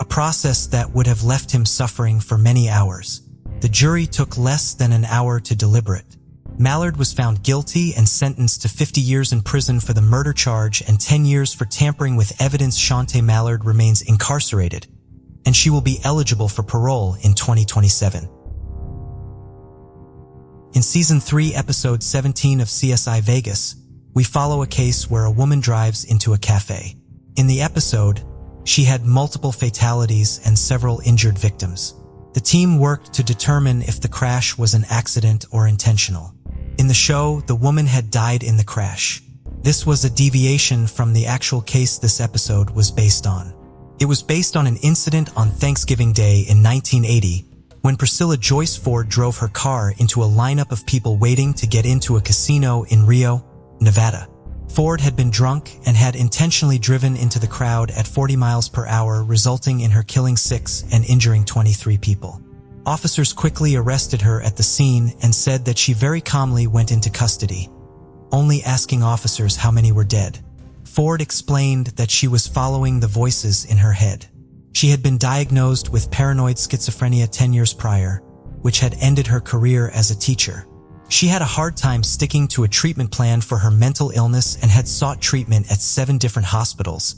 Speaker 1: a process that would have left him suffering for many hours. The jury took less than an hour to deliberate. Mallard was found guilty and sentenced to 50 years in prison for the murder charge and 10 years for tampering with evidence. Shante Mallard remains incarcerated, and she will be eligible for parole in 2027. In Season 3, Episode 17 of CSI Vegas, we follow a case where a woman drives into a cafe. In the episode, she had multiple fatalities and several injured victims. The team worked to determine if the crash was an accident or intentional. In the show, the woman had died in the crash. This was a deviation from the actual case this episode was based on. It was based on an incident on Thanksgiving Day in 1980, when Priscilla Joyce Ford drove her car into a lineup of people waiting to get into a casino in Rio, Nevada. Ford had been drunk and had intentionally driven into the crowd at 40 miles per hour, resulting in her killing 6 and injuring 23 people. Officers quickly arrested her at the scene and said that she very calmly went into custody, only asking officers how many were dead. Ford explained that she was following the voices in her head. She had been diagnosed with paranoid schizophrenia 10 years prior, which had ended her career as a teacher. She had a hard time sticking to a treatment plan for her mental illness and had sought treatment at 7 different hospitals,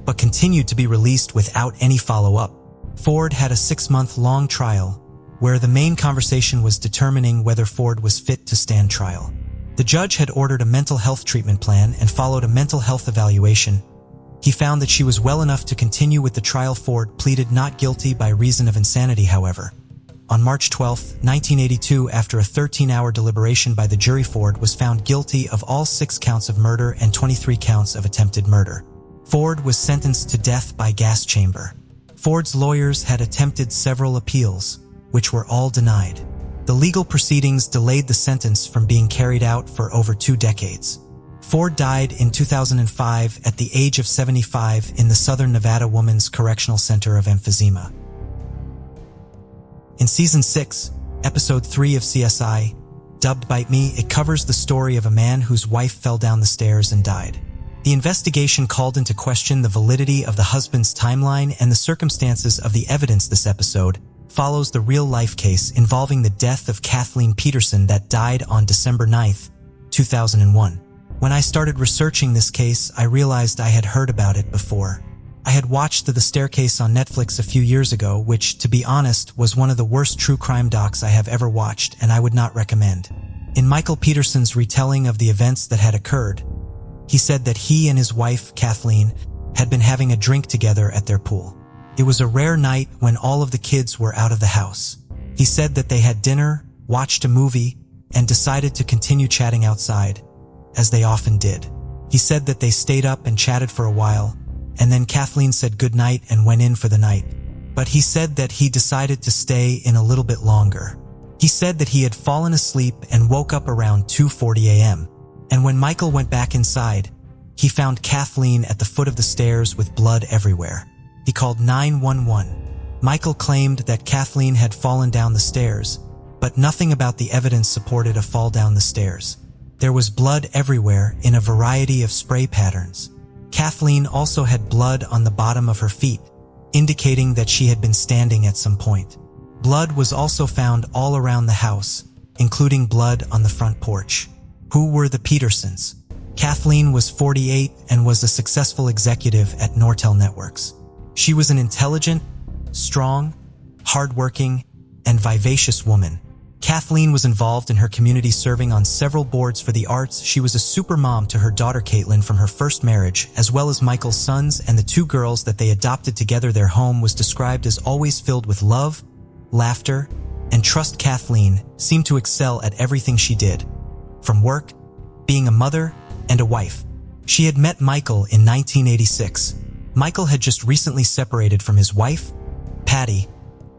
Speaker 1: but continued to be released without any follow-up. Ford had a 6-month-long trial, where the main conversation was determining whether Ford was fit to stand trial. The judge had ordered a mental health treatment plan and followed a mental health evaluation. He found that she was well enough to continue with the trial. Ford pleaded not guilty by reason of insanity, however. On March 12, 1982, after a 13-hour deliberation by the jury, Ford was found guilty of all 6 counts of murder and 23 counts of attempted murder. Ford was sentenced to death by gas chamber. Ford's lawyers had attempted several appeals, which were all denied. The legal proceedings delayed the sentence from being carried out for over 2 decades. Ford died in 2005 at the age of 75 in the Southern Nevada Women's Correctional Center of emphysema. In Season 6, Episode 3 of CSI, dubbed Bite Me, it covers the story of a man whose wife fell down the stairs and died. The investigation called into question the validity of the husband's timeline, and the circumstances of the evidence. This episode follows the real-life case involving the death of Kathleen Peterson that died on December 9, 2001. When I started researching this case, I realized I had heard about it before. I had watched The Staircase on Netflix a few years ago, which, to be honest, was one of the worst true crime docs I have ever watched, and I would not recommend. In Michael Peterson's retelling of the events that had occurred, he said that he and his wife, Kathleen, had been having a drink together at their pool. It was a rare night when all of the kids were out of the house. He said that they had dinner, watched a movie, and decided to continue chatting outside, as they often did. He said that they stayed up and chatted for a while, and then Kathleen said goodnight and went in for the night. But he said that he decided to stay in a little bit longer. He said that he had fallen asleep and woke up around 2:40 a.m. And when Michael went back inside, he found Kathleen at the foot of the stairs with blood everywhere. He called 911. Michael claimed that Kathleen had fallen down the stairs, but nothing about the evidence supported a fall down the stairs. There was blood everywhere in a variety of spray patterns. Kathleen also had blood on the bottom of her feet, indicating that she had been standing at some point. Blood was also found all around the house, including blood on the front porch. Who were the Petersons? Kathleen was 48 and was a successful executive at Nortel Networks. She was an intelligent, strong, hardworking, and vivacious woman. Kathleen was involved in her community, serving on several boards for the arts. She was a super mom to her daughter Caitlin from her first marriage, as well as Michael's sons and the two girls that they adopted together. Their home was described as always filled with love, laughter, and trust. Kathleen seemed to excel at everything she did, from work, being a mother, and a wife. She had met Michael in 1986. Michael had just recently separated from his wife, Patty,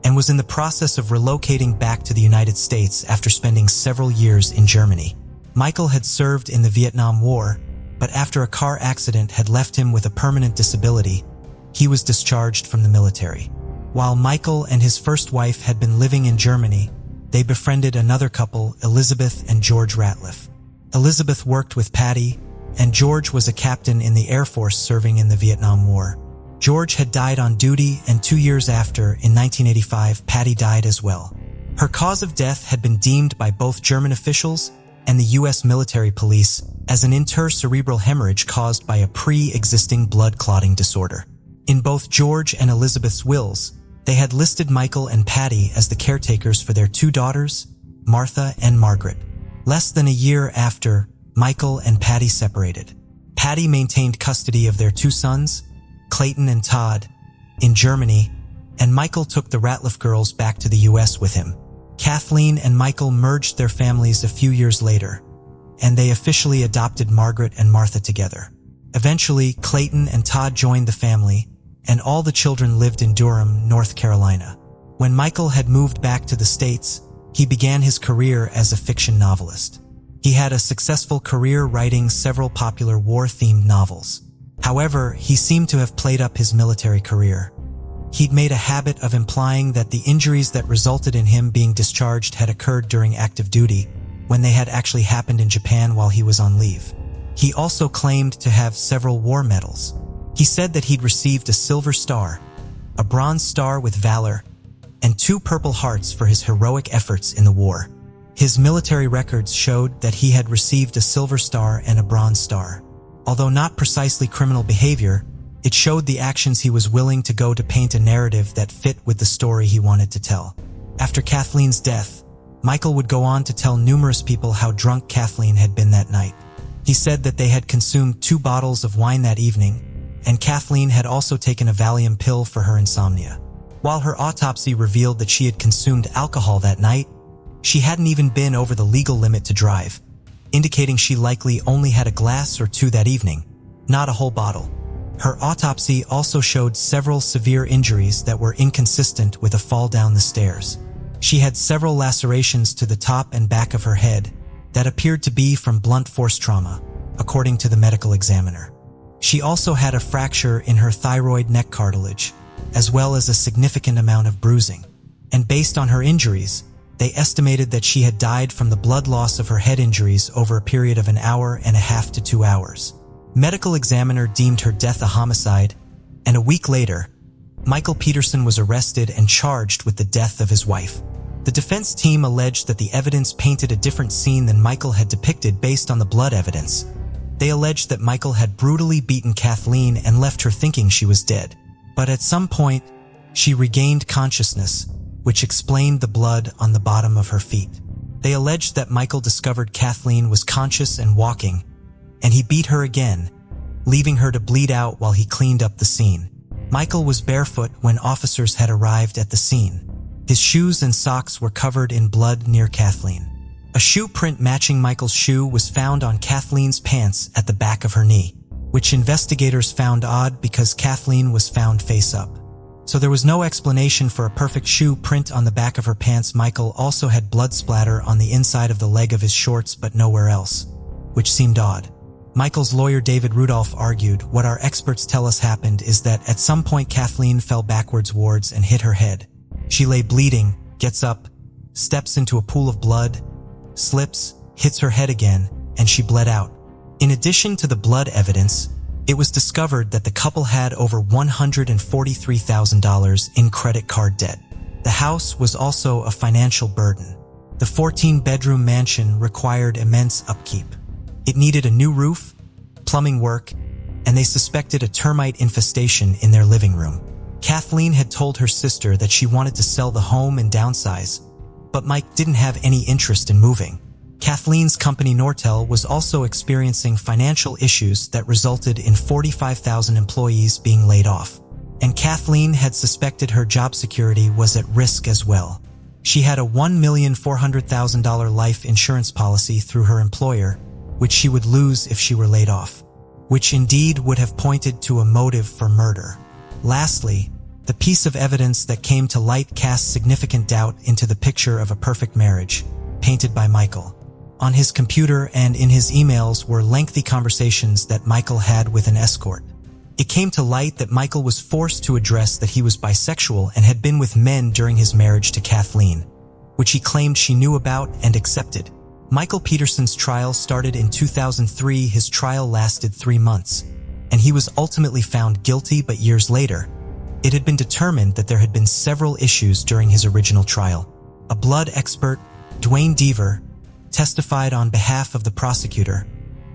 Speaker 1: and was in the process of relocating back to the United States after spending several years in Germany. Michael had served in the Vietnam War, but after a car accident had left him with a permanent disability, he was discharged from the military. While Michael and his first wife had been living in Germany, they befriended another couple, Elizabeth and George Ratliff. Elizabeth worked with Patty, and George was a captain in the Air Force serving in the Vietnam War. George had died on duty, and 2 years after, in 1985, Patty died as well. Her cause of death had been deemed by both German officials and the U.S. military police as an intracerebral hemorrhage caused by a pre-existing blood clotting disorder. In both George and Elizabeth's wills, they had listed Michael and Patty as the caretakers for their two daughters, Martha and Margaret. Less than a year after Michael and Patty separated, Patty maintained custody of their two sons, Clayton and Todd, in Germany, and Michael took the Ratliff girls back to the U.S. with him. Kathleen and Michael merged their families a few years later, and they officially adopted Margaret and Martha together. Eventually, Clayton and Todd joined the family, and all the children lived in Durham, North Carolina. When Michael had moved back to the States, he began his career as a fiction novelist. He had a successful career writing several popular war-themed novels. However, he seemed to have played up his military career. He'd made a habit of implying that the injuries that resulted in him being discharged had occurred during active duty, when they had actually happened in Japan while he was on leave. He also claimed to have several war medals. He said that he'd received a Silver Star, a Bronze Star with Valor, and 2 Purple Hearts for his heroic efforts in the war. His military records showed that he had received a Silver Star and a Bronze Star. Although not precisely criminal behavior, it showed the actions he was willing to go to paint a narrative that fit with the story he wanted to tell. After Kathleen's death, Michael would go on to tell numerous people how drunk Kathleen had been that night. He said that they had consumed 2 bottles of wine that evening, and Kathleen had also taken a Valium pill for her insomnia. While her autopsy revealed that she had consumed alcohol that night, she hadn't even been over the legal limit to drive, indicating she likely only had a glass or 2 that evening, not a whole bottle. Her autopsy also showed several severe injuries that were inconsistent with a fall down the stairs. She had several lacerations to the top and back of her head that appeared to be from blunt force trauma, according to the medical examiner. She also had a fracture in her thyroid neck cartilage, as well as a significant amount of bruising. And based on her injuries, they estimated that she had died from the blood loss of her head injuries over a period of 1.5 hours to 2 hours. Medical examiner deemed her death a homicide, and a week later, Michael Peterson was arrested and charged with the death of his wife. The defense team alleged that the evidence painted a different scene than Michael had depicted based on the blood evidence. They alleged that Michael had brutally beaten Kathleen and left her thinking she was dead. But at some point, she regained consciousness, which explained the blood on the bottom of her feet. They alleged that Michael discovered Kathleen was conscious and walking, and he beat her again, leaving her to bleed out while he cleaned up the scene. Michael was barefoot when officers had arrived at the scene. His shoes and socks were covered in blood near Kathleen. A shoe print matching Michael's shoe was found on Kathleen's pants at the back of her knee, which investigators found odd because Kathleen was found face up. So there was no explanation for a perfect shoe print on the back of her pants. Michael also had blood splatter on the inside of the leg of his shorts but nowhere else, which seemed odd. Michael's lawyer David Rudolph argued, "What our experts tell us happened is that at some point Kathleen fell backwards and hit her head. She lay bleeding, gets up, steps into a pool of blood, slips, hits her head again, and she bled out." In addition to the blood evidence, it was discovered that the couple had over $143,000 in credit card debt. The house was also a financial burden. The 14-bedroom mansion required immense upkeep. It needed a new roof, plumbing work, and they suspected a termite infestation in their living room. Kathleen had told her sister that she wanted to sell the home and downsize, but Mike didn't have any interest in moving. Kathleen's company Nortel was also experiencing financial issues that resulted in 45,000 employees being laid off. And Kathleen had suspected her job security was at risk as well. She had a $1,400,000 life insurance policy through her employer, which she would lose if she were laid off, which indeed would have pointed to a motive for murder. Lastly, the piece of evidence that came to light cast significant doubt into the picture of a perfect marriage, painted by Michael. On his computer and in his emails were lengthy conversations that Michael had with an escort. It came to light that Michael was forced to address that he was bisexual and had been with men during his marriage to Kathleen, which he claimed she knew about and accepted. Michael Peterson's trial started in 2003. His trial lasted 3 months, and he was ultimately found guilty, but years later, it had been determined that there had been several issues during his original trial. A blood expert, Dwayne Deaver, testified on behalf of the prosecutor,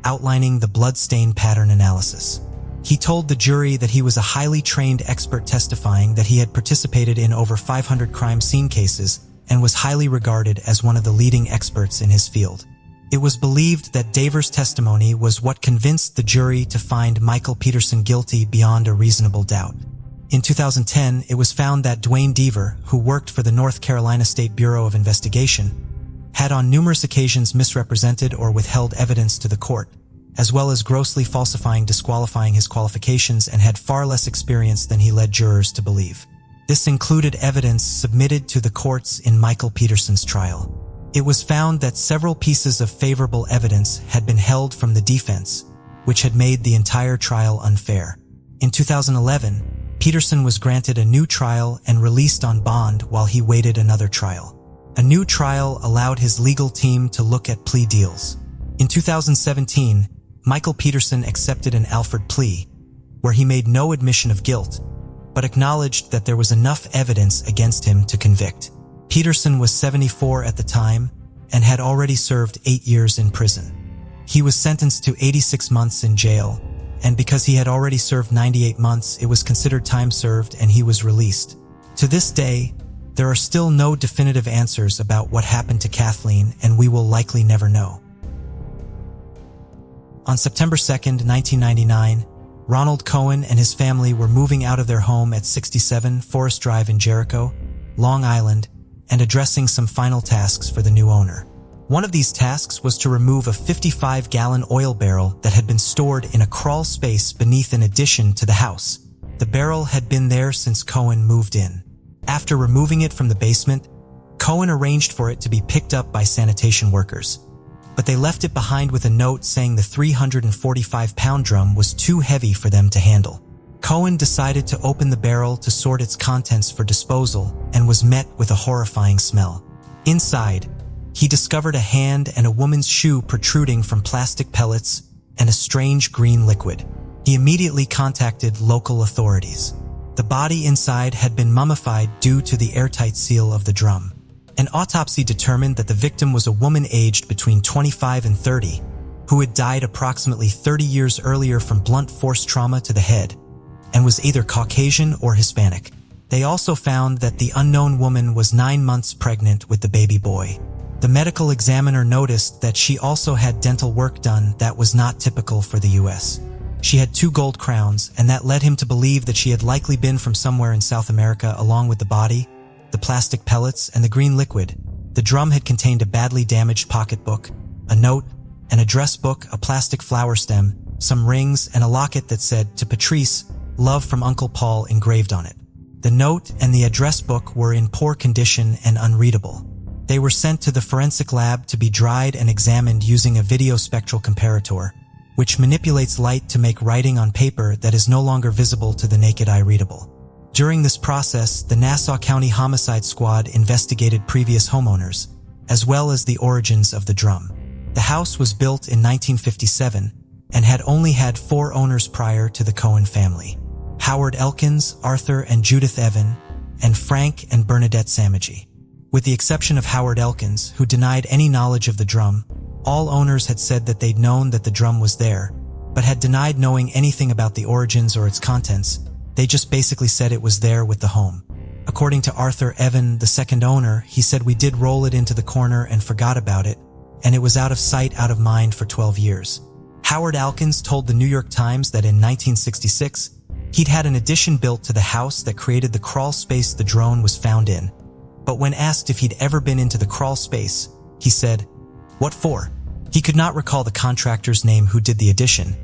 Speaker 1: outlining the blood stain pattern analysis. He told the jury that he was a highly trained expert, testifying that he had participated in over 500 crime scene cases and was highly regarded as one of the leading experts in his field. It was believed that Deaver's testimony was what convinced the jury to find Michael Peterson guilty beyond a reasonable doubt. In 2010, it was found that Dwayne Deaver, who worked for the North Carolina State Bureau of Investigation, had on numerous occasions misrepresented or withheld evidence to the court, as well as grossly disqualifying his qualifications, and had far less experience than he led jurors to believe. This included evidence submitted to the courts in Michael Peterson's trial. It was found that several pieces of favorable evidence had been held from the defense, which had made the entire trial unfair. In 2011, Peterson was granted a new trial and released on bond while he waited another trial. A new trial allowed his legal team to look at plea deals. In 2017, Michael Peterson accepted an Alford plea, where he made no admission of guilt, but acknowledged that there was enough evidence against him to convict. Peterson was 74 at the time and had already served 8 years in prison. He was sentenced to 86 months in jail, and because he had already served 98 months, it was considered time served and he was released. To this day, there are still no definitive answers about what happened to Kathleen, and we will likely never know. On September 2, 1999, Ronald Cohen and his family were moving out of their home at 67 Forest Drive in Jericho, Long Island, and addressing some final tasks for the new owner. One of these tasks was to remove a 55-gallon oil barrel that had been stored in a crawl space beneath an addition to the house. The barrel had been there since Cohen moved in. After removing it from the basement, Cohen arranged for it to be picked up by sanitation workers, but they left it behind with a note saying the 345-pound drum was too heavy for them to handle. Cohen decided to open the barrel to sort its contents for disposal and was met with a horrifying smell. Inside, he discovered a hand and a woman's shoe protruding from plastic pellets and a strange green liquid. He immediately contacted local authorities. The body inside had been mummified due to the airtight seal of the drum. An autopsy determined that the victim was a woman aged between 25 and 30, who had died approximately 30 years earlier from blunt force trauma to the head, and was either Caucasian or Hispanic. They also found that the unknown woman was 9 months pregnant with the baby boy. The medical examiner noticed that she also had dental work done that was not typical for the U.S. She had 2 gold crowns, and that led him to believe that she had likely been from somewhere in South America. Along with the body, the plastic pellets, and the green liquid, the drum had contained a badly damaged pocketbook, a note, an address book, a plastic flower stem, some rings, and a locket that said, "To Patrice, love from Uncle Paul," engraved on it. The note and the address book were in poor condition and unreadable. They were sent to the forensic lab to be dried and examined using a video spectral comparator, which manipulates light to make writing on paper that is no longer visible to the naked eye readable. During this process, the Nassau County Homicide Squad investigated previous homeowners, as well as the origins of the drum. The house was built in 1957 and had only had 4 owners prior to the Cohen family: Howard Elkins, Arthur and Judith Evan, and Frank and Bernadette Samigi. With the exception of Howard Elkins, who denied any knowledge of the drum, all owners had said that they'd known that the drum was there, but had denied knowing anything about the origins or its contents. They just basically said it was there with the home. According to Arthur Evan, the second owner, he said, "We did roll it into the corner and forgot about it, and it was out of sight, out of mind for 12 years. Howard Alkins told the New York Times that in 1966, he'd had an addition built to the house that created the crawl space the drone was found in. But when asked if he'd ever been into the crawl space, he said, "What for?" He could not recall the contractor's name who did the addition,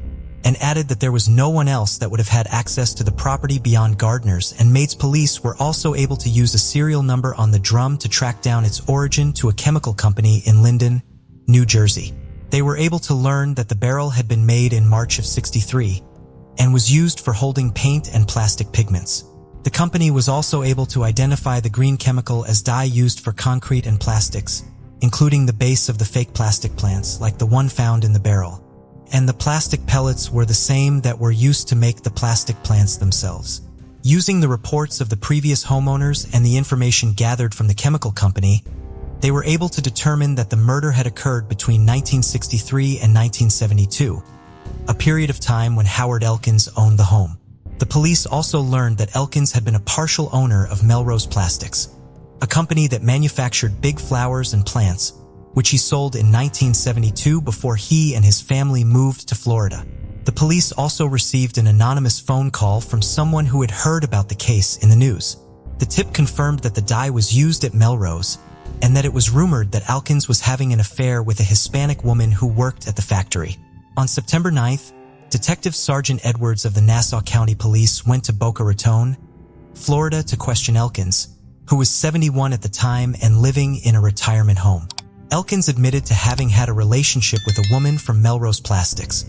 Speaker 1: and added that there was no one else that would have had access to the property beyond gardeners, and Maids Police were also able to use a serial number on the drum to track down its origin to a chemical company in Linden, New Jersey. They were able to learn that the barrel had been made in March of '63 and was used for holding paint and plastic pigments. The company was also able to identify the green chemical as dye used for concrete and plastics, including the base of the fake plastic plants like the one found in the barrel. And the plastic pellets were the same that were used to make the plastic plants themselves. Using the reports of the previous homeowners and the information gathered from the chemical company, they were able to determine that the murder had occurred between 1963 and 1972, a period of time when Howard Elkins owned the home. The police also learned that Elkins had been a partial owner of Melrose Plastics, a company that manufactured big flowers and plants, which he sold in 1972 before he and his family moved to Florida. The police also received an anonymous phone call from someone who had heard about the case in the news. The tip confirmed that the dye was used at Melrose, and that it was rumored that Elkins was having an affair with a Hispanic woman who worked at the factory. On September 9th, Detective Sergeant Edwards of the Nassau County Police went to Boca Raton, Florida to question Elkins, who was 71 at the time and living in a retirement home. Elkins admitted to having had a relationship with a woman from Melrose Plastics,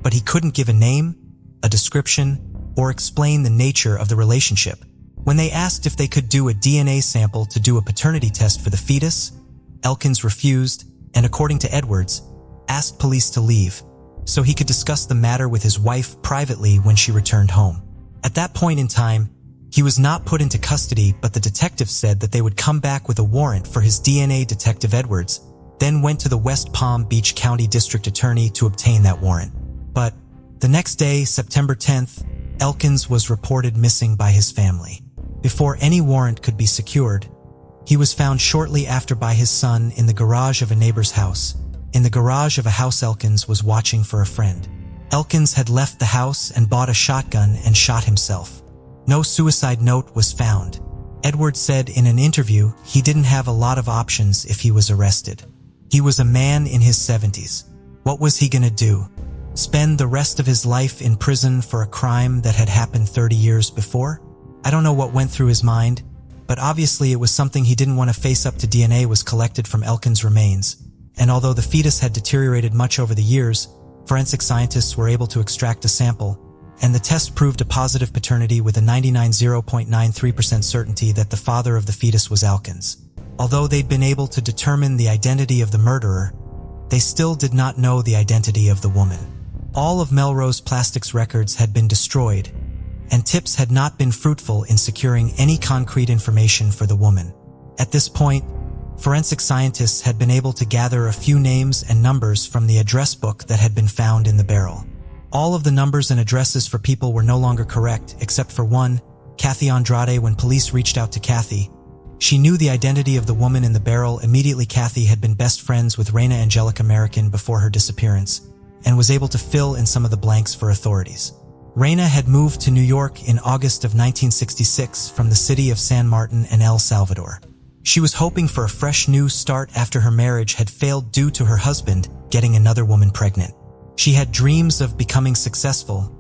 Speaker 1: but he couldn't give a name, a description, or explain the nature of the relationship. When they asked if they could do a DNA sample to do a paternity test for the fetus, Elkins refused and, according to Edwards, asked police to leave so he could discuss the matter with his wife privately when she returned home. At that point in time, he was not put into custody, but the detective said that they would come back with a warrant for his DNA. Detective Edwards then went to the West Palm Beach County District Attorney to obtain that warrant. But the next day, September 10th, Elkins was reported missing by his family. Before any warrant could be secured, he was found shortly after by his son in the garage of a neighbor's house. In the garage of a house Elkins was watching for a friend. Elkins had left the house and bought a shotgun and shot himself. No suicide note was found. Edwards said in an interview he didn't have a lot of options if he was arrested. He was a man in his 70s. What was he gonna do? Spend the rest of his life in prison for a crime that had happened 30 years before? I don't know what went through his mind, but obviously it was something he didn't want to face up to. DNA was collected from Elkins' remains, and although the fetus had deteriorated much over the years, forensic scientists were able to extract a sample, and the test proved a positive paternity with a 99.93% certainty that the father of the fetus was Elkins. Although they'd been able to determine the identity of the murderer, they still did not know the identity of the woman. All of Melrose Plastics' records had been destroyed, and tips had not been fruitful in securing any concrete information for the woman. At this point, forensic scientists had been able to gather a few names and numbers from the address book that had been found in the barrel. All of the numbers and addresses for people were no longer correct, except for one, Kathy Andrade. When police reached out to Kathy, she knew the identity of the woman in the barrel immediately. Kathy had been best friends with Raina Angelica American before her disappearance, and was able to fill in some of the blanks for authorities. Raina had moved to New York in August of 1966 from the city of San Martin and El Salvador. She was hoping for a fresh new start after her marriage had failed due to her husband getting another woman pregnant. She had dreams of becoming successful,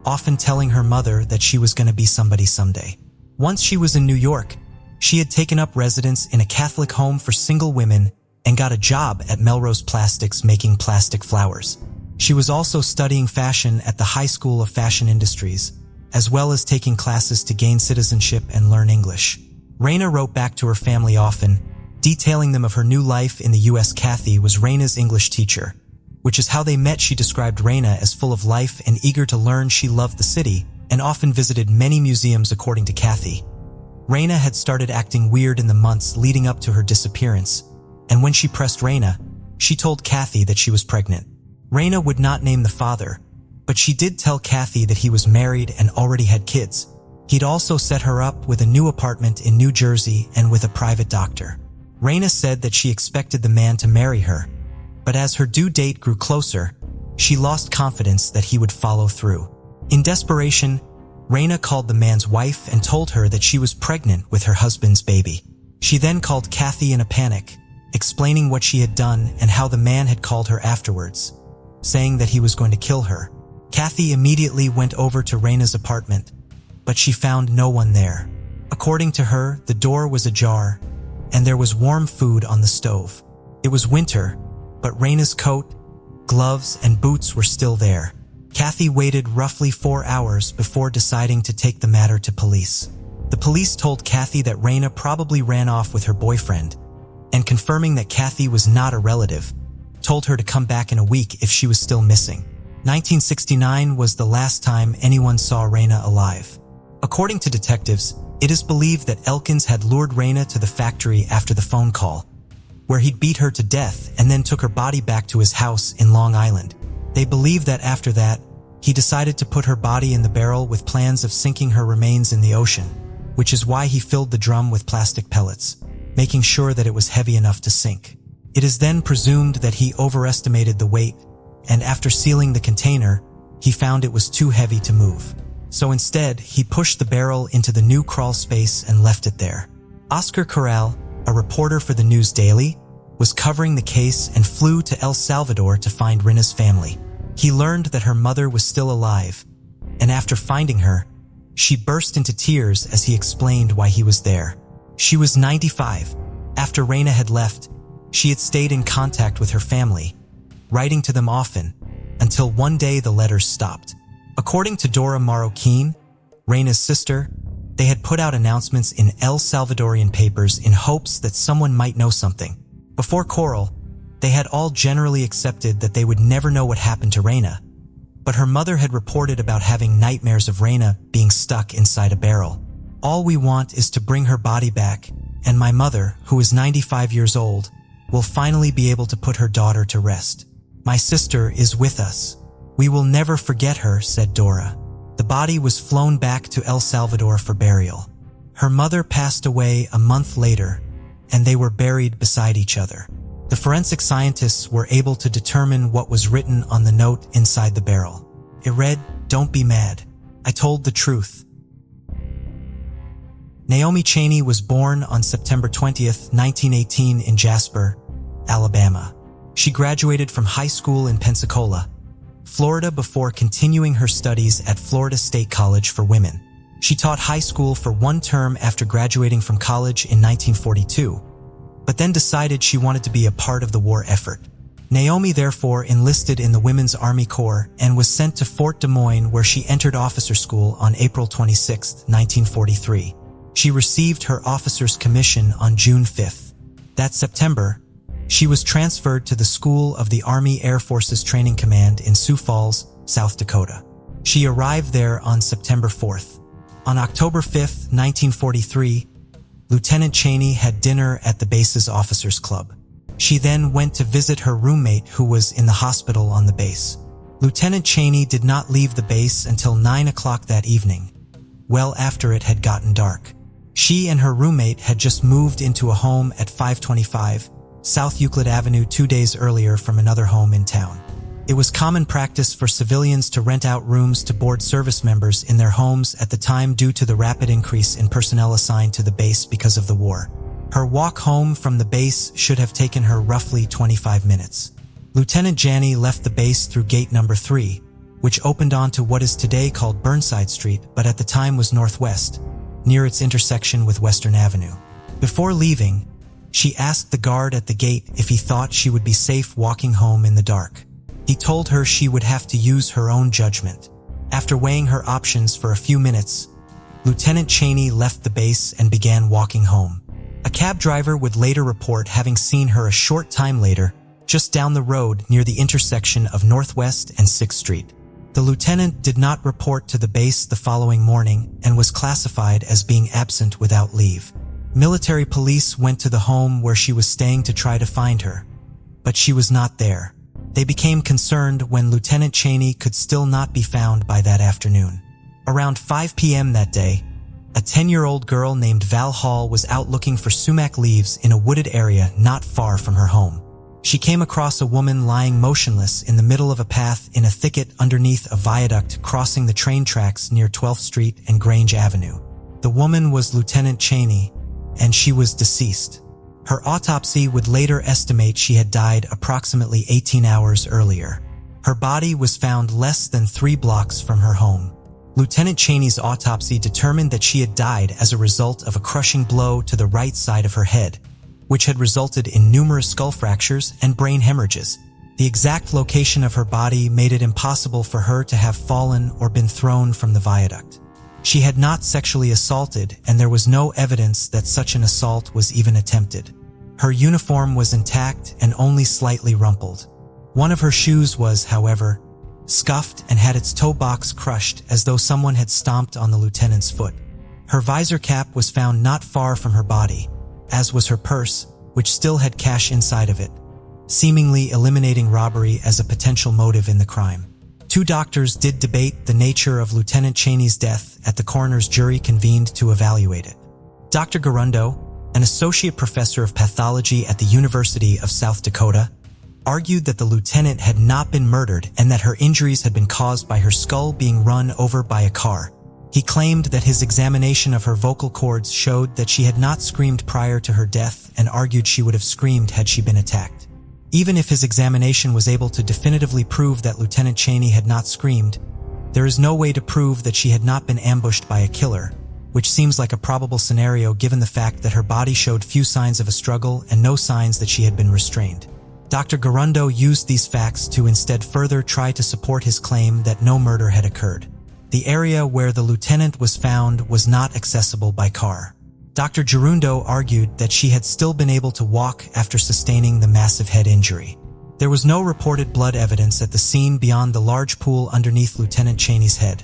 Speaker 1: often telling her mother that she was going to be somebody someday. Once she was in New York, she had taken up residence in a Catholic home for single women and got a job at Melrose Plastics making plastic flowers. She was also studying fashion at the High School of Fashion Industries, as well as taking classes to gain citizenship and learn English. Raina wrote back to her family often, detailing them of her new life in the U.S. Kathy was Raina's English teacher, which is how they met. She described Raina as full of life and eager to learn. She loved the city and often visited many museums. According to Kathy, Raina had started acting weird in the months leading up to her disappearance, and when she pressed Raina, she told Kathy that she was pregnant. Raina would not name the father, but she did tell Kathy that he was married and already had kids. He'd also set her up with a new apartment in New Jersey and with a private doctor. Raina said that she expected the man to marry her, but as her due date grew closer, she lost confidence that he would follow through. In desperation, Raina called the man's wife and told her that she was pregnant with her husband's baby. She then called Kathy in a panic, explaining what she had done and how the man had called her afterwards, saying that he was going to kill her. Kathy immediately went over to Raina's apartment, but she found no one there. According to her, the door was ajar, and there was warm food on the stove. It was winter, but Raina's coat, gloves, and boots were still there. Kathy waited roughly 4 hours before deciding to take the matter to police. The police told Kathy that Raina probably ran off with her boyfriend, and confirming that Kathy was not a relative, told her to come back in a week if she was still missing. 1969 was the last time anyone saw Raina alive. According to detectives, it is believed that Elkins had lured Raina to the factory after the phone call, where he'd beat her to death and then took her body back to his house in Long Island. They believe that after that, he decided to put her body in the barrel with plans of sinking her remains in the ocean, which is why he filled the drum with plastic pellets, making sure that it was heavy enough to sink. It is then presumed that he overestimated the weight, and after sealing the container, he found it was too heavy to move. So instead, he pushed the barrel into the new crawl space and left it there. Oscar Corral, a reporter for the News Daily, was covering the case and flew to El Salvador to find Raina's family. He learned that her mother was still alive, and after finding her, she burst into tears as he explained why he was there. She was 95. After Raina had left, she had stayed in contact with her family, writing to them often, until one day the letters stopped. According to Dora Marroquin, Raina's sister, they had put out announcements in El Salvadorian papers in hopes that someone might know something. Before Coral, they had all generally accepted that they would never know what happened to Raina, but her mother had reported about having nightmares of Raina being stuck inside a barrel. All we want is to bring her body back, and my mother, who is 95 years old, will finally be able to put her daughter to rest. My sister is with us. We will never forget her, said Dora. The body was flown back to El Salvador for burial. Her mother passed away a month later, and they were buried beside each other. The forensic scientists were able to determine what was written on the note inside the barrel. It read, "Don't be mad. I told the truth." Naomi Cheney was born on September 20th, 1918 in Jasper, Alabama. She graduated from high school in Pensacola, Florida before continuing her studies at Florida State College for Women. She taught high school for one term after graduating from college in 1942, but then decided she wanted to be a part of the war effort. Naomi therefore enlisted in the Women's Army Corps and was sent to Fort Des Moines, where she entered officer school on April 26, 1943. She received her officer's commission on June 5th. That September, she was transferred to the School of the Army Air Forces Training Command in Sioux Falls, South Dakota. She arrived there on September 4th. On October 5th, 1943, Lieutenant Cheney had dinner at the base's officers' club. She then went to visit her roommate who was in the hospital on the base. Lieutenant Cheney did not leave the base until 9 o'clock that evening, well after it had gotten dark. She and her roommate had just moved into a home at 525 South Euclid Avenue 2 days earlier from another home in town. It was common practice for civilians to rent out rooms to board service members in their homes at the time due to the rapid increase in personnel assigned to the base because of the war. Her walk home from the base should have taken her roughly 25 minutes. Lieutenant Janney left the base through gate number 3, which opened onto what is today called Burnside Street, but at the time was northwest, near its intersection with Western Avenue. Before leaving, she asked the guard at the gate if he thought she would be safe walking home in the dark. He told her she would have to use her own judgment. After weighing her options for a few minutes, Lieutenant Cheney left the base and began walking home. A cab driver would later report having seen her a short time later, just down the road near the intersection of Northwest and 6th Street. The lieutenant did not report to the base the following morning and was classified as being absent without leave. Military police went to the home where she was staying to try to find her, but she was not there. They became concerned when Lieutenant Cheney could still not be found by that afternoon. Around 5 p.m. that day, A 10-year-old girl named Val Hall was out looking for sumac leaves in a wooded area not far from her home. She came across a woman lying motionless in the middle of a path in a thicket underneath a viaduct crossing the train tracks near 12th Street and Grange Avenue. The woman was Lieutenant Cheney, and she was deceased. Her autopsy would later estimate she had died approximately 18 hours earlier. Her body was found less than 3 blocks from her home. Lieutenant Cheney's autopsy determined that she had died as a result of a crushing blow to the right side of her head, which had resulted in numerous skull fractures and brain hemorrhages. The exact location of her body made it impossible for her to have fallen or been thrown from the viaduct. She had not sexually assaulted, and there was no evidence that such an assault was even attempted. Her uniform was intact and only slightly rumpled. One of her shoes was, however, scuffed and had its toe box crushed as though someone had stomped on the lieutenant's foot. Her visor cap was found not far from her body, as was her purse, which still had cash inside of it, seemingly eliminating robbery as a potential motive in the crime. 2 doctors did debate the nature of Lieutenant Cheney's death at the coroner's jury convened to evaluate it. Dr. Garundo, an associate professor of pathology at the University of South Dakota, argued that the lieutenant had not been murdered and that her injuries had been caused by her skull being run over by a car. He claimed that his examination of her vocal cords showed that she had not screamed prior to her death and argued she would have screamed had she been attacked. Even if his examination was able to definitively prove that Lieutenant Cheney had not screamed, there is no way to prove that she had not been ambushed by a killer, which seems like a probable scenario given the fact that her body showed few signs of a struggle and no signs that she had been restrained. Dr. Garundo used these facts to instead further try to support his claim that no murder had occurred. The area where the lieutenant was found was not accessible by car. Dr. Garundo argued that she had still been able to walk after sustaining the massive head injury. There was no reported blood evidence at the scene beyond the large pool underneath Lieutenant Cheney's head,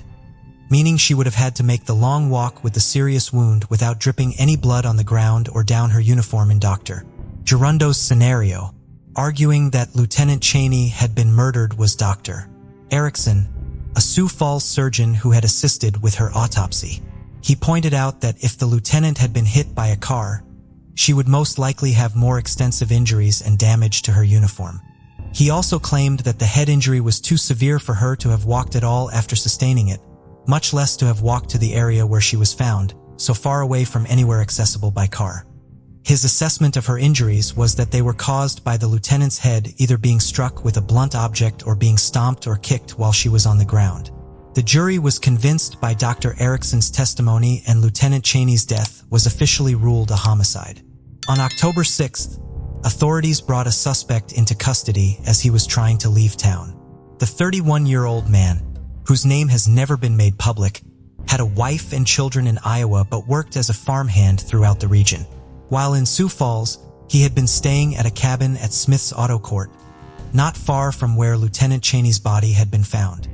Speaker 1: meaning she would have had to make the long walk with the serious wound without dripping any blood on the ground or down her uniform in Dr. Garundo's scenario. Arguing that Lieutenant Cheney had been murdered was Dr. Erickson, a Sioux Falls surgeon who had assisted with her autopsy. He pointed out that if the lieutenant had been hit by a car, she would most likely have more extensive injuries and damage to her uniform. He also claimed that the head injury was too severe for her to have walked at all after sustaining it, much less to have walked to the area where she was found, so far away from anywhere accessible by car. His assessment of her injuries was that they were caused by the lieutenant's head either being struck with a blunt object or being stomped or kicked while she was on the ground. The jury was convinced by Dr. Erickson's testimony, and Lieutenant Cheney's death was officially ruled a homicide. On October 6th, authorities brought a suspect into custody as he was trying to leave town. The 31-year-old man, whose name has never been made public, had a wife and children in Iowa but worked as a farmhand throughout the region. While in Sioux Falls, he had been staying at a cabin at Smith's Auto Court, not far from where Lieutenant Cheney's body had been found.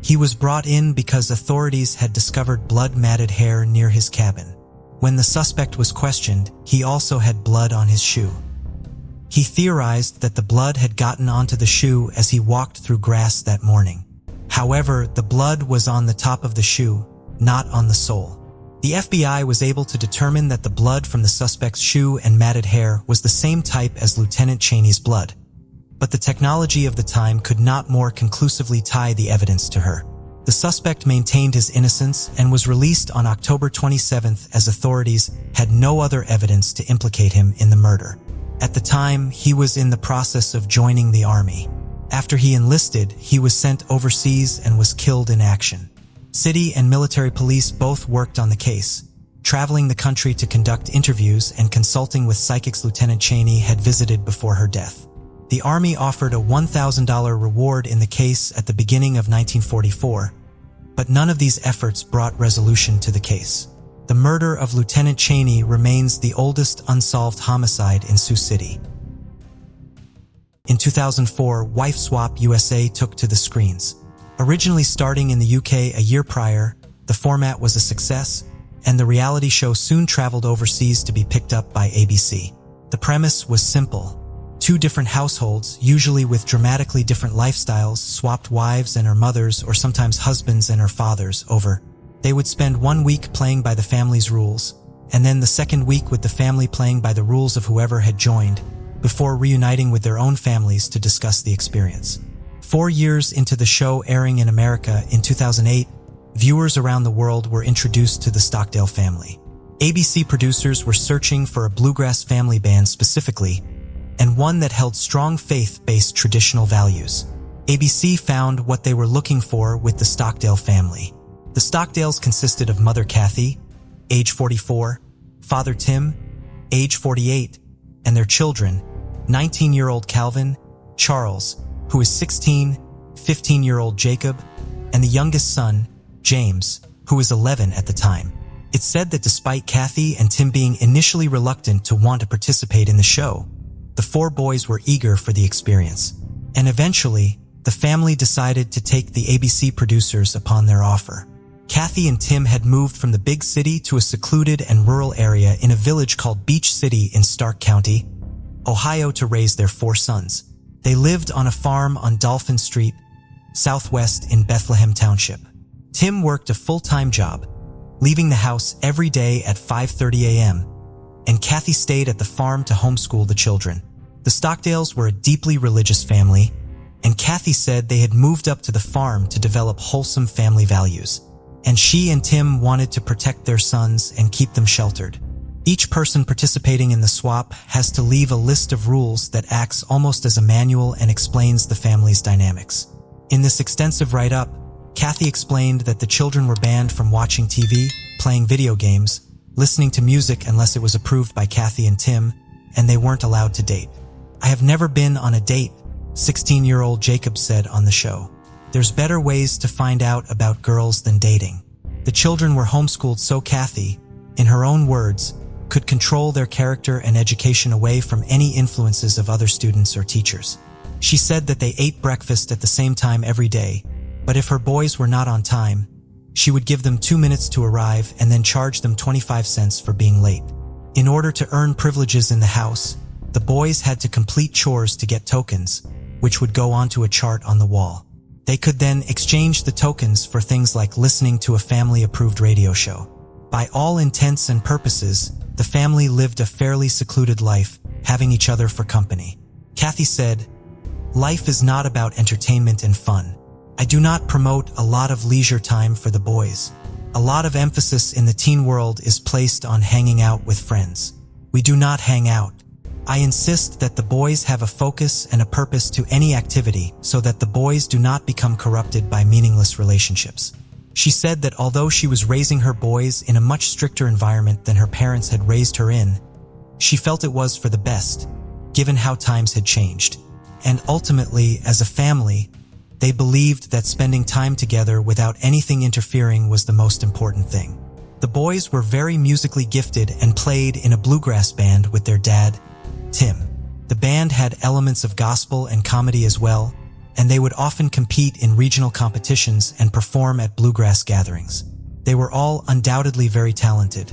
Speaker 1: He was brought in because authorities had discovered blood-matted hair near his cabin. When the suspect was questioned, he also had blood on his shoe. He theorized that the blood had gotten onto the shoe as he walked through grass that morning. However, the blood was on the top of the shoe, not on the sole. The FBI was able to determine that the blood from the suspect's shoe and matted hair was the same type as Lieutenant Cheney's blood, but the technology of the time could not more conclusively tie the evidence to her. The suspect maintained his innocence and was released on October 27th as authorities had no other evidence to implicate him in the murder. At the time, he was in the process of joining the army. After he enlisted, he was sent overseas and was killed in action. City and military police both worked on the case, traveling the country to conduct interviews and consulting with psychics Lieutenant Cheney had visited before her death. The Army offered a $1,000 reward in the case at the beginning of 1944, but none of these efforts brought resolution to the case. The murder of Lieutenant Cheney remains the oldest unsolved homicide in Sioux City. In 2004, Wife Swap USA took to the screens. Originally starting in the UK a year prior, the format was a success, and the reality show soon traveled overseas to be picked up by ABC. The premise was simple. Two different households, usually with dramatically different lifestyles, swapped wives and her mothers or sometimes husbands and her fathers over They would spend 1 week playing by the family's rules, and then the second week with the family playing by the rules of whoever had joined, before reuniting with their own families to discuss the experience. 4 years into the show airing in America in 2008, viewers around the world were introduced to the Stockdale family. ABC producers were searching for a bluegrass family band specifically, and one that held strong faith-based traditional values. ABC found what they were looking for with the Stockdale family. The Stockdales consisted of Mother Kathy, age 44, Father Tim, age 48, and their children, 19-year-old Calvin, Charles, who is 16, 15-year-old Jacob, and the youngest son, James, who was 11 at the time. It's said that despite Kathy and Tim being initially reluctant to want to participate in the show, the 4 boys were eager for the experience. And eventually, the family decided to take the ABC producers upon their offer. Kathy and Tim had moved from the big city to a secluded and rural area in a village called Beach City in Stark County, Ohio, to raise their 4 sons. They lived on a farm on Dolphin Street, southwest in Bethlehem Township. Tim worked a full-time job, leaving the house every day at 5:30 a.m., and Kathy stayed at the farm to homeschool the children. The Stockdales were a deeply religious family, and Kathy said they had moved up to the farm to develop wholesome family values, and she and Tim wanted to protect their sons and keep them sheltered. Each person participating in the swap has to leave a list of rules that acts almost as a manual and explains the family's dynamics. In this extensive write-up, Kathy explained that the children were banned from watching TV, playing video games, listening to music unless it was approved by Kathy and Tim, and they weren't allowed to date. "I have never been on a date," 16-year-old Jacob said on the show. "There's better ways to find out about girls than dating." The children were homeschooled so Kathy, in her own words, could control their character and education away from any influences of other students or teachers. She said that they ate breakfast at the same time every day, but if her boys were not on time, she would give them 2 minutes to arrive and then charge them 25 cents for being late. In order to earn privileges in the house, the boys had to complete chores to get tokens, which would go onto a chart on the wall. They could then exchange the tokens for things like listening to a family-approved radio show. By all intents and purposes, the family lived a fairly secluded life, having each other for company. Kathy said, "Life is not about entertainment and fun. I do not promote a lot of leisure time for the boys. A lot of emphasis in the teen world is placed on hanging out with friends. We do not hang out. I insist that the boys have a focus and a purpose to any activity so that the boys do not become corrupted by meaningless relationships." She said that although she was raising her boys in a much stricter environment than her parents had raised her in, she felt it was for the best, given how times had changed. And ultimately, as a family, they believed that spending time together without anything interfering was the most important thing. The boys were very musically gifted and played in a bluegrass band with their dad, Tim. The band had elements of gospel and comedy as well, and they would often compete in regional competitions and perform at bluegrass gatherings. They were all undoubtedly very talented,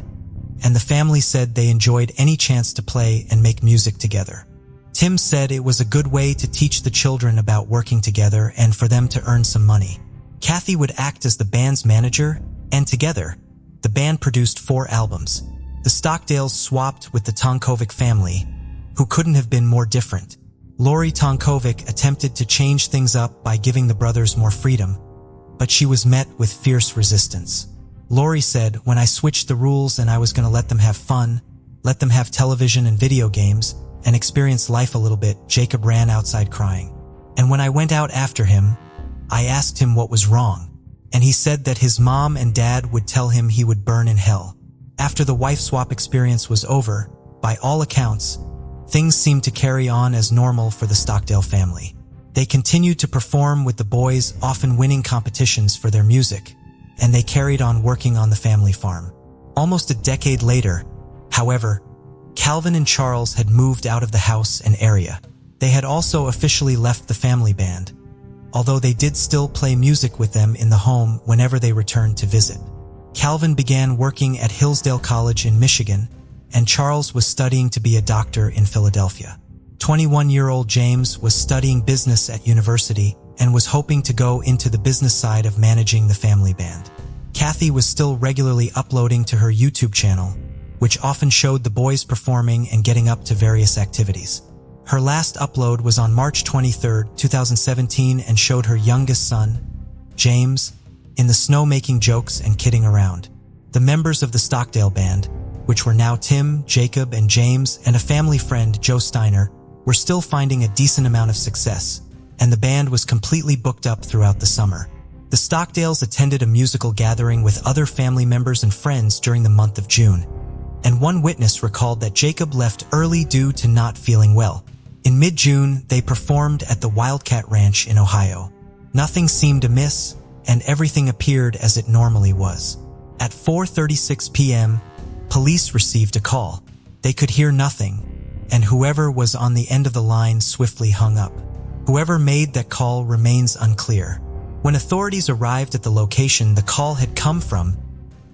Speaker 1: and the family said they enjoyed any chance to play and make music together. Tim said it was a good way to teach the children about working together and for them to earn some money. Kathy would act as the band's manager, and together, the band produced 4 albums. The Stockdales swapped with the Tonkovic family, who couldn't have been more different. Lori Tonkovic attempted to change things up by giving the brothers more freedom, but she was met with fierce resistance. Lori said, "When I switched the rules and I was going to let them have fun, let them have television and video games, and experience life a little bit," Jacob ran outside crying. "And when I went out after him, I asked him what was wrong, and he said that his mom and dad would tell him he would burn in hell." After the wife swap experience was over, by all accounts, things seemed to carry on as normal for the Stockdale family. They continued to perform with the boys, often winning competitions for their music, and they carried on working on the family farm. Almost a decade later, however, Calvin and Charles had moved out of the house and area. They had also officially left the family band, although they did still play music with them in the home whenever they returned to visit. Calvin began working at Hillsdale College in Michigan, and Charles was studying to be a doctor in Philadelphia. 21-year-old James was studying business at university and was hoping to go into the business side of managing the family band. Kathy was still regularly uploading to her YouTube channel, which often showed the boys performing and getting up to various activities. Her last upload was on March 23, 2017 and showed her youngest son, James, in the snow making jokes and kidding around. The members of the Stockdale band, which were now Tim, Jacob, and James, and a family friend, Joe Steiner, were still finding a decent amount of success, and the band was completely booked up throughout the summer. The Stockdales attended a musical gathering with other family members and friends during the month of June, and one witness recalled that Jacob left early due to not feeling well. In mid-June, they performed at the Wildcat Ranch in Ohio. Nothing seemed amiss, and everything appeared as it normally was. At 4:36 p.m., police received a call. They could hear nothing, and whoever was on the end of the line swiftly hung up. Whoever made that call remains unclear. When authorities arrived at the location the call had come from,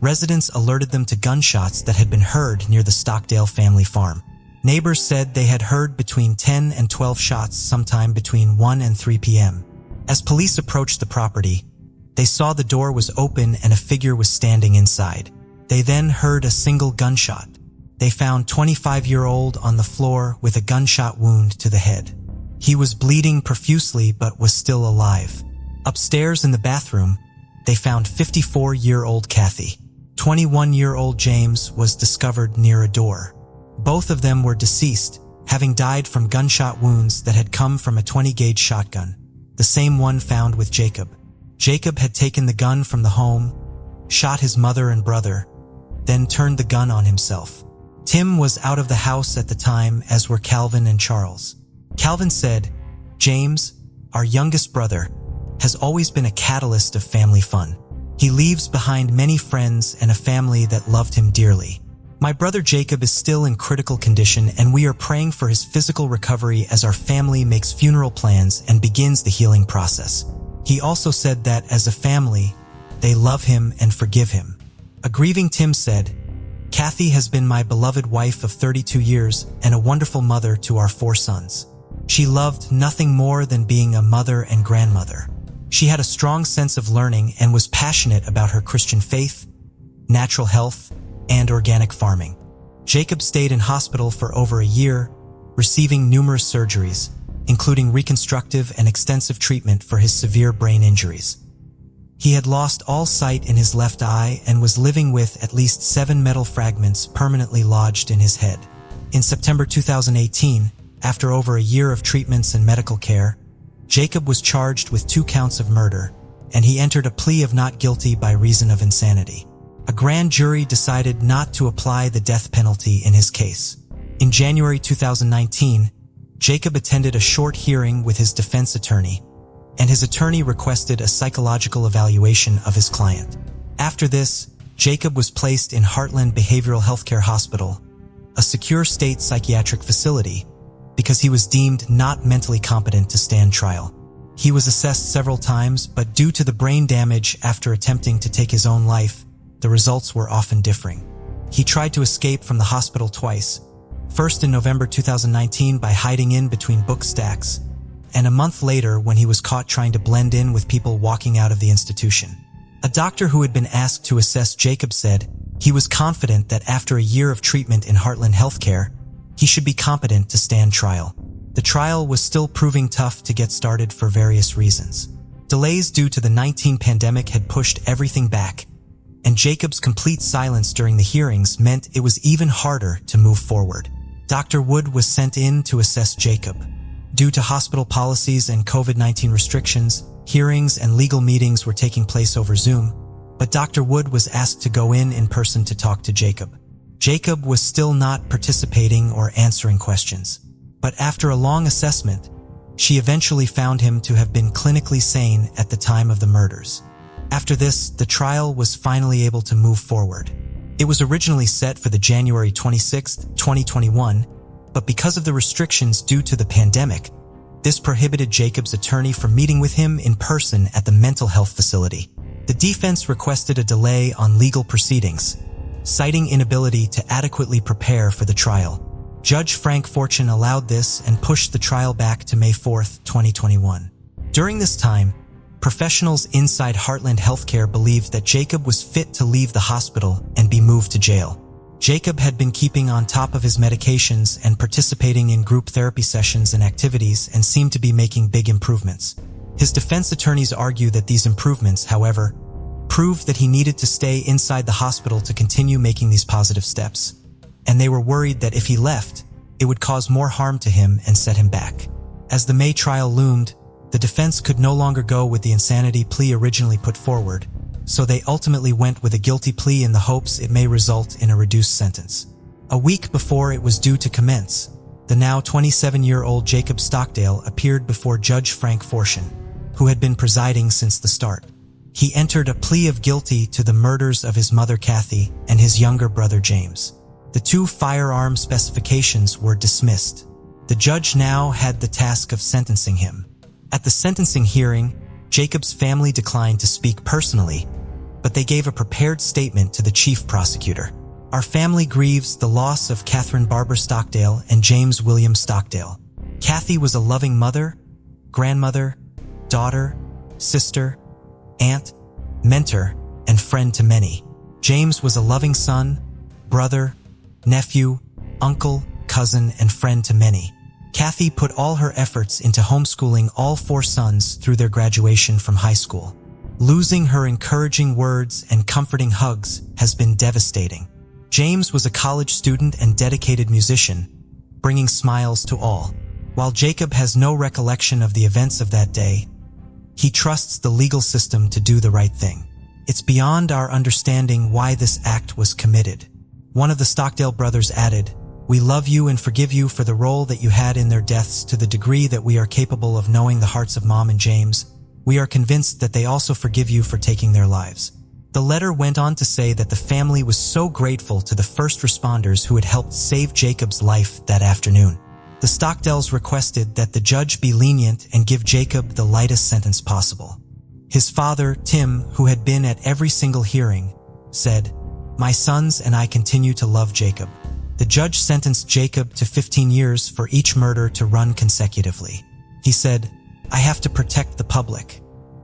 Speaker 1: residents alerted them to gunshots that had been heard near the Stockdale family farm. Neighbors said they had heard between 10 and 12 shots sometime between 1 and 3 p.m. As police approached the property, they saw the door was open and a figure was standing inside. They then heard a single gunshot. They found 25-year-old on the floor with a gunshot wound to the head. He was bleeding profusely but was still alive. Upstairs in the bathroom, they found 54-year-old Kathy. 21-year-old James was discovered near a door. Both of them were deceased, having died from gunshot wounds that had come from a 20-gauge shotgun, the same one found with Jacob. Jacob had taken the gun from the home, shot his mother and brother, then turned the gun on himself. Tim was out of the house at the time, as were Calvin and Charles. Calvin said, "James, our youngest brother, has always been a catalyst of family fun. He leaves behind many friends and a family that loved him dearly. My brother Jacob is still in critical condition and we are praying for his physical recovery as our family makes funeral plans and begins the healing process." He also said that, as a family, they love him and forgive him. A grieving Tim said, "Kathy has been my beloved wife of 32 years and a wonderful mother to our 4 sons. She loved nothing more than being a mother and grandmother. She had a strong sense of learning and was passionate about her Christian faith, natural health, and organic farming." Jacob stayed in hospital for over a year, receiving numerous surgeries, including reconstructive and extensive treatment for his severe brain injuries. He had lost all sight in his left eye and was living with at least 7 metal fragments permanently lodged in his head. In September 2018, after over a year of treatments and medical care, Jacob was charged with 2 counts of murder, and he entered a plea of not guilty by reason of insanity. A grand jury decided not to apply the death penalty in his case. In January 2019, Jacob attended a short hearing with his defense attorney, and his attorney requested a psychological evaluation of his client. After this, Jacob was placed in Heartland Behavioral Healthcare Hospital, a secure state psychiatric facility, because he was deemed not mentally competent to stand trial. He was assessed several times, but due to the brain damage after attempting to take his own life, the results were often differing. He tried to escape from the hospital twice, first in November 2019 by hiding in between book stacks, and a month later when he was caught trying to blend in with people walking out of the institution. A doctor who had been asked to assess Jacob said he was confident that after a year of treatment in Heartland Healthcare, he should be competent to stand trial. The trial was still proving tough to get started for various reasons. Delays due to the COVID-19 pandemic had pushed everything back, and Jacob's complete silence during the hearings meant it was even harder to move forward. Dr. Wood was sent in to assess Jacob. Due to hospital policies and COVID-19 restrictions, hearings and legal meetings were taking place over Zoom, but Dr. Wood was asked to go in person to talk to Jacob. Jacob was still not participating or answering questions, but after a long assessment, she eventually found him to have been clinically sane at the time of the murders. After this, the trial was finally able to move forward. It was originally set for the January 26, 2021, but because of the restrictions due to the pandemic, this prohibited Jacob's attorney from meeting with him in person at the mental health facility. The defense requested a delay on legal proceedings, citing inability to adequately prepare for the trial. Judge Frank Fortune allowed this and pushed the trial back to May 4, 2021. During this time, Professionals inside Heartland Healthcare believed that Jacob was fit to leave the hospital and be moved to jail. Jacob had been keeping on top of his medications and participating in group therapy sessions and activities and seemed to be making big improvements. His defense attorneys argue that these improvements, however, proved that he needed to stay inside the hospital to continue making these positive steps. And they were worried that if he left, it would cause more harm to him and set him back. As the May trial loomed, the defense could no longer go with the insanity plea originally put forward, so they ultimately went with a guilty plea in the hopes it may result in a reduced sentence. A week before it was due to commence, the now 27-year-old Jacob Stockdale appeared before Judge Frank Fortune, who had been presiding since the start. He entered a plea of guilty to the murders of his mother Kathy and his younger brother James. The 2 firearm specifications were dismissed. The judge now had the task of sentencing him. At the sentencing hearing, Jacob's family declined to speak personally, but they gave a prepared statement to the chief prosecutor. Our family grieves the loss of Catherine Barbara Stockdale and James William Stockdale. Kathy was a loving mother, grandmother, daughter, sister, aunt, mentor, and friend to many. James was a loving son, brother, nephew, uncle, cousin, and friend to many. Kathy put all her efforts into homeschooling all 4 sons through their graduation from high school. Losing her encouraging words and comforting hugs has been devastating. James was a college student and dedicated musician, bringing smiles to all. While Jacob has no recollection of the events of that day, he trusts the legal system to do the right thing. It's beyond our understanding why this act was committed. One of the Stockdale brothers added, "We love you and forgive you for the role that you had in their deaths to the degree that we are capable of knowing the hearts of Mom and James. We are convinced that they also forgive you for taking their lives." The letter went on to say that the family was so grateful to the first responders who had helped save Jacob's life that afternoon. The Stockdales requested that the judge be lenient and give Jacob the lightest sentence possible. His father, Tim, who had been at every single hearing, said, "My sons and I continue to love Jacob." The judge sentenced Jacob to 15 years for each murder to run consecutively. He said, "I have to protect the public,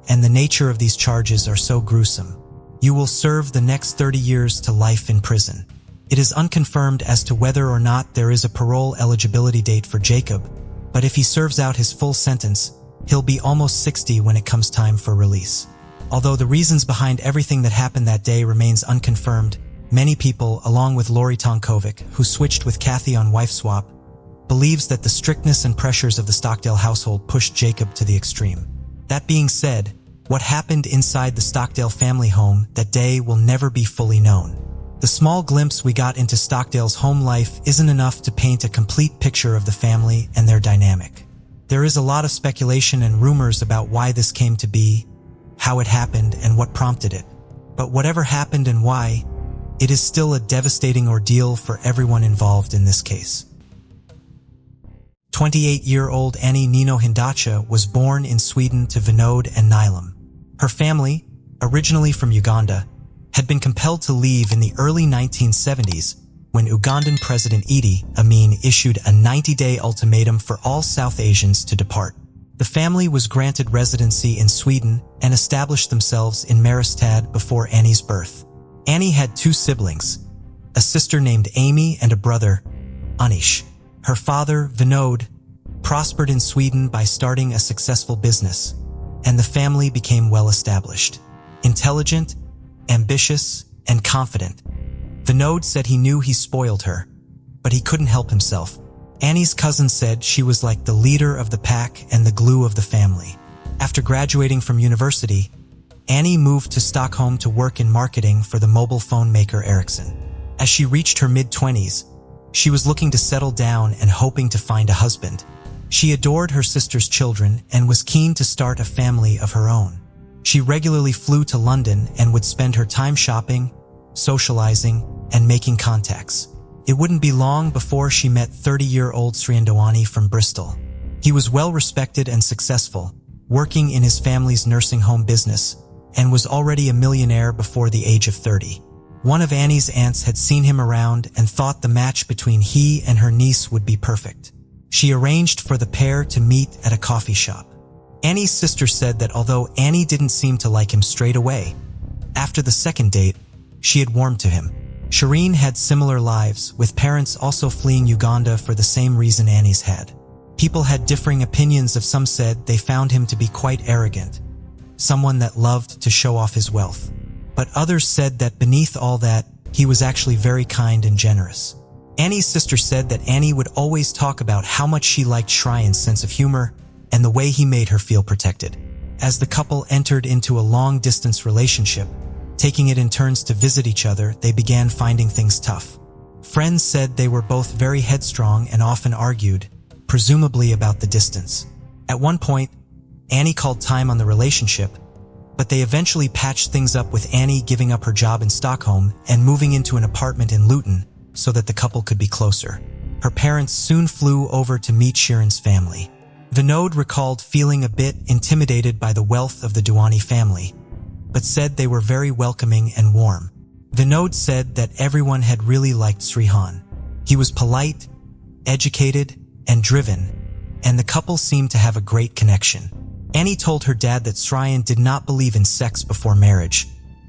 Speaker 1: and the nature of these charges are so gruesome. You will serve the next 30 years to life in prison." It is unconfirmed as to whether or not there is a parole eligibility date for Jacob, but if he serves out his full sentence, he'll be almost 60 when it comes time for release. Although the reasons behind everything that happened that day remains unconfirmed, many people, along with Lori Tonkovic, who switched with Kathy on Wife Swap, believes that the strictness and pressures of the Stockdale household pushed Jacob to the extreme. That being said, what happened inside the Stockdale family home that day will never be fully known. The small glimpse we got into Stockdale's home life isn't enough to paint a complete picture of the family and their dynamic. There is a lot of speculation and rumors about why this came to be, how it happened, and what prompted it. But whatever happened and why, it is still a devastating ordeal for everyone involved in this case. 28-year-old Annie Nino Hindacha was born in Sweden to Vinod and Nilam. Her family, originally from Uganda, had been compelled to leave in the early 1970s when Ugandan President Idi Amin issued a 90-day ultimatum for all South Asians to depart. The family was granted residency in Sweden and established themselves in Maristad before Annie's birth. Annie had 2 siblings, a sister named Amy and a brother, Anish. Her father, Vinod, prospered in Sweden by starting a successful business, and the family became well established. Intelligent, ambitious, and confident, Vinod said he knew he spoiled her, but he couldn't help himself. Annie's cousin said she was like the leader of the pack and the glue of the family. After graduating from university, Annie moved to Stockholm to work in marketing for the mobile phone maker Ericsson. As she reached her mid-20s, she was looking to settle down and hoping to find a husband. She adored her sister's children and was keen to start a family of her own. She regularly flew to London and would spend her time shopping, socializing, and making contacts. It wouldn't be long before she met 30-year-old Sriandawani from Bristol. He was well-respected and successful, working in his family's nursing home business, and was already a millionaire before the age of 30. One of Annie's aunts had seen him around and thought the match between he and her niece would be perfect. She arranged for the pair to meet at a coffee shop. Annie's sister said that although Annie didn't seem to like him straight away, after the second date, she had warmed to him. Shireen had similar lives, with parents also fleeing Uganda for the same reason Annie's had. People had differing opinions of. Some said they found him to be quite arrogant, someone that loved to show off his wealth. But others said that beneath all that, he was actually very kind and generous. Annie's sister said that Annie would always talk about how much she liked Shrine's sense of humor and the way he made her feel protected. As the couple entered into a long-distance relationship, taking it in turns to visit each other, they began finding things tough. Friends said they were both very headstrong and often argued, presumably about the distance. At one point, Annie called time on the relationship, but they eventually patched things up with Annie giving up her job in Stockholm and moving into an apartment in Luton so that the couple could be closer. Her parents soon flew over to meet Shirin's family. Vinod recalled feeling a bit intimidated by the wealth of the Duani family, but said they were very welcoming and warm. Vinod said that everyone had really liked Srihan. He was polite, educated, and driven, and the couple seemed to have a great connection. Annie told her dad that Srihan did not believe in sex before marriage,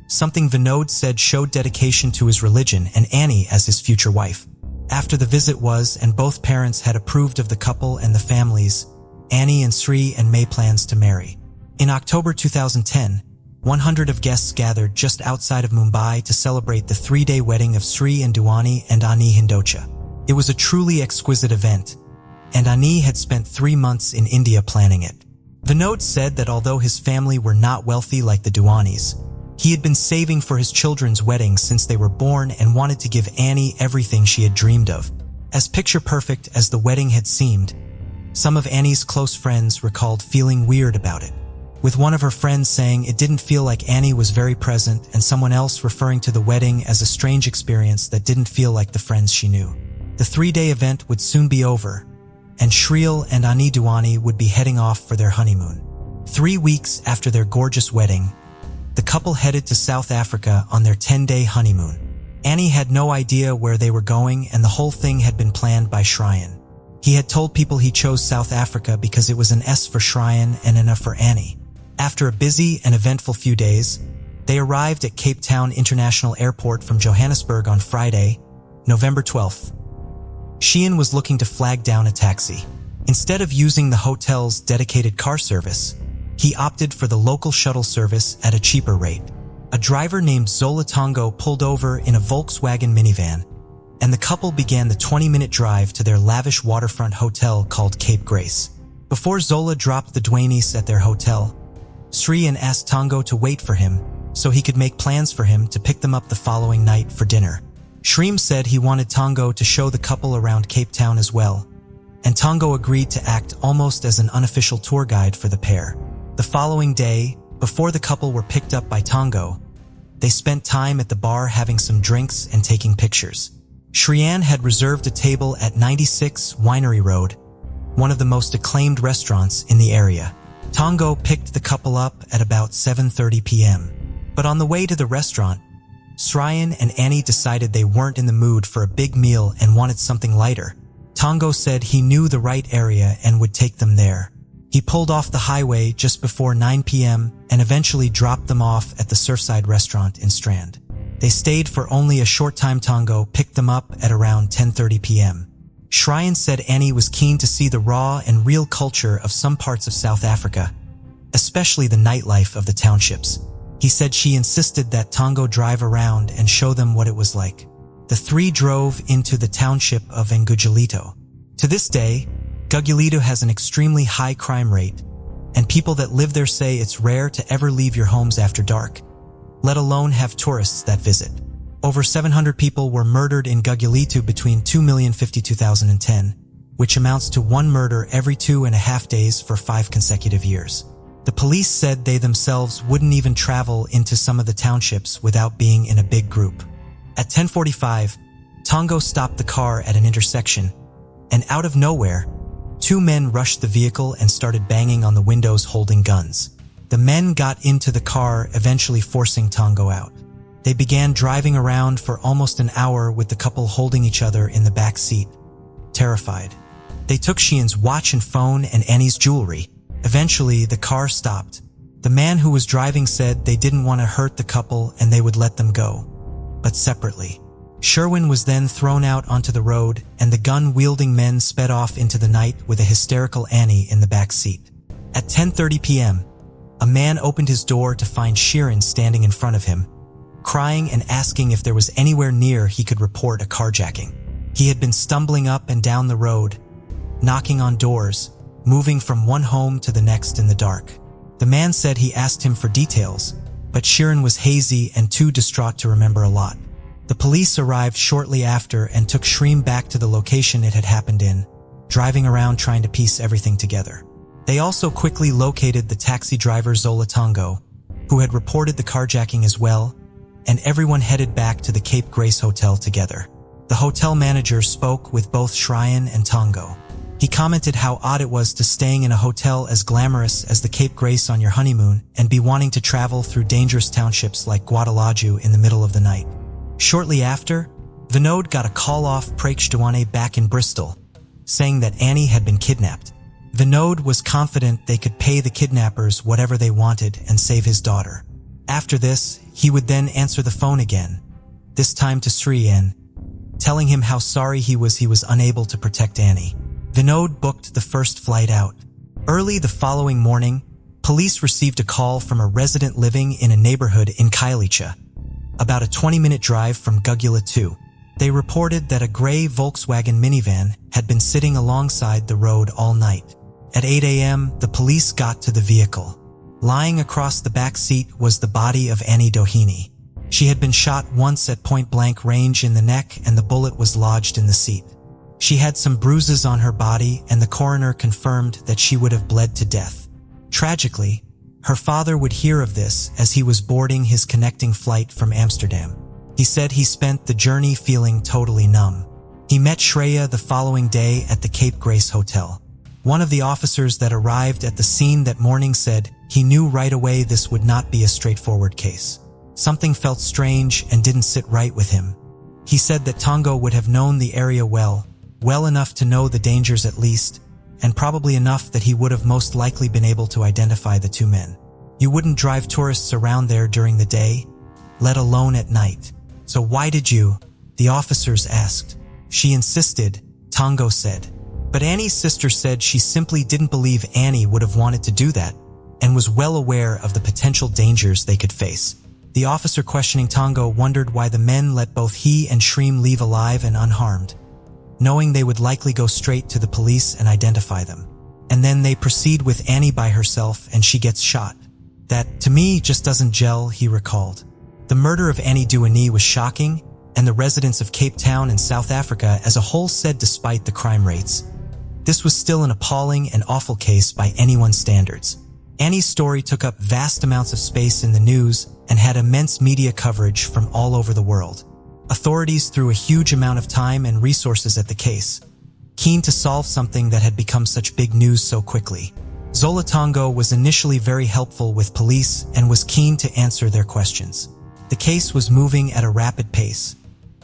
Speaker 1: something Vinod said showed dedication to his religion and Annie as his future wife. After the visit was, and both parents had approved of the couple and the families, Annie and Sri and May plans to marry. In October 2010, 100 of guests gathered just outside of Mumbai to celebrate the 3-day wedding of Sri and Duani and Ani Hindocha. It was a truly exquisite event, and Ani had spent 3 months in India planning it. Vinod said that although his family were not wealthy like the Duanis, he had been saving for his children's wedding since they were born and wanted to give Annie everything she had dreamed of. As picture-perfect as the wedding had seemed, some of Annie's close friends recalled feeling weird about it, with one of her friends saying it didn't feel like Annie was very present and someone else referring to the wedding as a strange experience that didn't feel like the friends she knew. The 3-day event would soon be over, and Shreel and Ani Duani would be heading off for their honeymoon. 3 weeks after their gorgeous wedding, the couple headed to South Africa on their 10-day honeymoon. Annie had no idea where they were going, and the whole thing had been planned by Shryan. He had told people he chose South Africa because it was an S for Shryan and an A for Annie. After a busy and eventful few days, they arrived at Cape Town International Airport from Johannesburg on Friday, November 12th. Sheehan was looking to flag down a taxi. Instead of using the hotel's dedicated car service, he opted for the local shuttle service at a cheaper rate. A driver named Zola Tongo pulled over in a Volkswagen minivan, and the couple began the 20-minute drive to their lavish waterfront hotel called Cape Grace. Before Zola dropped the Duanis at their hotel, Sriyan asked Tongo to wait for him so he could make plans for him to pick them up the following night for dinner. Shreem said he wanted Tongo to show the couple around Cape Town as well, and Tongo agreed to act almost as an unofficial tour guide for the pair. The following day, before the couple were picked up by Tongo, they spent time at the bar having some drinks and taking pictures. Shriyan had reserved a table at 96 Winery Road, one of the most acclaimed restaurants in the area. Tongo picked the couple up at about 7:30 p.m. But on the way to the restaurant, Sriyan and Annie decided they weren't in the mood for a big meal and wanted something lighter. Tongo said he knew the right area and would take them there. He pulled off the highway just before 9 p.m. and eventually dropped them off at the Surfside restaurant in Strand. They stayed for only a short time. Tongo picked them up at around 10:30 p.m. Shryan said Annie was keen to see the raw and real culture of some parts of South Africa, especially the nightlife of the townships. He said she insisted that Tongo drive around and show them what it was like. The three drove into the township of Ngugulito. To this day, Ngugulito has an extremely high crime rate, and people that live there say it's rare to ever leave your homes after dark, let alone have tourists that visit. Over 700 people were murdered in Ngugulito between 2,052,010, which amounts to one murder every 2.5 days for 5 consecutive years. The police said they themselves wouldn't even travel into some of the townships without being in a big group. At 10:45, Tongo stopped the car at an intersection, and out of nowhere, 2 men rushed the vehicle and started banging on the windows holding guns. The men got into the car, eventually forcing Tongo out. They began driving around for almost an hour with the couple holding each other in the back seat, terrified. They took Sheehan's watch and phone and Annie's jewelry. Eventually, the car stopped. The man who was driving said they didn't want to hurt the couple and they would let them go, but separately. Sherwin was then thrown out onto the road, and the gun-wielding men sped off into the night with a hysterical Annie in the back seat. At 10:30 p.m., a man opened his door to find Sheeran standing in front of him, crying and asking if there was anywhere near he could report a carjacking. He had been stumbling up and down the road, knocking on doors, moving from one home to the next in the dark. The man said he asked him for details, but Sheeran was hazy and too distraught to remember a lot. The police arrived shortly after and took Sheeran back to the location it had happened in, driving around trying to piece everything together. They also quickly located the taxi driver Zola Tongo, who had reported the carjacking as well, and everyone headed back to the Cape Grace Hotel together. The hotel manager spoke with both Sheeran and Tongo. He commented how odd it was to staying in a hotel as glamorous as the Cape Grace on your honeymoon and be wanting to travel through dangerous townships like Guadalajara in the middle of the night. Shortly after, Vinod got a call off Praikesh back in Bristol, saying that Annie had been kidnapped. Vinod was confident they could pay the kidnappers whatever they wanted and save his daughter. After this, he would then answer the phone again, this time to Srian, telling him how sorry he was unable to protect Annie. Vinod booked the first flight out. Early the following morning, police received a call from a resident living in a neighborhood in Kailicha, about a 20-minute drive from Gugula 2. They reported that a gray Volkswagen minivan had been sitting alongside the road all night. At 8 a.m., the police got to the vehicle. Lying across the back seat was the body of Annie Doheny. She had been shot once at point-blank range in the neck and the bullet was lodged in the seat. She had some bruises on her body and the coroner confirmed that she would have bled to death. Tragically, her father would hear of this as he was boarding his connecting flight from Amsterdam. He said he spent the journey feeling totally numb. He met Shreya the following day at the Cape Grace Hotel. One of the officers that arrived at the scene that morning said he knew right away this would not be a straightforward case. Something felt strange and didn't sit right with him. He said that Tongo would have known the area well enough to know the dangers at least, and probably enough that he would have most likely been able to identify the two men. You wouldn't drive tourists around there during the day, let alone at night. So why did you? The officers asked. She insisted, Tongo said. But Annie's sister said she simply didn't believe Annie would have wanted to do that, and was well aware of the potential dangers they could face. The officer questioning Tongo wondered why the men let both he and Shreem leave alive and unharmed, knowing they would likely go straight to the police and identify them. And then they proceed with Annie by herself and she gets shot. That, to me, just doesn't gel, he recalled. The murder of Annie Doheny was shocking, and the residents of Cape Town and South Africa as a whole said despite the crime rates, this was still an appalling and awful case by anyone's standards. Annie's story took up vast amounts of space in the news and had immense media coverage from all over the world. Authorities threw a huge amount of time and resources at the case, keen to solve something that had become such big news so quickly. Zola Tongo was initially very helpful with police and was keen to answer their questions. The case was moving at a rapid pace,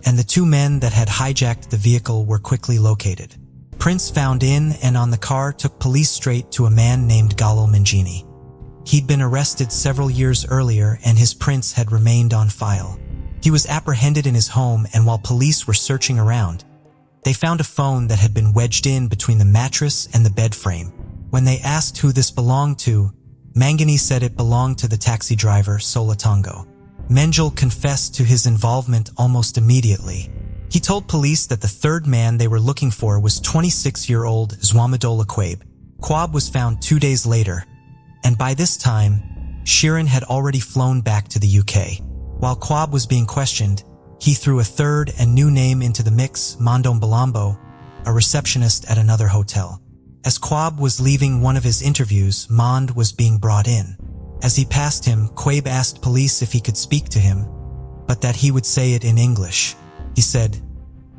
Speaker 1: and the two men that had hijacked the vehicle were quickly located. Prints found in and on the car took police straight to a man named Gallo Mangini. He'd been arrested several years earlier and his prints had remained on file. He was apprehended in his home, and while police were searching around, they found a phone that had been wedged in between the mattress and the bed frame. When they asked who this belonged to, Mangini said it belonged to the taxi driver, Zola Tongo. Menjel confessed to his involvement almost immediately. He told police that the third man they were looking for was 26-year-old Zwamadola Quabe. Quabe was found 2 days later, and by this time, Sheeran had already flown back to the UK. While Quabe was being questioned, he threw a third and new name into the mix, Mondom Balambo, a receptionist at another hotel. As Quabe was leaving one of his interviews, Mond was being brought in. As he passed him, Quabe asked police if he could speak to him, but that he would say it in English. He said,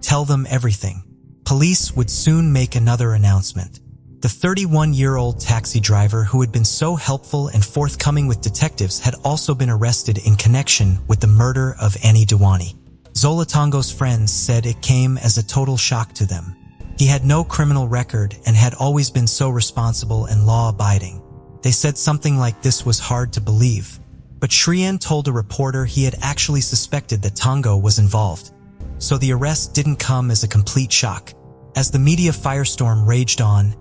Speaker 1: "Tell them everything." Police would soon make another announcement. The 31-year-old taxi driver who had been so helpful and forthcoming with detectives had also been arrested in connection with the murder of Annie Doheny. Zola Tongo's friends said it came as a total shock to them. He had no criminal record and had always been so responsible and law-abiding. They said something like this was hard to believe. But Shrian told a reporter he had actually suspected that Tongo was involved. So the arrest didn't come as a complete shock. As the media firestorm raged on,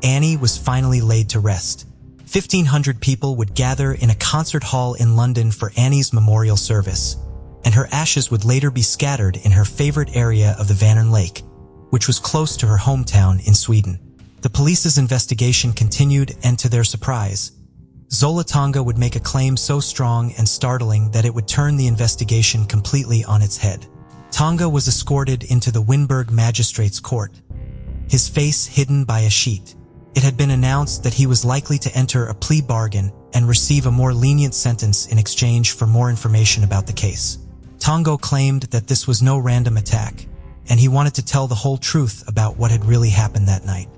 Speaker 1: Annie was finally laid to rest. 1,500 people would gather in a concert hall in London for Annie's memorial service, and her ashes would later be scattered in her favorite area of the Vänern Lake, which was close to her hometown in Sweden. The police's investigation continued, and to their surprise, Zola Tonga would make a claim so strong and startling that it would turn the investigation completely on its head. Tonga was escorted into the Winburg Magistrates' Court, his face hidden by a sheet. It had been announced that he was likely to enter a plea bargain and receive a more lenient sentence in exchange for more information about the case. Tongo claimed that this was no random attack, and he wanted to tell the whole truth about what had really happened that night.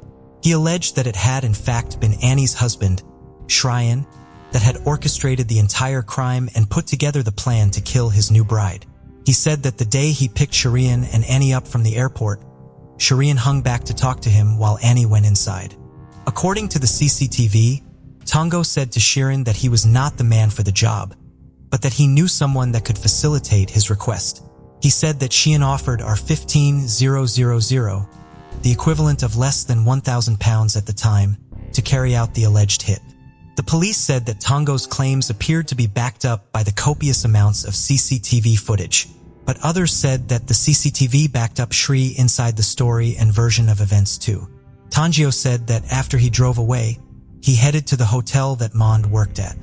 Speaker 1: He alleged that it had in fact been Annie's husband, Shrian, that had orchestrated the entire crime and put together the plan to kill his new bride. He said that the day he picked Shrian and Annie up from the airport, Shrian hung back to talk to him while Annie went inside. According to the CCTV, Tongo said to Shrian that he was not the man for the job, but that he knew someone that could facilitate his request. He said that Shrian offered our 15,000, the equivalent of less than £1,000 at the time, to carry out the alleged hit. The police said that Tongo's claims appeared to be backed up by the copious amounts of CCTV footage, but others said that the CCTV backed up Shri inside the story and version of events too. Tangio said that after he drove away, he headed to the hotel that Mond worked at,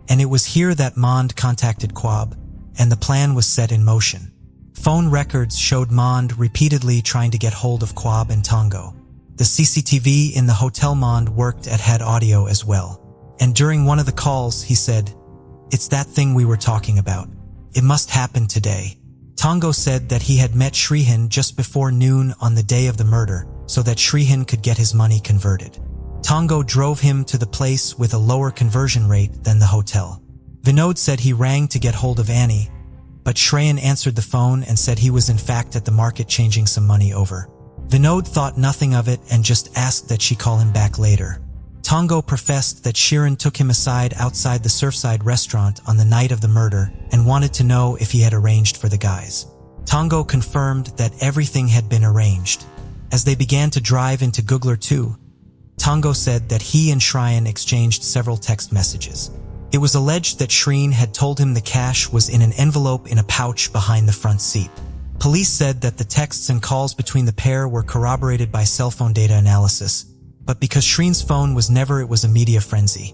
Speaker 1: and it was here that Mond contacted Quab, and the plan was set in motion. Phone records showed Mond repeatedly trying to get hold of Quab and Tongo. The CCTV in the hotel Mond worked at had audio as well. And during one of the calls, he said, "It's that thing we were talking about. It must happen today." Tongo said that he had met Shrihan just before noon on the day of the murder so that Shrihan could get his money converted. Tongo drove him to the place with a lower conversion rate than the hotel. Vinod said he rang to get hold of Annie, but Shrihan answered the phone and said he was in fact at the market changing some money over. Vinod thought nothing of it and just asked that she call him back later. Tongo professed that Shrihan took him aside outside the Surfside restaurant on the night of the murder and wanted to know if he had arranged for the guys. Tongo confirmed that everything had been arranged. As they began to drive into Googler 2, Tongo said that he and Shrihan exchanged several text messages. It was alleged that Shrihan had told him the cash was in an envelope in a pouch behind the front seat. Police said that the texts and calls between the pair were corroborated by cell phone data analysis, but because Shrihan's phone was never, it was a media frenzy,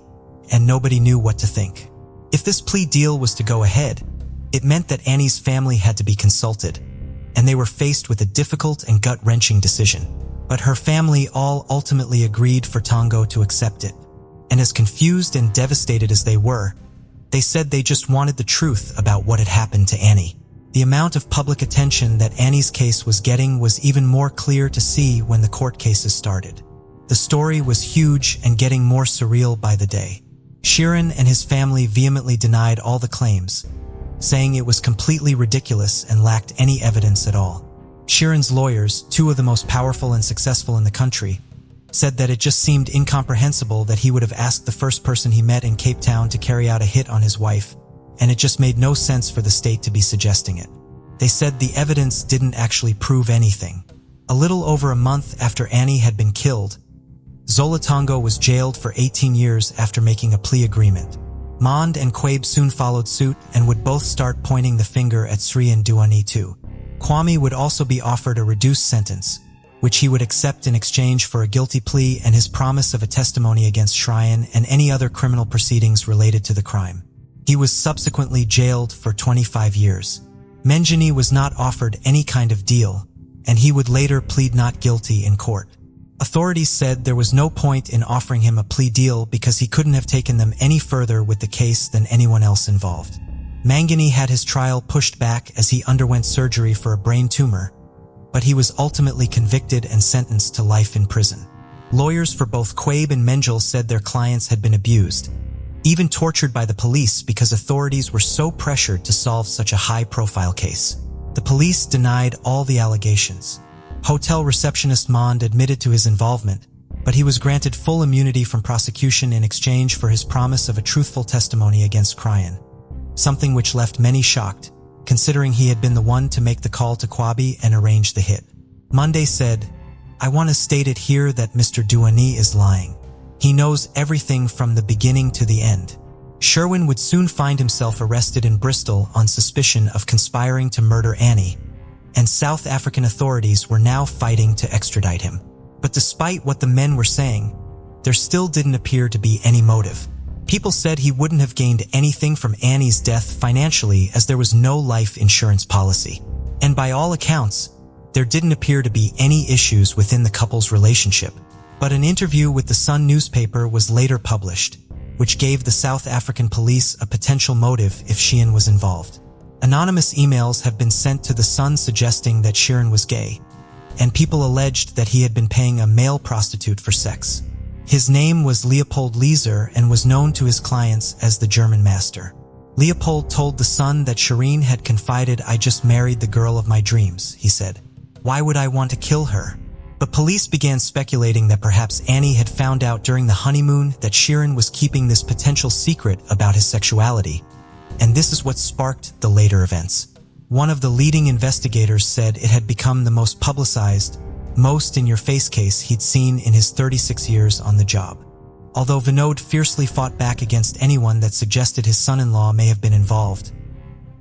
Speaker 1: and nobody knew what to think. If this plea deal was to go ahead, it meant that Annie's family had to be consulted, and they were faced with a difficult and gut-wrenching decision. But her family all ultimately agreed for Tongo to accept it, and as confused and devastated as they were, they said they just wanted the truth about what had happened to Annie. The amount of public attention that Annie's case was getting was even more clear to see when the court cases started. The story was huge and getting more surreal by the day. Shrihan and his family vehemently denied all the claims, saying it was completely ridiculous and lacked any evidence at all. Shrihan's lawyers, two of the most powerful and successful in the country, said that it just seemed incomprehensible that he would have asked the first person he met in Cape Town to carry out a hit on his wife, and it just made no sense for the state to be suggesting it. They said the evidence didn't actually prove anything. A little over a month after Annie had been killed, Zola Tongo was jailed for 18 years after making a plea agreement. Mond and Quabe soon followed suit and would both start pointing the finger at Sri and Duani too. Kwame would also be offered a reduced sentence, which he would accept in exchange for a guilty plea and his promise of a testimony against Shrihan and any other criminal proceedings related to the crime. He was subsequently jailed for 25 years. Menjini was not offered any kind of deal, and he would later plead not guilty in court. Authorities said there was no point in offering him a plea deal because he couldn't have taken them any further with the case than anyone else involved. Mangini had his trial pushed back as he underwent surgery for a brain tumor, but he was ultimately convicted and sentenced to life in prison. Lawyers for both Quabe and Menjel said their clients had been abused, even tortured by the police because authorities were so pressured to solve such a high-profile case. The police denied all the allegations. Hotel receptionist Mond admitted to his involvement, but he was granted full immunity from prosecution in exchange for his promise of a truthful testimony against Cryan, something which left many shocked, considering he had been the one to make the call to Kwabi and arrange the hit. Monday said, "I want to state it here that Mr. Duany is lying. He knows everything from the beginning to the end." Sherwin would soon find himself arrested in Bristol on suspicion of conspiring to murder Annie, and South African authorities were now fighting to extradite him. But despite what the men were saying, there still didn't appear to be any motive. People said he wouldn't have gained anything from Annie's death financially, as there was no life insurance policy. And by all accounts, there didn't appear to be any issues within the couple's relationship. But an interview with the Sun newspaper was later published, which gave the South African police a potential motive if Sheehan was involved. Anonymous emails have been sent to the Sun suggesting that Sheeran was gay, and people alleged that he had been paying a male prostitute for sex. His name was Leopold Leeser and was known to his clients as the German Master. Leopold told the Sun that Shireen had confided, "I just married the girl of my dreams," he said. "Why would I want to kill her?" But police began speculating that perhaps Annie had found out during the honeymoon that Sheeran was keeping this potential secret about his sexuality, and this is what sparked the later events. One of the leading investigators said it had become the most publicized, most in-your-face case he'd seen in his 36 years on the job. Although Vinod fiercely fought back against anyone that suggested his son-in-law may have been involved,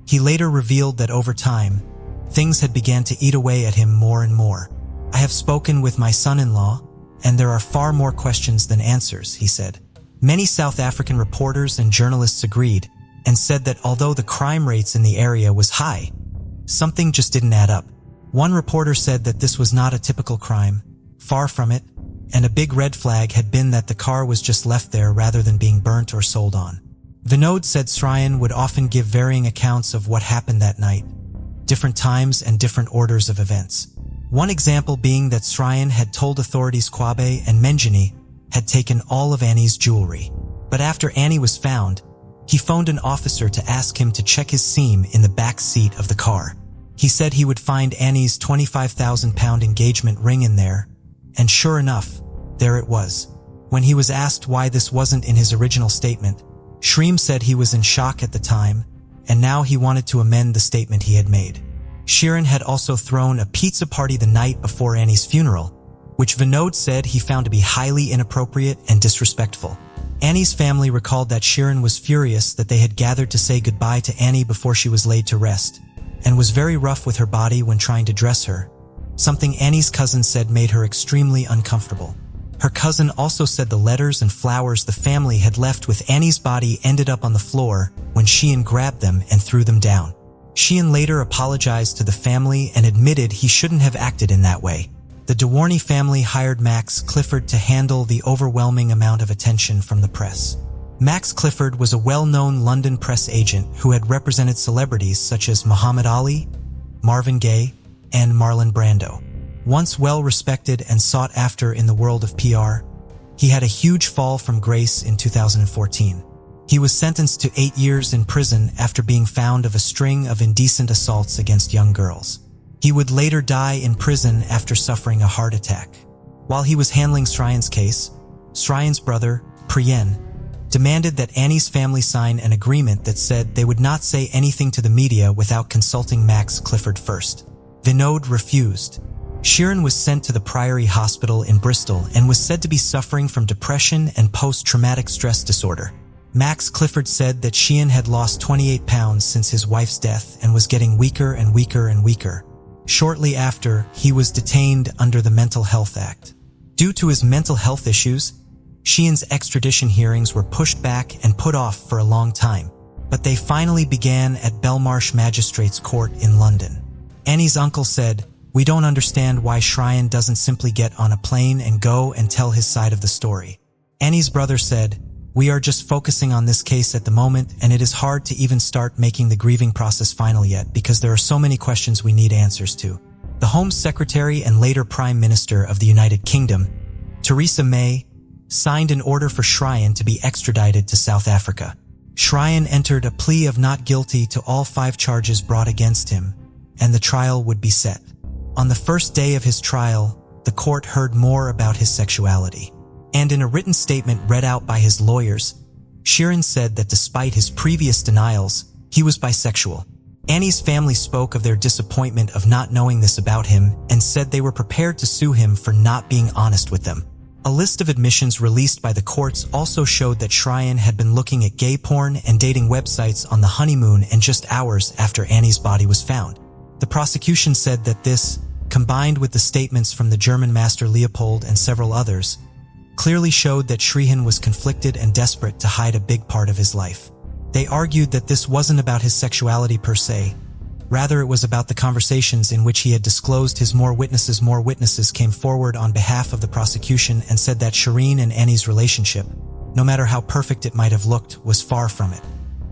Speaker 1: he later revealed that over time, things had begun to eat away at him more and more. "I have spoken with my son-in-law, and there are far more questions than answers," he said. Many South African reporters and journalists agreed, and said that although the crime rates in the area was high, something just didn't add up. One reporter said that this was not a typical crime, far from it, and a big red flag had been that the car was just left there rather than being burnt or sold on. Vinod said Sryan would often give varying accounts of what happened that night, different times and different orders of events. One example being that Sryan had told authorities Kwabe and Menjini had taken all of Annie's jewelry. But after Annie was found, he phoned an officer to ask him to check his SIM in the back seat of the car. He said he would find Annie's £25,000 engagement ring in there, and sure enough, there it was. When he was asked why this wasn't in his original statement, Shreem said he was in shock at the time, and now he wanted to amend the statement he had made. Sheeran had also thrown a pizza party the night before Annie's funeral, which Vinod said he found to be highly inappropriate and disrespectful. Annie's family recalled that Sheeran was furious that they had gathered to say goodbye to Annie before she was laid to rest, and was very rough with her body when trying to dress her, something Annie's cousin said made her extremely uncomfortable. Her cousin also said the letters and flowers the family had left with Annie's body ended up on the floor when Sheehan grabbed them and threw them down. Sheehan later apologized to the family and admitted he shouldn't have acted in that way. The Dewarney family hired Max Clifford to handle the overwhelming amount of attention from the press. Max Clifford was a well-known London press agent who had represented celebrities such as Muhammad Ali, Marvin Gaye, and Marlon Brando. Once well-respected and sought after in the world of PR, he had a huge fall from grace in 2014. He was sentenced to 8 years in prison after being found of a string of indecent assaults against young girls. He would later die in prison after suffering a heart attack. While he was handling Sryan's case, Sryan's brother, Priyen, demanded that Annie's family sign an agreement that said they would not say anything to the media without consulting Max Clifford first. Vinod refused. Sheeran was sent to the Priory Hospital in Bristol and was said to be suffering from depression and post-traumatic stress disorder. Max Clifford said that Sheehan had lost 28 pounds since his wife's death and was getting weaker and weaker and weaker. Shortly after, he was detained under the Mental Health Act. Due to his mental health issues, Sheehan's extradition hearings were pushed back and put off for a long time, but they finally began at Belmarsh Magistrates Court in London. Annie's uncle said, "We don't understand why Shryan doesn't simply get on a plane and go and tell his side of the story." Annie's brother said, "We are just focusing on this case at the moment, and it is hard to even start making the grieving process final yet because there are so many questions we need answers to." The Home Secretary and later Prime Minister of the United Kingdom, Theresa May, signed an order for Shryan to be extradited to South Africa. Shryan entered a plea of not guilty to all 5 charges brought against him, and the trial would be set. On the first day of his trial, the court heard more about his sexuality. And in a written statement read out by his lawyers, Sheeran said that despite his previous denials, he was bisexual. Annie's family spoke of their disappointment of not knowing this about him and said they were prepared to sue him for not being honest with them. A list of admissions released by the courts also showed that Sheeran had been looking at gay porn and dating websites on the honeymoon and just hours after Annie's body was found. The prosecution said that this, combined with the statements from the German master Leopold and several others, clearly showed that Sheeran was conflicted and desperate to hide a big part of his life. They argued that this wasn't about his sexuality per se. Rather, it was about the conversations in which he had disclosed his more witnesses. More witnesses came forward on behalf of the prosecution and said that Sheeran and Annie's relationship, no matter how perfect it might have looked, was far from it.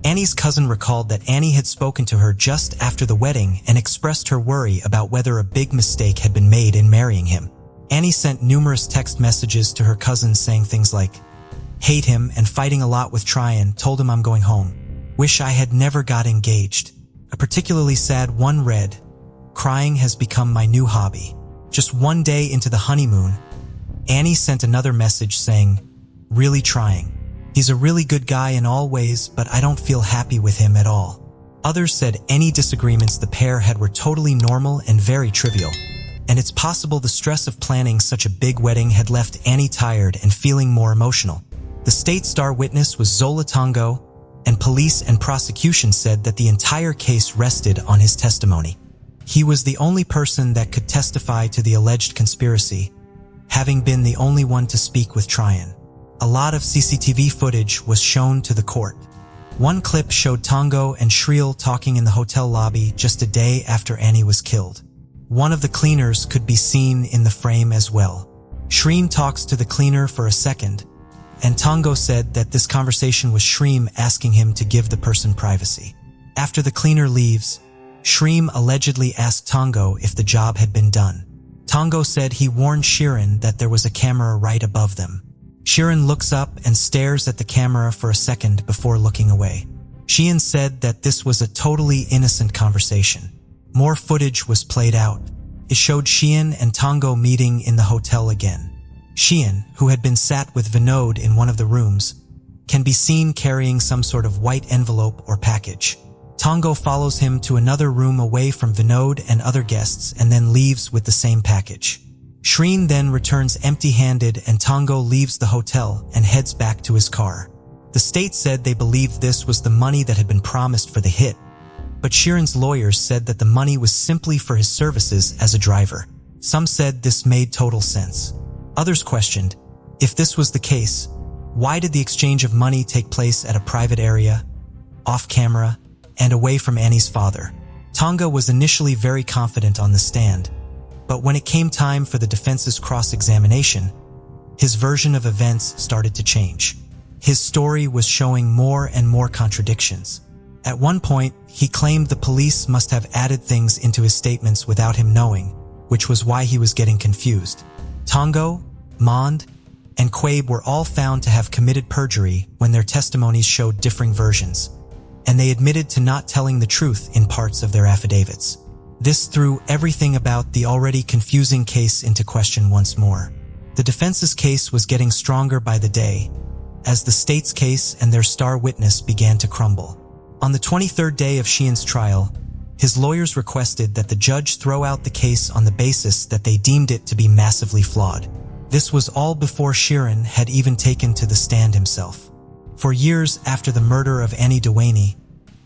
Speaker 1: Annie's cousin recalled that Annie had spoken to her just after the wedding and expressed her worry about whether a big mistake had been made in marrying him. Annie sent numerous text messages to her cousin saying things like, "Hate him and fighting a lot with Tryon, told him I'm going home. Wish I had never got engaged." A particularly sad one read, "Crying has become my new hobby." Just one day into the honeymoon, Annie sent another message saying, "Really trying. He's a really good guy in all ways, but I don't feel happy with him at all." Others said any disagreements the pair had were totally normal and very trivial. And it's possible the stress of planning such a big wedding had left Annie tired and feeling more emotional. The state star witness was Zola Tongo, and police and prosecution said that the entire case rested on his testimony. He was the only person that could testify to the alleged conspiracy, having been the only one to speak with Tryon. A lot of CCTV footage was shown to the court. One clip showed Tongo and Shriel talking in the hotel lobby just a day after Annie was killed. One of the cleaners could be seen in the frame as well. Shreem talks to the cleaner for a second, and Tongo said that this conversation was Shreem asking him to give the person privacy. After the cleaner leaves, Shreem allegedly asked Tongo if the job had been done. Tongo said he warned Sheeran that there was a camera right above them. Sheeran looks up and stares at the camera for a second before looking away. Sheehan said that this was a totally innocent conversation. More footage was played out. It showed Sheehan and Tongo meeting in the hotel again. Sheehan, who had been sat with Vinod in one of the rooms, can be seen carrying some sort of white envelope or package. Tongo follows him to another room away from Vinod and other guests and then leaves with the same package. Shreen then returns empty-handed and Tongo leaves the hotel and heads back to his car. The state said they believed this was the money that had been promised for the hit, but Sheeran's lawyers said that the money was simply for his services as a driver. Some said this made total sense. Others questioned, if this was the case, why did the exchange of money take place at a private area, off-camera, and away from Annie's father? Tonga was initially very confident on the stand, but when it came time for the defense's cross-examination, his version of events started to change. His story was showing more and more contradictions. At one point, he claimed the police must have added things into his statements without him knowing, which was why he was getting confused. Tongo, Mond, and Quabe were all found to have committed perjury when their testimonies showed differing versions, and they admitted to not telling the truth in parts of their affidavits. This threw everything about the already confusing case into question once more. The defense's case was getting stronger by the day, as the state's case and their star witness began to crumble. On the 23rd day of Sheehan's trial, his lawyers requested that the judge throw out the case on the basis that they deemed it to be massively flawed. This was all before Sheeran had even taken to the stand himself. For years after the murder of Annie Dewaney,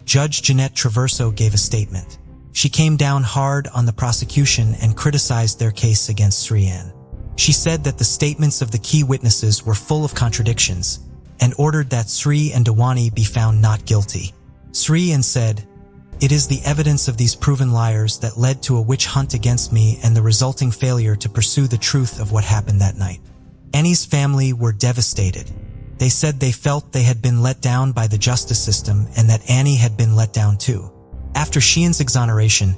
Speaker 1: Judge Janette Traverso gave a statement. She came down hard on the prosecution and criticized their case against Srian. She said that the statements of the key witnesses were full of contradictions and ordered that Sri and Dewaney be found not guilty. Srian said, "It is the evidence of these proven liars that led to a witch hunt against me and the resulting failure to pursue the truth of what happened that night." Annie's family were devastated. They said they felt they had been let down by the justice system and that Annie had been let down too. After Sheehan's exoneration,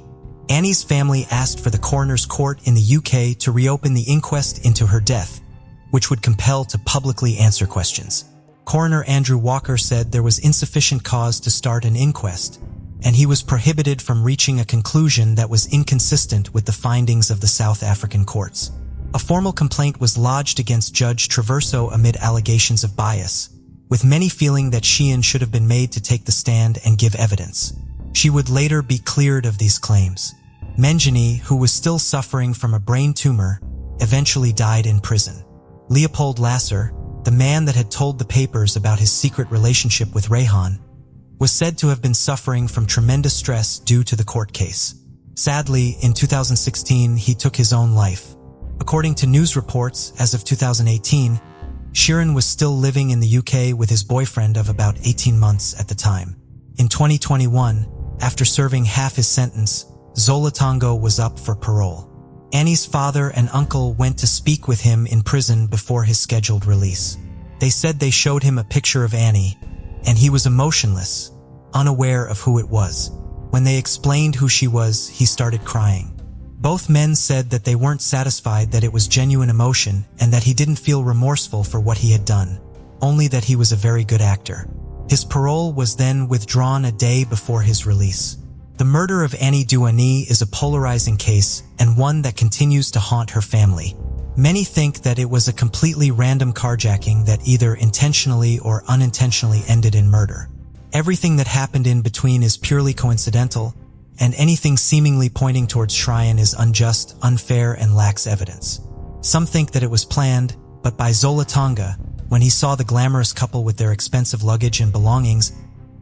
Speaker 1: Annie's family asked for the coroner's court in the UK to reopen the inquest into her death, which would compel to publicly answer questions. Coroner Andrew Walker said there was insufficient cause to start an inquest, and he was prohibited from reaching a conclusion that was inconsistent with the findings of the South African courts. A formal complaint was lodged against Judge Traverso amid allegations of bias, with many feeling that Sheehan should have been made to take the stand and give evidence. She would later be cleared of these claims. Menjini, who was still suffering from a brain tumor, eventually died in prison. Leopold Lasser, the man that had told the papers about his secret relationship with Rehan, was said to have been suffering from tremendous stress due to the court case. Sadly, in 2016, he took his own life. According to news reports, as of 2018, Sheeran was still living in the UK with his boyfriend of about 18 months at the time. In 2021, after serving half his sentence, Zolotango was up for parole. Annie's father and uncle went to speak with him in prison before his scheduled release. They said they showed him a picture of Annie, and he was emotionless, unaware of who it was. When they explained who she was, he started crying. Both men said that they weren't satisfied that it was genuine emotion and that he didn't feel remorseful for what he had done, only that he was a very good actor. His parole was then withdrawn a day before his release. The murder of Annie Douani is a polarizing case and one that continues to haunt her family. Many think that it was a completely random carjacking that either intentionally or unintentionally ended in murder. Everything that happened in between is purely coincidental, and anything seemingly pointing towards Shryan is unjust, unfair, and lacks evidence. Some think that it was planned, but by Zolotonga, when he saw the glamorous couple with their expensive luggage and belongings,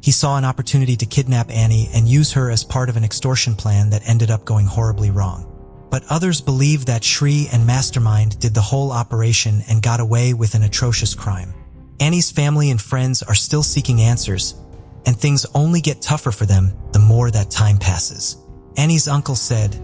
Speaker 1: he saw an opportunity to kidnap Annie and use her as part of an extortion plan that ended up going horribly wrong. But others believe that Shri and Mastermind did the whole operation and got away with an atrocious crime. Annie's family and friends are still seeking answers, and things only get tougher for them the more that time passes. Annie's uncle said,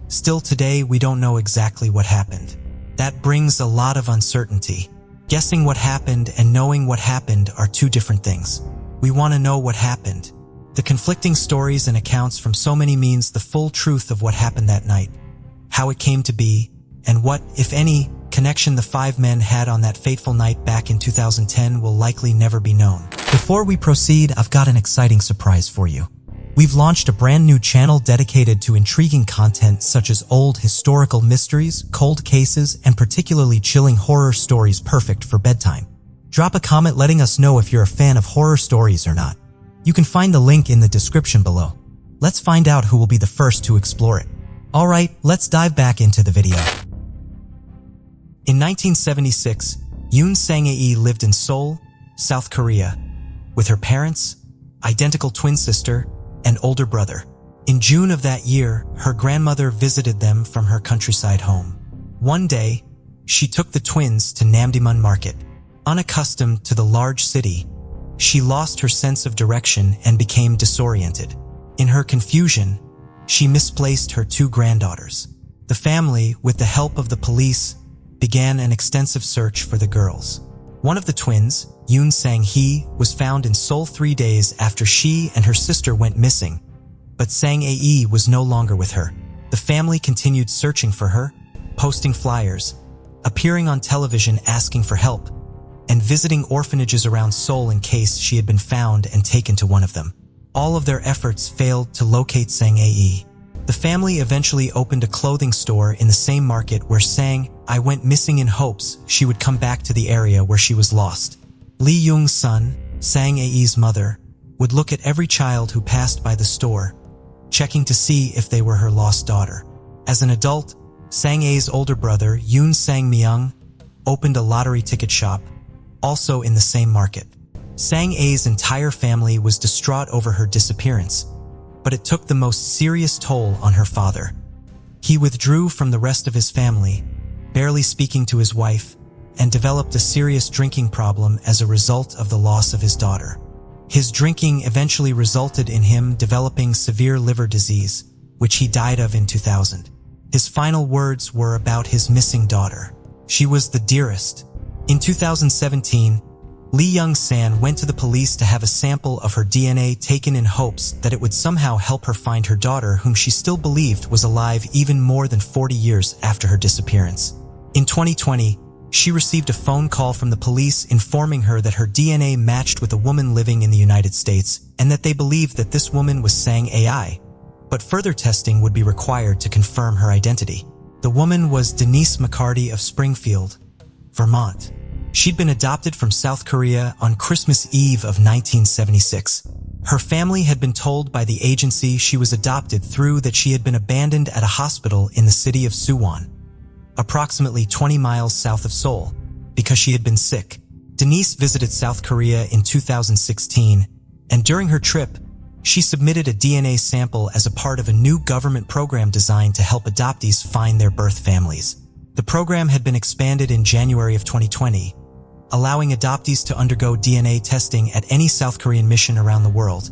Speaker 1: "Still today we don't know exactly what happened. That brings a lot of uncertainty. Guessing what happened and knowing what happened are two different things. We want to know what happened." The conflicting stories and accounts from so many means the full truth of what happened that night, how it came to be, and what, if any, connection the five men had on that fateful night back in 2010 will likely never be known. Before we proceed, I've got an exciting surprise for you. We've launched a brand new channel dedicated to intriguing content such as old historical mysteries, cold cases, and particularly chilling horror stories perfect for bedtime. Drop a comment letting us know if you're a fan of horror stories or not. You can find the link in the description below. Let's find out who will be the first to explore it. Alright, let's dive back into the video. In 1976, Yoon Sang-ae lived in Seoul, South Korea, with her parents, identical twin sister, and older brother. In June of that year, her grandmother visited them from her countryside home. One day, she took the twins to Namdaemun Market. Unaccustomed to the large city, she lost her sense of direction and became disoriented. In her confusion, she misplaced her two granddaughters. The family, with the help of the police, began an extensive search for the girls. One of the twins, Yoon Sang-hee, was found in Seoul 3 days after she and her sister went missing, but Sang-ae was no longer with her. The family continued searching for her, posting flyers, appearing on television asking for help, and visiting orphanages around Seoul in case she had been found and taken to one of them. All of their efforts failed to locate Sang-ae. The family eventually opened a clothing store in the same market where Sang-ae went missing in hopes she would come back to the area where she was lost. Lee Young-sun, Sang-ae's mother, would look at every child who passed by the store, checking to see if they were her lost daughter. As an adult, Sang-ae's older brother, Yoon Sang-myung, opened a lottery ticket shop, also in the same market. Sang-ae's entire family was distraught over her disappearance, but it took the most serious toll on her father. He withdrew from the rest of his family, barely speaking to his wife, and developed a serious drinking problem as a result of the loss of his daughter. His drinking eventually resulted in him developing severe liver disease, which he died of in 2000. His final words were about his missing daughter. "She was the dearest." In 2017, Lee Young-san went to the police to have a sample of her DNA taken in hopes that it would somehow help her find her daughter, whom she still believed was alive even more than 40 years after her disappearance. In 2020, she received a phone call from the police informing her that her DNA matched with a woman living in the United States and that they believed that this woman was Sang-ae, but further testing would be required to confirm her identity. The woman was Denise McCarty of Springfield, Vermont. She'd been adopted from South Korea on Christmas Eve of 1976. Her family had been told by the agency she was adopted through that she had been abandoned at a hospital in the city of Suwon, approximately 20 miles south of Seoul, because she had been sick. Denise visited South Korea in 2016, and during her trip, she submitted a DNA sample as a part of a new government program designed to help adoptees find their birth families. The program had been expanded in January of 2020, allowing adoptees to undergo DNA testing at any South Korean mission around the world,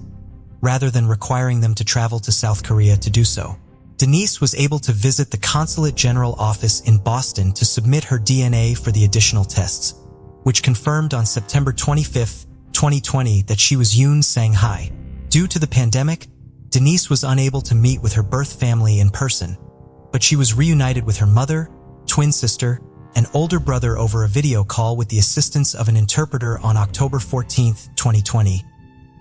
Speaker 1: rather than requiring them to travel to South Korea to do so. Denise was able to visit the Consulate General office in Boston to submit her DNA for the additional tests, which confirmed on September 25, 2020 that she was Yoon Sang-hai. Due to the pandemic, Denise was unable to meet with her birth family in person, but she was reunited with her mother, twin sister, and older brother over a video call with the assistance of an interpreter on October 14, 2020,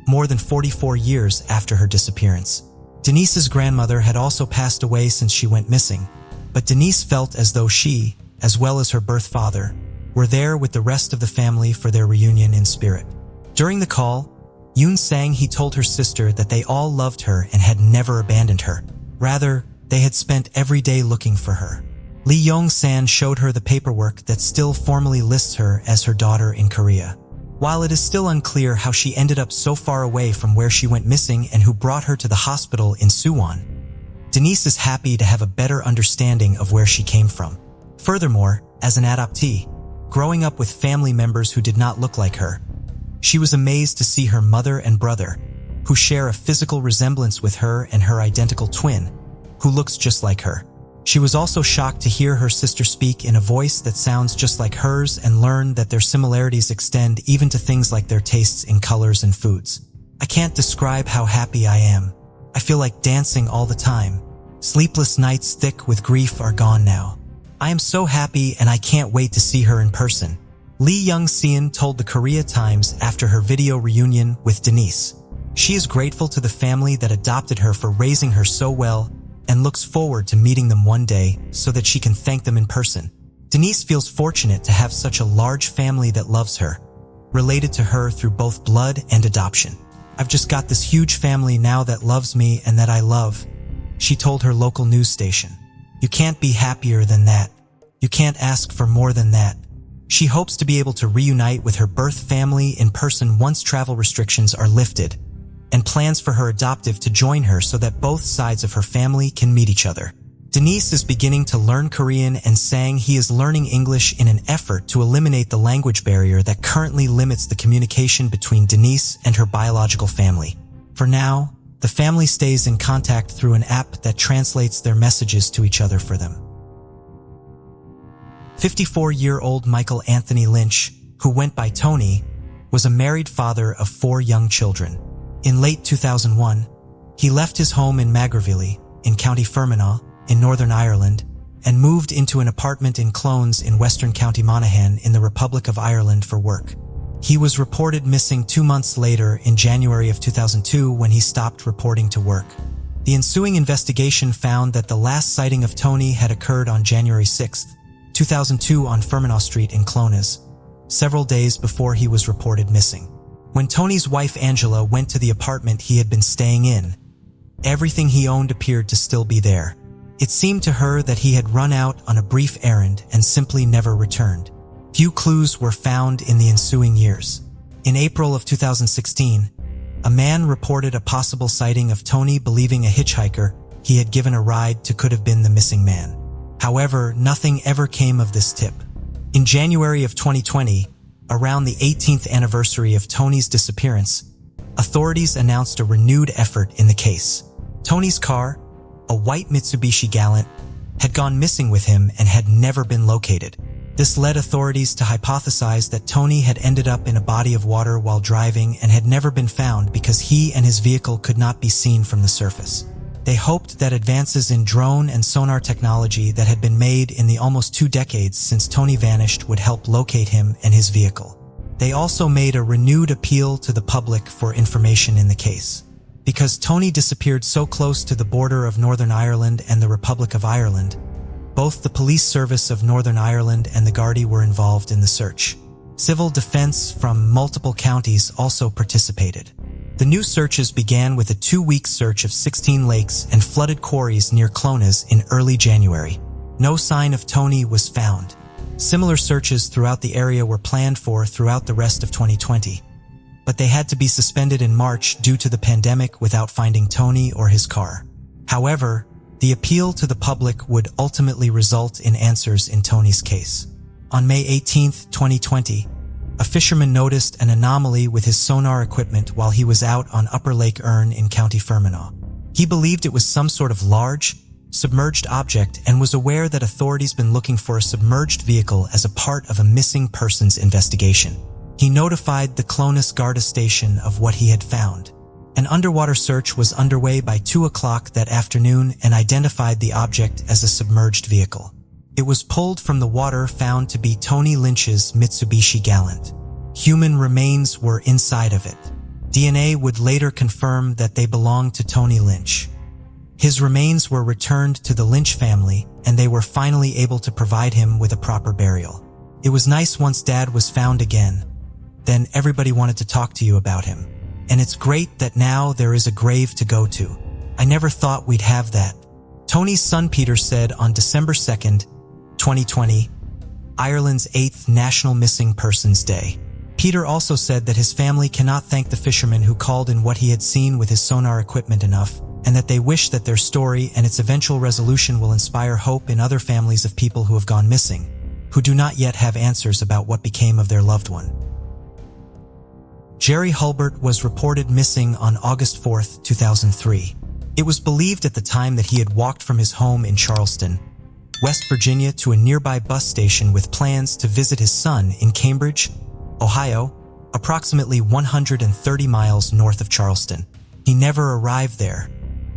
Speaker 1: more than 44 years after her disappearance. Denise's grandmother had also passed away since she went missing, but Denise felt as though she, as well as her birth father, were there with the rest of the family for their reunion in spirit. During the call, Yoon Sang-hee told her sister that they all loved her and had never abandoned her. Rather, they had spent every day looking for her. Lee Yong-san showed her the paperwork that still formally lists her as her daughter in Korea. While it is still unclear how she ended up so far away from where she went missing and who brought her to the hospital in Suwon, Denise is happy to have a better understanding of where she came from. Furthermore, as an adoptee, growing up with family members who did not look like her, she was amazed to see her mother and brother, who share a physical resemblance with her, and her identical twin, who looks just like her. She was also shocked to hear her sister speak in a voice that sounds just like hers and learn that their similarities extend even to things like their tastes in colors and foods. I can't describe how happy I am. I feel like dancing all the time. Sleepless nights thick with grief are gone now. I am so happy and I can't wait to see her in person. Lee Young-seon told the Korea Times after her video reunion with Denise. She is grateful to the family that adopted her for raising her so well and looks forward to meeting them one day so that she can thank them in person. Denise feels fortunate to have such a large family that loves her, related to her through both blood and adoption. I've just got this huge family now that loves me and that I love, she told her local news station. You can't be happier than that. You can't ask for more than that. She hopes to be able to reunite with her birth family in person once travel restrictions are lifted, and plans for her adoptive to join her so that both sides of her family can meet each other. Denise is beginning to learn Korean and Sang-hee is learning English in an effort to eliminate the language barrier that currently limits the communication between Denise and her biological family. For now, the family stays in contact through an app that translates their messages to each other for them. 54-year-old Michael Anthony Lynch, who went by Tony, was a married father of 4 young children. In late 2001, he left his home in Maghervilly, in County Fermanagh, in Northern Ireland, and moved into an apartment in Clones in Western County Monaghan in the Republic of Ireland for work. He was reported missing 2 months later in January of 2002 when he stopped reporting to work. The ensuing investigation found that the last sighting of Tony had occurred on January 6, 2002 on Fermanagh Street in Clones, several days before he was reported missing. When Tony's wife Angela went to the apartment he had been staying in, everything he owned appeared to still be there. It seemed to her that he had run out on a brief errand and simply never returned. Few clues were found in the ensuing years. In April of 2016, a man reported a possible sighting of Tony, believing a hitchhiker he had given a ride to could have been the missing man. However, nothing ever came of this tip. In January of 2020, around the 18th anniversary of Tony's disappearance, authorities announced a renewed effort in the case. Tony's car, a white Mitsubishi Galant, had gone missing with him and had never been located. This led authorities to hypothesize that Tony had ended up in a body of water while driving and had never been found because he and his vehicle could not be seen from the surface. They hoped that advances in drone and sonar technology that had been made in the almost 2 decades since Tony vanished would help locate him and his vehicle. They also made a renewed appeal to the public for information in the case. Because Tony disappeared so close to the border of Northern Ireland and the Republic of Ireland, Both the Police Service of Northern Ireland and the Gardaí were involved in the search. Civil defense from multiple counties also participated. The new searches began with a 2-week search of 16 lakes and flooded quarries near Clones in early January. No sign of Tony was found. Similar searches throughout the area were planned for throughout the rest of 2020, but they had to be suspended in March due to the pandemic without finding Tony or his car. However, the appeal to the public would ultimately result in answers in Tony's case. On May 18, 2020, a fisherman noticed an anomaly with his sonar equipment while he was out on Upper Lake Erne in County Fermanagh. He believed it was some sort of large, submerged object and was aware that authorities been looking for a submerged vehicle as a part of a missing persons investigation. He notified the Clones Garda station of what he had found. An underwater search was underway by 2 o'clock that afternoon and identified the object as a submerged vehicle. It was pulled from the water, found to be Tony Lynch's Mitsubishi Galant. Human remains were inside of it. DNA would later confirm that they belonged to Tony Lynch. His remains were returned to the Lynch family, and they were finally able to provide him with a proper burial. It was nice once Dad was found again. Then everybody wanted to talk to you about him. And it's great that now there is a grave to go to. I never thought we'd have that. Tony's son Peter said on December 2nd, 2020, Ireland's 8th National Missing Persons Day. Peter also said that his family cannot thank the fisherman who called in what he had seen with his sonar equipment enough, and that they wish that their story and its eventual resolution will inspire hope in other families of people who have gone missing, who do not yet have answers about what became of their loved one. Jerry Halbert was reported missing on August 4, 2003. It was believed at the time that he had walked from his home in Charleston, West Virginia, to a nearby bus station with plans to visit his son in Cambridge, Ohio, approximately 130 miles north of Charleston. He never arrived there.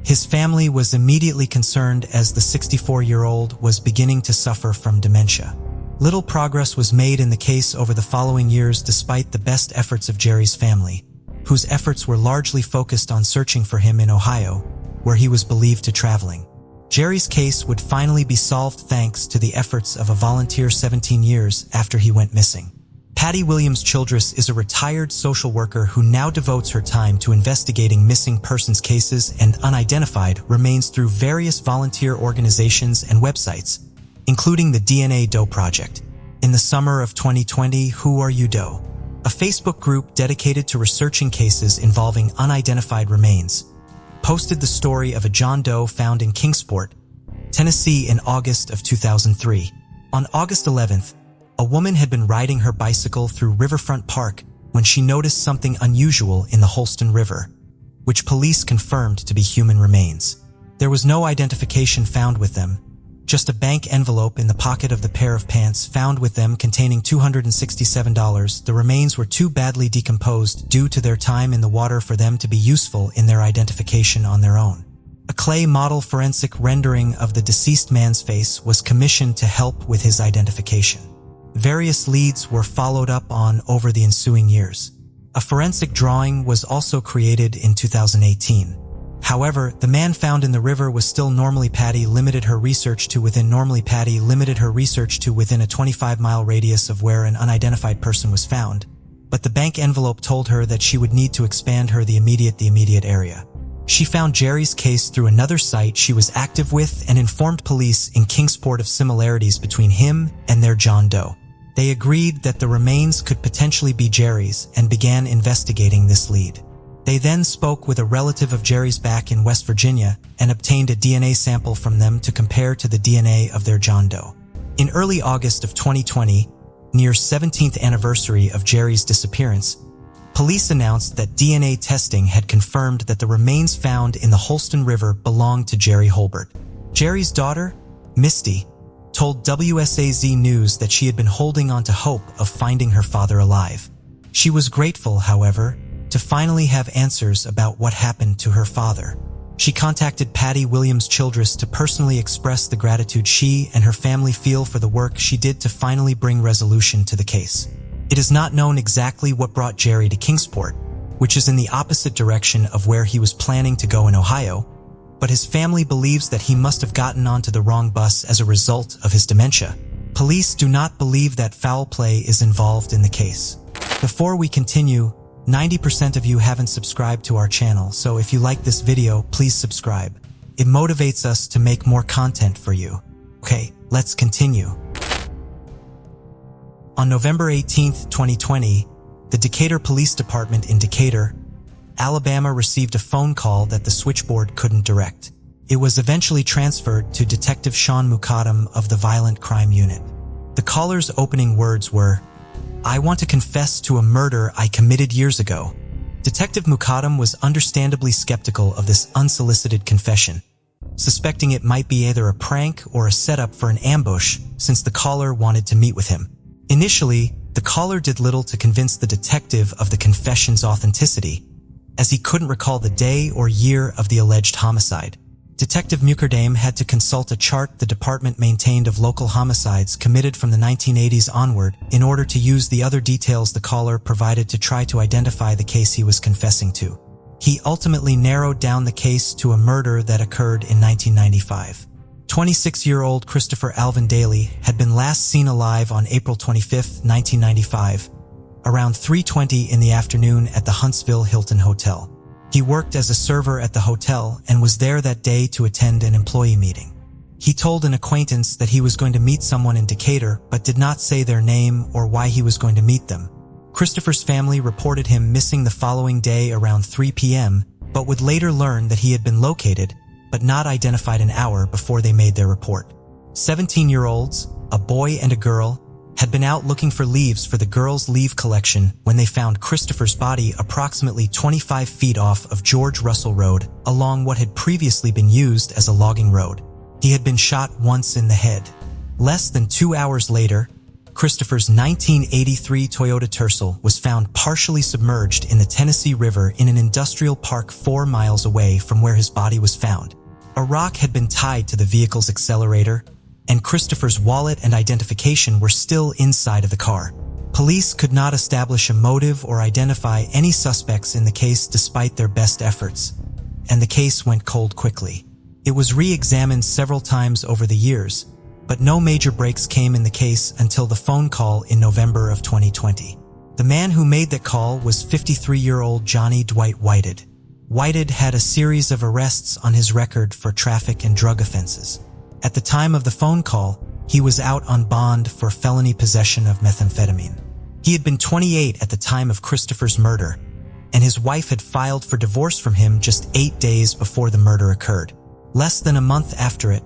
Speaker 1: His family was immediately concerned as the 64-year-old was beginning to suffer from dementia. Little progress was made in the case over the following years despite the best efforts of Jerry's family, whose efforts were largely focused on searching for him in Ohio, where he was believed to traveling. Jerry's case would finally be solved thanks to the efforts of a volunteer 17 years after he went missing. Patty Williams-Childress is a retired social worker who now devotes her time to investigating missing persons cases and unidentified remains through various volunteer organizations and websites, including the DNA Doe Project. In the summer of 2020, Who Are You Doe? A Facebook group dedicated to researching cases involving unidentified remains, posted the story of a John Doe found in Kingsport, Tennessee in August of 2003. On August 11th, a woman had been riding her bicycle through Riverfront Park when she noticed something unusual in the Holston River, which police confirmed to be human remains. There was no identification found with them, just a bank envelope in the pocket of the pair of pants found with them containing $267. The remains were too badly decomposed due to their time in the water for them to be useful in their identification on their own. A clay model forensic rendering of the deceased man's face was commissioned to help with his identification. Various leads were followed up on over the ensuing years. A forensic drawing was also created in 2018. However, the man found in the river was still normally Patty limited her research to within a 25-mile radius of where an unidentified person was found, but the bank envelope told her that she would need to expand the immediate area. She found Jerry's case through another site she was active with and informed police in Kingsport of similarities between him and their John Doe. They agreed that the remains could potentially be Jerry's and began investigating this lead. They then spoke with a relative of Jerry's back in West Virginia and obtained a DNA sample from them to compare to the DNA of their John Doe. In early August of 2020, near 17th anniversary of Jerry's disappearance, police announced that DNA testing had confirmed that the remains found in the Holston River belonged to Jerry Halbert. Jerry's daughter, Misty, told WSAZ News that she had been holding on to hope of finding her father alive. She was grateful, however, to finally have answers about what happened to her father. She contacted Patty Williams-Childress to personally express the gratitude she and her family feel for the work she did to finally bring resolution to the case. It is not known exactly what brought Jerry to Kingsport, which is in the opposite direction of where he was planning to go in Ohio, but his family believes that he must have gotten onto the wrong bus as a result of his dementia. Police do not believe that foul play is involved in the case. Before we continue, 90% of you haven't subscribed to our channel, so if you like this video, please subscribe. It motivates us to make more content for you. Okay, let's continue. On November 18, 2020, the Decatur Police Department in Decatur, Alabama received a phone call that the switchboard couldn't direct. It was eventually transferred to Detective Sean Mukadam of the Violent Crime Unit. The caller's opening words were, "I want to confess to a murder I committed years ago." Detective Mukadam was understandably skeptical of this unsolicited confession, suspecting it might be either a prank or a setup for an ambush since the caller wanted to meet with him. Initially, the caller did little to convince the detective of the confession's authenticity, as he couldn't recall the day or year of the alleged homicide. Detective Mukadam had to consult a chart the department maintained of local homicides committed from the 1980s onward in order to use the other details the caller provided to try to identify the case he was confessing to. He ultimately narrowed down the case to a murder that occurred in 1995. 26-year-old Christopher Alvin Daly had been last seen alive on April 25, 1995, around 3:20 in the afternoon at the Huntsville Hilton Hotel. He worked as a server at the hotel and was there that day to attend an employee meeting. He told an acquaintance that he was going to meet someone in Decatur but did not say their name or why he was going to meet them. Christopher's family reported him missing the following day around 3 p.m., but would later learn that he had been located but not identified an hour before they made their report. 17-year-olds, a boy and a girl, had been out looking for leaves for the girls' leave collection when they found Christopher's body approximately 25 feet off of George Russell Road along what had previously been used as a logging road. He had been shot once in the head. Less than 2 hours later, Christopher's 1983 Toyota Tercel was found partially submerged in the Tennessee River in an industrial park 4 miles away from where his body was found. A rock had been tied to the vehicle's accelerator, and Christopher's wallet and identification were still inside of the car. Police could not establish a motive or identify any suspects in the case despite their best efforts, and the case went cold quickly. It was re-examined several times over the years, but no major breaks came in the case until the phone call in November of 2020. The man who made that call was 53-year-old Johnny Dwight Whited. Whited had a series of arrests on his record for traffic and drug offenses. At the time of the phone call, he was out on bond for felony possession of methamphetamine. He had been 28 at the time of Christopher's murder, and his wife had filed for divorce from him just 8 days before the murder occurred. Less than a month after it,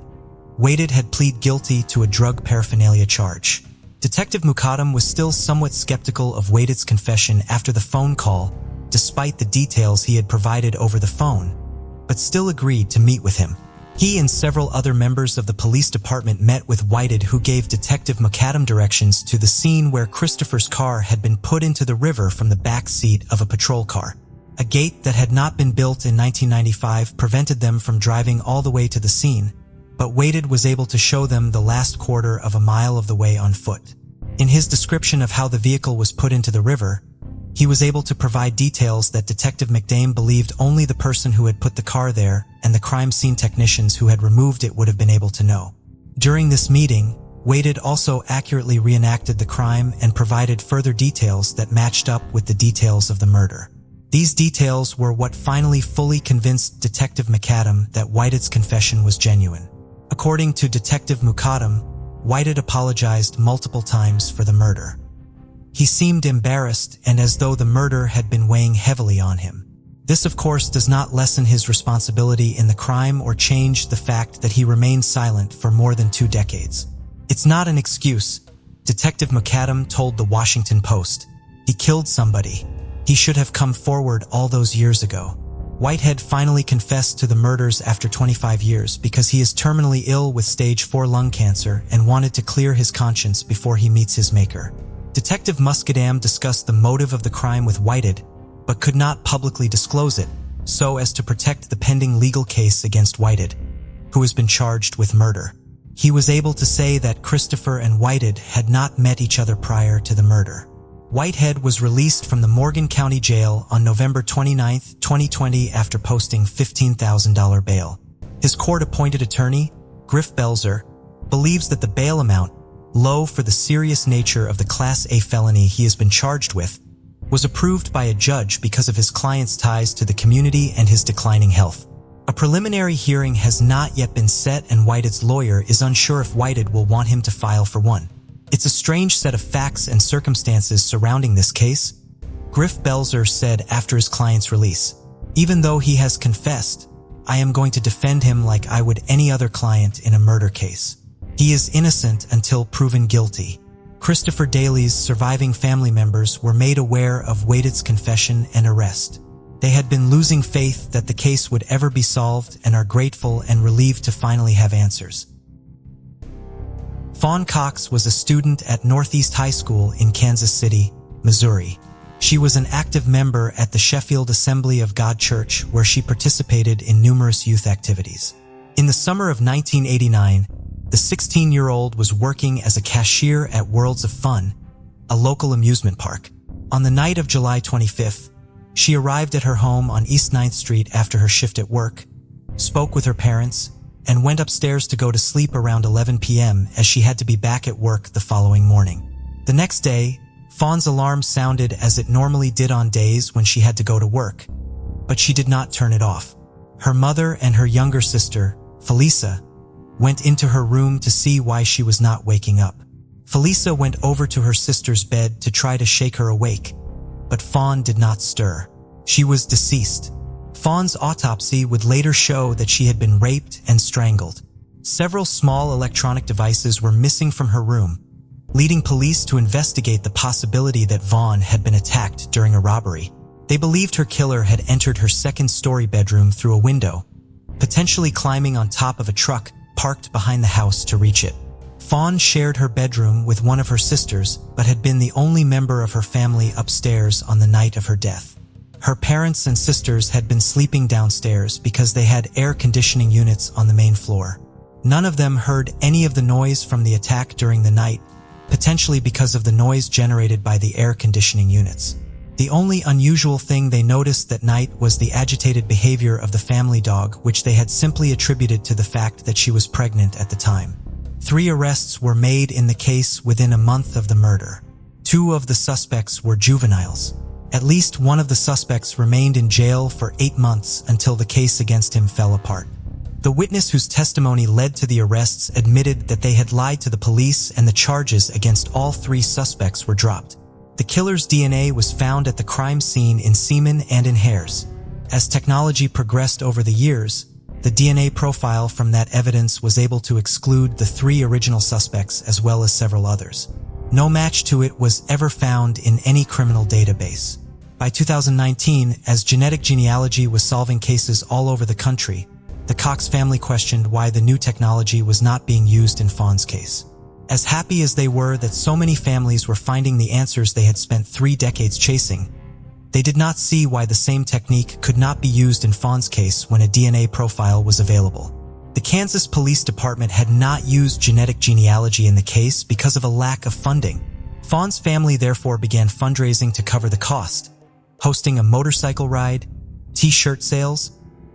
Speaker 1: Whited had pleaded guilty to a drug paraphernalia charge. Detective Mukadam was still somewhat skeptical of Whited's confession after the phone call, despite the details he had provided over the phone, but still agreed to meet with him. He and several other members of the police department met with Whited, who gave Detective Mukadam directions to the scene where Christopher's car had been put into the river from the back seat of a patrol car. A gate that had not been built in 1995 prevented them from driving all the way to the scene, but Whited was able to show them the last quarter of a mile of the way on foot. In his description of how the vehicle was put into the river, he was able to provide details that Detective Mukadam believed only the person who had put the car there and the crime scene technicians who had removed it would have been able to know. During this meeting, Whited also accurately reenacted the crime and provided further details that matched up with the details of the murder. These details were what finally fully convinced Detective Mukadam that Whited's confession was genuine. According to Detective Mukadam, Whited apologized multiple times for the murder. He seemed embarrassed and as though the murder had been weighing heavily on him. This, of course, does not lessen his responsibility in the crime or change the fact that he remained silent for more than 2 decades. It's not an excuse, Detective Mukadam told the Washington Post. He killed somebody. He should have come forward all those years ago. Whitehead finally confessed to the murders after 25 years because he is terminally ill with stage 4 lung cancer and wanted to clear his conscience before he meets his maker. Detective Mukadam discussed the motive of the crime with Whited, but could not publicly disclose it, so as to protect the pending legal case against Whited, who has been charged with murder. He was able to say that Christopher and Whited had not met each other prior to the murder. Whitehead was released from the Morgan County Jail on November 29, 2020 after posting $15,000 bail. His court-appointed attorney, Griff Belzer, believes that the bail amount, low for the serious nature of the Class A felony he has been charged with, was approved by a judge because of his client's ties to the community and his declining health. A preliminary hearing has not yet been set, and Whited's lawyer is unsure if Whited will want him to file for one. It's a strange set of facts and circumstances surrounding this case, Griff Belzer said after his client's release. Even though he has confessed, I am going to defend him like I would any other client in a murder case. He is innocent until proven guilty. Christopher Daly's surviving family members were made aware of Whited's confession and arrest. They had been losing faith that the case would ever be solved and are grateful and relieved to finally have answers. Fawn Cox was a student at Northeast High School in Kansas City, Missouri. She was an active member at the Sheffield Assembly of God Church, where she participated in numerous youth activities. In the summer of 1989, the 16-year-old was working as a cashier at Worlds of Fun, a local amusement park. On the night of July 25th, she arrived at her home on East 9th Street after her shift at work, spoke with her parents, and went upstairs to go to sleep around 11 p.m. as she had to be back at work the following morning. The next day, Fawn's alarm sounded as it normally did on days when she had to go to work, but she did not turn it off. Her mother and her younger sister, Felisa, went into her room to see why she was not waking up. Felisa went over to her sister's bed to try to shake her awake, but Fawn did not stir. She was deceased. Fawn's autopsy would later show that she had been raped and strangled. Several small electronic devices were missing from her room, leading police to investigate the possibility that Vaughn had been attacked during a robbery. They believed her killer had entered her second-story bedroom through a window, potentially climbing on top of a truck parked behind the house to reach it. Fawn shared her bedroom with one of her sisters, but had been the only member of her family upstairs on the night of her death. Her parents and sisters had been sleeping downstairs because they had air conditioning units on the main floor. None of them heard any of the noise from the attack during the night, potentially because of the noise generated by the air conditioning units. The only unusual thing they noticed that night was the agitated behavior of the family dog, which they had simply attributed to the fact that she was pregnant at the time. 3 arrests were made in the case within a month of the murder. 2 of the suspects were juveniles. At least one of the suspects remained in jail for 8 months until the case against him fell apart. The witness whose testimony led to the arrests admitted that they had lied to the police, and the charges against all 3 suspects were dropped. The killer's DNA was found at the crime scene in semen and in hairs. As technology progressed over the years, the DNA profile from that evidence was able to exclude the 3 original suspects as well as several others. No match to it was ever found in any criminal database. By 2019, as genetic genealogy was solving cases all over the country, the Cox family questioned why the new technology was not being used in Fawn's case. As happy as they were that so many families were finding the answers they had spent 3 decades chasing, they did not see why the same technique could not be used in Fawn's case when a DNA profile was available. The Kansas Police Department had not used genetic genealogy in the case because of a lack of funding. Fawn's family therefore began fundraising to cover the cost, hosting a motorcycle ride, t-shirt sales,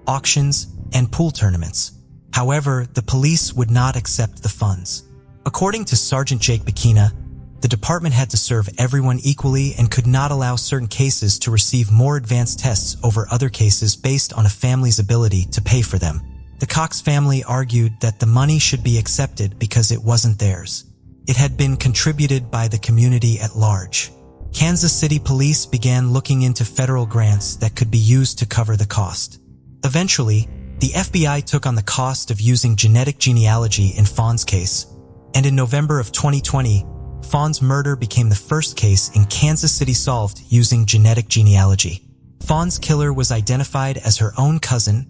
Speaker 1: auctions, and pool tournaments. However, the police would not accept the funds. According to Sergeant Jake Bakina, the department had to serve everyone equally and could not allow certain cases to receive more advanced tests over other cases based on a family's ability to pay for them. The Cox family argued that the money should be accepted because it wasn't theirs. It had been contributed by the community at large. Kansas City Police began looking into federal grants that could be used to cover the cost. Eventually, the FBI took on the cost of using genetic genealogy in Fawn's case, and in November of 2020, Fawn's murder became the first case in Kansas City solved using genetic genealogy. Fawn's killer was identified as her own cousin,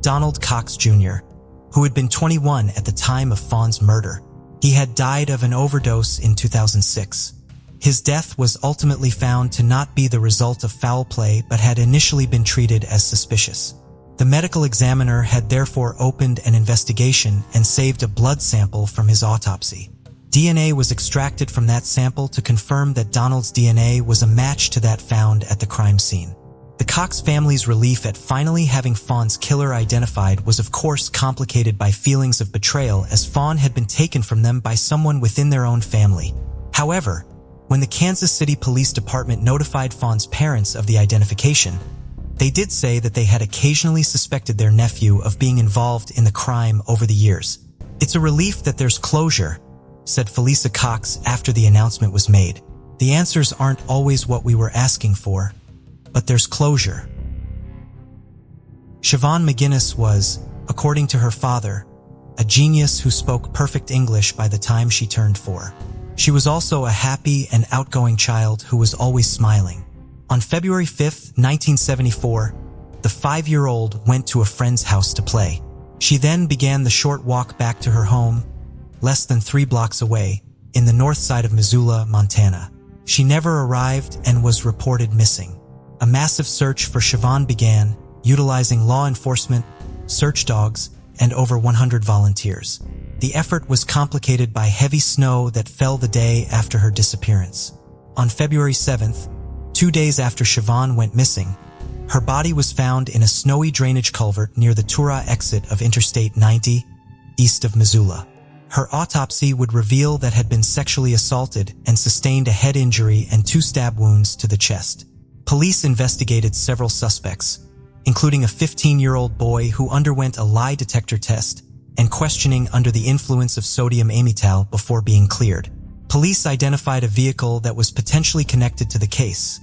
Speaker 1: Donald Cox Jr., who had been 21 at the time of Fawn's murder. He had died of an overdose in 2006. His death was ultimately found to not be the result of foul play but had initially been treated as suspicious. The medical examiner had therefore opened an investigation and saved a blood sample from his autopsy. DNA was extracted from that sample to confirm that Donald's DNA was a match to that found at the crime scene. The The Cox family's relief at finally having Fawn's killer identified was of course complicated by feelings of betrayal, as Fawn had been taken from them by someone within their own family. However, when the Kansas City Police Department notified Fawn's parents of the identification, they did say that they had occasionally suspected their nephew of being involved in the crime over the years. "It's a relief that there's closure," said Felisa Cox after the announcement was made. "The answers aren't always what we were asking for, but there's closure." Siobhan McGinnis was, according to her father, a genius who spoke perfect English by the time she turned 4. She was also a happy and outgoing child who was always smiling. On February 5, 1974, the 5-year-old went to a friend's house to play. She then began the short walk back to her home, less than 3 blocks away, in the north side of Missoula, Montana. She never arrived and was reported missing. A massive search for Siobhan began, utilizing law enforcement, search dogs, and over 100 volunteers. The effort was complicated by heavy snow that fell the day after her disappearance. On February 7th, 2 days after Siobhan went missing, her body was found in a snowy drainage culvert near the Tura exit of Interstate 90, east of Missoula. Her autopsy would reveal that had been sexually assaulted and sustained a head injury and 2 stab wounds to the chest. Police investigated several suspects, including a 15-year-old boy who underwent a lie detector test and questioning under the influence of sodium amytal before being cleared. Police identified a vehicle that was potentially connected to the case,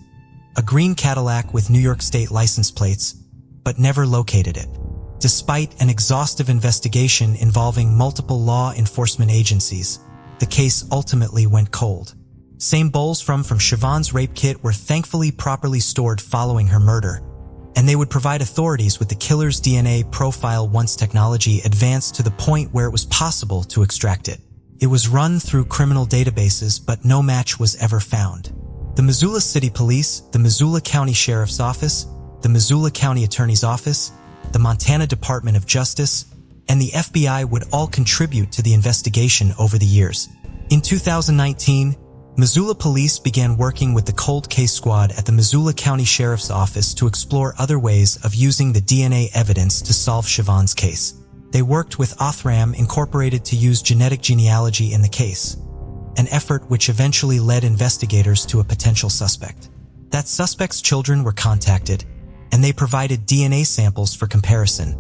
Speaker 1: a green Cadillac with New York State license plates, but never located it. Despite an exhaustive investigation involving multiple law enforcement agencies, the case ultimately went cold. Samples from Siobhan's rape kit were thankfully properly stored following her murder, and they would provide authorities with the killer's DNA profile once technology advanced to the point where it was possible to extract it. It was run through criminal databases, but no match was ever found. The Missoula City Police, the Missoula County Sheriff's Office, the Missoula County Attorney's Office, the Montana Department of Justice, and the FBI would all contribute to the investigation over the years. In 2019, Missoula Police began working with the Cold Case Squad at the Missoula County Sheriff's Office to explore other ways of using the DNA evidence to solve Siobhan's case. They worked with Othram Incorporated to use genetic genealogy in the case, an effort which eventually led investigators to a potential suspect. That suspect's children were contacted, and they provided DNA samples for comparison,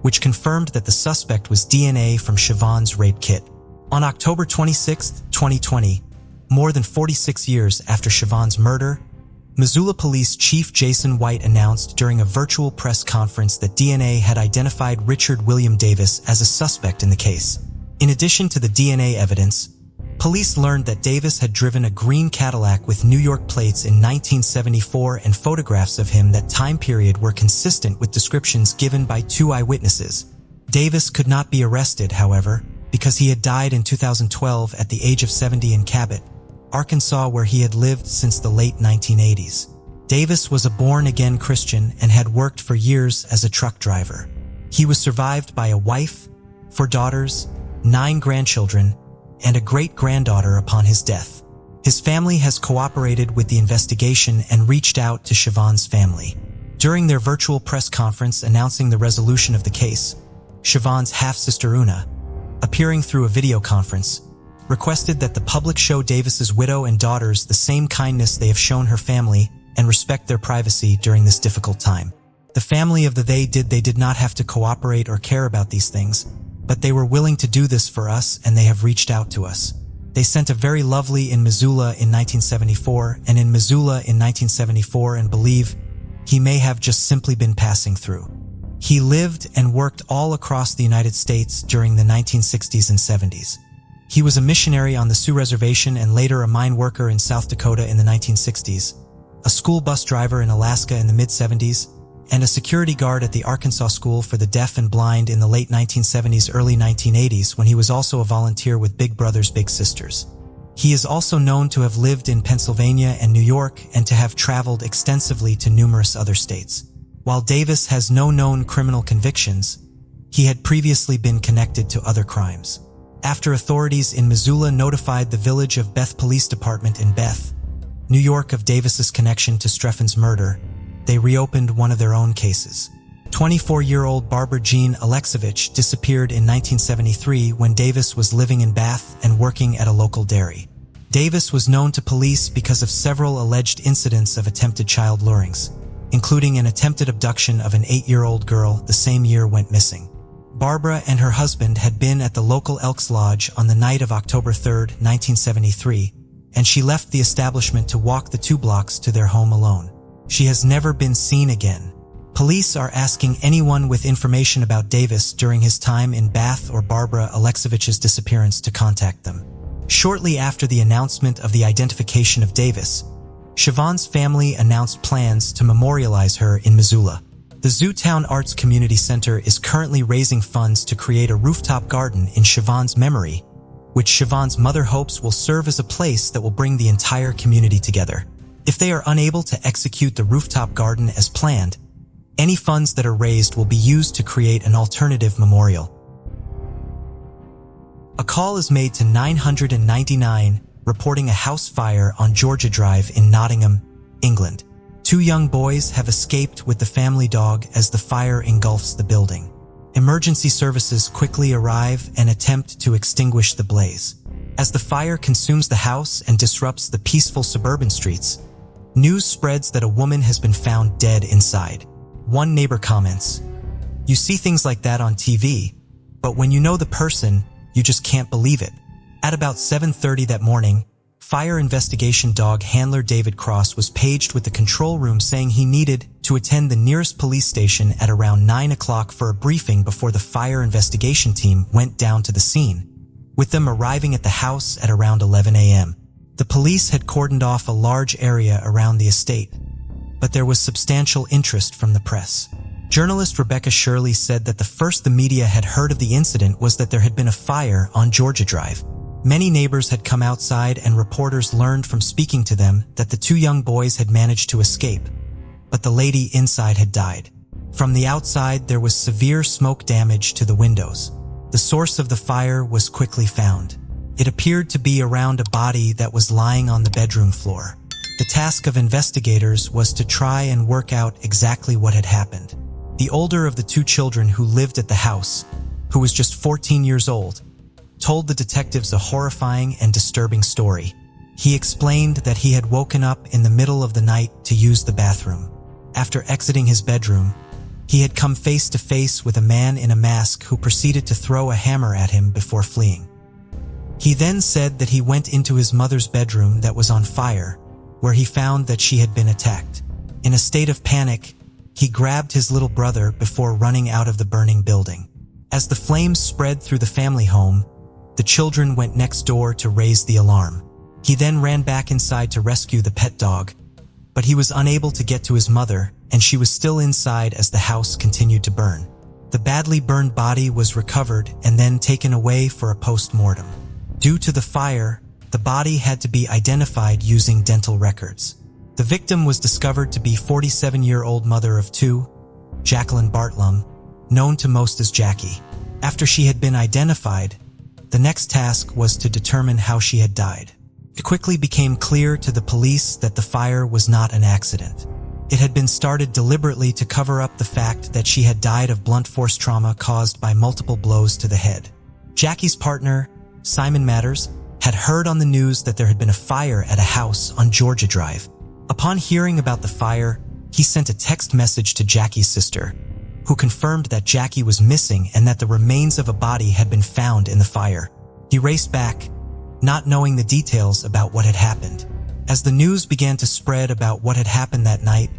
Speaker 1: which confirmed that the suspect was DNA from Siobhan's rape kit. On October 26, 2020, more than 46 years after Siobhan's murder, Missoula Police Chief Jason White announced during a virtual press conference that DNA had identified Richard William Davis as a suspect in the case. In addition to the DNA evidence, police learned that Davis had driven a green Cadillac with New York plates in 1974, and photographs of him that time period were consistent with descriptions given by 2 eyewitnesses. Davis could not be arrested, however, because he had died in 2012 at the age of 70 in Cabot, Arkansas, where he had lived since the late 1980s. Davis was a born-again Christian and had worked for years as a truck driver. He was survived by a wife, 4 daughters, 9 grandchildren, and a great-granddaughter upon his death. His family has cooperated with the investigation and reached out to Siobhan's family. During their virtual press conference announcing the resolution of the case, Siobhan's half-sister Una, appearing through a video conference, requested that the public show Davis's widow and daughters the same kindness they have shown her family and respect their privacy during this difficult time. The family of the they did not have to cooperate or care about these things, but they were willing to do this for us, and they have reached out to us. They sent a very lovely in Missoula in 1974 and in Missoula in 1974, and believe he may have just simply been passing through. He lived and worked all across the United States during the 1960s and 70s. He was a missionary on the Sioux Reservation and later a mine worker in South Dakota in the 1960s, a school bus driver in Alaska in the mid-70s, and a security guard at the Arkansas School for the Deaf and Blind in the late 1970s, early 1980s, when he was also a volunteer with Big Brothers Big Sisters. He is also known to have lived in Pennsylvania and New York and to have traveled extensively to numerous other states. While Davis has no known criminal convictions, he had previously been connected to other crimes. After authorities in Missoula notified the Village of Beth Police Department in Beth, New York, of Davis's connection to Streffen's murder, they reopened one of their own cases. 24-year-old Barbara Jean Alexovich disappeared in 1973 when Davis was living in Bath and working at a local dairy. Davis was known to police because of several alleged incidents of attempted child lurings, including an attempted abduction of an 8-year-old girl the same year went missing. Barbara and her husband had been at the local Elks Lodge on the night of October 3, 1973, and she left the establishment to walk the 2 blocks to their home alone. She has never been seen again. Police are asking anyone with information about Davis during his time in Bath or Barbara Alexovich's disappearance to contact them. Shortly after the announcement of the identification of Davis, Siobhan's family announced plans to memorialize her in Missoula. The Zootown Arts Community Center is currently raising funds to create a rooftop garden in Siobhan's memory, which Siobhan's mother hopes will serve as a place that will bring the entire community together. If they are unable to execute the rooftop garden as planned, any funds that are raised will be used to create an alternative memorial. A call is made to 999, reporting a house fire on Georgia Drive in Nottingham, England. 2 young boys have escaped with the family dog as the fire engulfs the building. Emergency services quickly arrive and attempt to extinguish the blaze. As the fire consumes the house and disrupts the peaceful suburban streets, news spreads that a woman has been found dead inside. One neighbor comments, "You see things like that on TV, but when you know the person, you just can't believe it." At about 7:30 that morning, fire investigation dog handler David Cross was paged with the control room saying he needed to attend the nearest police station at around 9 o'clock for a briefing before the fire investigation team went down to the scene, with them arriving at the house at around 11 a.m. The police had cordoned off a large area around the estate, but there was substantial interest from the press. Journalist Rebecca Shirley said that the first the media had heard of the incident was that there had been a fire on Georgia Drive. Many neighbors had come outside and reporters learned from speaking to them that the 2 young boys had managed to escape, but the lady inside had died. From the outside, there was severe smoke damage to the windows. The source of the fire was quickly found. It appeared to be around a body that was lying on the bedroom floor. The task of investigators was to try and work out exactly what had happened. The older of the 2 children who lived at the house, who was just 14 years old, told the detectives a horrifying and disturbing story. He explained that he had woken up in the middle of the night to use the bathroom. After exiting his bedroom, he had come face to face with a man in a mask who proceeded to throw a hammer at him before fleeing. He then said that he went into his mother's bedroom that was on fire, where he found that she had been attacked. In a state of panic, he grabbed his little brother before running out of the burning building. As the flames spread through the family home, the children went next door to raise the alarm. He then ran back inside to rescue the pet dog, but he was unable to get to his mother, and she was still inside as the house continued to burn. The badly burned body was recovered and then taken away for a post-mortem. Due to the fire, the body had to be identified using dental records. The victim was discovered to be 47-year-old mother of 2, Jacqueline Bartlum, known to most as Jackie. After she had been identified, the next task was to determine how she had died. It quickly became clear to the police that the fire was not an accident. It had been started deliberately to cover up the fact that she had died of blunt force trauma caused by multiple blows to the head. Jackie's partner, Simon Matters, had heard on the news that there had been a fire at a house on Georgia Drive. Upon hearing about the fire, he sent a text message to Jackie's sister, who confirmed that Jackie was missing and that the remains of a body had been found in the fire. He raced back, not knowing the details about what had happened. As the news began to spread about what had happened that night,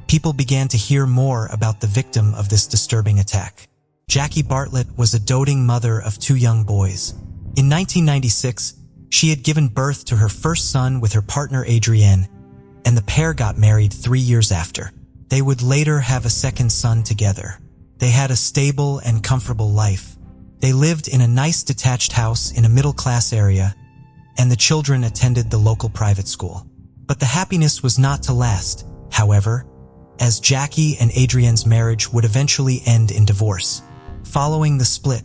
Speaker 1: people began to hear more about the victim of this disturbing attack. Jackie Bartlett was a doting mother of 2 young boys. In 1996, she had given birth to her first son with her partner Adrienne, and the pair got married 3 years after. They would later have a second son together. They had a stable and comfortable life. They lived in a nice detached house in a middle-class area, and the children attended the local private school. But the happiness was not to last, however, as Jackie and Adrienne's marriage would eventually end in divorce. Following the split,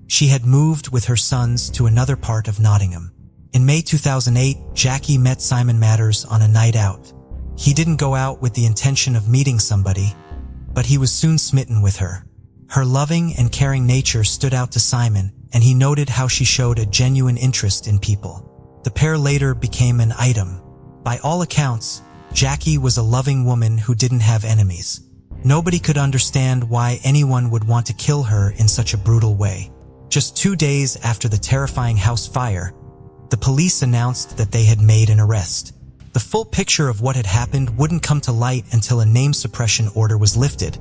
Speaker 1: she had moved with her sons to another part of Nottingham. In May 2008, Jackie met Simon Matters on a night out. He didn't go out with the intention of meeting somebody, but he was soon smitten with her. Her loving and caring nature stood out to Simon, and he noted how she showed a genuine interest in people. The pair later became an item. By all accounts, Jackie was a loving woman who didn't have enemies. Nobody could understand why anyone would want to kill her in such a brutal way. Just 2 days after the terrifying house fire, the police announced that they had made an arrest. The full picture of what had happened wouldn't come to light until a name suppression order was lifted,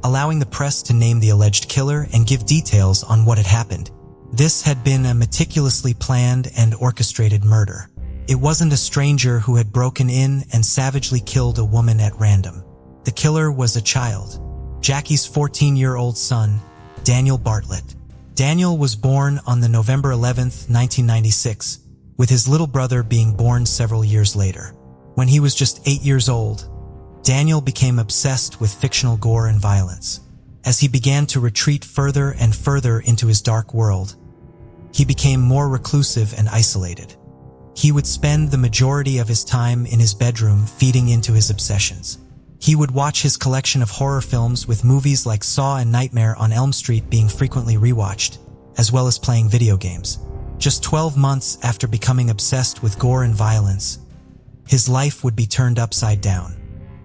Speaker 1: allowing the press to name the alleged killer and give details on what had happened. This had been a meticulously planned and orchestrated murder. It wasn't a stranger who had broken in and savagely killed a woman at random. The killer was a child, Jackie's 14-year-old son, Daniel Bartlett. Daniel was born on the November 11th, 1996, with his little brother being born several years later. When he was just 8 years old, Daniel became obsessed with fictional gore and violence. As he began to retreat further and further into his dark world, he became more reclusive and isolated. He would spend the majority of his time in his bedroom feeding into his obsessions. He would watch his collection of horror films, with movies like Saw and Nightmare on Elm Street being frequently rewatched, as well as playing video games. Just 12 months after becoming obsessed with gore and violence, his life would be turned upside down.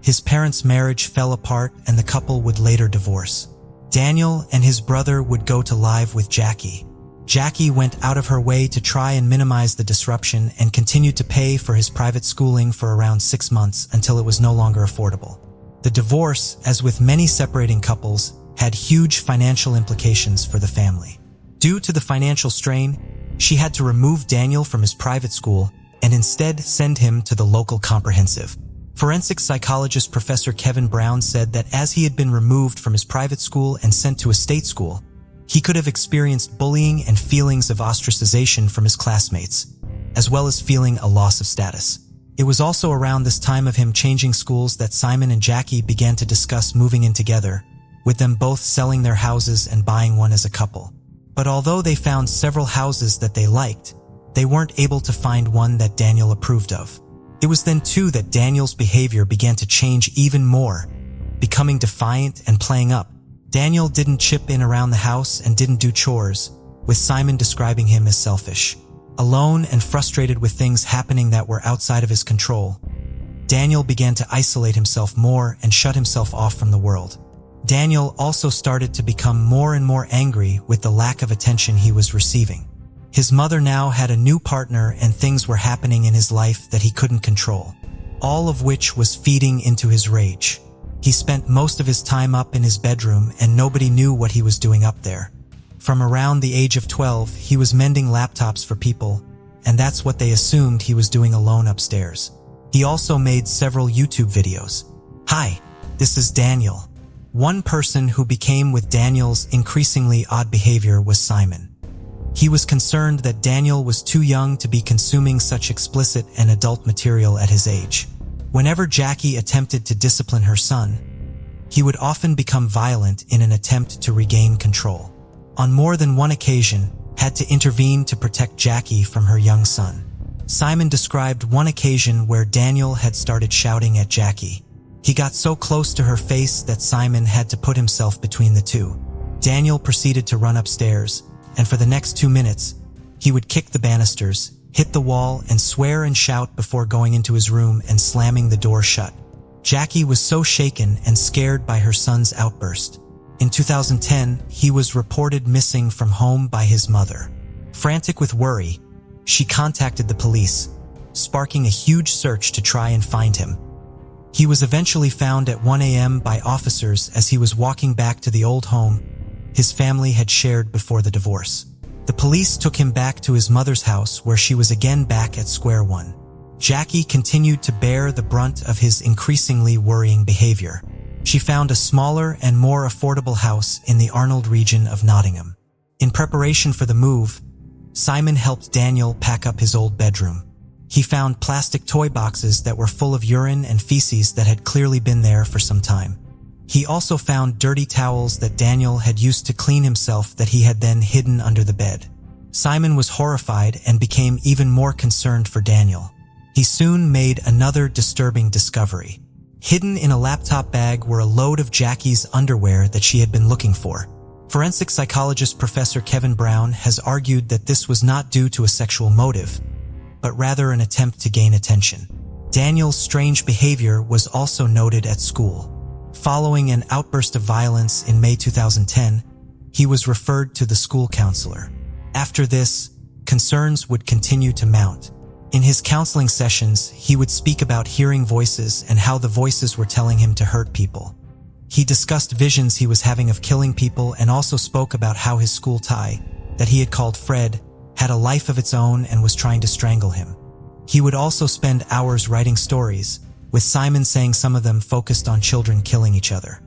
Speaker 1: His parents' marriage fell apart and the couple would later divorce. Daniel and his brother would go to live with Jackie. Jackie went out of her way to try and minimize the disruption and continued to pay for his private schooling for around 6 months until it was no longer affordable. The divorce, as with many separating couples, had huge financial implications for the family. Due to the financial strain, she had to remove Daniel from his private school and instead send him to the local comprehensive. Forensic psychologist Professor Kevin Brown said that as he had been removed from his private school and sent to a state school, he could have experienced bullying and feelings of ostracization from his classmates, as well as feeling a loss of status. It was also around this time of him changing schools that Simon and Jackie began to discuss moving in together, with them both selling their houses and buying one as a couple. But although they found several houses that they liked, they weren't able to find one that Daniel approved of. It was then too that Daniel's behavior began to change even more, becoming defiant and playing up. Daniel didn't chip in around the house and didn't do chores, with Simon describing him as selfish. Alone and frustrated with things happening that were outside of his control, Daniel began to isolate himself more and shut himself off from the world. Daniel also started to become more and more angry with the lack of attention he was receiving. His mother now had a new partner and things were happening in his life that he couldn't control, all of which was feeding into his rage. He spent most of his time up in his bedroom and nobody knew what he was doing up there. From around the age of 12, he was mending laptops for people, and that's what they assumed he was doing alone upstairs. He also made several YouTube videos. Hi, this is Daniel. One person who became with Daniel's increasingly odd behavior was Simon. He was concerned that Daniel was too young to be consuming such explicit and adult material at his age. Whenever Jackie attempted to discipline her son, he would often become violent in an attempt to regain control. On more than one occasion, had to intervene to protect Jackie from her young son. Simon described one occasion where Daniel had started shouting at Jackie. He got so close to her face that Simon had to put himself between the two. Daniel proceeded to run upstairs, and for the next 2 minutes, he would kick the banisters, hit the wall, and swear and shout before going into his room and slamming the door shut. Jackie was so shaken and scared by her son's outburst. In 2010, he was reported missing from home by his mother. Frantic with worry, she contacted the police, sparking a huge search to try and find him. He was eventually found at 1 a.m. by officers as he was walking back to the old home his family had shared before the divorce. The police took him back to his mother's house, where she was again back at square one. Jackie continued to bear the brunt of his increasingly worrying behavior. She found a smaller and more affordable house in the Arnold region of Nottingham. In preparation for the move, Simon helped Daniel pack up his old bedroom. He found plastic toy boxes that were full of urine and feces that had clearly been there for some time. He also found dirty towels that Daniel had used to clean himself that he had then hidden under the bed. Simon was horrified and became even more concerned for Daniel. He he soon made another disturbing discovery. Hidden in a laptop bag were a load of Jackie's underwear that she had been looking for. Forensic psychologist Professor Kevin Brown has argued that this was not due to a sexual motive, but rather an attempt to gain attention. Daniel's strange behavior was also noted at school. Following an outburst of violence in May 2010, he was referred to the school counselor. After this, concerns would continue to mount. In his counseling sessions, he would speak about hearing voices and how the voices were telling him to hurt people. He discussed visions he was having of killing people and also spoke about how his school tie, that he had called Fred, had a life of its own and was trying to strangle him. He would also spend hours writing stories, with Simon saying some of them focused on children killing each other.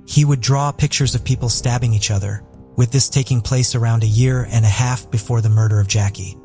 Speaker 1: He would draw pictures of people stabbing each other, with this taking place around a year and a half before the murder of Jackie.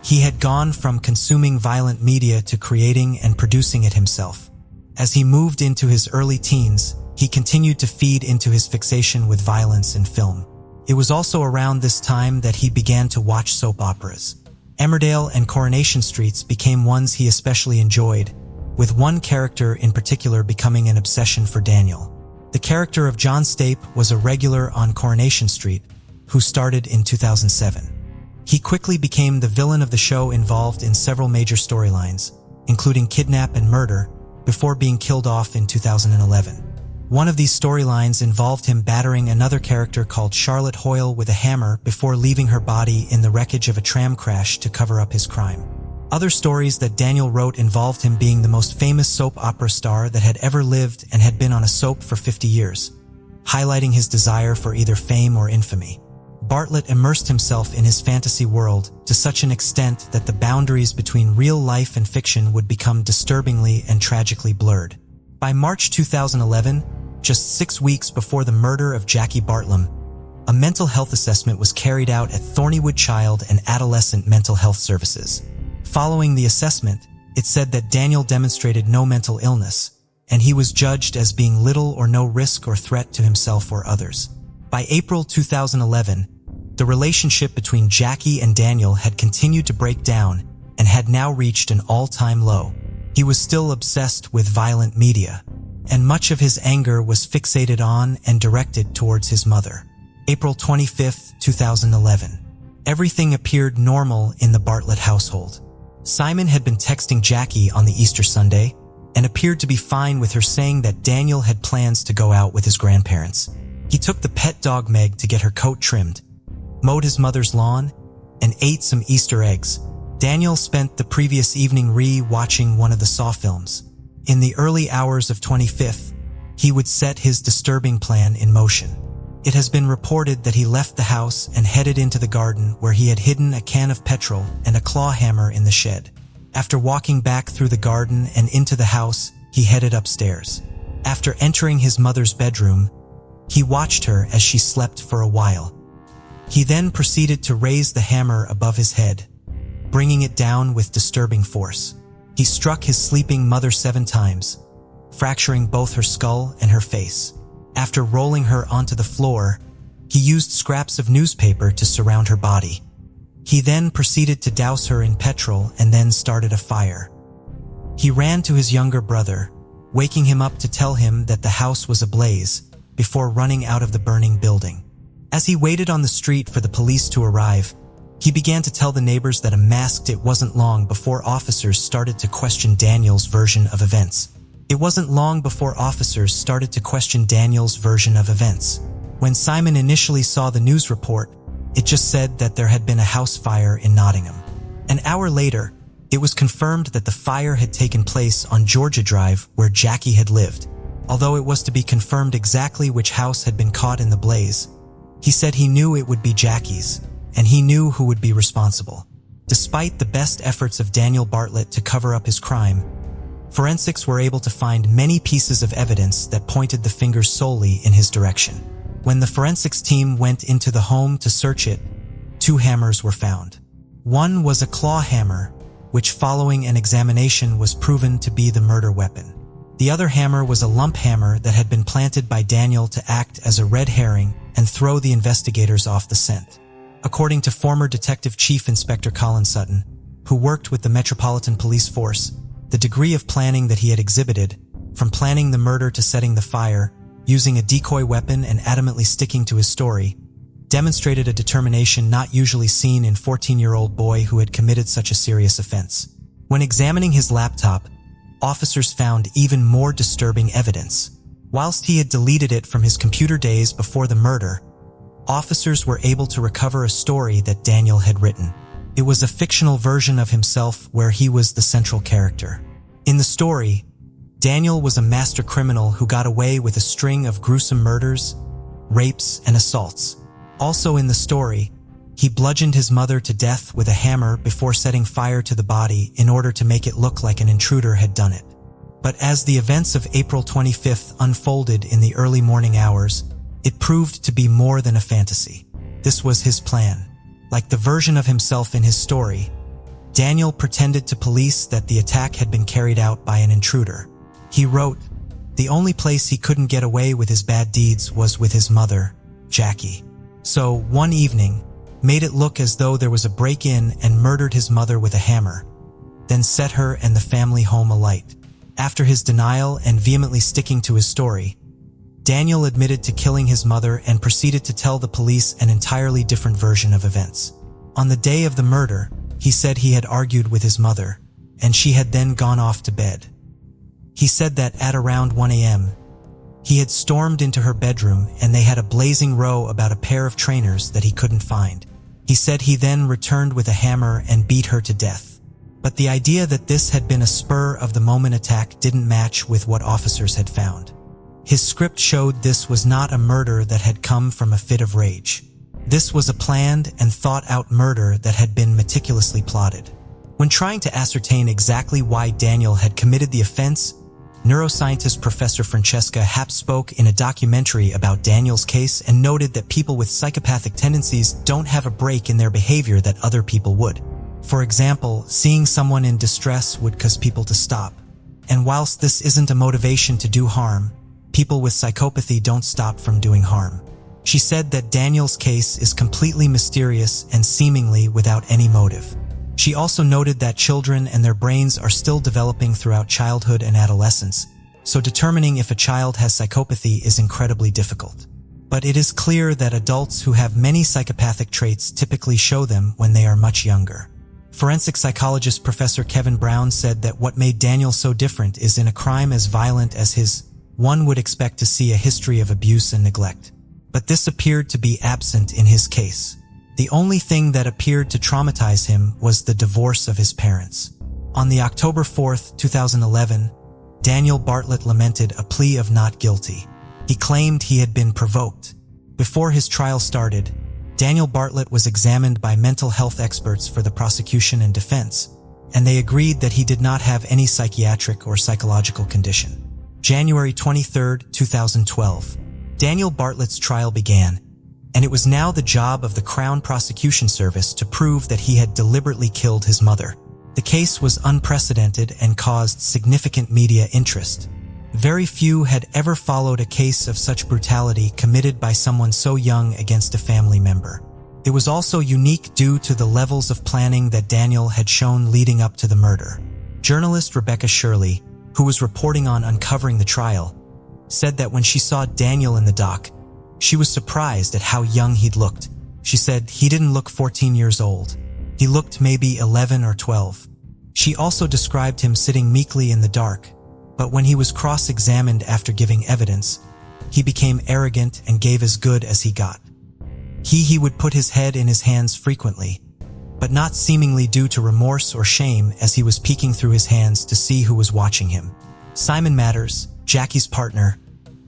Speaker 1: He had gone from consuming violent media to creating and producing it himself. As he moved into his early teens, he continued to feed into his fixation with violence in film. It was also around this time that he began to watch soap operas. Emmerdale and Coronation Streets became ones he especially enjoyed, with one character in particular becoming an obsession for Daniel. The character of John Stape was a regular on Coronation Street, who started in 2007. He quickly became the villain of the show, involved in several major storylines, including kidnap and murder, before being killed off in 2011. One of these storylines involved him battering another character called Charlotte Hoyle with a hammer before leaving her body in the wreckage of a tram crash to cover up his crime. Other stories that Daniel wrote involved him being the most famous soap opera star that had ever lived and had been on a soap for 50 years, highlighting his desire for either fame or infamy. Bartlett immersed himself in his fantasy world to such an extent that the boundaries between real life and fiction would become disturbingly and tragically blurred. By March 2011, just 6 weeks before the murder of Jackie Bartlam, a mental health assessment was carried out at Thornywood Child and Adolescent Mental Health Services. Following the assessment, it said that Daniel demonstrated no mental illness, and he was judged as being little or no risk or threat to himself or others. By April 2011, the relationship between Jackie and Daniel had continued to break down and had now reached an all-time low. He was still obsessed with violent media, and much of his anger was fixated on and directed towards his mother. April 25, 2011. Everything appeared normal in the Bartlett household. Simon had been texting Jackie on the Easter Sunday and appeared to be fine with her saying that Daniel had plans to go out with his grandparents. He took the pet dog Meg to get her coat trimmed, mowed his mother's lawn, and ate some Easter eggs. Daniel spent the previous evening re-watching one of the Saw films. In the early hours of 25th, he would set his disturbing plan in motion. It has been reported that he left the house and headed into the garden where he had hidden a can of petrol and a claw hammer in the shed. After walking back through the garden and into the house, he headed upstairs. After entering his mother's bedroom, he watched her as she slept for a while. He then proceeded to raise the hammer above his head, bringing it down with disturbing force. He struck his sleeping mother 7 times, fracturing both her skull and her face. After rolling her onto the floor, he used scraps of newspaper to surround her body. He then proceeded to douse her in petrol and then started a fire. He ran to his younger brother, waking him up to tell him that the house was ablaze, before running out of the burning building. As he waited on the street for the police to arrive, he began to tell the neighbors that it wasn't long before officers started to question Daniel's version of events. When Simon initially saw the news report, it just said that there had been a house fire in Nottingham. An hour later, it was confirmed that the fire had taken place on Georgia Drive where Jackie had lived. Although it was to be confirmed exactly which house had been caught in the blaze, he said he knew it would be Jackie's, and he knew who would be responsible. Despite the best efforts of Daniel Bartlett to cover up his crime, forensics were able to find many pieces of evidence that pointed the fingers solely in his direction. When the forensics team went into the home to search it, 2 hammers were found. One was a claw hammer, which following an examination was proven to be the murder weapon. The other hammer was a lump hammer that had been planted by Daniel to act as a red herring and throw the investigators off the scent. According to former Detective Chief Inspector Colin Sutton, who worked with the Metropolitan Police Force, The degree of planning that he had exhibited, from planning the murder to setting the fire, using a decoy weapon and adamantly sticking to his story, demonstrated a determination not usually seen in a 14-year-old boy who had committed such a serious offense. When examining his laptop, officers found even more disturbing evidence. Whilst he had deleted it from his computer days before the murder, officers were able to recover a story that Daniel had written. It was a fictional version of himself where he was the central character. In the story, Daniel was a master criminal who got away with a string of gruesome murders, rapes, and assaults. Also in the story, he bludgeoned his mother to death with a hammer before setting fire to the body in order to make it look like an intruder had done it. But as the events of April 25th unfolded in the early morning hours, it proved to be more than a fantasy. This was his plan. Like the version of himself in his story, Daniel pretended to police that the attack had been carried out by an intruder. He wrote, "The only place he couldn't get away with his bad deeds was with his mother, Jackie. So, one evening, made it look as though there was a break-in and murdered his mother with a hammer, then set her and the family home alight." After his denial and vehemently sticking to his story, Daniel admitted to killing his mother and proceeded to tell the police an entirely different version of events. On the day of the murder, he said he had argued with his mother, and she had then gone off to bed. He said that at around 1 a.m., he had stormed into her bedroom and they had a blazing row about a pair of trainers that he couldn't find. He said he then returned with a hammer and beat her to death. But the idea that this had been a spur-of-the-moment attack didn't match with what officers had found. His script showed this was not a murder that had come from a fit of rage. This was a planned and thought-out murder that had been meticulously plotted. When trying to ascertain exactly why Daniel had committed the offense, neuroscientist Professor Francesca Happ spoke in a documentary about Daniel's case and noted that people with psychopathic tendencies don't have a break in their behavior that other people would. For example, seeing someone in distress would cause people to stop. And whilst this isn't a motivation to do harm, people with psychopathy don't stop from doing harm. She said that Daniel's case is completely mysterious and seemingly without any motive. She also noted that children and their brains are still developing throughout childhood and adolescence, so determining if a child has psychopathy is incredibly difficult. But it is clear that adults who have many psychopathic traits typically show them when they are much younger. Forensic psychologist Professor Kevin Brown said that what made Daniel so different is in a crime as violent as his, one would expect to see a history of abuse and neglect. But this appeared to be absent in his case. The only thing that appeared to traumatize him was the divorce of his parents. On the October 4th, 2011, Daniel Bartlett lamented a plea of not guilty. He claimed he had been provoked. Before his trial started, Daniel Bartlett was examined by mental health experts for the prosecution and defense, and they agreed that he did not have any psychiatric or psychological condition. January 23, 2012. Daniel Bartlett's trial began, and it was now the job of the Crown Prosecution Service to prove that he had deliberately killed his mother. The case was unprecedented and caused significant media interest. Very few had ever followed a case of such brutality committed by someone so young against a family member. It was also unique due to the levels of planning that Daniel had shown leading up to the murder. Journalist Rebecca Shirley, who was reporting on uncovering the trial, said that when she saw Daniel in the dock, she was surprised at how young he'd looked. She said he didn't look 14 years old. He looked maybe 11 or 12. She also described him sitting meekly in the dark, but when he was cross-examined after giving evidence, he became arrogant and gave as good as he got. He would put his head in his hands frequently, but not seemingly due to remorse or shame as he was peeking through his hands to see who was watching him. Simon Matters, Jackie's partner,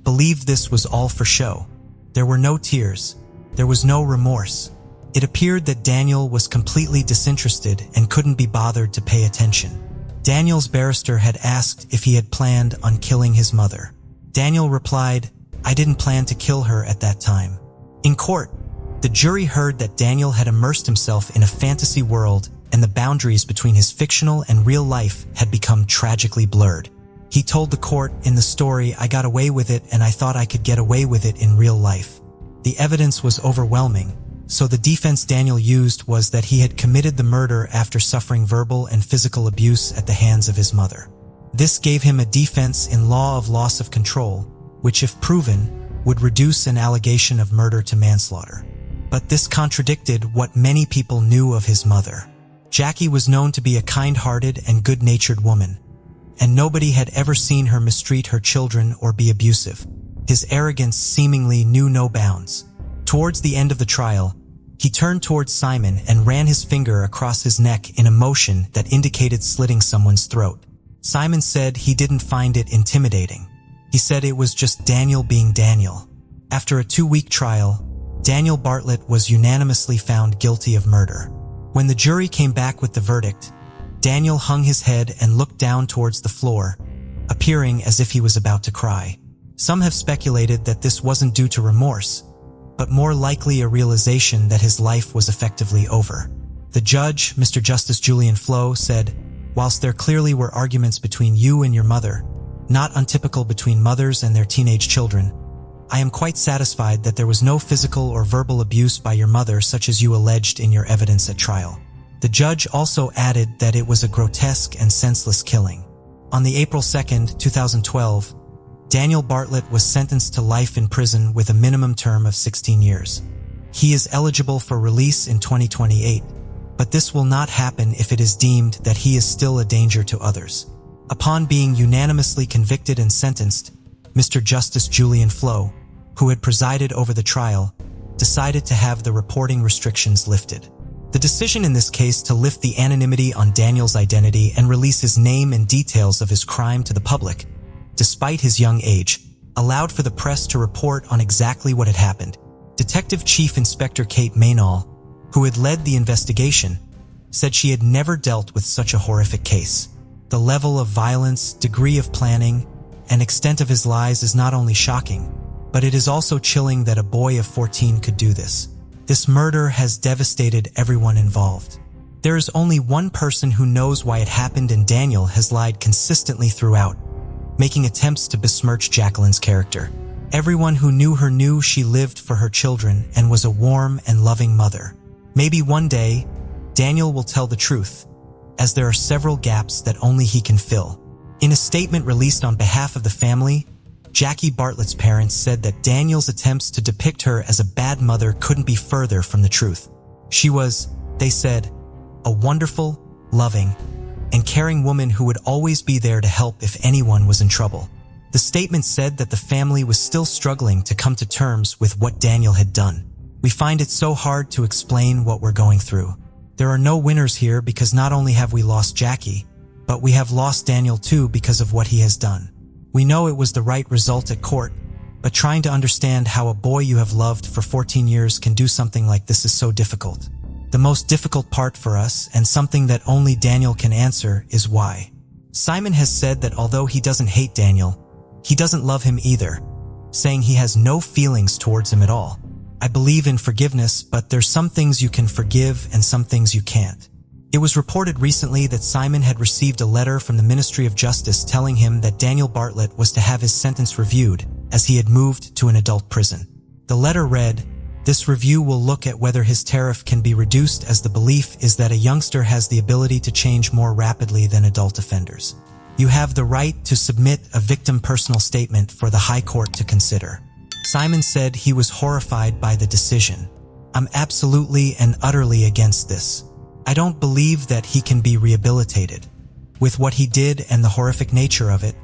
Speaker 1: believed this was all for show. There were no tears. There was no remorse. It appeared that Daniel was completely disinterested and couldn't be bothered to pay attention. Daniel's barrister had asked if he had planned on killing his mother. Daniel replied, "I didn't plan to kill her at that time." In court, the jury heard that Daniel had immersed himself in a fantasy world and the boundaries between his fictional and real life had become tragically blurred. He told the court, "In the story, I got away with it and I thought I could get away with it in real life." The evidence was overwhelming, so the defense Daniel used was that he had committed the murder after suffering verbal and physical abuse at the hands of his mother. This gave him a defense in law of loss of control, which if proven, would reduce an allegation of murder to manslaughter. But this contradicted what many people knew of his mother. Jackie was known to be a kind-hearted and good-natured woman, and nobody had ever seen her mistreat her children or be abusive. His arrogance seemingly knew no bounds. Towards the end of the trial, he turned towards Simon and ran his finger across his neck in a motion that indicated slitting someone's throat. Simon said he didn't find it intimidating. He said it was just Daniel being Daniel. After a 2-week trial, Daniel Bartlett was unanimously found guilty of murder. When the jury came back with the verdict, Daniel hung his head and looked down towards the floor, appearing as if he was about to cry. Some have speculated that this wasn't due to remorse, but more likely a realization that his life was effectively over. The judge, Mr. Justice Julian Flo, said, "Whilst there clearly were arguments between you and your mother, not untypical between mothers and their teenage children, I am quite satisfied that there was no physical or verbal abuse by your mother such as you alleged in your evidence at trial." The judge also added that it was a grotesque and senseless killing. On the April 2, 2012, Daniel Bartlett was sentenced to life in prison with a minimum term of 16 years. He is eligible for release in 2028, but this will not happen if it is deemed that he is still a danger to others. Upon being unanimously convicted and sentenced, Mr. Justice Julian Flo, who had presided over the trial, decided to have the reporting restrictions lifted. The decision in this case to lift the anonymity on Daniel's identity and release his name and details of his crime to the public, despite his young age, allowed for the press to report on exactly what had happened. Detective Chief Inspector Kate Maynall, who had led the investigation, said she had never dealt with such a horrific case. The level of violence, degree of planning, and extent of his lies is not only shocking, but it is also chilling that a boy of 14 could do this. This murder has devastated everyone involved. There is only one person who knows why it happened, and Daniel has lied consistently throughout, making attempts to besmirch Jacqueline's character. Everyone who knew her knew she lived for her children and was a warm and loving mother. Maybe one day, Daniel will tell the truth, as there are several gaps that only he can fill. In a statement released on behalf of the family, Jackie Bartlett's parents said that Daniel's attempts to depict her as a bad mother couldn't be further from the truth. She was, they said, a wonderful, loving, and caring woman who would always be there to help if anyone was in trouble. The statement said that the family was still struggling to come to terms with what Daniel had done. We find it so hard to explain what we're going through. There are no winners here because not only have we lost Jackie, but we have lost Daniel too because of what he has done. We know it was the right result at court, but trying to understand how a boy you have loved for 14 years can do something like this is so difficult. The most difficult part for us, and something that only Daniel can answer, is why. Simon has said that although he doesn't hate Daniel, he doesn't love him either, saying he has no feelings towards him at all. I believe in forgiveness, but there's some things you can forgive and some things you can't. It was reported recently that Simon had received a letter from the Ministry of Justice telling him that Daniel Bartlett was to have his sentence reviewed as he had moved to an adult prison. The letter read, "This review will look at whether his tariff can be reduced, as the belief is that a youngster has the ability to change more rapidly than adult offenders. You have the right to submit a victim personal statement for the High Court to consider." Simon said he was horrified by the decision. "I'm absolutely and utterly against this. I don't believe that he can be rehabilitated. With what he did and the horrific nature of it,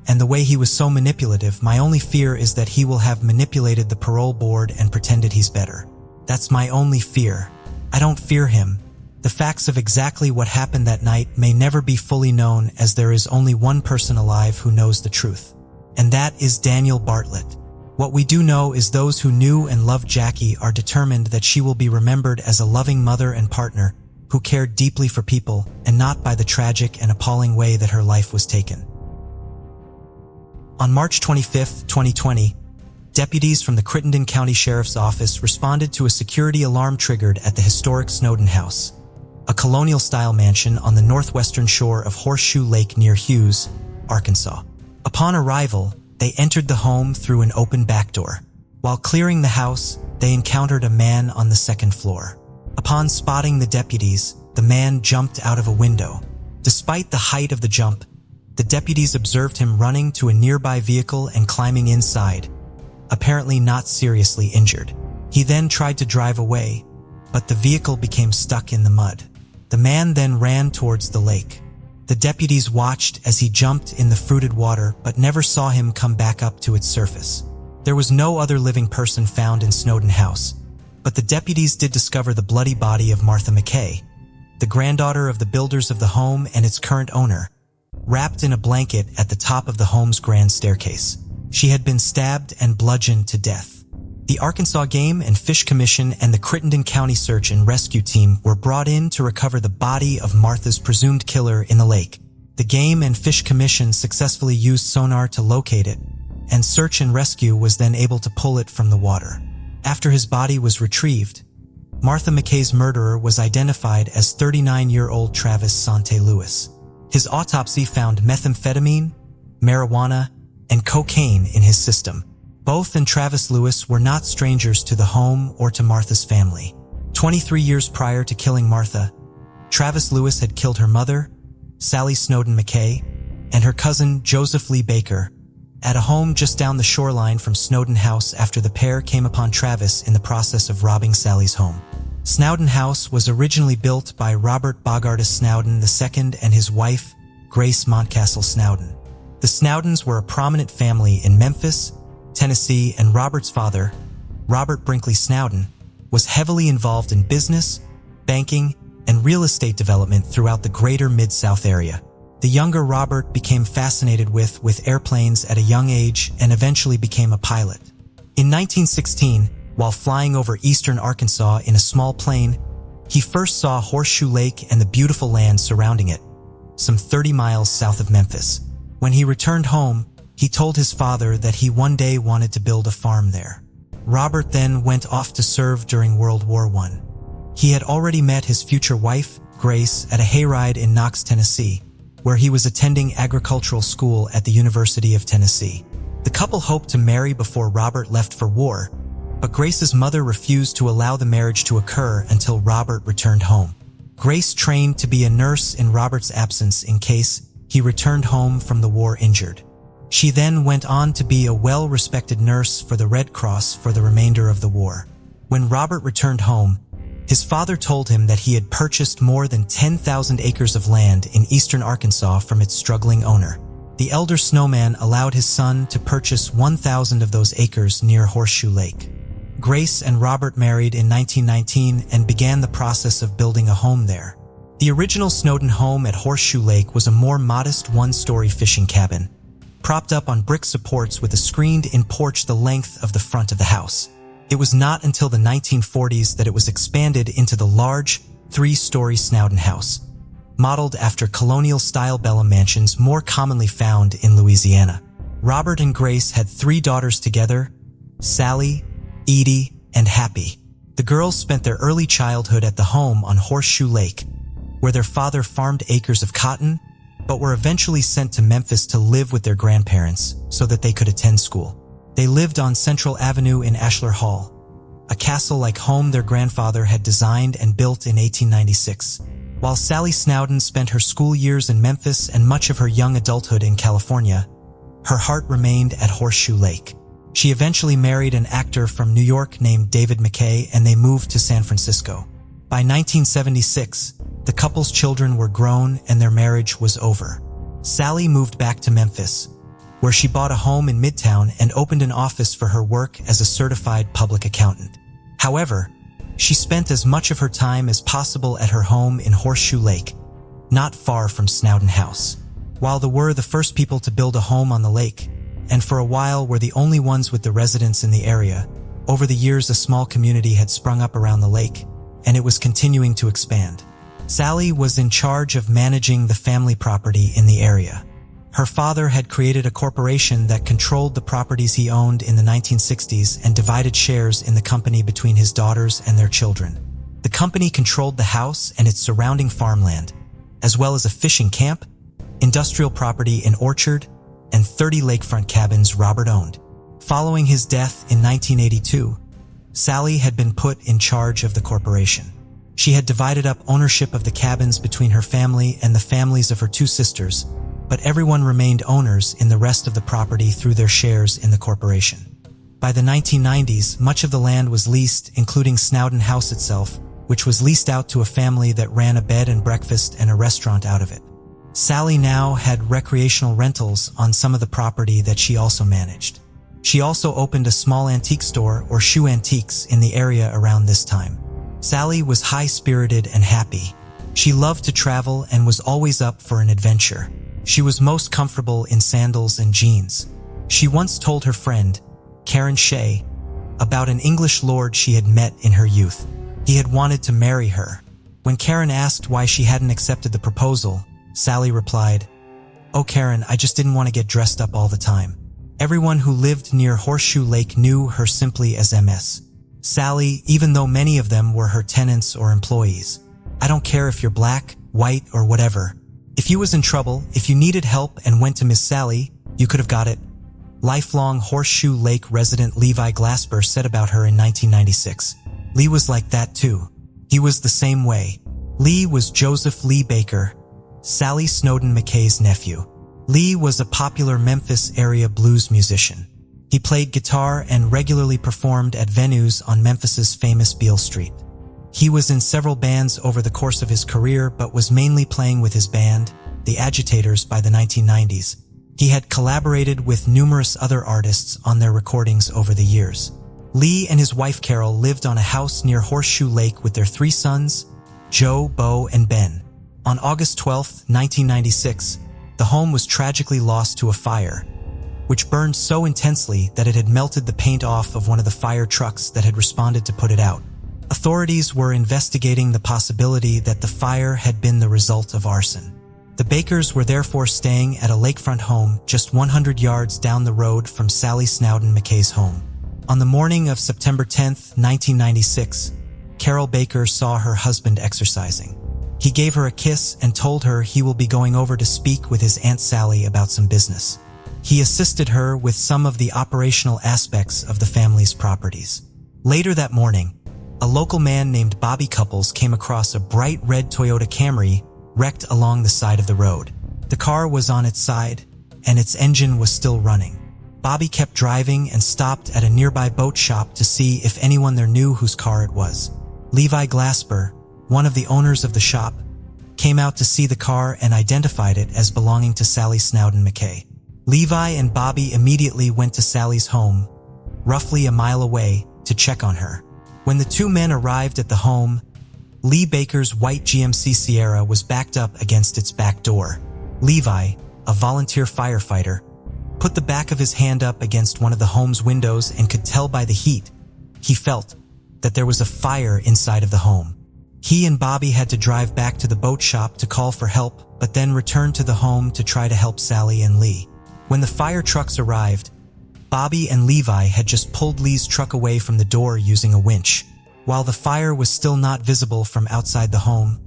Speaker 1: and the way he was so manipulative, my only fear is that he will have manipulated the parole board and pretended he's better. That's my only fear. I don't fear him. The facts of exactly what happened that night may never be fully known, as there is only one person alive who knows the truth. And that is Daniel Bartlett. What we do know is those who knew and loved Jackie are determined that she will be remembered as a loving mother and partner who cared deeply for people, and not by the tragic and appalling way that her life was taken." On March 25, 2020, deputies from the Crittenden County Sheriff's Office responded to a security alarm triggered at the historic Snowden House, a colonial-style mansion on the northwestern shore of Horseshoe Lake near Hughes, Arkansas. Upon arrival, they entered the home through an open back door. While clearing the house, they encountered a man on the second floor. Upon spotting the deputies, the man jumped out of a window. Despite the height of the jump, the deputies observed him running to a nearby vehicle and climbing inside, apparently not seriously injured. He then tried to drive away, but the vehicle became stuck in the mud. The man then ran towards the lake. The deputies watched as he jumped in the fruited water but never saw him come back up to its surface. There was no other living person found in Snowden House, but the deputies did discover the bloody body of Martha McKay, the granddaughter of the builders of the home and its current owner, wrapped in a blanket at the top of the home's grand staircase. She had been stabbed and bludgeoned to death. The Arkansas Game and Fish Commission and the Crittenden County Search and Rescue Team were brought in to recover the body of Martha's presumed killer in the lake. The Game and Fish Commission successfully used sonar to locate it, and Search and Rescue was then able to pull it from the water. After his body was retrieved, Martha McKay's murderer was identified as 39-year-old Travis Sante Lewis. His autopsy found methamphetamine, marijuana, and cocaine in his system. Both and Travis Lewis were not strangers to the home or to Martha's family. 23 years prior to killing Martha, Travis Lewis had killed her mother, Sally Snowden McKay, and her cousin Joseph Lee Baker at a home just down the shoreline from Snowden House after the pair came upon Travis in the process of robbing Sally's home. Snowden House was originally built by Robert Bogartus Snowden II and his wife, Grace Montcastle Snowden. The Snowdens were a prominent family in Memphis, Tennessee, and Robert's father, Robert Brinkley Snowden, was heavily involved in business, banking, and real estate development throughout the greater Mid-South area. The younger Robert became fascinated with airplanes at a young age and eventually became a pilot. In 1916, while flying over eastern Arkansas in a small plane, he first saw Horseshoe Lake and the beautiful land surrounding it, some 30 miles south of Memphis. When he returned home, he told his father that he one day wanted to build a farm there. Robert then went off to serve during World War I. He had already met his future wife, Grace, at a hayride in Knox, Tennessee, where he was attending agricultural school at the University of Tennessee. The couple hoped to marry before Robert left for war, but Grace's mother refused to allow the marriage to occur until Robert returned home. Grace trained to be a nurse in Robert's absence in case he returned home from the war injured. She then went on to be a well-respected nurse for the Red Cross for the remainder of the war. When Robert returned home, his father told him that he had purchased more than 10,000 acres of land in eastern Arkansas from its struggling owner. The elder Snowman allowed his son to purchase 1,000 of those acres near Horseshoe Lake. Grace and Robert married in 1919 and began the process of building a home there. The original Snowden home at Horseshoe Lake was a more modest one-story fishing cabin, propped up on brick supports with a screened-in porch the length of the front of the house. It was not until the 1940s that it was expanded into the large, three-story Snowden house, modeled after colonial-style Bella mansions more commonly found in Louisiana. Robert and Grace had 3 daughters together, Sally, Edie, and Happy. The girls spent their early childhood at the home on Horseshoe Lake, where their father farmed acres of cotton, but were eventually sent to Memphis to live with their grandparents so that they could attend school. They lived on Central Avenue in Ashler Hall, a castle-like home their grandfather had designed and built in 1896. While Sally Snowden spent her school years in Memphis and much of her young adulthood in California, her heart remained at Horseshoe Lake. She eventually married an actor from New York named David McKay, and they moved to San Francisco. By 1976, the couple's children were grown and their marriage was over. Sally moved back to Memphis, where she bought a home in Midtown and opened an office for her work as a certified public accountant. However, she spent as much of her time as possible at her home in Horseshoe Lake, not far from Snowden House. While they were the first people to build a home on the lake, and for a while were the only ones with the residents in the area, over the years a small community had sprung up around the lake, and it was continuing to expand. Sally was in charge of managing the family property in the area. Her father had created a corporation that controlled the properties he owned in the 1960s and divided shares in the company between his daughters and their children. The company controlled the house and its surrounding farmland, as well as a fishing camp, industrial property in Orchard, and 30 lakefront cabins Robert owned. Following his death in 1982, Sally had been put in charge of the corporation. She had divided up ownership of the cabins between her family and the families of her two sisters, but everyone remained owners in the rest of the property through their shares in the corporation. By the 1990s, much of the land was leased, including Snowden House itself, which was leased out to a family that ran a bed and breakfast and a restaurant out of it. Sally now had recreational rentals on some of the property that she also managed. She also opened a small antique store, or Shoe Antiques, in the area around this time. Sally was high-spirited and happy. She loved to travel and was always up for an adventure. She was most comfortable in sandals and jeans. She once told her friend, Karen Shea, about an English lord she had met in her youth. He had wanted to marry her. When Karen asked why she hadn't accepted the proposal, Sally replied, "Oh Karen, I just didn't want to get dressed up all the time." Everyone who lived near Horseshoe Lake knew her simply as MS. Sally, even though many of them were her tenants or employees. "I don't care if you're black, white, or whatever. If you was in trouble, if you needed help and went to Miss Sally, you could have got it." Lifelong Horseshoe Lake resident Levi Glasper said about her in 1996. Lee was like that too. He was the same way. Lee was Joseph Lee Baker, Sally Snowden McKay's nephew. Lee was a popular Memphis area blues musician. He played guitar and regularly performed at venues on Memphis's famous Beale Street. He was in several bands over the course of his career, but was mainly playing with his band, The Agitators, by the 1990s. He had collaborated with numerous other artists on their recordings over the years. Lee and his wife Carol lived on a house near Horseshoe Lake with their 3 sons, Joe, Bo, and Ben. On August 12, 1996, the home was tragically lost to a fire, which burned so intensely that it had melted the paint off of one of the fire trucks that had responded to put it out. Authorities were investigating the possibility that the fire had been the result of arson. The Bakers were therefore staying at a lakefront home just 100 yards down the road from Sally Snowden McKay's home. On the morning of September 10, 1996, Carol Baker saw her husband exercising. He gave her a kiss and told her he will be going over to speak with his Aunt Sally about some business. He assisted her with some of the operational aspects of the family's properties. Later that morning, a local man named Bobby Couples came across a bright red Toyota Camry wrecked along the side of the road. The car was on its side, and its engine was still running. Bobby kept driving and stopped at a nearby boat shop to see if anyone there knew whose car it was. Levi Glasper, one of the owners of the shop, came out to see the car and identified it as belonging to Sally Snowden McKay. Levi and Bobby immediately went to Sally's home, roughly a mile away, to check on her. When the 2 men arrived at the home, Lee Baker's white GMC Sierra was backed up against its back door. Levi, a volunteer firefighter, put the back of his hand up against one of the home's windows and could tell by the heat he felt that there was a fire inside of the home. He and Bobby had to drive back to the boat shop to call for help, but then returned to the home to try to help Sally and Lee. When the fire trucks arrived, Bobby and Levi had just pulled Lee's truck away from the door using a winch. While the fire was still not visible from outside the home,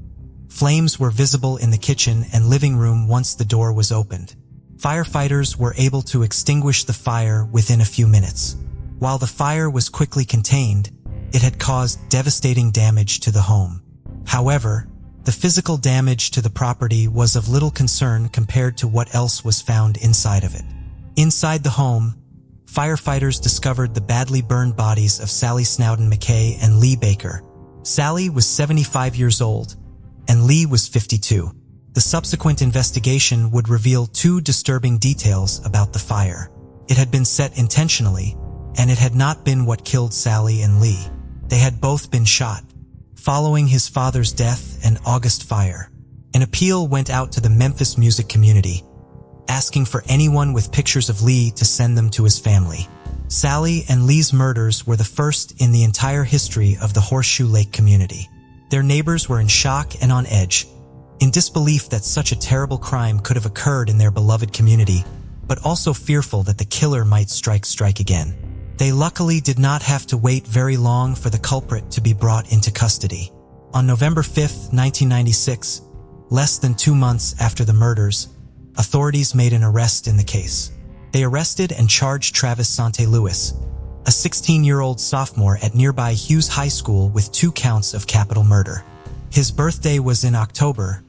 Speaker 1: flames were visible in the kitchen and living room once the door was opened. Firefighters were able to extinguish the fire within a few minutes. While the fire was quickly contained, it had caused devastating damage to the home. However, the physical damage to the property was of little concern compared to what else was found inside of it. Inside the home, firefighters discovered the badly burned bodies of Sally Snowden McKay and Lee Baker. Sally was 75 years old, and Lee was 52. The subsequent investigation would reveal 2 disturbing details about the fire. It had been set intentionally, and it had not been what killed Sally and Lee. They had both been shot. Following his father's death and August fire, an appeal went out to the Memphis music community, asking for anyone with pictures of Lee to send them to his family. Sally and Lee's murders were the first in the entire history of the Horseshoe Lake community. Their neighbors were in shock and on edge, in disbelief that such a terrible crime could have occurred in their beloved community, but also fearful that the killer might strike again. They luckily did not have to wait very long for the culprit to be brought into custody. On November 5, 1996, less than 2 months after the murders, authorities made an arrest in the case. They arrested and charged Travis Sante Lewis, a 16-year-old sophomore at nearby Hughes High School, with 2 counts of capital murder. His birthday was in October,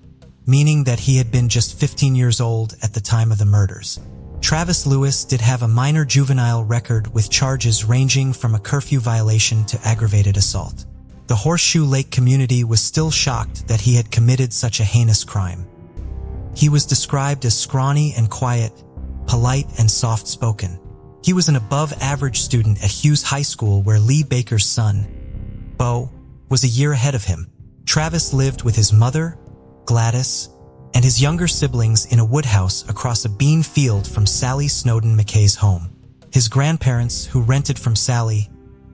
Speaker 1: meaning that he had been just 15 years old at the time of the murders. Travis Lewis did have a minor juvenile record with charges ranging from a curfew violation to aggravated assault. The Horseshoe Lake community was still shocked that he had committed such a heinous crime. He was described as scrawny and quiet, polite and soft-spoken. He was an above-average student at Hughes High School, where Lee Baker's son, Bo, was a year ahead of him. Travis lived with his mother, Gladys, and his younger siblings in a woodhouse across a bean field from Sally Snowden McKay's home. His grandparents, who rented from Sally,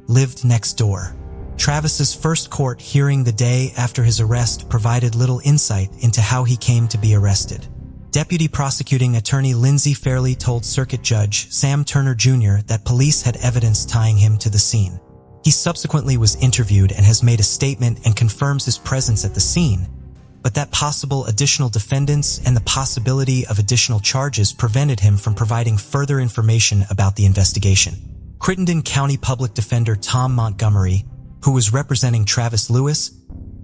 Speaker 1: lived next door. Travis's first court hearing the day after his arrest provided little insight into how he came to be arrested. Deputy Prosecuting Attorney Lindsay Fairley told Circuit Judge Sam Turner Jr. that police had evidence tying him to the scene. He subsequently was interviewed and has made a statement and confirms his presence at the scene, but that possible additional defendants and the possibility of additional charges prevented him from providing further information about the investigation. Crittenden County Public Defender Tom Montgomery, who was representing Travis Lewis,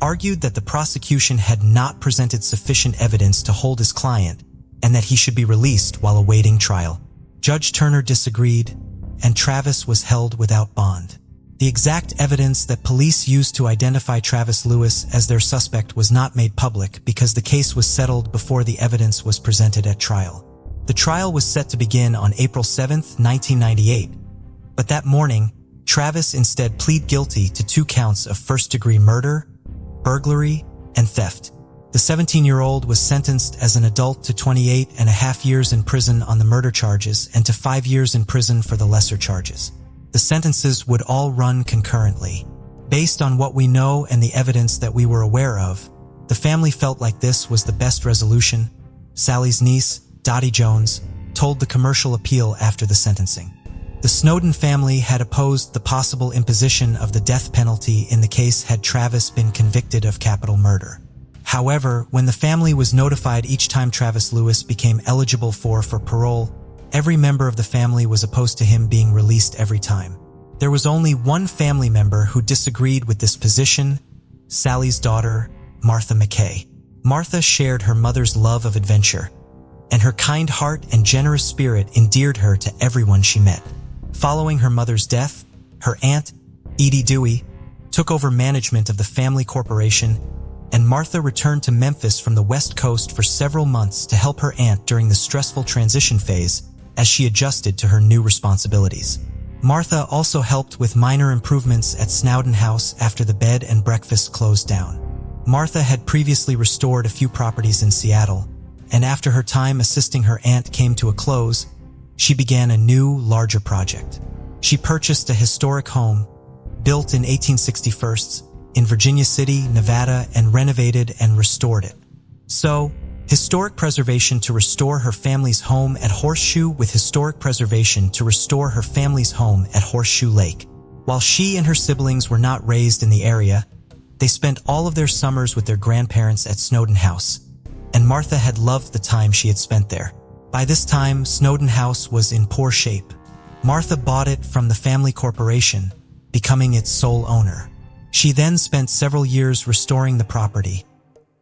Speaker 1: argued that the prosecution had not presented sufficient evidence to hold his client and that he should be released while awaiting trial. Judge Turner disagreed, and Travis was held without bond. The exact evidence that police used to identify Travis Lewis as their suspect was not made public because the case was settled before the evidence was presented at trial. The trial was set to begin on April 7, 1998, but that morning, Travis instead pleaded guilty to 2 counts of first-degree murder, burglary, and theft. The 17-year-old was sentenced as an adult to 28.5 years in prison on the murder charges and to 5 years in prison for the lesser charges. The sentences would all run concurrently. Based on what we know and the evidence that we were aware of, the family felt like this was the best resolution. Sally's niece, Dottie Jones, told the Commercial Appeal after the sentencing. The Snowden family had opposed the possible imposition of the death penalty in the case had Travis been convicted of capital murder. However, when the family was notified each time Travis Lewis became eligible for parole, every member of the family was opposed to him being released every time. There was only one family member who disagreed with this position: Sally's daughter, Martha McKay. Martha shared her mother's love of adventure, and her kind heart and generous spirit endeared her to everyone she met. Following her mother's death, her aunt, Edie Dewey, took over management of the family corporation, and Martha returned to Memphis from the West Coast for several months to help her aunt during the stressful transition phase as she adjusted to her new responsibilities. Martha also helped with minor improvements at Snowden House after the bed and breakfast closed down. Martha had previously restored a few properties in Seattle, and after her time assisting her aunt came to a close, she began a new, larger project. She purchased a historic home, built in 1861 in Virginia City, Nevada, and renovated and restored it. So, historic preservation to restore her family's home at Horseshoe with historic preservation to restore her family's home at Horseshoe Lake. While she and her siblings were not raised in the area, they spent all of their summers with their grandparents at Snowden House, and Martha had loved the time she had spent there. By this time, Snowden House was in poor shape. Martha bought it from the family corporation, becoming its sole owner. She then spent several years restoring the property,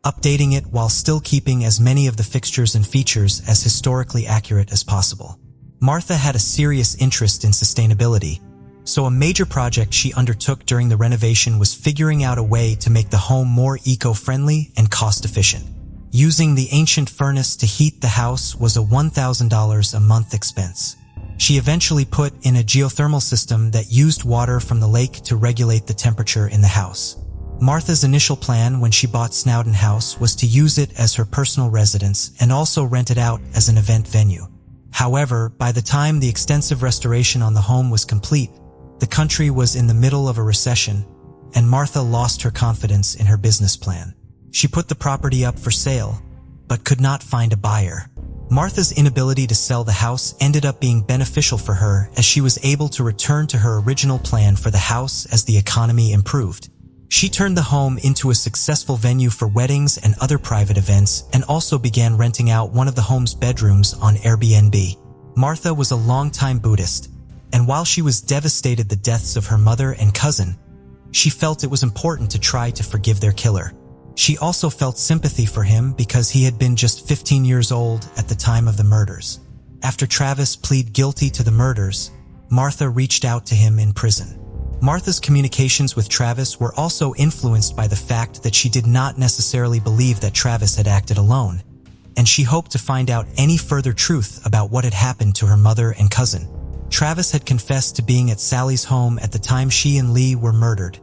Speaker 1: updating it while still keeping as many of the fixtures and features as historically accurate as possible. Martha had a serious interest in sustainability, so a major project she undertook during the renovation was figuring out a way to make the home more eco-friendly and cost-efficient. Using the ancient furnace to heat the house was a $1,000 a month expense. She eventually put in a geothermal system that used water from the lake to regulate the temperature in the house. Martha's initial plan when she bought Snowden House was to use it as her personal residence and also rent it out as an event venue. However, by the time the extensive restoration on the home was complete, the country was in the middle of a recession, and Martha lost her confidence in her business plan. She put the property up for sale, but could not find a buyer. Martha's inability to sell the house ended up being beneficial for her as she was able to return to her original plan for the house as the economy improved. She turned the home into a successful venue for weddings and other private events and also began renting out one of the home's bedrooms on Airbnb. Martha was a longtime Buddhist, and while she was devastated the deaths of her mother and cousin, she felt it was important to try to forgive their killer. She also felt sympathy for him because he had been just 15 years old at the time of the murders. After Travis pleaded guilty to the murders, Martha reached out to him in prison. Martha's communications with Travis were also influenced by the fact that she did not necessarily believe that Travis had acted alone, and she hoped to find out any further truth about what had happened to her mother and cousin. Travis had confessed to being at Sally's home at the time she and Lee were murdered,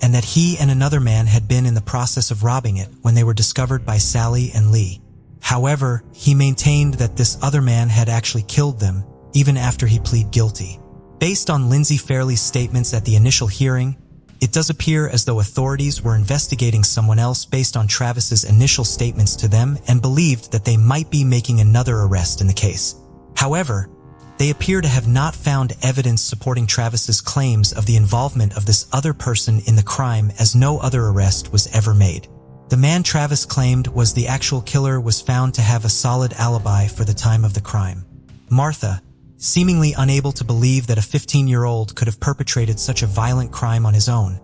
Speaker 1: and that he and another man had been in the process of robbing it when they were discovered by Sally and Lee. However, he maintained that this other man had actually killed them, even after he pleaded guilty. Based on Lindsay Fairley's statements at the initial hearing, it does appear as though authorities were investigating someone else based on Travis's initial statements to them and believed that they might be making another arrest in the case. However, they appear to have not found evidence supporting Travis's claims of the involvement of this other person in the crime, as no other arrest was ever made. The man Travis claimed was the actual killer was found to have a solid alibi for the time of the crime. Martha, seemingly unable to believe that a 15-year-old could have perpetrated such a violent crime on his own,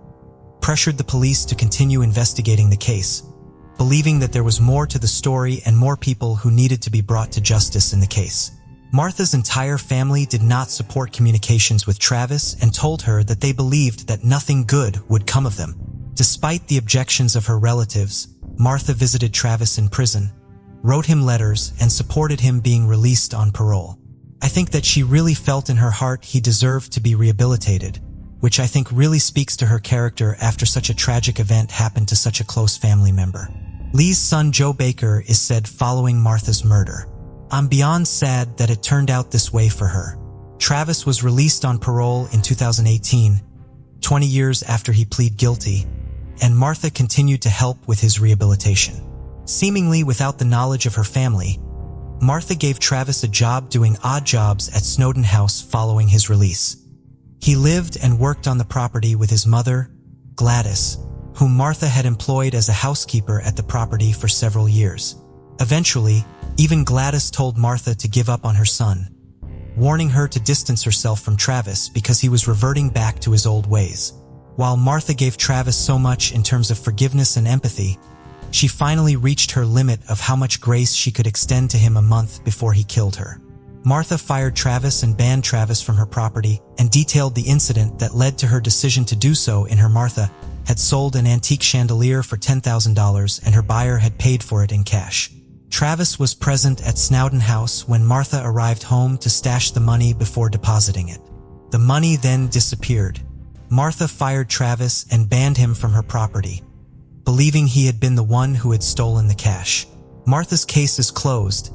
Speaker 1: pressured the police to continue investigating the case, believing that there was more to the story and more people who needed to be brought to justice in the case. Martha's entire family did not support communications with Travis and told her that they believed that nothing good would come of them. Despite the objections of her relatives, Martha visited Travis in prison, wrote him letters, and supported him being released on parole. I think that she really felt in her heart he deserved to be rehabilitated, which I think really speaks to her character after such a tragic event happened to such a close family member. Lee's son Joe Baker is said following Martha's murder, "I'm beyond sad that it turned out this way for her." Travis was released on parole in 2018, 20 years after he pleaded guilty, and Martha continued to help with his rehabilitation. Seemingly without the knowledge of her family, Martha gave Travis a job doing odd jobs at Snowden House following his release. He lived and worked on the property with his mother, Gladys, whom Martha had employed as a housekeeper at the property for several years. Eventually, even Gladys told Martha to give up on her son, warning her to distance herself from Travis because he was reverting back to his old ways. While Martha gave Travis so much in terms of forgiveness and empathy, she finally reached her limit of how much grace she could extend to him a month before he killed her. Martha fired Travis and banned Travis from her property and detailed the incident that led to her decision to do so. Martha had sold an antique chandelier for $10,000 and her buyer had paid for it in cash. Travis was present at Snowden House when Martha arrived home to stash the money before depositing it. The money then disappeared. Martha fired Travis and banned him from her property, believing he had been the one who had stolen the cash. Martha's case is closed,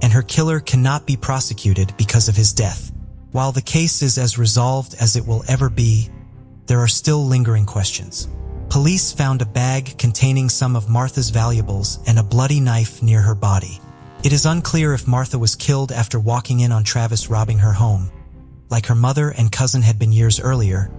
Speaker 1: and her killer cannot be prosecuted because of his death. While the case is as resolved as it will ever be, there are still lingering questions. Police found a bag containing some of Martha's valuables and a bloody knife near her body. It is unclear if Martha was killed after walking in on Travis robbing her home, like her mother and cousin had been years earlier,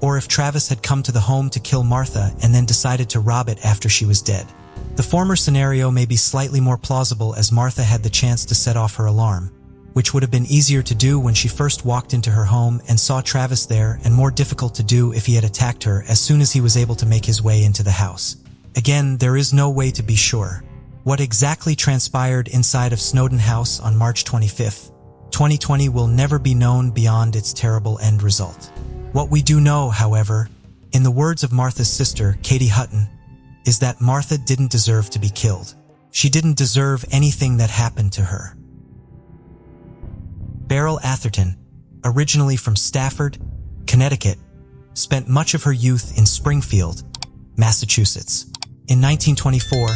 Speaker 1: or if Travis had come to the home to kill Martha and then decided to rob it after she was dead. The former scenario may be slightly more plausible as Martha had the chance to set off her alarm, which would have been easier to do when she first walked into her home and saw Travis there, and more difficult to do if he had attacked her as soon as he was able to make his way into the house. Again, there is no way to be sure what exactly transpired inside of Snowden House on March 25, 2020 will never be known beyond its terrible end result. What we do know, however, in the words of Martha's sister, Katie Hutton, is that Martha didn't deserve to be killed. She didn't deserve anything that happened to her. Beryl Atherton, originally from Stafford, Connecticut, spent much of her youth in Springfield, Massachusetts. In 1924,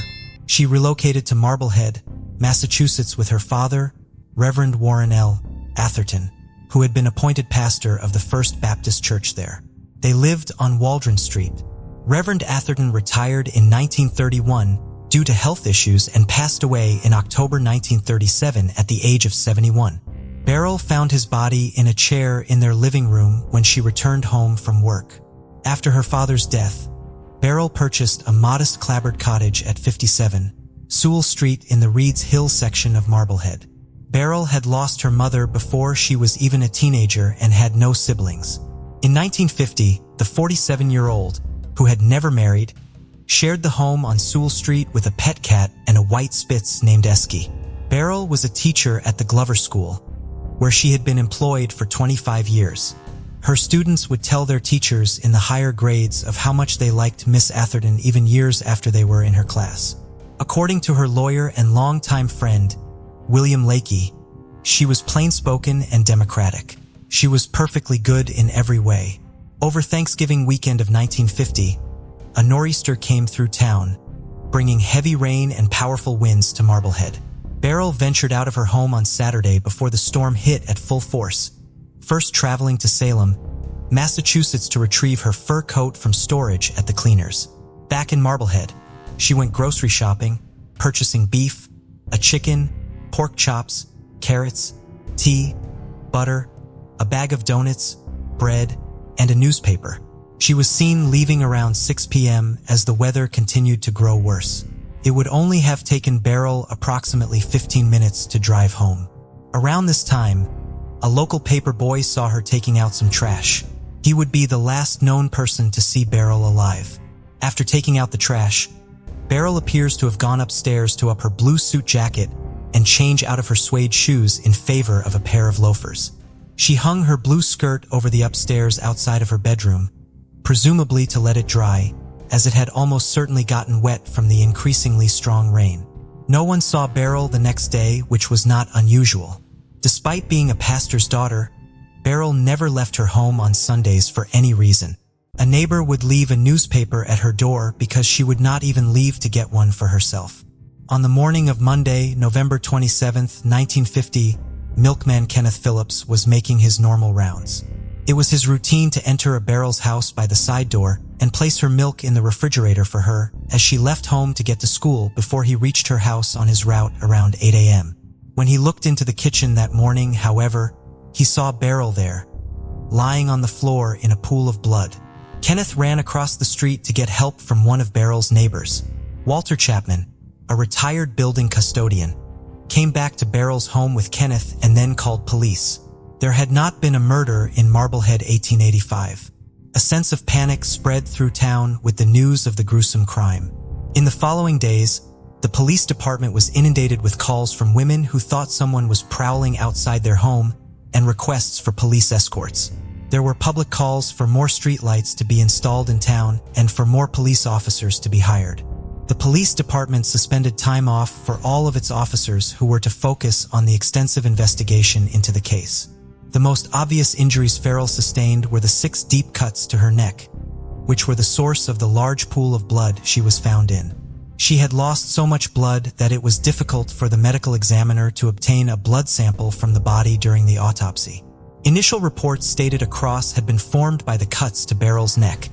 Speaker 1: she relocated to Marblehead, Massachusetts with her father, Reverend Warren L. Atherton, who had been appointed pastor of the First Baptist Church there. They lived on Waldron Street. Reverend Atherton retired in 1931 due to health issues and passed away in October 1937 at the age of 71. Beryl found his body in a chair in their living room when she returned home from work. After her father's death, Beryl purchased a modest clapboard cottage at 57 Sewell Street in the Reeds Hill section of Marblehead. Beryl had lost her mother before she was even a teenager and had no siblings. In 1950, the 47-year-old, who had never married, shared the home on Sewell Street with a pet cat and a white Spitz named Esky. Beryl was a teacher at the Glover School, where she had been employed for 25 years. Her students would tell their teachers in the higher grades of how much they liked Miss Atherton even years after they were in her class. According to her lawyer and longtime friend, William Lakey, she was plain-spoken and democratic. She was perfectly good in every way. Over Thanksgiving weekend of 1950, a nor'easter came through town, bringing heavy rain and powerful winds to Marblehead. Beryl ventured out of her home on Saturday before the storm hit at full force, first traveling to Salem, Massachusetts to retrieve her fur coat from storage at the cleaners. Back in Marblehead, she went grocery shopping, purchasing beef, a chicken, pork chops, carrots, tea, butter, a bag of donuts, bread, and a newspaper. She was seen leaving around 6 p.m. as the weather continued to grow worse. It would only have taken Beryl approximately 15 minutes to drive home. Around this time, a local paper boy saw her taking out some trash. He would be the last known person to see Beryl alive. After taking out the trash, Beryl appears to have gone upstairs to up her blue suit jacket and change out of her suede shoes in favor of a pair of loafers. She hung her blue skirt over the upstairs outside of her bedroom, presumably to let it dry, as it had almost certainly gotten wet from the increasingly strong rain. No one saw Beryl the next day, which was not unusual. Despite being a pastor's daughter, Beryl never left her home on Sundays for any reason. A neighbor would leave a newspaper at her door because she would not even leave to get one for herself. On the morning of Monday, November 27, 1950, milkman Kenneth Phillips was making his normal rounds. It was his routine to enter a Beryl's house by the side door and place her milk in the refrigerator for her as she left home to get to school before he reached her house on his route around 8 a.m. When he looked into the kitchen that morning, however, he saw Beryl there, lying on the floor in a pool of blood. Kenneth ran across the street to get help from one of Beryl's neighbors. Walter Chapman, a retired building custodian, came back to Beryl's home with Kenneth and then called police. There had not been a murder in Marblehead 1885. A sense of panic spread through town with the news of the gruesome crime. In the following days, the police department was inundated with calls from women who thought someone was prowling outside their home and requests for police escorts. There were public calls for more streetlights to be installed in town and for more police officers to be hired. The police department suspended time off for all of its officers who were to focus on the extensive investigation into the case. The most obvious injuries Farrell sustained were the 6 deep cuts to her neck, which were the source of the large pool of blood she was found in. She had lost so much blood that it was difficult for the medical examiner to obtain a blood sample from the body during the autopsy. Initial reports stated a cross had been formed by the cuts to Beryl's neck,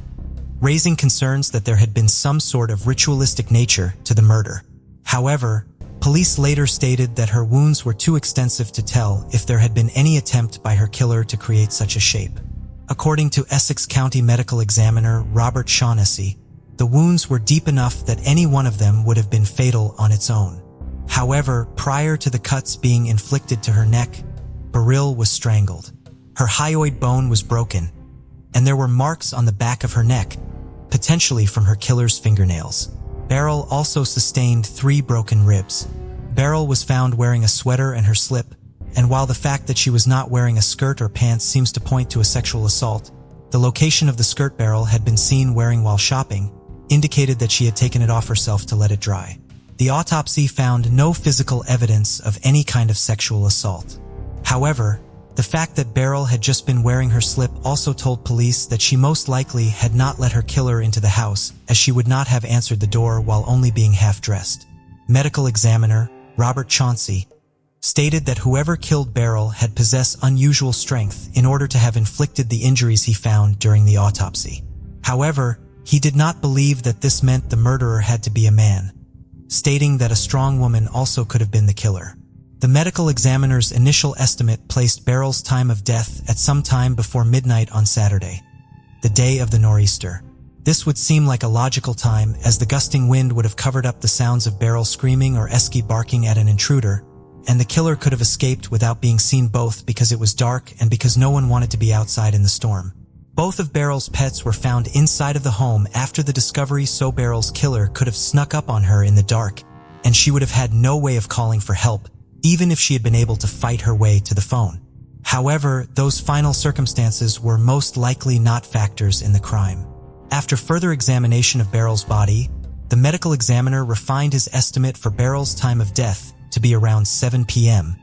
Speaker 1: raising concerns that there had been some sort of ritualistic nature to the murder. However, police later stated that her wounds were too extensive to tell if there had been any attempt by her killer to create such a shape. According to Essex County Medical Examiner Robert Shaughnessy, the wounds were deep enough that any one of them would have been fatal on its own. However, prior to the cuts being inflicted to her neck, Beryl was strangled. Her hyoid bone was broken, and there were marks on the back of her neck, potentially from her killer's fingernails. Beryl also sustained 3 broken ribs. Beryl was found wearing a sweater and her slip, and while the fact that she was not wearing a skirt or pants seems to point to a sexual assault, the location of the skirt Beryl had been seen wearing while shopping indicated that she had taken it off herself to let it dry. The autopsy found no physical evidence of any kind of sexual assault. However, the fact that Beryl had just been wearing her slip also told police that she most likely had not let her killer into the house, as she would not have answered the door while only being half-dressed. Medical examiner Robert Chauncey stated that whoever killed Beryl had possessed unusual strength in order to have inflicted the injuries he found during the autopsy. However, he did not believe that this meant the murderer had to be a man, stating that a strong woman also could have been the killer. The medical examiner's initial estimate placed Beryl's time of death at some time before midnight on Saturday, the day of the nor'easter. This would seem like a logical time, as the gusting wind would have covered up the sounds of Beryl screaming or Esky barking at an intruder, and the killer could have escaped without being seen, both because it was dark and because no one wanted to be outside in the storm. Both of Beryl's pets were found inside of the home after the discovery, so Beryl's killer could have snuck up on her in the dark, and she would have had no way of calling for help, even if she had been able to fight her way to the phone. However, those final circumstances were most likely not factors in the crime. After further examination of Beryl's body, the medical examiner refined his estimate for Beryl's time of death to be around 7 p.m.,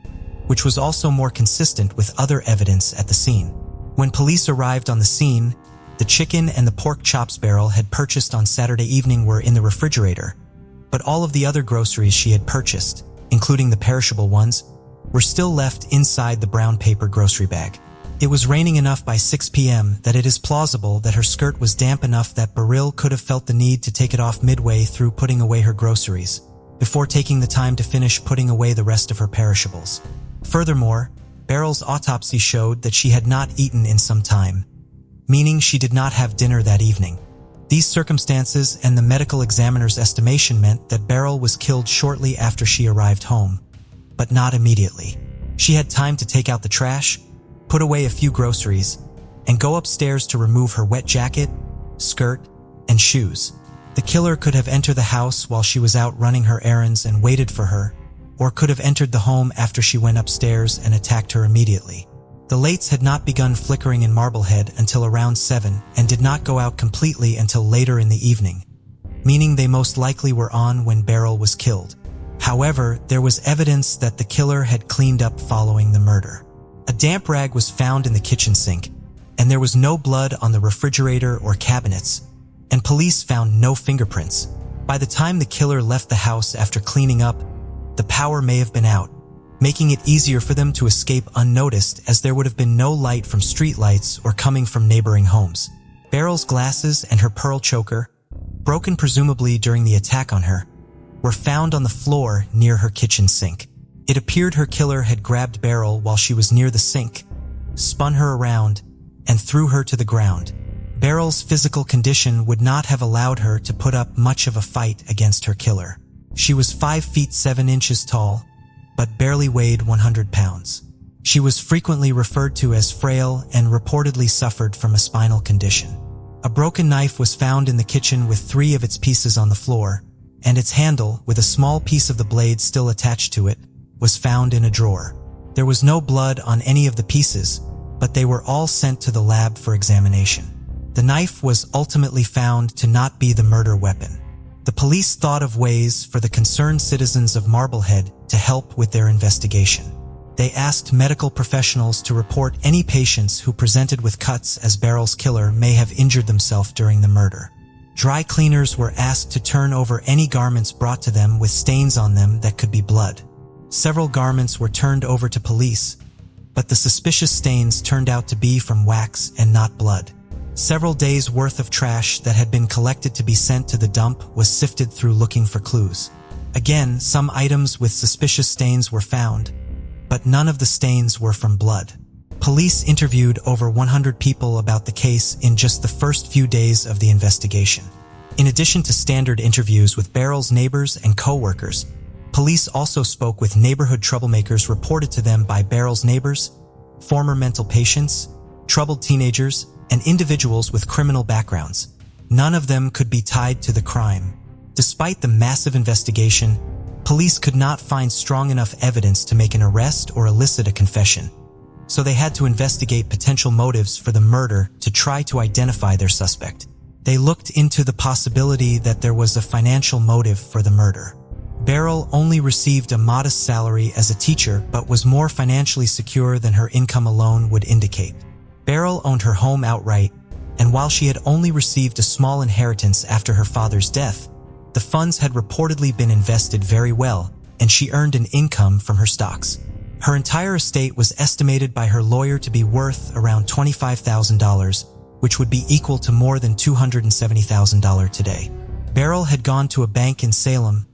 Speaker 1: which was also more consistent with other evidence at the scene. When police arrived on the scene, the chicken and the pork chops Beryl had purchased on Saturday evening were in the refrigerator, but all of the other groceries she had purchased, including the perishable ones, were still left inside the brown paper grocery bag. It was raining enough by 6 p.m. that it is plausible that her skirt was damp enough that Beryl could have felt the need to take it off midway through putting away her groceries, before taking the time to finish putting away the rest of her perishables. Furthermore, Beryl's autopsy showed that she had not eaten in some time, meaning she did not have dinner that evening. These circumstances and the medical examiner's estimation meant that Beryl was killed shortly after she arrived home, but not immediately. She had time to take out the trash, put away a few groceries, and go upstairs to remove her wet jacket, skirt, and shoes. The killer could have entered the house while she was out running her errands and waited for her, or could have entered the home after she went upstairs and attacked her immediately. The lights had not begun flickering in Marblehead until around 7 and did not go out completely until later in the evening, meaning they most likely were on when Beryl was killed. However, there was evidence that the killer had cleaned up following the murder. A damp rag was found in the kitchen sink, and there was no blood on the refrigerator or cabinets, and police found no fingerprints. By the time the killer left the house after cleaning up, the power may have been out, making it easier for them to escape unnoticed, as there would have been no light from streetlights or coming from neighboring homes. Beryl's glasses and her pearl choker, broken presumably during the attack on her, were found on the floor near her kitchen sink. It appeared her killer had grabbed Beryl while she was near the sink, spun her around, and threw her to the ground. Beryl's physical condition would not have allowed her to put up much of a fight against her killer. She was 5 feet 7 inches tall, but barely weighed 100 pounds. She was frequently referred to as frail and reportedly suffered from a spinal condition. A broken knife was found in the kitchen with 3 of its pieces on the floor, and its handle, with a small piece of the blade still attached to it, was found in a drawer. There was no blood on any of the pieces, but they were all sent to the lab for examination. The knife was ultimately found to not be the murder weapon. The police thought of ways for the concerned citizens of Marblehead to help with their investigation. They asked medical professionals to report any patients who presented with cuts, as Beryl's killer may have injured themselves during the murder. Dry cleaners were asked to turn over any garments brought to them with stains on them that could be blood. Several garments were turned over to police, but the suspicious stains turned out to be from wax and not blood. Several days' worth of trash that had been collected to be sent to the dump was sifted through looking for clues. Again, some items with suspicious stains were found, but none of the stains were from blood. Police interviewed over 100 people about the case in just the first few days of the investigation. In addition to standard interviews with Beryl's neighbors and co-workers, police also spoke with neighborhood troublemakers reported to them by Beryl's neighbors, former mental patients, troubled teenagers, and individuals with criminal backgrounds. None of them could be tied to the crime. Despite the massive investigation, police could not find strong enough evidence to make an arrest or elicit a confession, so they had to investigate potential motives for the murder to try to identify their suspect. They looked into the possibility that there was a financial motive for the murder. Beryl only received a modest salary as a teacher but was more financially secure than her income alone would indicate. Beryl owned her home outright, and while she had only received a small inheritance after her father's death, the funds had reportedly been invested very well, and she earned an income from her stocks. Her entire estate was estimated by her lawyer to be worth around $25,000, which would be equal to more than $270,000 today. Beryl had gone to a bank in Salem,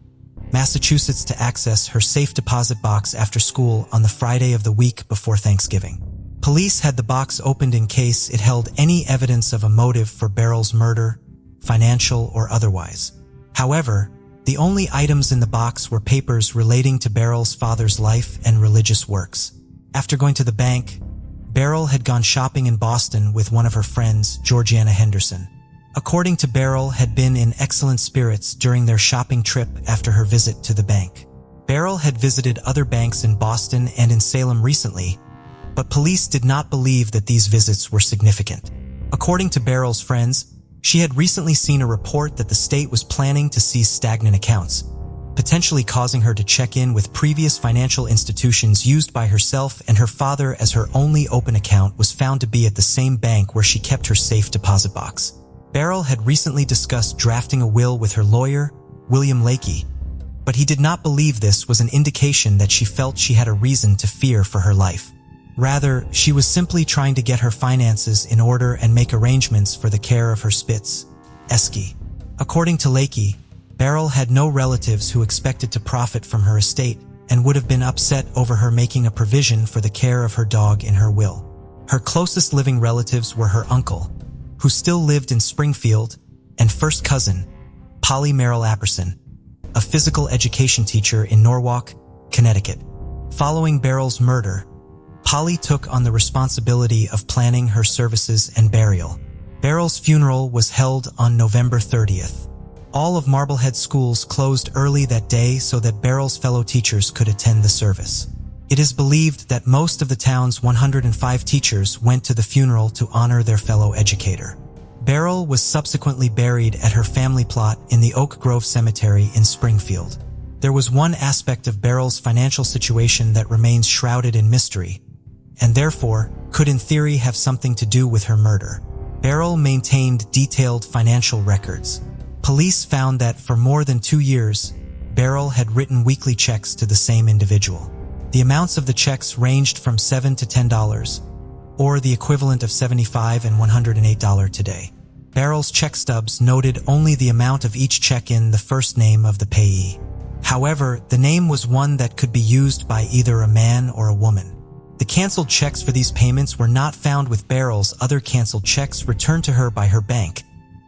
Speaker 1: Massachusetts to access her safe deposit box after school on the Friday of the week before Thanksgiving. Police had the box opened in case it held any evidence of a motive for Beryl's murder, financial or otherwise. However, The only items in the box were papers relating to Beryl's father's life and religious works. After going to the bank, Beryl had gone shopping in Boston with one of her friends, Georgiana Henderson. According to Beryl, had been in excellent spirits during their shopping trip after her visit to the bank. Beryl had visited other banks in Boston and in Salem recently, but police did not believe that these visits were significant. According to Beryl's friends, she had recently seen a report that the state was planning to seize stagnant accounts, potentially causing her to check in with previous financial institutions used by herself and her father, as her only open account was found to be at the same bank where she kept her safe deposit box. Beryl had recently discussed drafting a will with her lawyer, William Lakey, but he did not believe this was an indication that she felt she had a reason to fear for her life. Rather, she was simply trying to get her finances in order and make arrangements for the care of her Spitz, Esky. According to Lakey, Beryl had no relatives who expected to profit from her estate and would have been upset over her making a provision for the care of her dog in her will. Her closest living relatives were her uncle, who still lived in Springfield, and first cousin, Polly Merrill Apperson, a physical education teacher in Norwalk, Connecticut. Following Beryl's murder, Polly took on the responsibility of planning her services and burial. Beryl's funeral was held on November 30th. All of Marblehead schools closed early that day so that Beryl's fellow teachers could attend the service. It is believed that most of the town's 105 teachers went to the funeral to honor their fellow educator. Beryl was subsequently buried at her family plot in the Oak Grove Cemetery in Springfield. There was one aspect of Beryl's financial situation that remains shrouded in mystery, and therefore could in theory have something to do with her murder. Beryl maintained detailed financial records. Police found that for more than 2 years, Beryl had written weekly checks to the same individual. The amounts of the checks ranged from $7 to $10, or the equivalent of $75 and $108 today. Beryl's check stubs noted only the amount of each check in the first name of the payee. However, the name was one that could be used by either a man or a woman. The canceled checks for these payments were not found with Beryl's other canceled checks returned to her by her bank,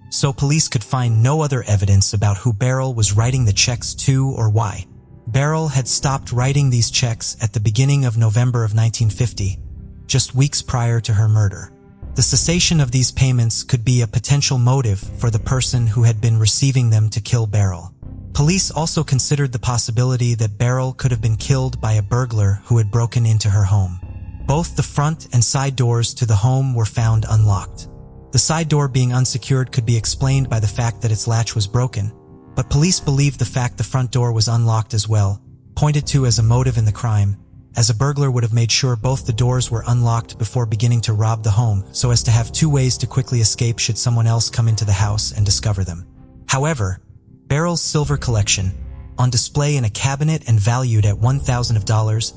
Speaker 1: so police could find no other evidence about who Beryl was writing the checks to or why. Beryl had stopped writing these checks at the beginning of November of 1950, just weeks prior to her murder. The cessation of these payments could be a potential motive for the person who had been receiving them to kill Beryl. Police also considered the possibility that Beryl could have been killed by a burglar who had broken into her home. Both the front and side doors to the home were found unlocked. The side door being unsecured could be explained by the fact that its latch was broken, but police believed the fact the front door was unlocked as well pointed to as a motive in the crime, as a burglar would have made sure both the doors were unlocked before beginning to rob the home so as to have 2 ways to quickly escape should someone else come into the house and discover them. However, Beryl's silver collection, on display in a cabinet and valued at $1,000,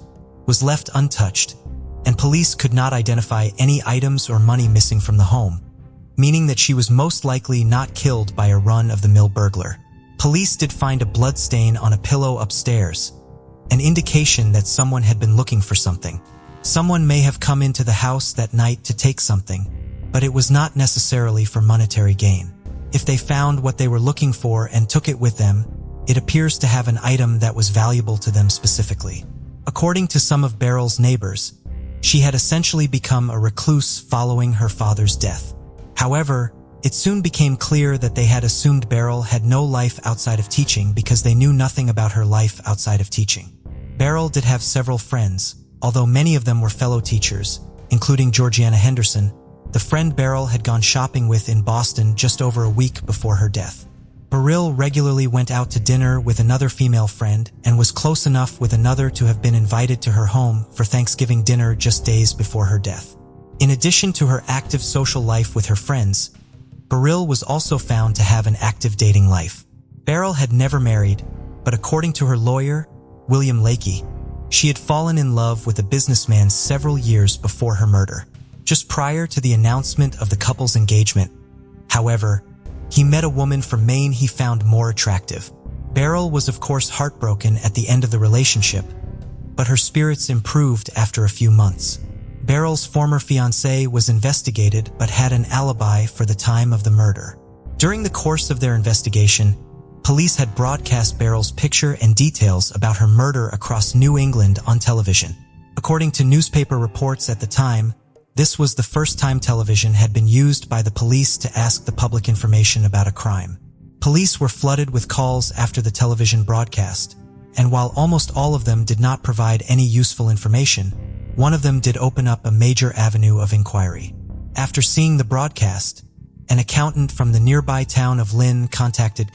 Speaker 1: was left untouched, and police could not identify any items or money missing from the home, meaning that she was most likely not killed by a run-of-the-mill burglar. Police did find a blood stain on a pillow upstairs, an indication that someone had been looking for something. Someone may have come into the house that night to take something, but it was not necessarily for monetary gain. If they found what they were looking for and took it with them, it appears to have an item that was valuable to them specifically. According to some of Beryl's neighbors, she had essentially become a recluse following her father's death. However, it soon became clear that they had assumed Beryl had no life outside of teaching because they knew nothing about her life outside of teaching. Beryl did have several friends, although many of them were fellow teachers, including Georgiana Henderson, the friend Beryl had gone shopping with in Boston just over a week before her death. Beryl regularly went out to dinner with another female friend and was close enough with another to have been invited to her home for Thanksgiving dinner just days before her death. In addition to her active social life with her friends, Beryl was also found to have an active dating life. Beryl had never married, but according to her lawyer, William Lakey, she had fallen in love with a businessman several years before her murder, just prior to the announcement of the couple's engagement. However, he met a woman from Maine he found more attractive. Beryl was of course heartbroken at the end of the relationship, but her spirits improved after a few months. Beryl's former fiancé was investigated but had an alibi for the time of the murder. During the course of their investigation, Police had broadcast Beryl's picture and details about her murder across New England on television. According to newspaper reports at the time, this was the first time television had been used by the police to ask the public information about a crime. Police were flooded with calls after the television broadcast, and while almost all of them did not provide any useful information, one of them did open up a major avenue of inquiry. After seeing the broadcast, an accountant from the nearby town of Lynn contacted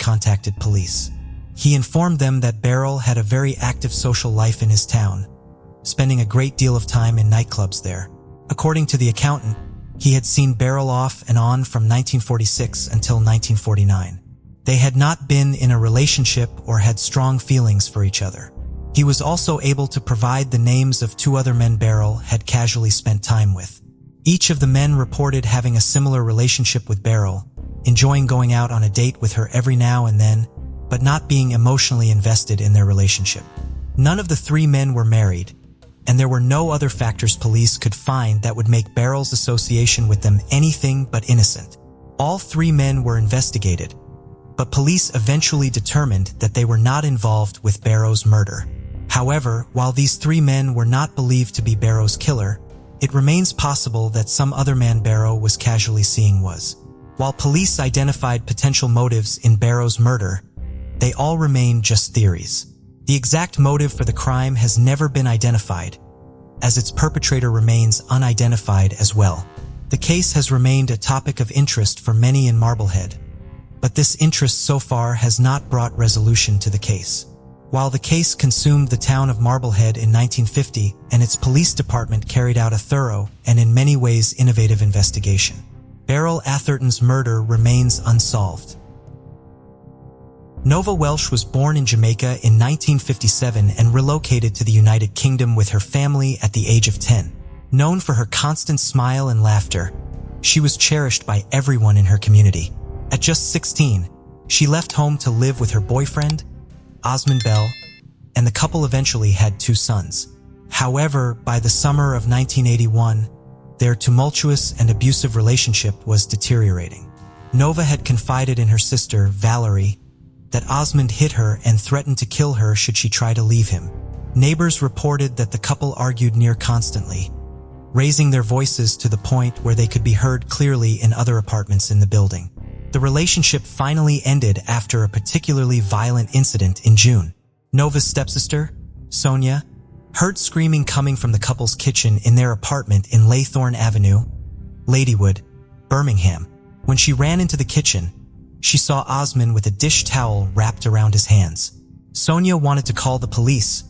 Speaker 1: police. He informed them that Beryl had a very active social life in his town, spending a great deal of time in nightclubs there. According to the accountant, he had seen Beryl off and on from 1946 until 1949. They had not been in a relationship or had strong feelings for each other. He was also able to provide the names of 2 other men Beryl had casually spent time with. Each of the men reported having a similar relationship with Beryl, enjoying going out on a date with her every now and then, but not being emotionally invested in their relationship. None of the 3 men were married, and there were no other factors police could find that would make Beryl's association with them anything but innocent. All 3 men were investigated, but police eventually determined that they were not involved with Beryl's murder. However, while these 3 men were not believed to be Beryl's killer, it remains possible that some other man Beryl was casually seeing was. While police identified potential motives in Beryl's murder, they all remain just theories. The exact motive for the crime has never been identified, as its perpetrator remains unidentified as well. The case has remained a topic of interest for many in Marblehead, but this interest so far has not brought resolution to the case. While the case consumed the town of Marblehead in 1950 and its police department carried out a thorough and in many ways innovative investigation, Beryl Atherton's murder remains unsolved. Nova Welsh was born in Jamaica in 1957 and relocated to the United Kingdom with her family at the age of 10. Known for her constant smile and laughter, she was cherished by everyone in her community. At just 16, she left home to live with her boyfriend, Osmond Bell, and the couple eventually had 2 sons. However, by the summer of 1981, their tumultuous and abusive relationship was deteriorating. Nova had confided in her sister, Valerie, that Osmond hit her and threatened to kill her should she try to leave him. Neighbors reported that the couple argued near constantly, raising their voices to the point where they could be heard clearly in other apartments in the building. The relationship finally ended after a particularly violent incident in June. Nova's stepsister, Sonia, heard screaming coming from the couple's kitchen in their apartment in Laythorne Avenue, Ladywood, Birmingham. When she ran into the kitchen, she saw Osmond with a dish towel wrapped around his hands. Sonia wanted to call the police,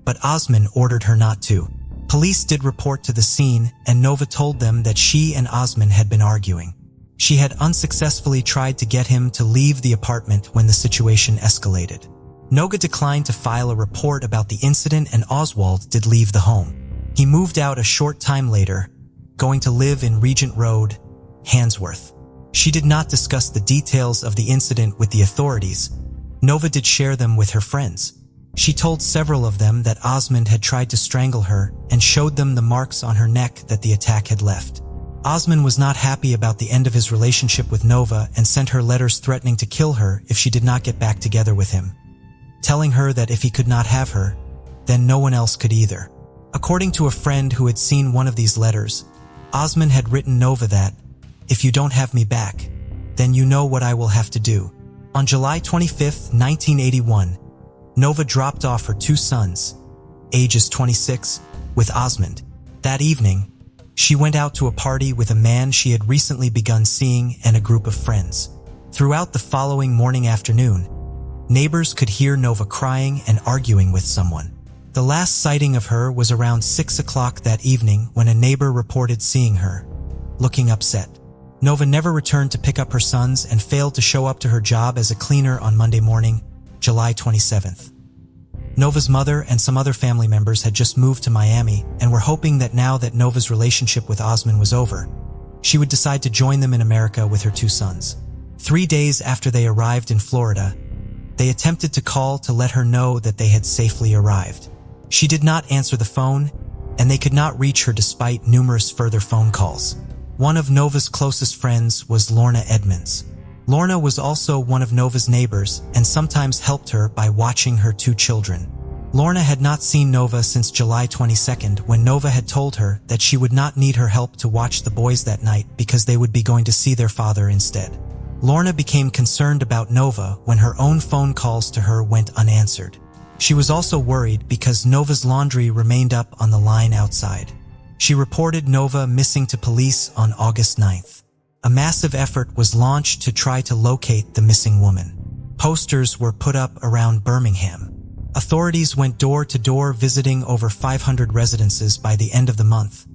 Speaker 1: but Osmond ordered her not to. Police did report to the scene, and Nova told them that she and Osmond had been arguing. She had unsuccessfully tried to get him to leave the apartment when the situation escalated. Nova declined to file a report about the incident, and Oswald did leave the home. He moved out a short time later, going to live in Regent Road, Handsworth. She did not discuss the details of the incident with the authorities. Nova did share them with her friends. She told several of them that Osmond had tried to strangle her and showed them the marks on her neck that the attack had left. Osmond was not happy about the end of his relationship with Nova and sent her letters threatening to kill her if she did not get back together with him, telling her that if he could not have her, then no one else could either. According to a friend who had seen one of these letters, Osmond had written Nova that, "If you don't have me back, then you know what I will have to do." On July 25, 1981, Nova dropped off her 2 sons, ages 26, with Osmond. That evening, she went out to a party with a man she had recently begun seeing and a group of friends. Throughout the following afternoon, neighbors could hear Nova crying and arguing with someone. The last sighting of her was around 6 o'clock that evening when a neighbor reported seeing her, looking upset. Nova never returned to pick up her sons and failed to show up to her job as a cleaner on Monday morning, July 27th. Nova's mother and some other family members had just moved to Miami and were hoping that now that Nova's relationship with Osmond was over, she would decide to join them in America with her 2 sons. 3 days after they arrived in Florida, they attempted to call to let her know that they had safely arrived. She did not answer the phone, and they could not reach her despite numerous further phone calls. One of Nova's closest friends was Lorna Edmonds. Lorna was also one of Nova's neighbors and sometimes helped her by watching her 2 children. Lorna had not seen Nova since July 22nd, when Nova had told her that she would not need her help to watch the boys that night because they would be going to see their father instead. Lorna became concerned about Nova when her own phone calls to her went unanswered. She was also worried because Nova's laundry remained up on the line outside. She reported Nova missing to police on August 9th. A massive effort was launched to try to locate the missing woman. Posters were put up around Birmingham. Authorities went door to door visiting over 500 residences by the end of the month,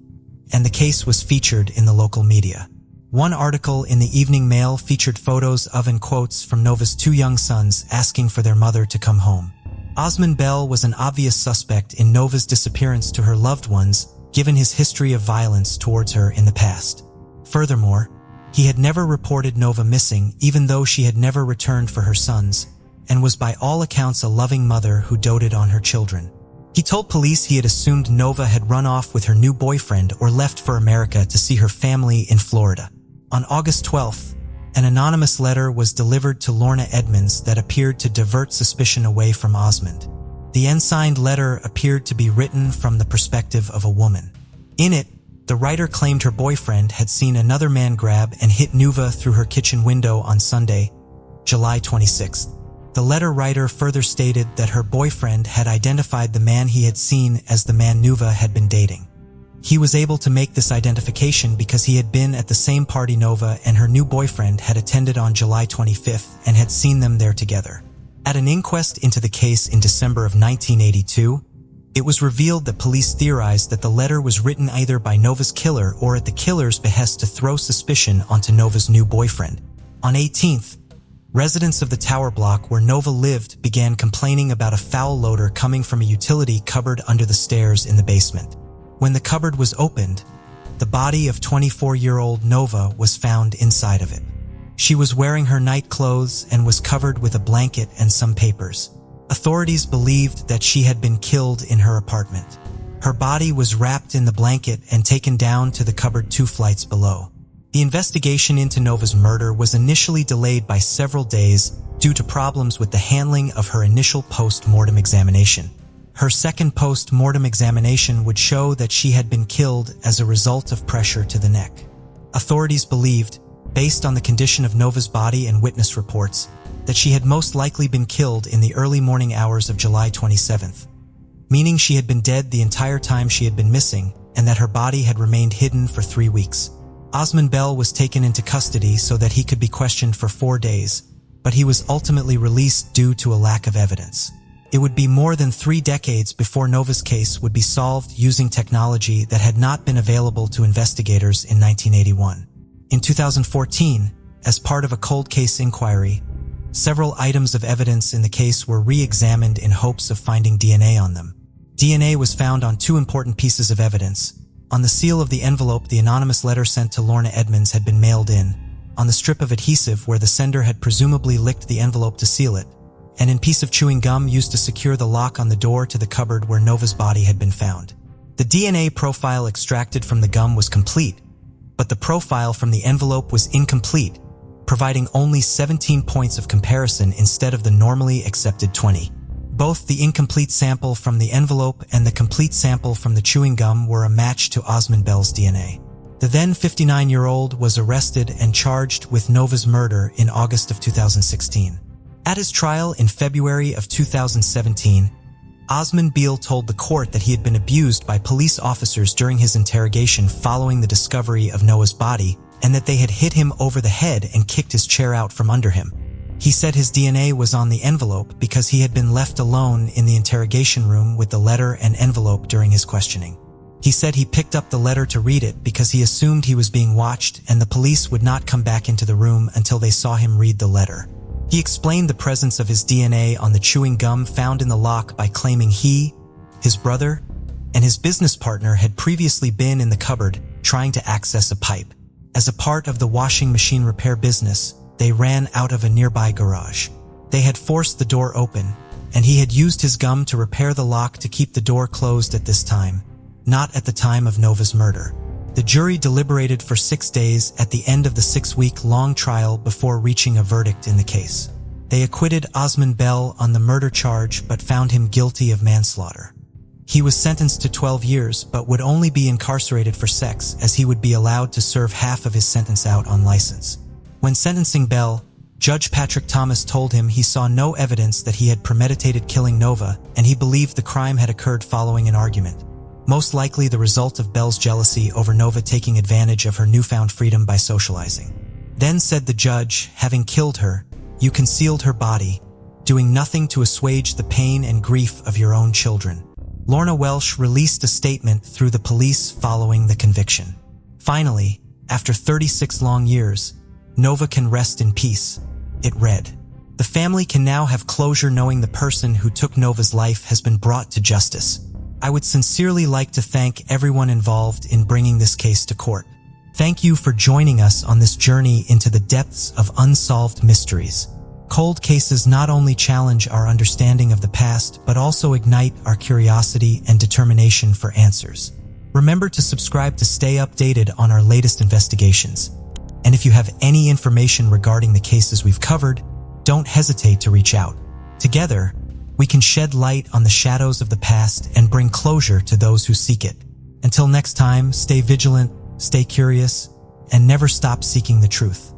Speaker 1: and the case was featured in the local media. One article in the Evening Mail featured photos of and quotes from Nova's 2 young sons asking for their mother to come home. Osmond Bell was an obvious suspect in Nova's disappearance to her loved ones, given his history of violence towards her in the past. Furthermore, he had never reported Nova missing, even though she had never returned for her sons, and was by all accounts a loving mother who doted on her children. He told police he had assumed Nova had run off with her new boyfriend or left for America to see her family in Florida. On August 12th, an anonymous letter was delivered to Lorna Edmonds that appeared to divert suspicion away from Osmond. The unsigned letter appeared to be written from the perspective of a woman. In it, the writer claimed her boyfriend had seen another man grab and hit Nova through her kitchen window on Sunday, July 26th. The letter writer further stated that her boyfriend had identified the man he had seen as the man Nova had been dating. He was able to make this identification because he had been at the same party Nova and her new boyfriend had attended on July 25th and had seen them there together. At an inquest into the case in December of 1982, it was revealed that police theorized that the letter was written either by Nova's killer or at the killer's behest to throw suspicion onto Nova's new boyfriend. On 18th, residents of the tower block where Nova lived began complaining about a foul odor coming from a utility cupboard under the stairs in the basement. When the cupboard was opened, the body of 24-year-old Nova was found inside of it. She was wearing her night clothes and was covered with a blanket and some papers. Authorities believed that she had been killed in her apartment. Her body was wrapped in the blanket and taken down to the cupboard 2 flights below. The investigation into Nova's murder was initially delayed by several days due to problems with the handling of her initial post-mortem examination. Her second post-mortem examination would show that she had been killed as a result of pressure to the neck. Authorities believed, based on the condition of Nova's body and witness reports, that she had most likely been killed in the early morning hours of July 27th, meaning she had been dead the entire time she had been missing and that her body had remained hidden for 3 weeks. Osmond Bell was taken into custody so that he could be questioned for 4 days, but he was ultimately released due to a lack of evidence. It would be more than 3 decades before Nova's case would be solved using technology that had not been available to investigators in 1981. In 2014, as part of a cold case inquiry, several items of evidence in the case were re-examined in hopes of finding DNA on them. DNA was found on 2 important pieces of evidence. On the seal of the envelope the anonymous letter sent to Lorna Edmonds had been mailed in, on the strip of adhesive where the sender had presumably licked the envelope to seal it, and in piece of chewing gum used to secure the lock on the door to the cupboard where Nova's body had been found. The DNA profile extracted from the gum was complete, but the profile from the envelope was incomplete, providing only 17 points of comparison instead of the normally accepted 20. Both the incomplete sample from the envelope and the complete sample from the chewing gum were a match to Osmond Bell's DNA. The then 59-year-old was arrested and charged with Nova's murder in August of 2016. At his trial in February of 2017, Osmond Beale told the court that he had been abused by police officers during his interrogation following the discovery of Noah's body, and that they had hit him over the head and kicked his chair out from under him. He said his DNA was on the envelope because he had been left alone in the interrogation room with the letter and envelope during his questioning. He said he picked up the letter to read it because he assumed he was being watched and the police would not come back into the room until they saw him read the letter. He explained the presence of his DNA on the chewing gum found in the lock by claiming he, his brother, and his business partner had previously been in the cupboard trying to access a pipe. As a part of the washing machine repair business, they ran out of a nearby garage. They had forced the door open, and he had used his gum to repair the lock to keep the door closed at this time, not at the time of Nova's murder. The jury deliberated for 6 days at the end of the 6-week-long trial before reaching a verdict in the case. They acquitted Osmond Bell on the murder charge but found him guilty of manslaughter. He was sentenced to 12 years but would only be incarcerated for sex, as he would be allowed to serve half of his sentence out on license. When sentencing Bell, Judge Patrick Thomas told him he saw no evidence that he had premeditated killing Nova, and he believed the crime had occurred following an argument, most likely the result of Bell's jealousy over Nova taking advantage of her newfound freedom by socializing. Then said the judge, having killed her, you concealed her body, doing nothing to assuage the pain and grief of your own children. Lorna Welsh released a statement through the police following the conviction. Finally, after 36 long years, Nova can rest in peace, it read. The family can now have closure knowing the person who took Nova's life has been brought to justice. I would sincerely like to thank everyone involved in bringing this case to court. Thank you for joining us on this journey into the depths of unsolved mysteries. Cold cases not only challenge our understanding of the past, but also ignite our curiosity and determination for answers. Remember to subscribe to stay updated on our latest investigations. And if you have any information regarding the cases we've covered, don't hesitate to reach out. Together, we can shed light on the shadows of the past and bring closure to those who seek it. Until next time, stay vigilant, stay curious, and never stop seeking the truth.